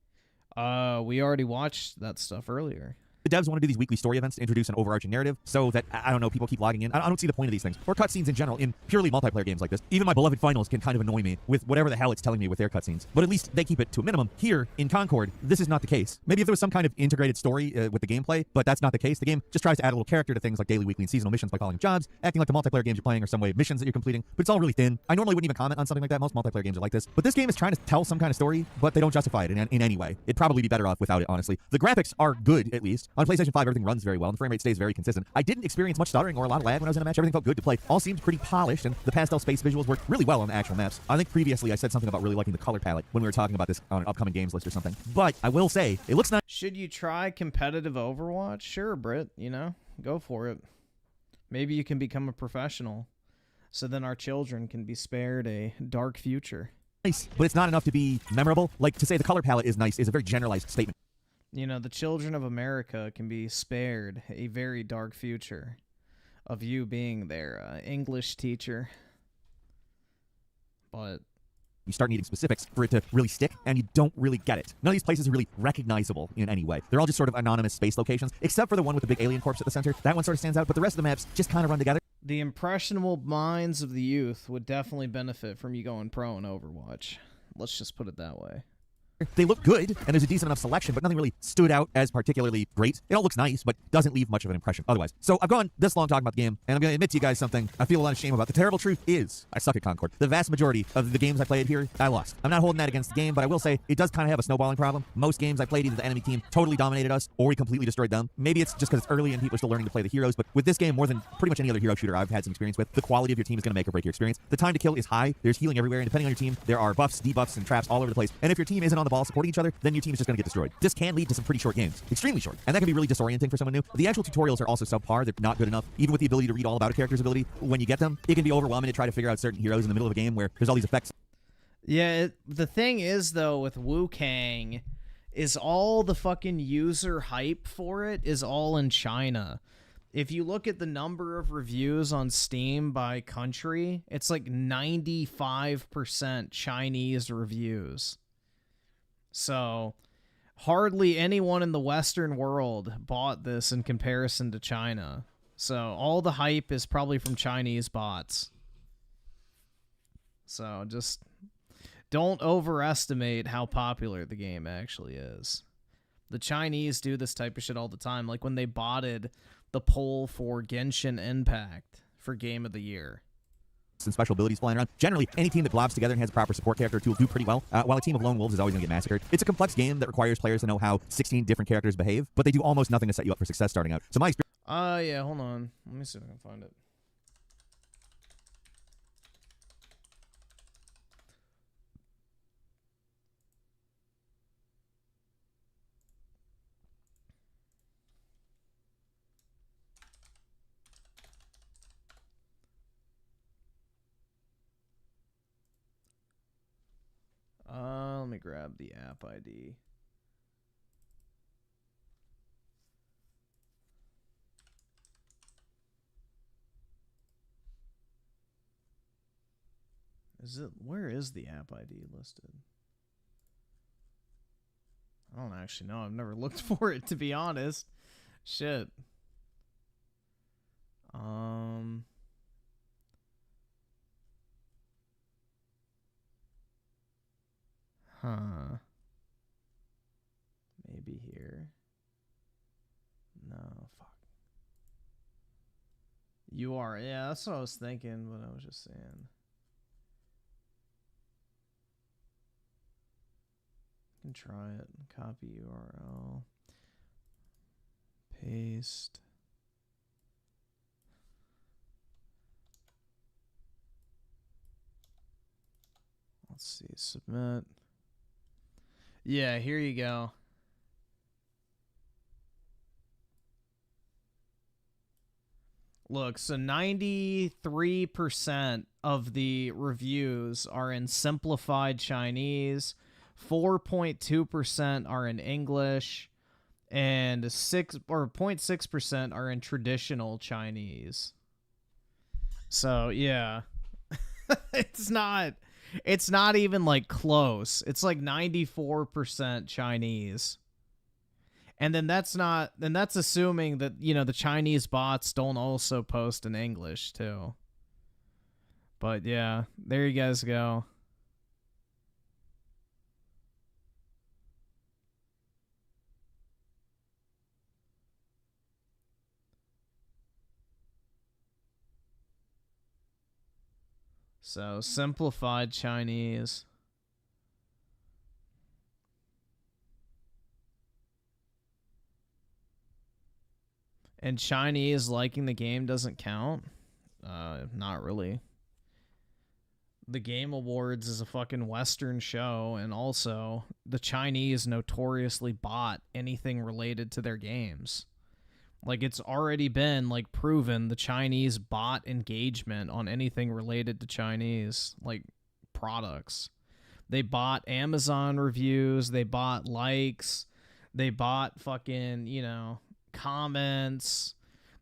We already watched that stuff earlier. The devs want to do these weekly story events to introduce an overarching narrative so that, I don't know, people keep logging in. I don't see the point of these things. Or cutscenes in general in purely multiplayer games like this. Even my beloved finals can kind of annoy me with whatever the hell it's telling me with their cutscenes. But at least they keep it to a minimum. Here, in Concord, this is not the case. Maybe if there was some kind of integrated story with the gameplay, but that's not the case. The game just tries to add a little character to things like daily, weekly, and seasonal missions by calling them jobs, acting like the multiplayer games you're playing are some way of missions that you're completing, but it's all really thin. I normally wouldn't even comment on something like that. Most multiplayer games are like this. But this game is trying to tell some kind of story, but they don't justify it in any way. It'd probably be better off without it, honestly. The graphics are good, at least. On PlayStation 5, everything runs very well, and the frame rate stays very consistent. I didn't experience much stuttering or a lot of lag when I was in a match. Everything felt good to play. All seemed pretty polished, and the pastel space visuals worked really well on the actual maps. I think previously I said something about really liking the color palette when we were talking about this on an upcoming games list or something. But I will say, it looks nice. Should you try competitive Overwatch? Sure, Britt, you know, go for it. Maybe you can become a professional, so then our children can be spared a dark future. Nice, but it's not enough to be memorable. Like, to say the color palette is nice is a very generalized statement. You know, the children of America can be spared a very dark future of you being their English teacher. But you start needing specifics for it to really stick, and you don't really get it. None of these places are really recognizable in any way. They're all just sort of anonymous space locations, except for the one with the big alien corpse at the center. That one sort of stands out, but the rest of the maps just kind of run together. The impressionable minds of the youth would definitely benefit from you going pro in Overwatch. Let's just put it that way. They look good, and there's a decent enough selection, but nothing really stood out as particularly great. It all looks nice, but doesn't leave much of an impression otherwise. So I've gone this long talking about the game, and I'm going to admit to you guys something I feel a lot of shame about. The terrible truth is, I suck at Concord. The vast majority of the games I played here, I lost. I'm not holding that against the game, but I will say it does kind of have a snowballing problem. Most games I played, either the enemy team totally dominated us, or we completely destroyed them. Maybe it's just because it's early and people are still learning to play the heroes, but with this game, more than pretty much any other hero shooter I've had some experience with, the quality of your team is going to make or break your experience. The time to kill is high. There's healing everywhere, and depending on your team, there are buffs, debuffs, and traps all over the place. And if your team isn't on the ball supporting each other, then your team is just going to get destroyed. This can lead to some pretty short games. Extremely short. And that can be really disorienting for someone new. The actual tutorials are also subpar. They're not good enough. Even with the ability to read all about a character's ability, when you get them, it can be overwhelming to try to figure out certain heroes in the middle of a game where there's all these effects. Yeah, the thing is, though, with Wu Kang, is all the fucking user hype for it is all in China. If you look at the number of reviews on Steam by country, it's like 95% Chinese reviews. So hardly anyone in the Western world bought this in comparison to China. So all the hype is probably from Chinese bots. So just don't overestimate how popular the game actually is. The Chinese do this type of shit all the time, like when they botted the poll for Genshin Impact for Game of the Year. and special abilities flying around. Generally, any team that globs together and has a proper support character or two will do pretty well, while a team of lone wolves is always going to get massacred. It's a complex game that requires players to know how 16 different characters behave, but they do almost nothing to set you up for success starting out. So my experience... Yeah, hold on. Let me see if I can find it. Let me grab the app ID. Where is the app ID listed? I don't actually know. I've never looked for it, to be honest. Shit. Huh. Maybe here. No, fuck. You are. Yeah, that's what I was thinking, but I was just saying. You can try it. Copy URL. Paste. Let's see. Submit. Yeah, here you go. Look, so 93% of the reviews are in simplified Chinese, 4.2% are in English, and 0.6% are in traditional Chinese. So, yeah. It's not even like close. It's like 94% Chinese. And then that's assuming that, you know, the Chinese bots don't also post in English too. But yeah, there you guys go. So, simplified Chinese. And Chinese liking the game doesn't count? Not really. The Game Awards is a fucking Western show, and also, the Chinese notoriously bot anything related to their games. Like, it's already been, like, proven the Chinese bot engagement on anything related to Chinese, like, products. They bought Amazon reviews, they bought likes, they bought fucking, you know, comments,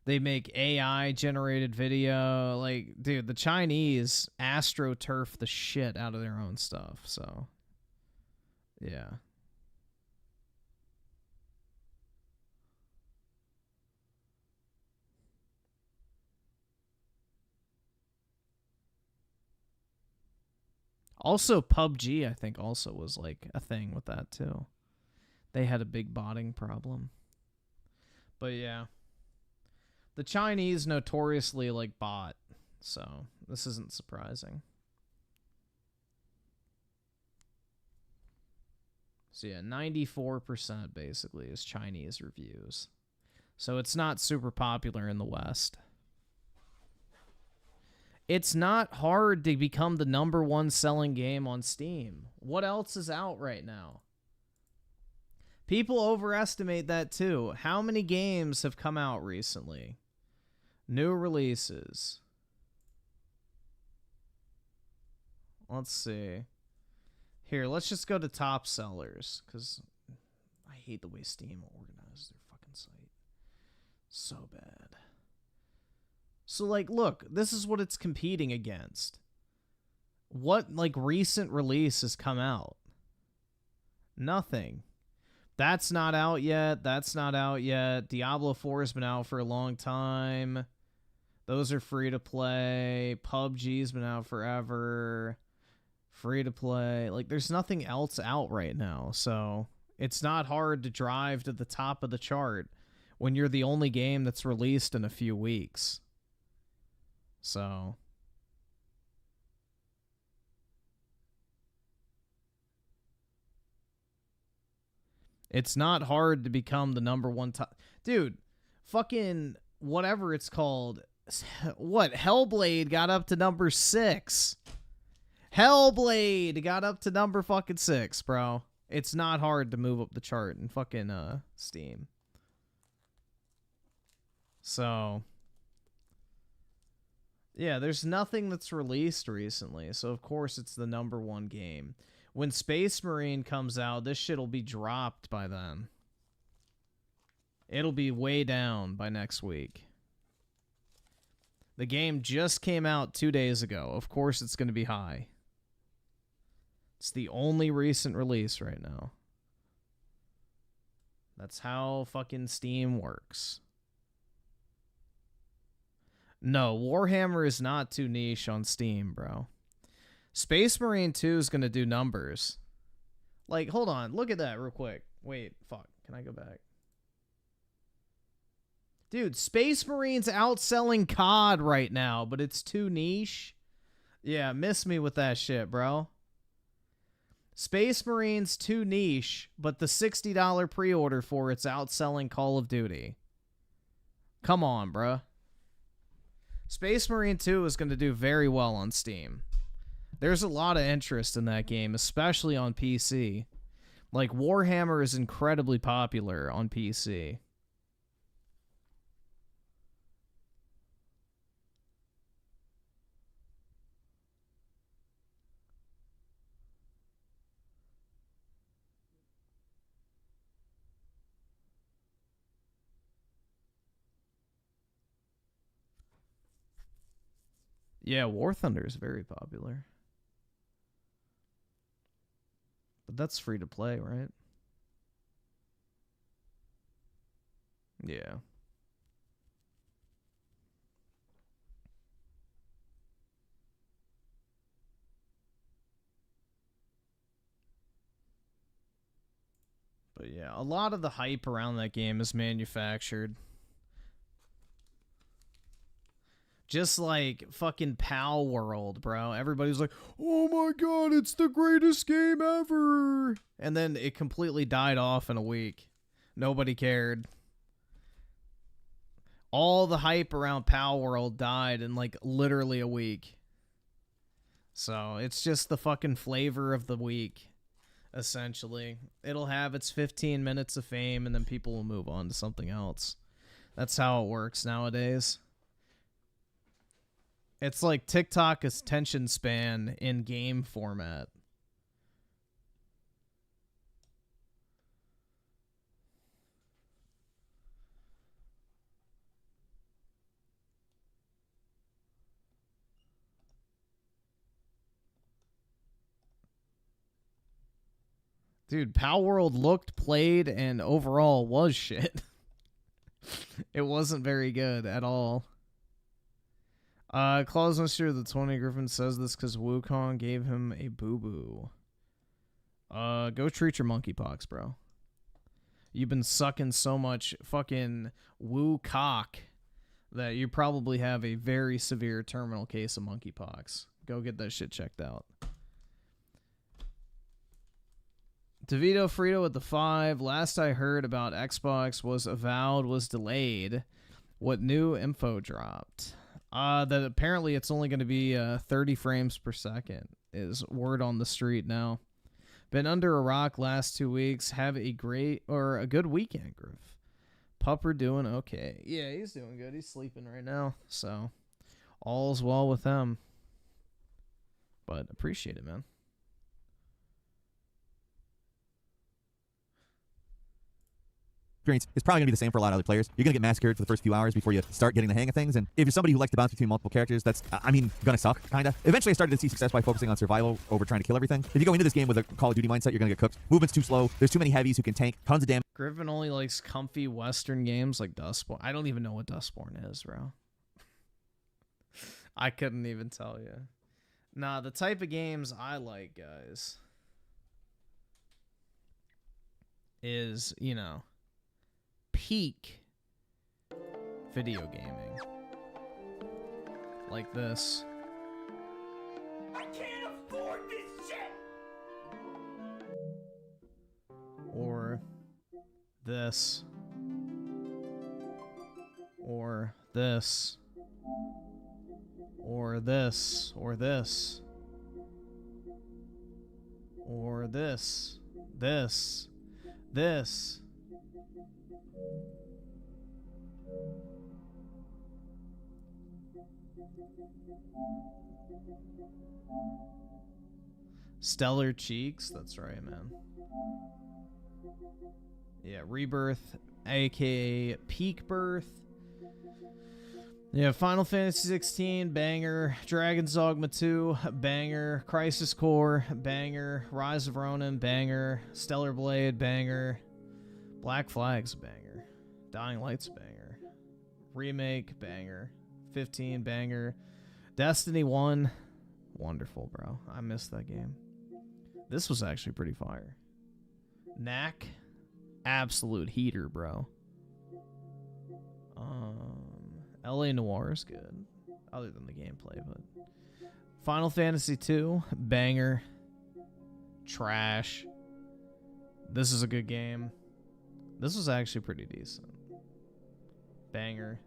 they make AI-generated video. Like, dude, the Chinese astroturf the shit out of their own stuff, so, yeah. Also, PUBG, I think, also was, like, a thing with that, too. They had a big botting problem. But, yeah. The Chinese notoriously, like, bot. So, this isn't surprising. So, yeah, 94% basically is Chinese reviews. So, it's not super popular in the West. It's not hard to become the #1 selling game on Steam. What else is out right now? People overestimate that too. How many games have come out recently? New releases. Let's see. Here, let's just go to top sellers, because I hate the way Steam organizes their fucking site. So bad. So, like, look, this is what it's competing against. What, like, recent release has come out? Nothing. That's not out yet. That's not out yet. Diablo 4 has been out for a long time. Those are free to play. PUBG's been out forever. Free to play. Like, there's nothing else out right now. So, it's not hard to drive to the top of the chart when you're the only game that's released in a few weeks. So, It's not hard to become the #1 top. Dude, fucking whatever it's called. What? Hellblade got up to #6. Hellblade got up to #6, bro. It's not hard to move up the chart in fucking Steam. So, yeah, there's nothing that's released recently, so of course it's the #1 game. When Space Marine comes out, this shit'll be dropped by then. It'll be way down by next week. The game just came out 2 days ago. Of course it's going to be high. It's the only recent release right now. That's how fucking Steam works. No, Warhammer is not too niche on Steam, bro. Space Marine 2 is going to do numbers. Like, hold on. Look at that real quick. Wait, fuck. Can I go back? Dude, Space Marine's outselling COD right now, but it's too niche. Yeah, miss me with that shit, bro. Space Marine's too niche, but the $60 pre-order for it's outselling Call of Duty. Come on, bro. Space Marine 2 is going to do very well on Steam. There's a lot of interest in that game, especially on PC. Like, Warhammer is incredibly popular on PC. Yeah, War Thunder is very popular. But that's free to play, right? Yeah. But yeah, a lot of the hype around that game is manufactured. Just like fucking Pal World, bro. Everybody's like, oh my god, it's the greatest game ever. And then it completely died off in a week. Nobody cared. All the hype around Pal World died in like literally a week. So it's just the fucking flavor of the week, essentially. It'll have its 15 minutes of fame and then people will move on to something else. That's how it works nowadays. It's like TikTok attention span in game format. Dude, Pal World looked, played, and overall was shit. It wasn't very good at all. Claus Mr. the 20 Griffin says this because Wukong gave him a boo-boo. Go treat your monkeypox, bro. You've been sucking so much fucking woo cock that you probably have a very severe terminal case of monkeypox. Go get that shit checked out. DeVito Frito with the 5. Last I heard about Xbox was Avowed was delayed. What new info dropped? That apparently it's only going to be 30 frames per second is word on the street now. Been under a rock last 2 weeks. Have a great or a good weekend, Griff. Pupper doing okay. Yeah, he's doing good. He's sleeping right now, so all's well with him. But appreciate it, man. Experience is probably going to be the same for a lot of other players. You're going to get massacred for the first few hours before you start getting the hang of things. And if you're somebody who likes to bounce between multiple characters, that's, I mean, going to suck, kind of. Eventually, I started to see success by focusing on survival over trying to kill everything. If you go into this game with a Call of Duty mindset, you're going to get cooked. Movement's too slow. There's too many heavies who can tank tons of damage. Griffin only likes comfy Western games like Dustborn. I don't even know what Dustborn is, bro. I couldn't even tell you. Nah, the type of games I like, guys, is, you know, peak video gaming. Like this. I can't afford this shit! Or this. Or this. Or this. Or this. Or this. This. This. Stellar Cheeks, that's right, man. Yeah, Rebirth, aka Peak Birth. Yeah, Final Fantasy 16, banger. Dragon's Dogma 2, banger. Crisis Core, banger. Rise of Ronin, banger. Stellar Blade, banger. Black Flag's banger. Dying Light's banger. Remake, banger. 15, banger. Destiny 1, wonderful, bro. I missed that game. This was actually pretty fire. Knack, absolute heater, bro. LA Noire is good, other than the gameplay, but Final Fantasy 2, banger. Trash. This is a good game. This was actually pretty decent. Banger.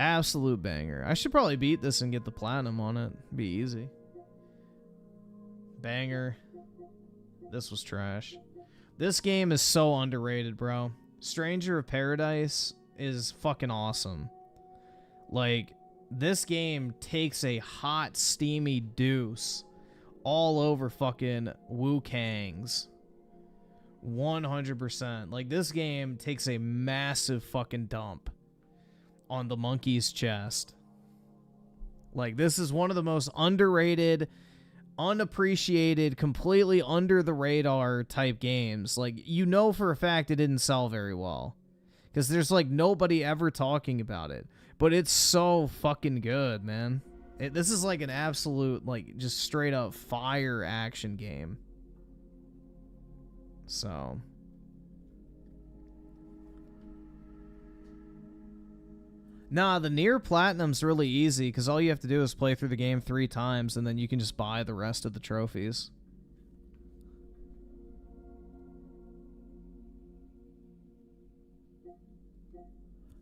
Absolute banger. I should probably beat this and get the platinum on it. Be easy. Banger. This was trash. This game is so underrated, bro. Stranger of Paradise is fucking awesome. Like, this game takes a hot, steamy deuce all over fucking Wu Kang's. 100%. Like, this game takes a massive fucking dump on the monkey's chest. Like, this is one of the most underrated, unappreciated, completely under the radar type games. Like, you know for a fact it didn't sell very well, because there's like nobody ever talking about it, but it's so fucking good, man. This is like an absolute, like, just straight up fire action game. So nah, the near platinum's really easy, because all you have to do is play through the game 3 times, and then you can just buy the rest of the trophies.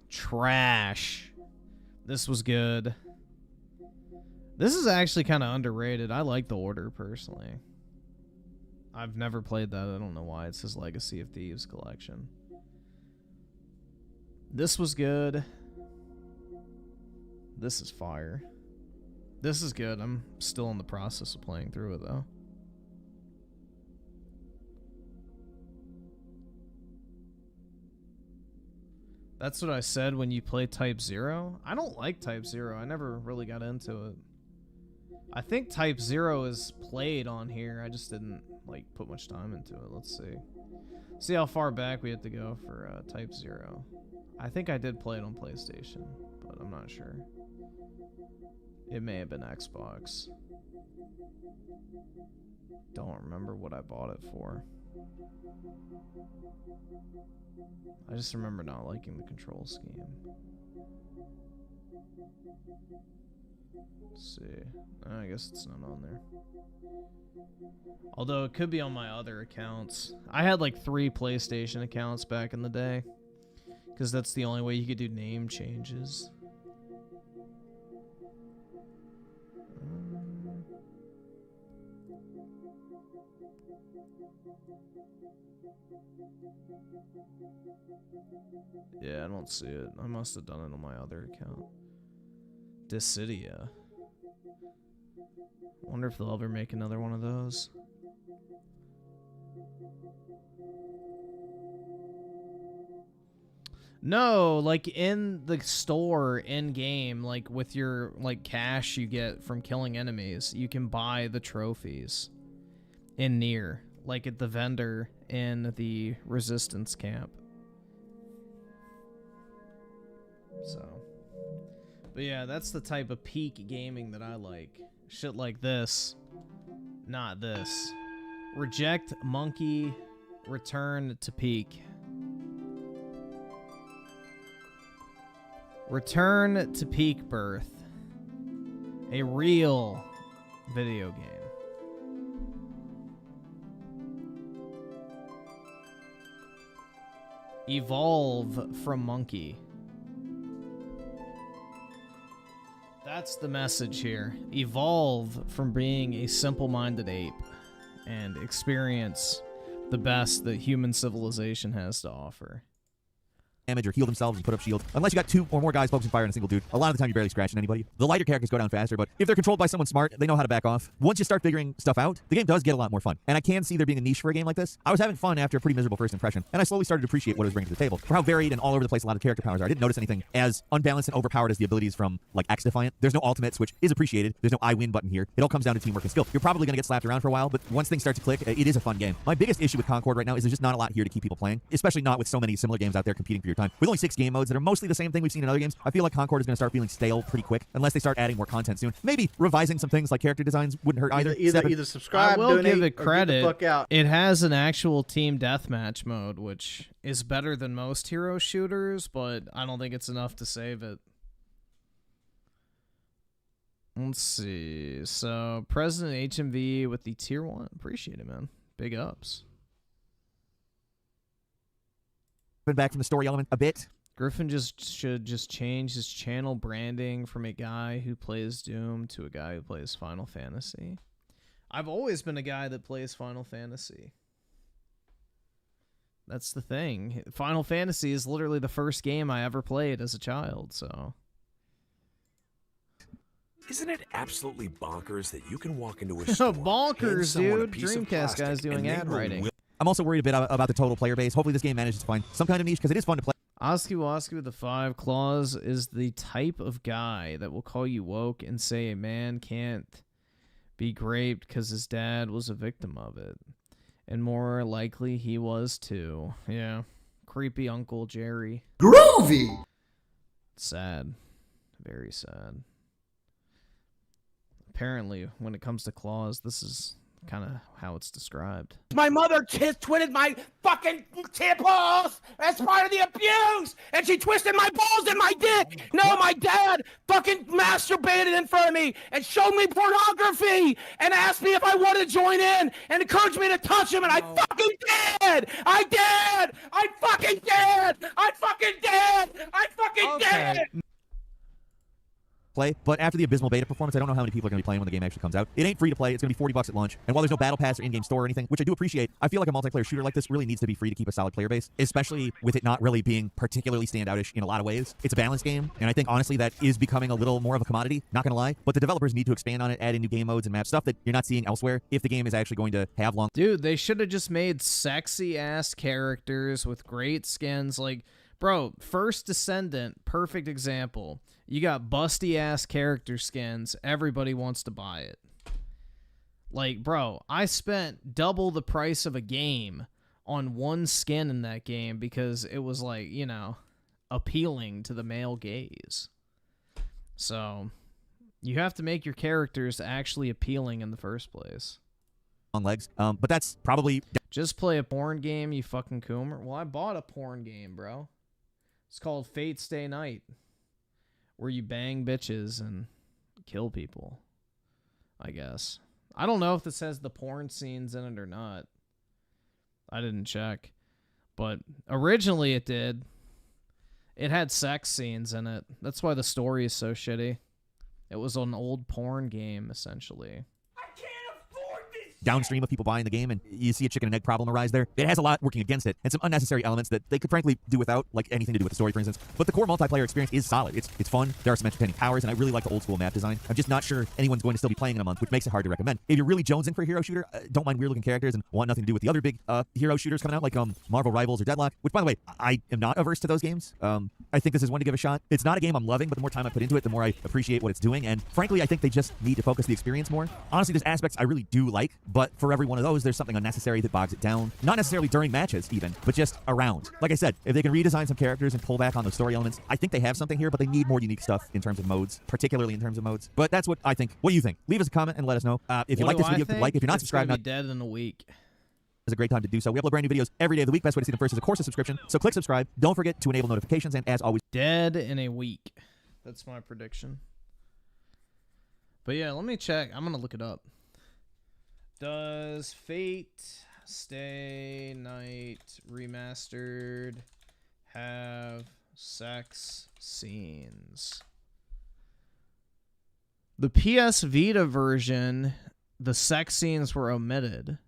Trash. This was good. This is actually kind of underrated. I like the Order, personally. I've never played that. I don't know why. It's his Legacy of Thieves collection. This was good. This is fire. This is good. I'm still in the process of playing through it, though. That's what I said when you play Type 0. I don't like Type 0. I never really got into it. I think Type 0 is played on here. I just didn't, like, put much time into it. Let's see. See how far back we have to go for Type 0. I think I did play it on PlayStation, but I'm not sure. It may have been Xbox. Don't remember what I bought it for. I just remember not liking the control scheme. Let's see. I guess it's not on there. Although it could be on my other accounts. I had like 3 PlayStation accounts back in the day, because that's the only way you could do name changes. Yeah, I don't see it. I must have done it on my other account. Dissidia. Wonder if they'll ever make another one of those. No, like in the store, in game, like with your like cash you get from killing enemies, you can buy the trophies in Nier, like at the vendor in the resistance camp. So, but yeah, that's the type of peak gaming that I like. Shit like this, not this. Reject monkey, return to peak. Return to Peak Birth. A real video game. Evolve from monkey. That's the message here. Evolve from being a simple-minded ape and experience the best that human civilization has to offer. Damage or heal themselves and put up shield. Unless you got 2 or more guys focusing fire on a single dude, a lot of the time you're barely scratching anybody. The lighter characters go down faster, but if they're controlled by someone smart, they know how to back off. Once you start figuring stuff out, the game does get a lot more fun. And I can see there being a niche for a game like this. I was having fun after a pretty miserable first impression, and I slowly started to appreciate what it was bringing to the table. For how varied and all over the place a lot of character powers are. I didn't notice anything as unbalanced and overpowered as the abilities from, like, X-Defiant. There's no ultimates, which is appreciated. There's no I win button here. It all comes down to teamwork and skill. You're probably going to get slapped around for a while, but once things start to click, it is a fun game. My biggest issue with Concord right now is there's just not a lot here to keep people playing, especially not with so many similar games out there competing for your time. With only 6 game modes that are mostly the same thing we've seen in other games, I feel like Concord is going to start feeling stale pretty quick unless they start adding more content soon. Maybe revising some things like character designs wouldn't hurt either. Either subscribe, I will donate, give it credit. Or get the fuck out. It has an actual team deathmatch mode, which is better than most hero shooters, but I don't think it's enough to save it. Let's see. So, President HMV with the tier 1. Appreciate it, man. Big ups. Been back from the story element a bit. Griffin should change his channel branding from a guy who plays Doom to a guy who plays Final Fantasy. I've always been a guy that plays Final Fantasy. That's the thing. Final Fantasy is literally the first game I ever played as a child, so... Isn't it absolutely bonkers that you can walk into a store, bonkers, dude. Dreamcast guy's doing ad writing. I'm also worried a bit about the total player base. Hopefully this game manages to find some kind of niche, because it is fun to play. Oski Woski with the 5 claws is the type of guy that will call you woke and say a man can't be raped because his dad was a victim of it. And more likely he was too. Yeah. Creepy Uncle Jerry. Groovy! Sad. Very sad. Apparently, when it comes to claws, this is kind of how it's described. My mother twisted my fucking balls as part of the abuse, and she twisted my balls and my dick. No, my dad fucking masturbated in front of me and showed me pornography and asked me if I wanted to join in and encouraged me to touch him, and I fucking did. I did. I fucking did. I fucking did. I fucking did. Play, but after the abysmal beta performance, I don't know how many people are going to be playing when the game actually comes out. It ain't free to play. It's going to be $40 at launch. And while there's no battle pass or in-game store or anything, which I do appreciate, I feel like a multiplayer shooter like this really needs to be free to keep a solid player base, especially with it not really being particularly standoutish in a lot of ways. It's a balanced game, and I think honestly that is becoming a little more of a commodity, not going to lie, but the developers need to expand on it, add in new game modes and map stuff that you're not seeing elsewhere if the game is actually going to have long... Dude, they should have just made sexy-ass characters with great skins. Like, bro, First Descendant, perfect example. You got busty-ass character skins. Everybody wants to buy it. Like, bro, I spent double the price of a game on one skin in that game because it was, like, you know, appealing to the male gaze. So, you have to make your characters actually appealing in the first place. On legs, but that's probably... Just play a porn game, you fucking coomer. Well, I bought a porn game, bro. It's called Fate Stay Night, where you bang bitches and kill people, I guess. I don't know if this has the porn scenes in it or not. I didn't check. But originally it did. It had sex scenes in it. That's why the story is so shitty. It was an old porn game, essentially. Downstream of people buying the game, and you see a chicken and egg problem arise there. It has a lot working against it, and some unnecessary elements that they could frankly do without, like anything to do with the story, for instance. But the core multiplayer experience is solid. It's fun. There are some entertaining powers, and I really like the old school map design. I'm just not sure anyone's going to still be playing in a month, which makes it hard to recommend. If you're really jonesing for a hero shooter, don't mind weird looking characters and want nothing to do with the other big hero shooters coming out, like Marvel Rivals or Deadlock, which, by the way, I am not averse to those games. I think this is one to give a shot. It's not a game I'm loving, but the more time I put into it, the more I appreciate what it's doing, and frankly, I think they just need to focus the experience more. Honestly, there's aspects I really do like, but for every one of those, there's something unnecessary that bogs it down. Not necessarily during matches, even, but just around. Like I said, if they can redesign some characters and pull back on the story elements, I think they have something here, but they need more unique stuff in terms of modes, particularly in terms of modes. But that's what I think. What do you think? Leave us a comment and let us know. If you like this video, like. If you're not subscribed, it's gonna be dead in a week. It's a great time to do so. We upload brand new videos every day of the week. Best way to see them first is, of course, a subscription. So click subscribe. Don't forget to enable notifications, and as always, dead in a week. That's my prediction. But yeah, let me check. I'm gonna look it up. Does Fate Stay Night Remastered have sex scenes. The PS Vita version, the sex scenes were omitted.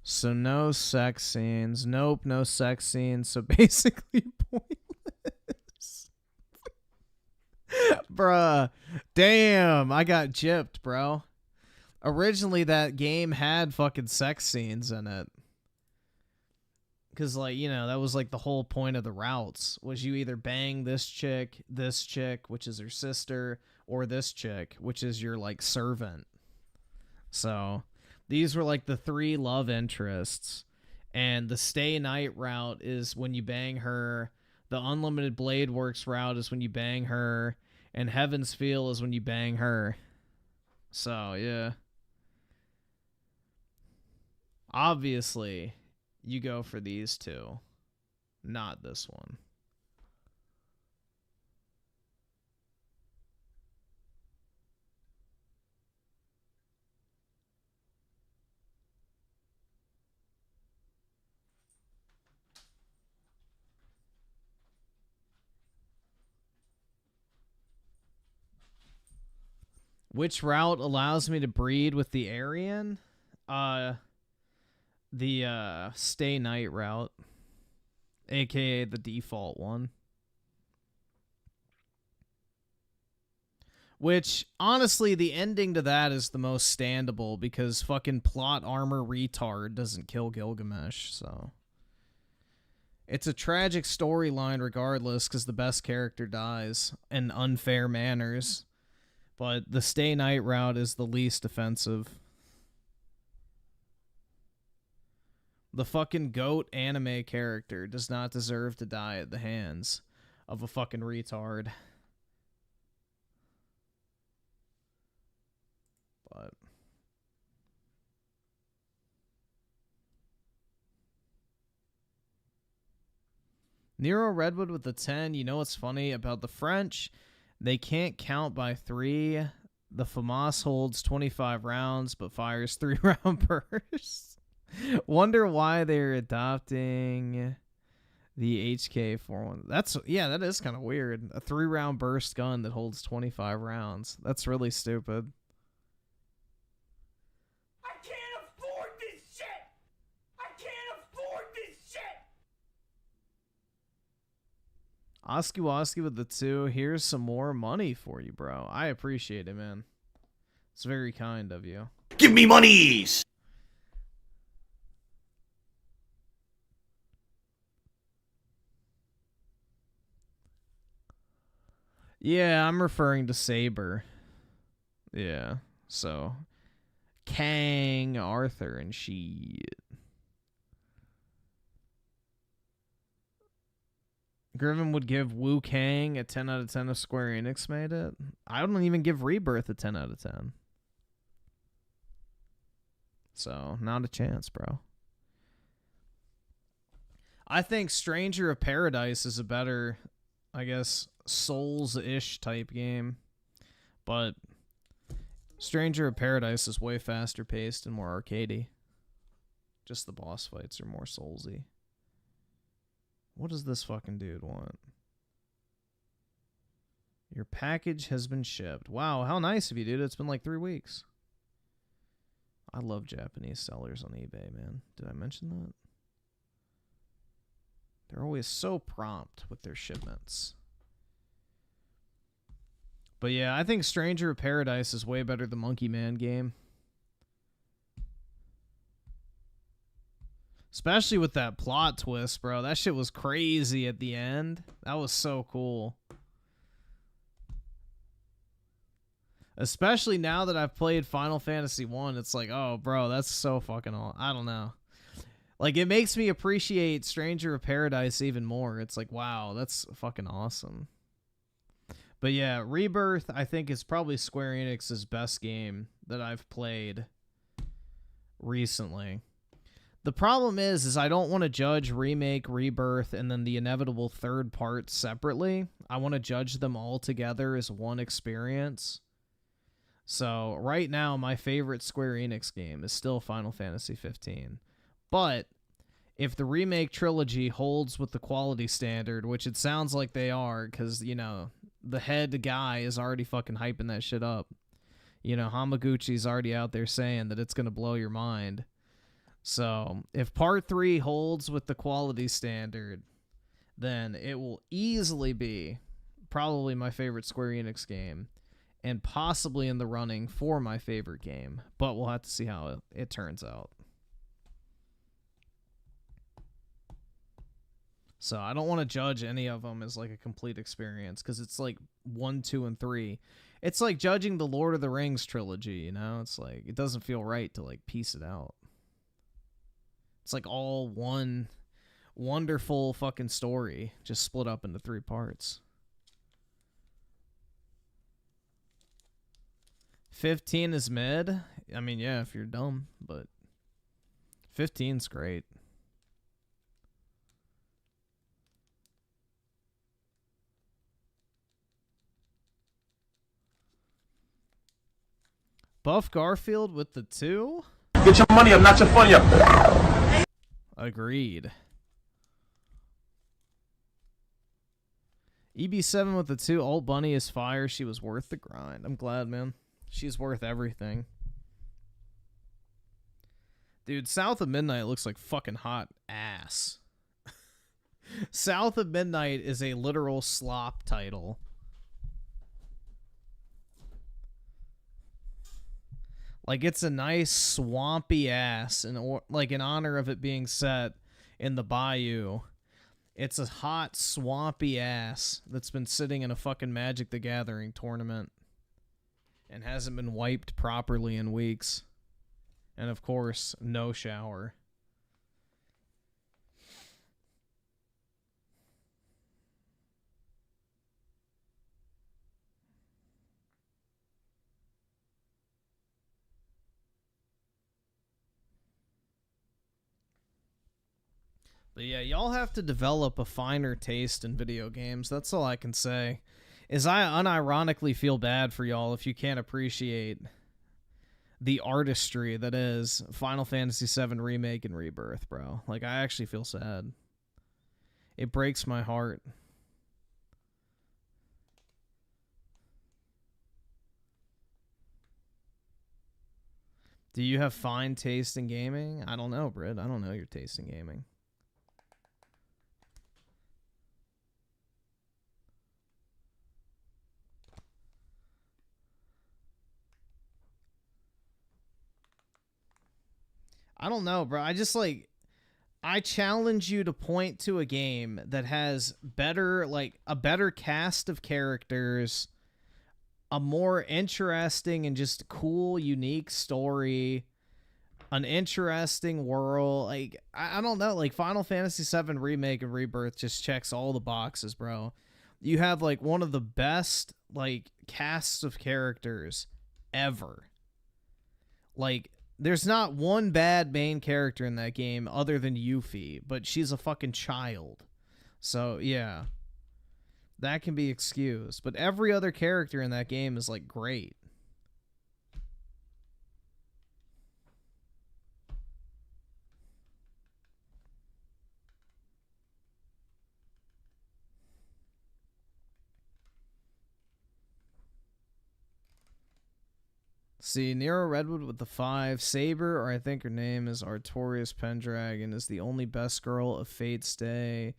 So no sex scenes. Nope, no sex scenes. So basically pointless. Bruh. Damn, I got gypped, bro. Originally, that game had fucking sex scenes in it. Because, like, you know, that was, like, the whole point of the routes. Was you either bang this chick, which is her sister, or this chick, which is your, like, servant. So, these were, like, the 3 love interests. And the Stay Night route is when you bang her. The Unlimited Blade Works route is when you bang her. And Heaven's Feel is when you bang her. So, yeah. Obviously, you go for these 2. Not this one. Which route allows me to breed with the Aryan? The Stay Night route, aka the default one. Which, honestly, the ending to that is the most standable because fucking plot armor retard doesn't kill Gilgamesh, so. It's a tragic storyline regardless because the best character dies in unfair manners. But the Stay Night route is the least offensive. The fucking goat anime character does not deserve to die at the hands of a fucking retard. But Nero Redwood with the 10. You know what's funny about the French? They can't count by 3. The FAMAS holds 25 rounds but fires 3-round bursts. Wonder why they're adopting the HK-41. That is kind of weird. A 3-round burst gun that holds 25 rounds. That's really stupid. I can't afford this shit! I can't afford this shit! Oski with the 2. Here's some more money for you, bro. I appreciate it, man. It's very kind of you. Give me monies! Yeah, I'm referring to Saber. Yeah, so Kang, Arthur, and shit. Griffin would give Wu Kang a 10 out of 10 if Square Enix made it. I don't even give Rebirth a 10 out of 10. So, not a chance, bro. I think Stranger of Paradise is a better, I guess, Souls-ish type game. But Stranger of Paradise is way faster paced and more arcadey. Just the boss fights are more Soulsy. What does this fucking dude want? Your package has been shipped. Wow, how nice of you, dude. It's been like 3 weeks. I love Japanese sellers on eBay, man. Did I mention that? They're always so prompt with their shipments. But yeah, I think Stranger of Paradise is way better than Monkey Man game. Especially with that plot twist, bro. That shit was crazy at the end. That was so cool. Especially now that I've played Final Fantasy 1, it's like, oh, bro, that's so fucking awesome. I don't know. Like, it makes me appreciate Stranger of Paradise even more. It's like, wow, that's fucking awesome. But yeah, Rebirth, I think, is probably Square Enix's best game that I've played recently. The problem is I don't want to judge Remake, Rebirth, and then the inevitable third part separately. I want to judge them all together as one experience. So right now, my favorite Square Enix game is still Final Fantasy 15. But if the Remake trilogy holds with the quality standard, which it sounds like they are, because, you know, the head guy is already fucking hyping that shit up. You know, Hamaguchi's already out there saying that it's going to blow your mind. So if part 3 holds with the quality standard, then it will easily be probably my favorite Square Enix game and possibly in the running for my favorite game. But we'll have to see how it turns out. So I don't want to judge any of them as like a complete experience because it's like 1, 2, and 3. It's like judging the Lord of the Rings trilogy, you know? It's like it doesn't feel right to like piece it out. It's like all one wonderful fucking story just split up into 3 parts. 15 is mid. I mean, yeah, if you're dumb, but 15's great. Buff Garfield with the 2? Get your money up, not your funny up. Agreed. EB7 with the 2. Old Bunny is fire. She was worth the grind. I'm glad, man. She's worth everything. Dude, South of Midnight looks like fucking hot ass. South of Midnight is a literal slop title. Like, it's a nice swampy ass, like in honor of it being set in the bayou. It's a hot, swampy ass that's been sitting in a fucking Magic the Gathering tournament and hasn't been wiped properly in weeks. And, of course, no shower. But yeah, y'all have to develop a finer taste in video games. That's all I can say. Is I unironically feel bad for y'all if you can't appreciate the artistry that is Final Fantasy VII Remake and Rebirth, bro. Like, I actually feel sad. It breaks my heart. Do you have fine taste in gaming? I don't know, Britt. I don't know your taste in gaming. I don't know, bro. I challenge you to point to a game that has a better cast of characters, a more interesting and just cool, unique story, an interesting world. Like, I don't know. Like, Final Fantasy VII Remake and Rebirth just checks all the boxes, bro. You have, like, one of the best, like, casts of characters ever. Like, there's not one bad main character in that game other than Yuffie, but she's a fucking child. So, yeah. That can be excused. But every other character in that game is, like, great. See, Nero Redwood with the 5. Saber, or I think her name is Artorias Pendragon, is the only best girl of Fate's Day.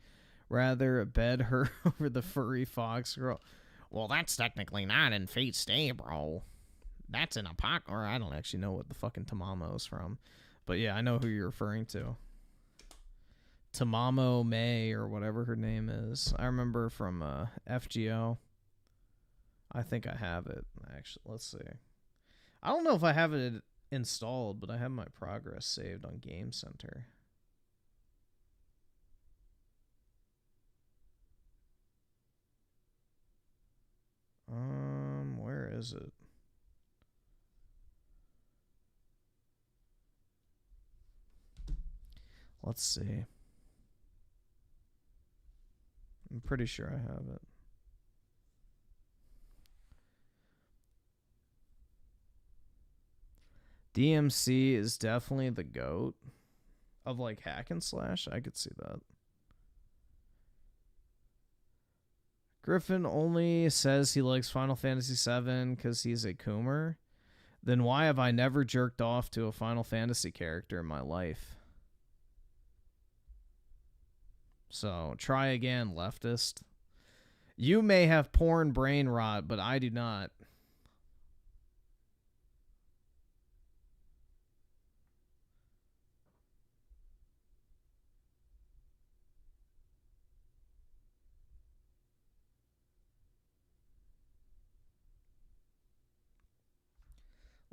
Rather bed her over the furry fox girl. Well, that's technically not in Fate's Day, bro. That's in or I don't actually know what the fucking Tamamo's from. But yeah, I know who you're referring to. Tamamo May, or whatever her name is. I remember from FGO. I think I have it. Actually, let's see. I don't know if I have it installed, but I have my progress saved on Game Center. Where is it? Let's see. I'm pretty sure I have it. DMC is definitely the GOAT of like hack and slash. I could see that. Griffin only says he likes Final Fantasy VII because he's a coomer. Then why have I never jerked off to a Final Fantasy character in my life? So, try again, leftist. You may have porn brain rot, but I do not.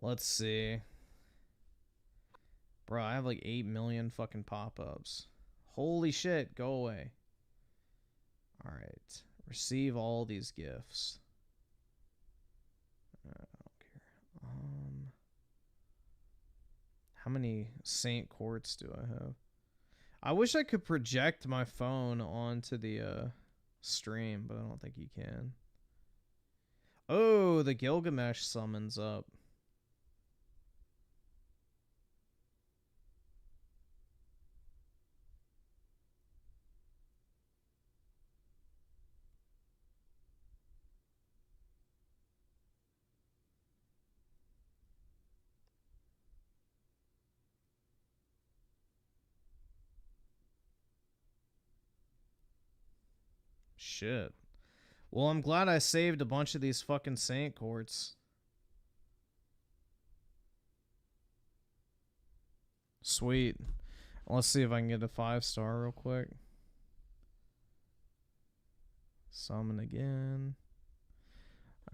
Let's see. Bro, I have like 8 million fucking pop-ups. Holy shit, go away. Alright. Receive all these gifts. I don't care. How many Saint Quartz do I have? I wish I could project my phone onto the stream, but I don't think you can. Oh, the Gilgamesh summons up. Shit. Well, I'm glad I saved a bunch of these fucking Saint Quartz. Sweet. Let's see if I can get a 5-star real quick. Summon again.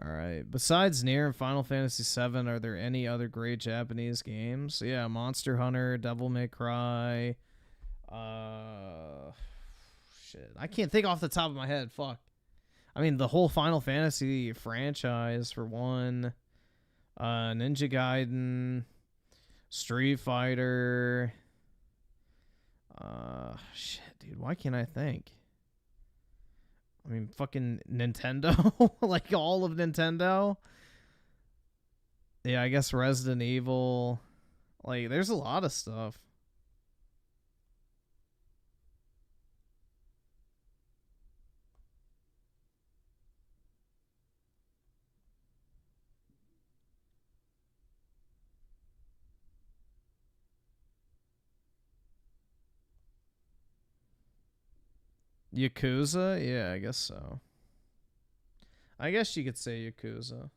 Alright. Besides Nier and Final Fantasy VII, are there any other great Japanese games? Yeah, Monster Hunter, Devil May Cry. Shit. I can't think off the top of my head. Fuck. I mean, the whole Final Fantasy franchise, for one. Ninja Gaiden. Street Fighter. Shit, dude. Why can't I think? I mean, fucking Nintendo. Like, all of Nintendo. Yeah, I guess Resident Evil. Like, there's a lot of stuff. Yakuza? Yeah, I guess so. I guess you could say Yakuza.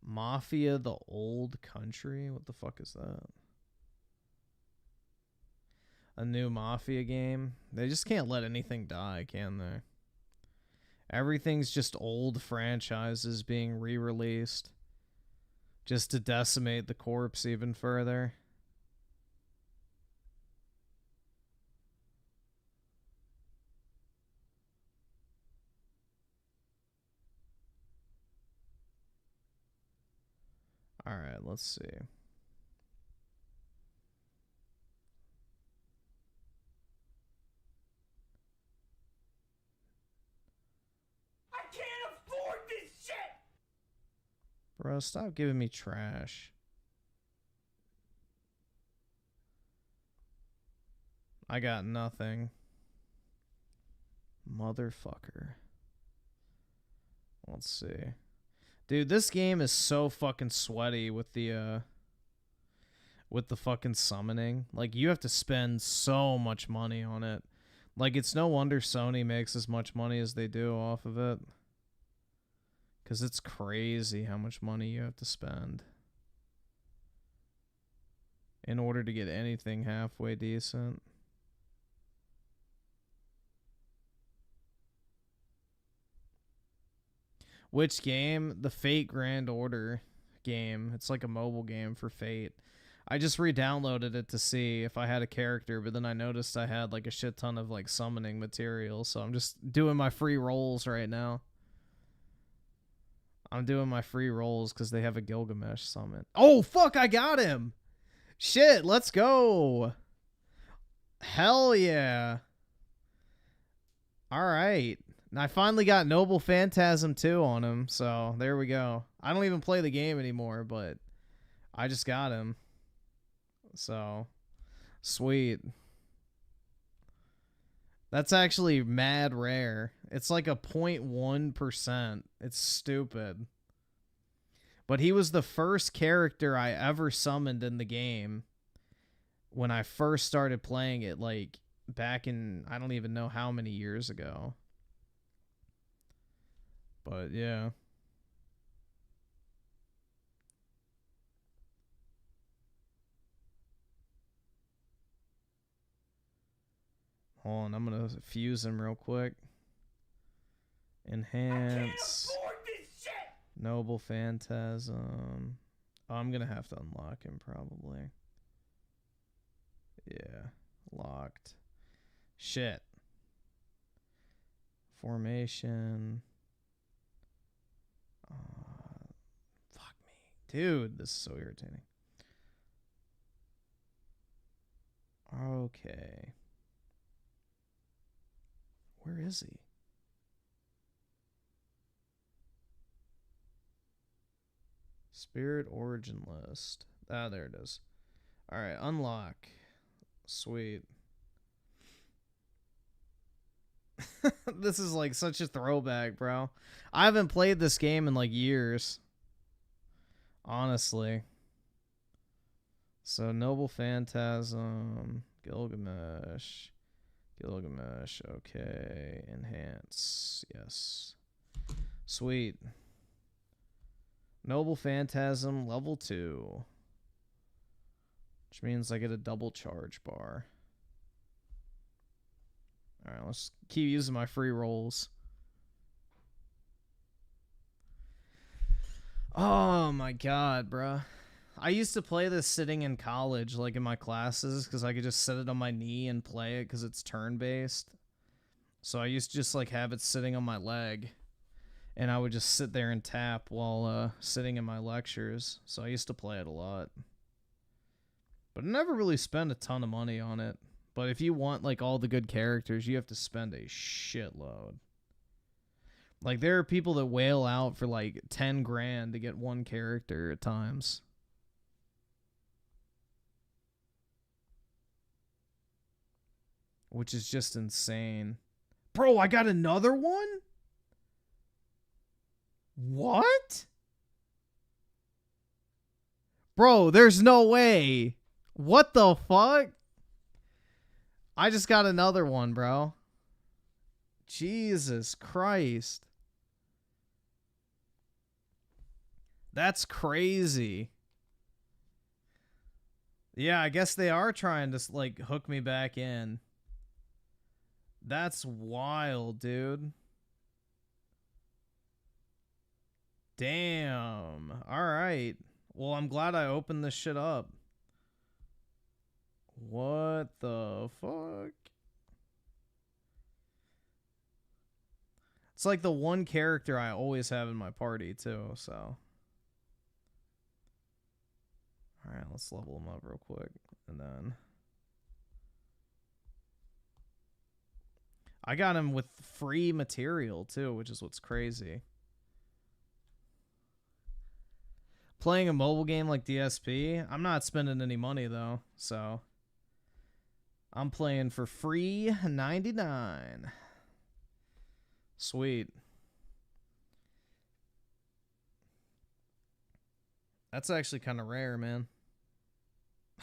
Mafia the Old Country? What the fuck is that? A new Mafia game? They just can't let anything die, can they? Everything's just old franchises being re-released. Just to decimate the corpse even further. Alright, let's see. I can't afford this shit! Bro, stop giving me trash. I got nothing. Motherfucker. Let's see. Dude, this game is so fucking sweaty with the fucking summoning. Like, you have to spend so much money on it. Like, it's no wonder Sony makes as much money as they do off of it. Because it's crazy how much money you have to spend in order to get anything halfway decent. Which game? The Fate Grand Order game. It's like a mobile game for Fate. I just re-downloaded it to see if I had a character, but then I noticed I had like a shit ton of like summoning material, so I'm just doing my free rolls right now. I'm doing my free rolls because they have a Gilgamesh summon. Oh, fuck, I got him! Shit, let's go! Hell yeah! Alright. I finally got Noble Phantasm 2 on him, so there we go. I don't even play the game anymore, but I just got him. So, sweet. That's actually mad rare. It's like a 0.1%. It's stupid. But he was the first character I ever summoned in the game when I first started playing it, like, back in, I don't even know how many years ago. But, yeah. Hold on, I'm gonna fuse him real quick. Enhance. Noble Phantasm. Oh, I'm gonna have to unlock him probably. Yeah, locked. Shit. Formation. Fuck me. Dude, this is so irritating. Okay. Where is he? Spirit Origin List. Ah, there it is. Alright, unlock. Sweet. This is like such a throwback, bro. I haven't played this game in like years. Honestly. So, Noble Phantasm. Gilgamesh. Gilgamesh, okay. Enhance, yes. Sweet. Noble Phantasm, level 2. Which means I get a double charge bar. Alright, let's keep using my free rolls. Oh my god, bruh. I used to play this sitting in college, like in my classes, because I could just set it on my knee and play it because it's turn-based. So I used to just like have it sitting on my leg, and I would just sit there and tap while sitting in my lectures. So I used to play it a lot. But I never really spent a ton of money on it. But if you want like all the good characters, you have to spend a shitload. Like there are people that wail out for like 10 grand to get one character at times. Which is just insane. Bro, I got another one? What? Bro, there's no way. What the fuck? I just got another one, bro. Jesus Christ. That's crazy. Yeah, I guess they are trying to like hook me back in. That's wild, dude. Damn. Alright. Well, I'm glad I opened this shit up. What the fuck? It's like the one character I always have in my party, too, so. Alright, let's level him up real quick. And then I got him with free material, too, which is what's crazy. Playing a mobile game like DSP, I'm not spending any money, though, so I'm playing for free 99. Sweet. That's actually kind of rare, man.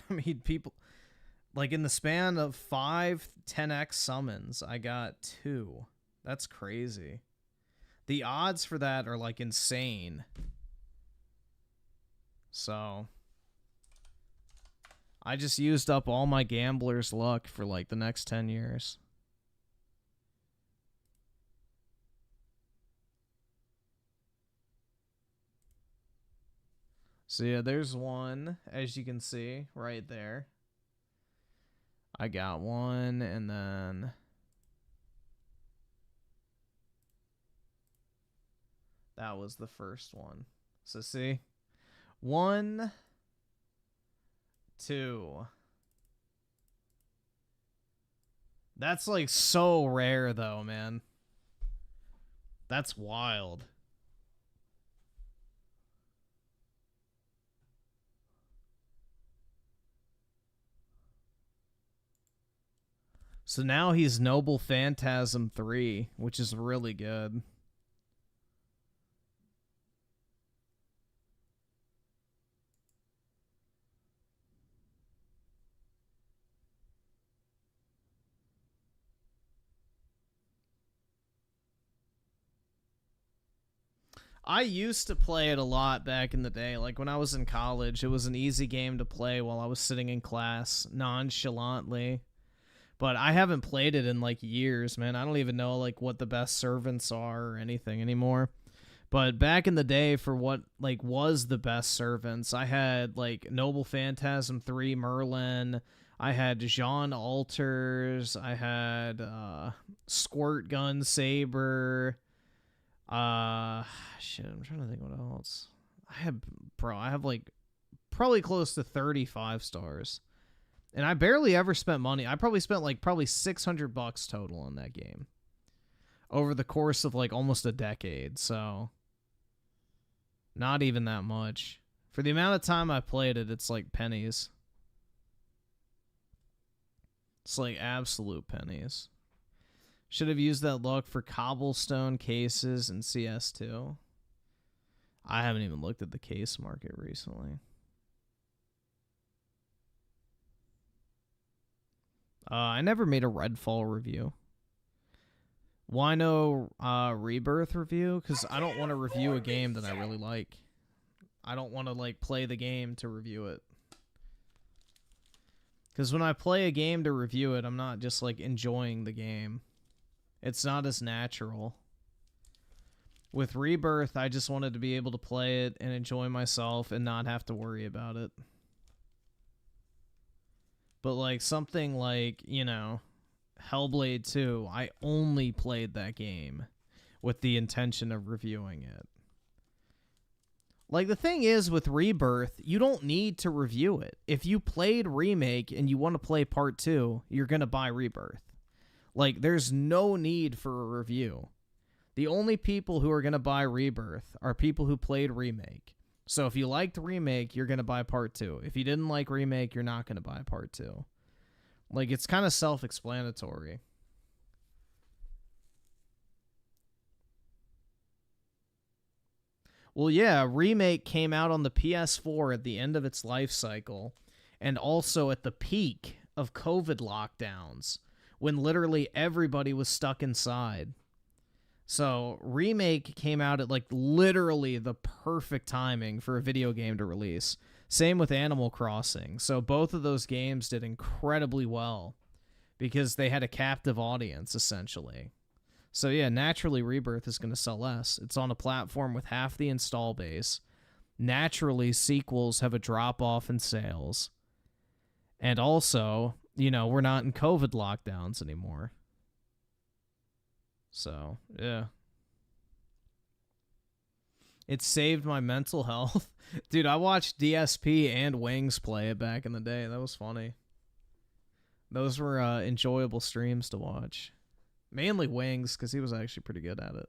I mean, people, like in the span of 5 10x summons, I got 2. That's crazy. The odds for that are like insane. So I just used up all my gambler's luck for like the next 10 years. So yeah, there's one, as you can see, right there. I got one, and then That was the first one. So see? 1, 2. That's like so rare though, man. That's wild. So now he's Noble Phantasm 3, which is really good. I used to play it a lot back in the day. Like when I was in college, it was an easy game to play while I was sitting in class nonchalantly. But I haven't played it in like years, man. I don't even know like what the best servants are or anything anymore. But back in the day, for what like was the best servants, I had like Noble Phantasm 3 Merlin, I had Jean Alters, I had Squirt Gun Saber, shit, I'm trying to think what else. I have like probably close to 35 stars. And I barely ever spent money. I probably spent like $600 total on that game over the course of like almost a decade. So not even that much. For the amount of time I played it, it's like pennies. It's like absolute pennies. Should have used that luck for cobblestone cases and CS2. I haven't even looked at the case market recently. I never made a Redfall review. Why no Rebirth review? Because I don't want to review a game that I really like. I don't want to like play the game to review it. Because when I play a game to review it, I'm not just like enjoying the game. It's not as natural. With Rebirth, I just wanted to be able to play it and enjoy myself and not have to worry about it. But like something like, you know, Hellblade 2, I only played that game with the intention of reviewing it. Like the thing is with Rebirth, you don't need to review it. If you played Remake and you want to play Part 2, you're going to buy Rebirth. Like there's no need for a review. The only people who are going to buy Rebirth are people who played Remake. So if you liked Remake, you're going to buy Part 2. If you didn't like Remake, you're not going to buy Part 2. Like, it's kind of self-explanatory. Well, yeah, Remake came out on the PS4 at the end of its life cycle, and also at the peak of COVID lockdowns, when literally everybody was stuck inside. So, Remake came out at, like, literally the perfect timing for a video game to release. Same with Animal Crossing. So, both of those games did incredibly well because they had a captive audience, essentially. So, yeah, naturally, Rebirth is going to sell less. It's on a platform with half the install base. Naturally, sequels have a drop-off in sales. And also, you know, we're not in COVID lockdowns anymore. So, yeah. It saved my mental health. Dude, I watched DSP and Wings play it back in the day. That was funny. Those were enjoyable streams to watch. Mainly Wings, because he was actually pretty good at it.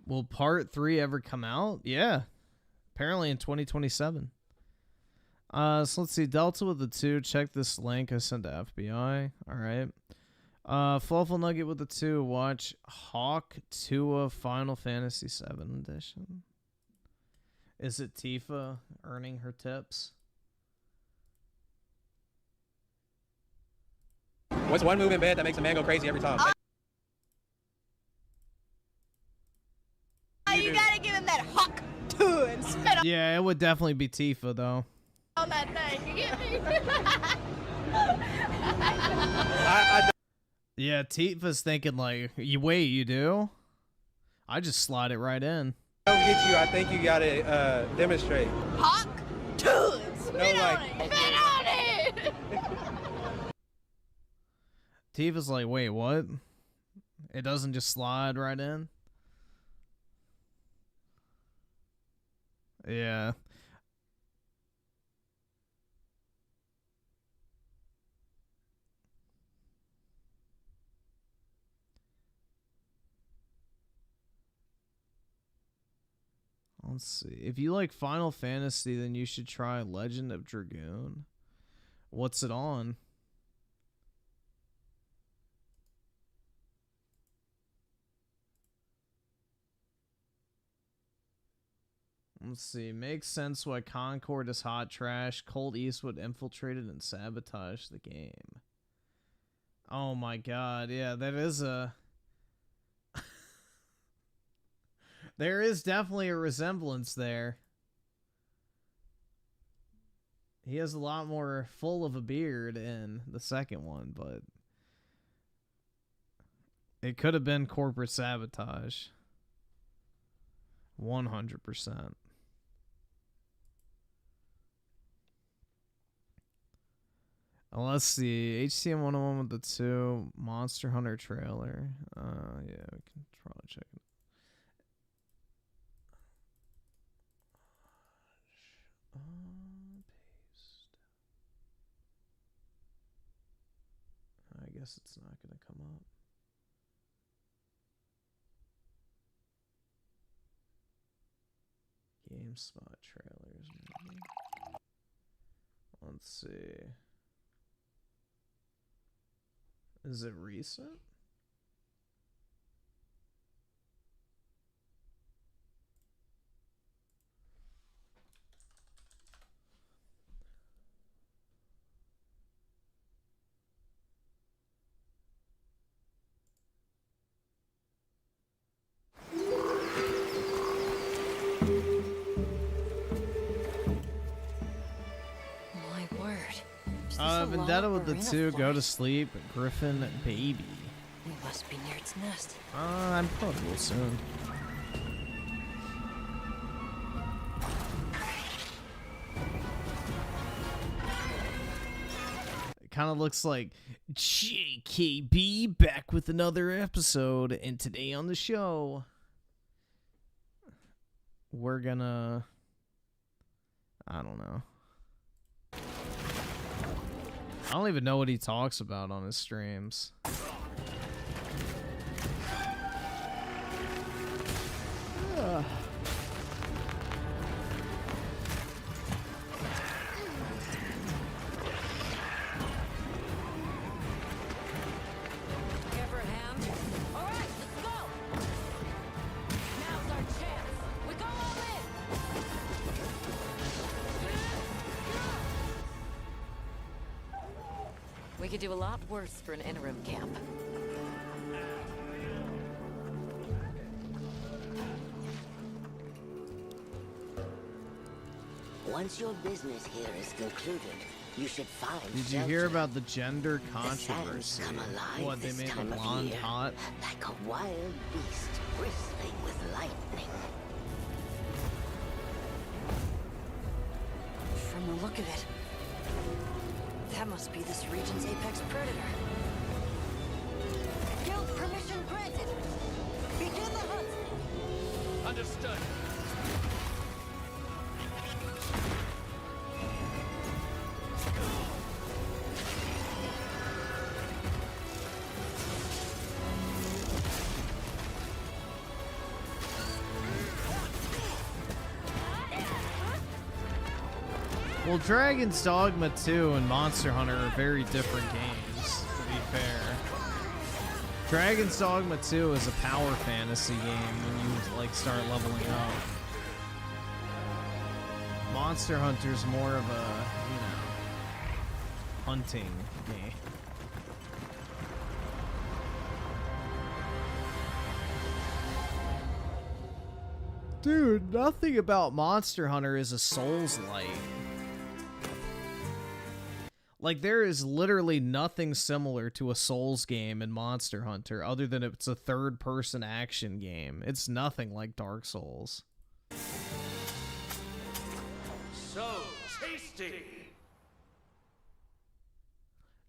Will Part 3 ever come out? Yeah. Apparently in 2027. So let's see. Delta with the 2. Check this link I sent to FBI. Alright. Fluffle Nugget with the 2. Watch Hawk 2 of Final Fantasy 7 edition. Is it Tifa earning her tips? What's one move in bed that makes a man go crazy every time? give him that hawk too and spit Yeah, it would definitely be Tifa though. on that thing. You get me? Yeah, Tifa's thinking like, you do? I just slide it right in. Don't get you. I think you gotta demonstrate. Hawk too and spit No, like- on it. Spit on it. Tifa's like, wait, what? It doesn't just slide right in? Yeah. Let's see. If you like Final Fantasy, then you should try Legend of Dragoon. What's it on? Let's see. Makes sense why Concord is hot trash. Colt Eastwood infiltrated and sabotaged the game. Oh my god. Yeah, that is a... There is definitely a resemblance there. He has a lot more full of a beard in the second one, but it could have been corporate sabotage. 100%. Let's see. HCM 101 with the 2 Monster Hunter trailer. Yeah, we can probably check it. Paste. I guess it's not going to come up. GameSpot trailers, maybe. Let's see. Is it recent? Vendetta with the 2, go to sleep, Griffin, baby. We must be near its nest. I'm probably will soon. It kind of looks like JKB back with another episode, and today on the show, we're gonna... I don't know. I don't even know what he talks about on his streams. We could do a lot worse for an interim camp. Once your business here is concluded, you should find Did you hear about the gender controversy? What, they made the blonde hot? Like a wild beast bristling with lightning. From the look of it, that must be this region's apex predator. Guild permission granted. Begin the hunt. Understood. Well, Dragon's Dogma 2 and Monster Hunter are very different games, to be fair. Dragon's Dogma 2 is a power fantasy game when you like start leveling up. Monster Hunter's more of a, you know, hunting game. Dude, nothing about Monster Hunter is a Souls-like. Like, there is literally nothing similar to a Souls game in Monster Hunter other than it's a third-person action game. It's nothing like Dark Souls. So tasty.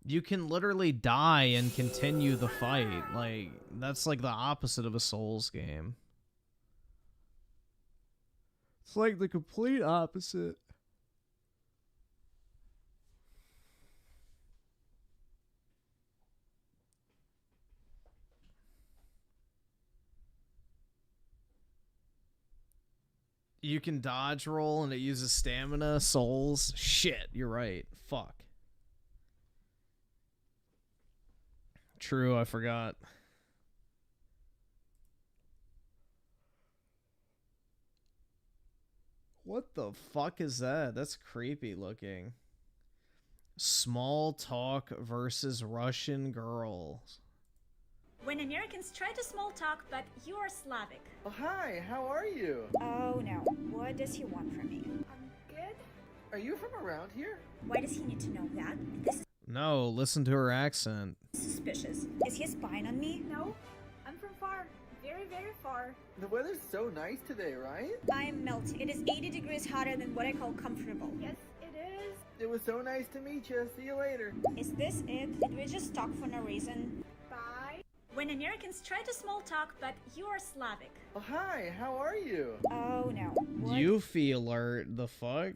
You can literally die and continue the fight. Like, that's like the opposite of a Souls game. It's like the complete opposite. You can dodge roll and it uses stamina, souls. Shit, you're right. Fuck. True, I forgot. What the fuck is that? That's creepy looking. Small talk versus Russian girls. When Americans try to small talk, but you are Slavic. Oh, hi, how are you? Oh no, what does he want from me? I'm good. Are you from around here? Why does he need to know that? This is No, listen to her accent. suspicious. Is he spying on me? No, I'm from far. Very, very far. The weather's so nice today, right? I'm melting. It is 80 degrees hotter than what I call comfortable. Yes, it is. It was so nice to meet you. See you later. Is this it? Did we just talk for no reason? Bye. When Americans try to small talk, but you are Slavic. Oh, hi, how are you? Oh no. What? Eufy alert. The fuck?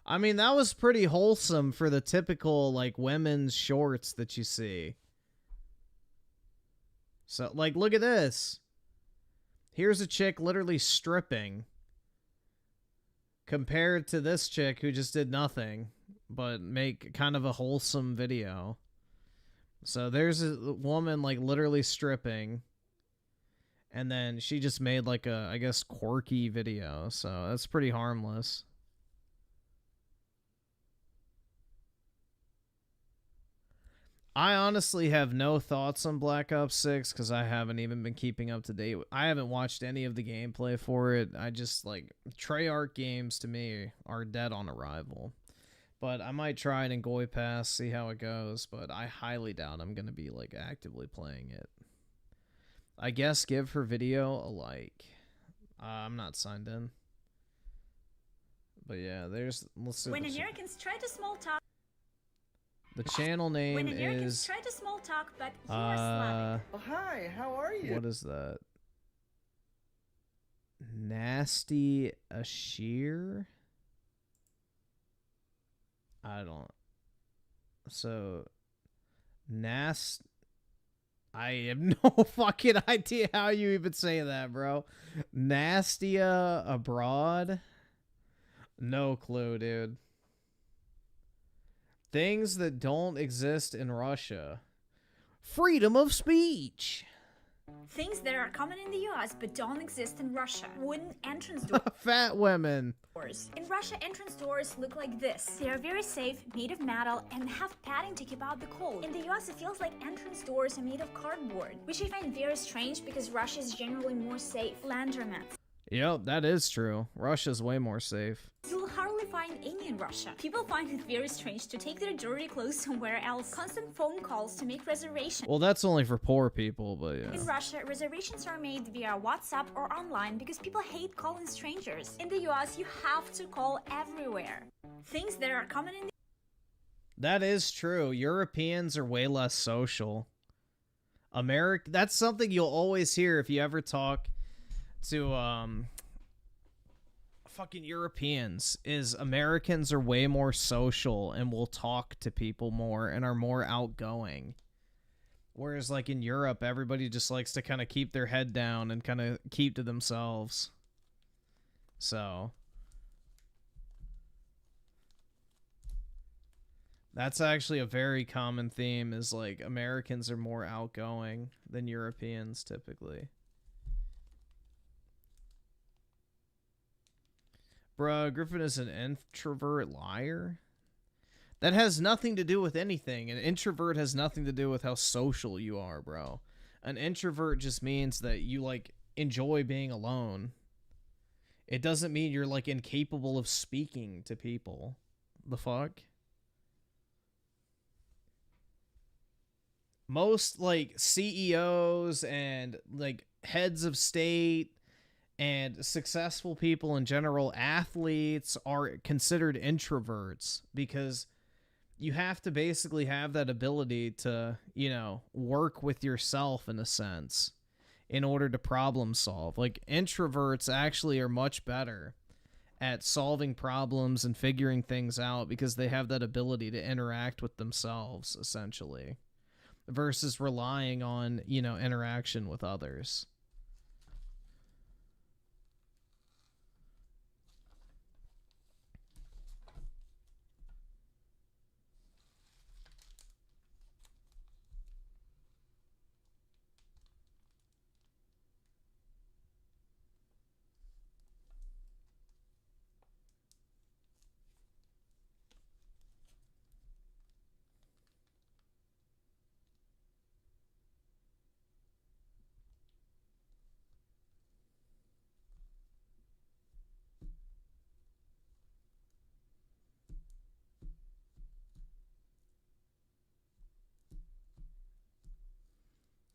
I mean, that was pretty wholesome for the typical, like, women's shorts that you see. So, like, look at this. Here's a chick literally stripping. Compared to this chick who just did nothing but make kind of a wholesome video. So there's a woman, like, literally stripping. And then she just made, like, a, I guess, quirky video. So that's pretty harmless. I honestly have no thoughts on Black Ops 6 because I haven't even been keeping up to date. I haven't watched any of the gameplay for it. I just, like, Treyarch games to me are dead on arrival. But I might try it in Goy Pass, see how it goes, but I highly doubt I'm going to be, like, actively playing it. I guess give her video a like. I'm not signed in. But yeah, let's see. When Americans try to small talk. The channel name When Americans is... try to small talk, but you are Slavic. Oh, hi, how are you? What is that? Nasty Ashir? I don't... So... I have no fucking idea how you even say that, bro. Nastia Abroad? No clue, dude. Things that don't exist in Russia. Freedom of speech. Things that are common in the US but don't exist in Russia. Wooden entrance doors. Fat women. In Russia, entrance doors look like this. They are very safe, made of metal, and have padding to keep out the cold. In the US, it feels like entrance doors are made of cardboard, which I find very strange because Russia is generally more safe. Laundromats. Yep, that is true. Russia's way more safe. You'll hardly find any in Russia. People find it very strange to take their dirty clothes somewhere else. Constant phone calls to make reservations. Well, that's only for poor people, but yeah. In Russia, reservations are made via WhatsApp or online because people hate calling strangers. In the US, you have to call everywhere. Things that are common in the... That is true. Europeans are way less social. That's something you'll always hear if you ever talk to fucking Europeans, is Americans are way more social and will talk to people more and are more outgoing. Whereas like in Europe, everybody just likes to kind of keep their head down and kind of keep to themselves. So that's actually a very common theme, is like Americans are more outgoing than Europeans typically. Bruh, Griffin is an introvert liar? That has nothing to do with anything. An introvert has nothing to do with how social you are, bro. An introvert just means that you, like, enjoy being alone. It doesn't mean you're, like, incapable of speaking to people. The fuck? Most, like, CEOs and, like, heads of state and successful people in general, athletes, are considered introverts because you have to basically have that ability to, you know, work with yourself in a sense in order to problem solve. Like, introverts actually are much better at solving problems and figuring things out because they have that ability to interact with themselves, essentially, versus relying on, you know, interaction with others.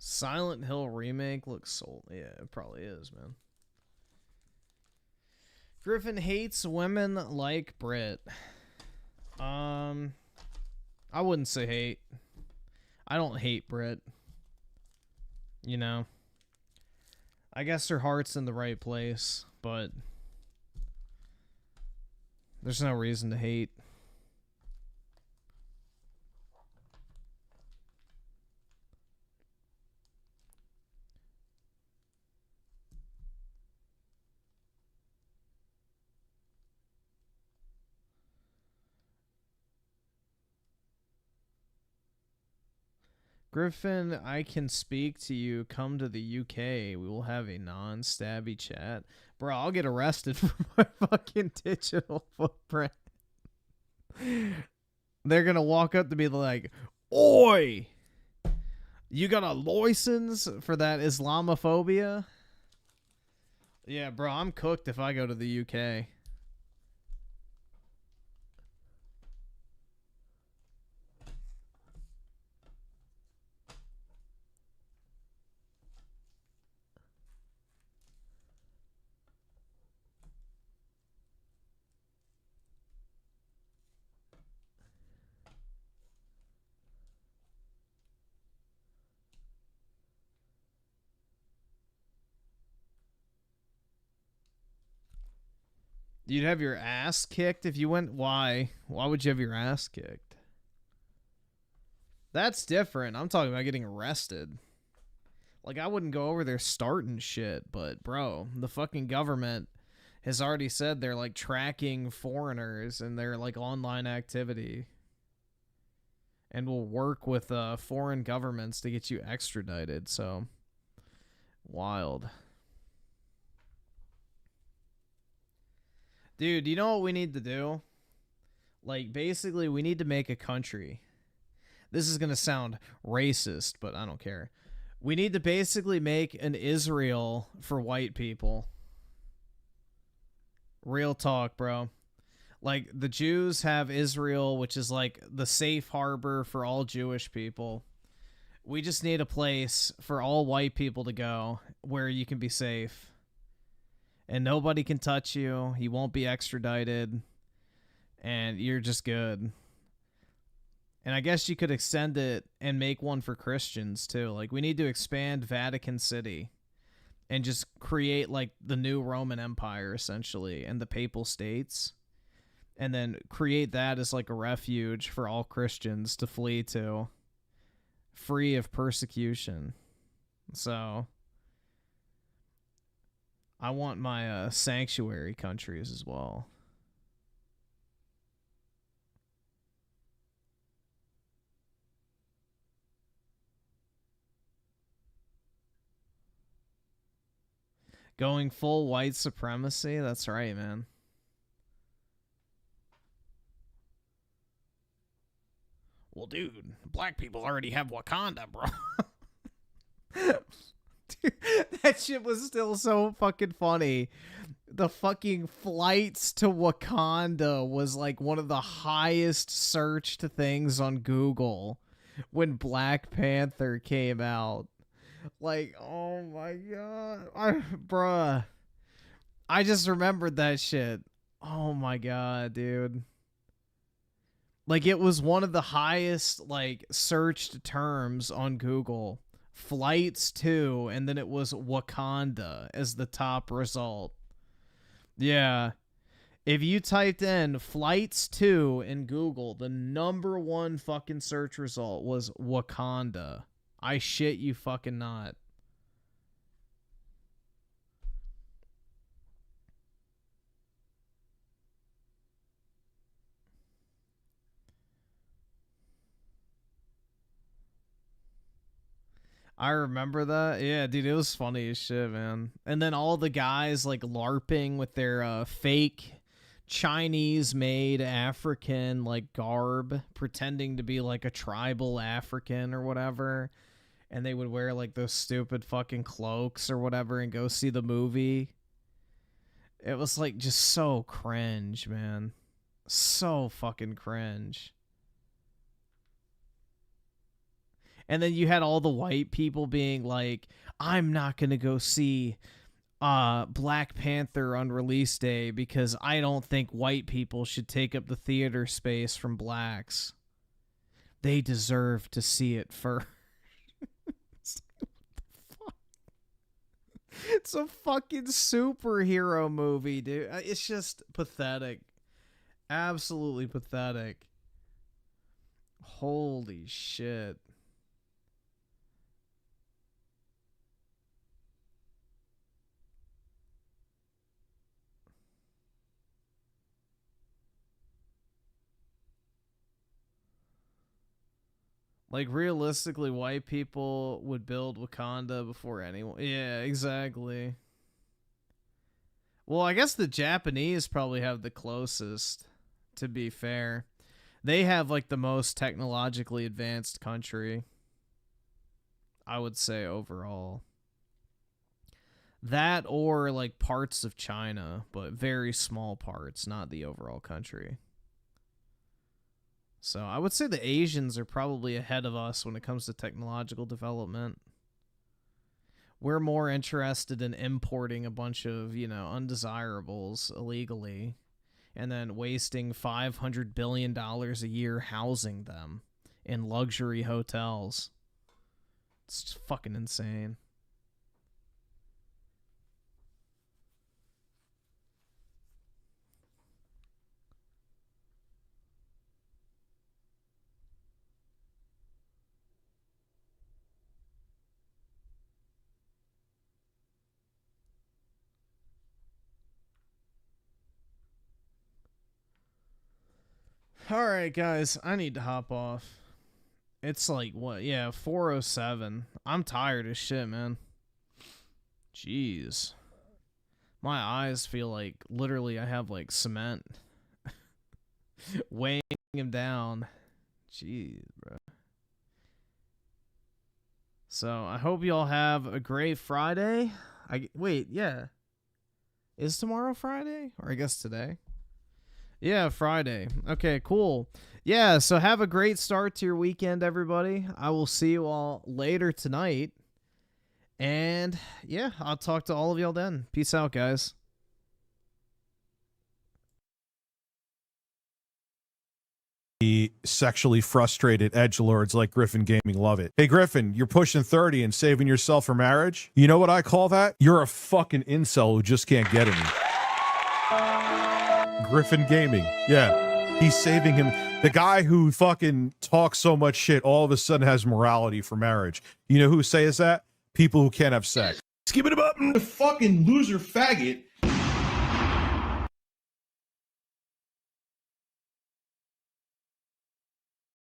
Silent Hill remake looks so... Yeah, it probably is, man. Griffin hates women like Brit. I wouldn't say hate. I don't hate Brit. You know? I guess her heart's in the right place, but there's no reason to hate. Griffin, I can speak to you. Come to the UK. We will have a non-stabby chat. Bro, I'll get arrested for my fucking digital footprint. They're gonna walk up to me like, "Oi! You got a license for that Islamophobia?" Yeah, bro, I'm cooked if I go to the UK. You'd have your ass kicked if you went... Why? Why would you have your ass kicked? That's different. I'm talking about getting arrested. Like, I wouldn't go over there starting shit, but, bro, the fucking government has already said they're, like, tracking foreigners and their, like, online activity. And will work with foreign governments to get you extradited, so... Wild. Dude, you know what we need to do? Like, basically, we need to make a country. This is going to sound racist, but I don't care. We need to basically make an Israel for white people. Real talk, bro. Like, the Jews have Israel, which is, like, the safe harbor for all Jewish people. We just need a place for all white people to go where you can be safe. And nobody can touch you. You won't be extradited. And you're just good. And I guess you could extend it and make one for Christians, too. Like, we need to expand Vatican City. And just create, like, the new Roman Empire, essentially. And the Papal States. And then create that as, like, a refuge for all Christians to flee to. Free of persecution. So... I want my sanctuary countries as well. Going full white supremacy? That's right, man. well, dude, black people already have Wakanda, bro. Dude, that shit was still so fucking funny. The fucking flights to Wakanda was like one of the highest searched things on Google when Black Panther came out. Like, oh my god. Bruh. I just remembered that shit. Oh my god, dude. Like, it was one of the highest, like, searched terms on Google. Flights to, and then it was Wakanda as the top result. Yeah. If you typed in flights to in Google, the #1 fucking search result was Wakanda. I shit you fucking not. I remember that. Yeah, dude, it was funny as shit, man. And then all the guys like LARPing with their fake Chinese-made African like garb, pretending to be like a tribal African or whatever. And they would wear like those stupid fucking cloaks or whatever and go see the movie. It was like just so cringe, man. So fucking cringe. And then you had all the white people being like, I'm not going to go see Black Panther on release day because I don't think white people should take up the theater space from blacks. They deserve to see it first. It's a fucking superhero movie, dude. It's just pathetic. Absolutely pathetic. Holy shit. Like, realistically, white people would build Wakanda before anyone. Yeah, exactly. Well, I guess the Japanese probably have the closest, to be fair. They have, like, the most technologically advanced country, I would say, overall. That or, like, parts of China, but very small parts, not the overall country. So I would say the Asians are probably ahead of us when it comes to technological development. We're more interested in importing a bunch of, you know, undesirables illegally and then wasting $500 billion a year housing them in luxury hotels. It's just fucking insane. Alright, guys, I need to hop off. It's like, what? Yeah, 4:07. I'm tired as shit, man. Jeez. My eyes feel like, literally, I have, like, cement weighing him down. Jeez, bro. So, I hope y'all have a great Friday. Wait, yeah. Is tomorrow Friday? Or I guess today? Yeah, Friday. Okay, cool. Yeah, so have a great start to your weekend, everybody. I will see you all later tonight. And, yeah, I'll talk to all of y'all then. Peace out, guys. Sexually frustrated edgelords like Griffin Gaming love it. Hey, Griffin, you're pushing 30 and saving yourself for marriage? You know what I call that? You're a fucking incel who just can't get any. Griffin Gaming. Yeah. He's saving him. The guy who fucking talks so much shit all of a sudden has morality for marriage. You know who says that? People who can't have sex. Skip it up. The fucking loser faggot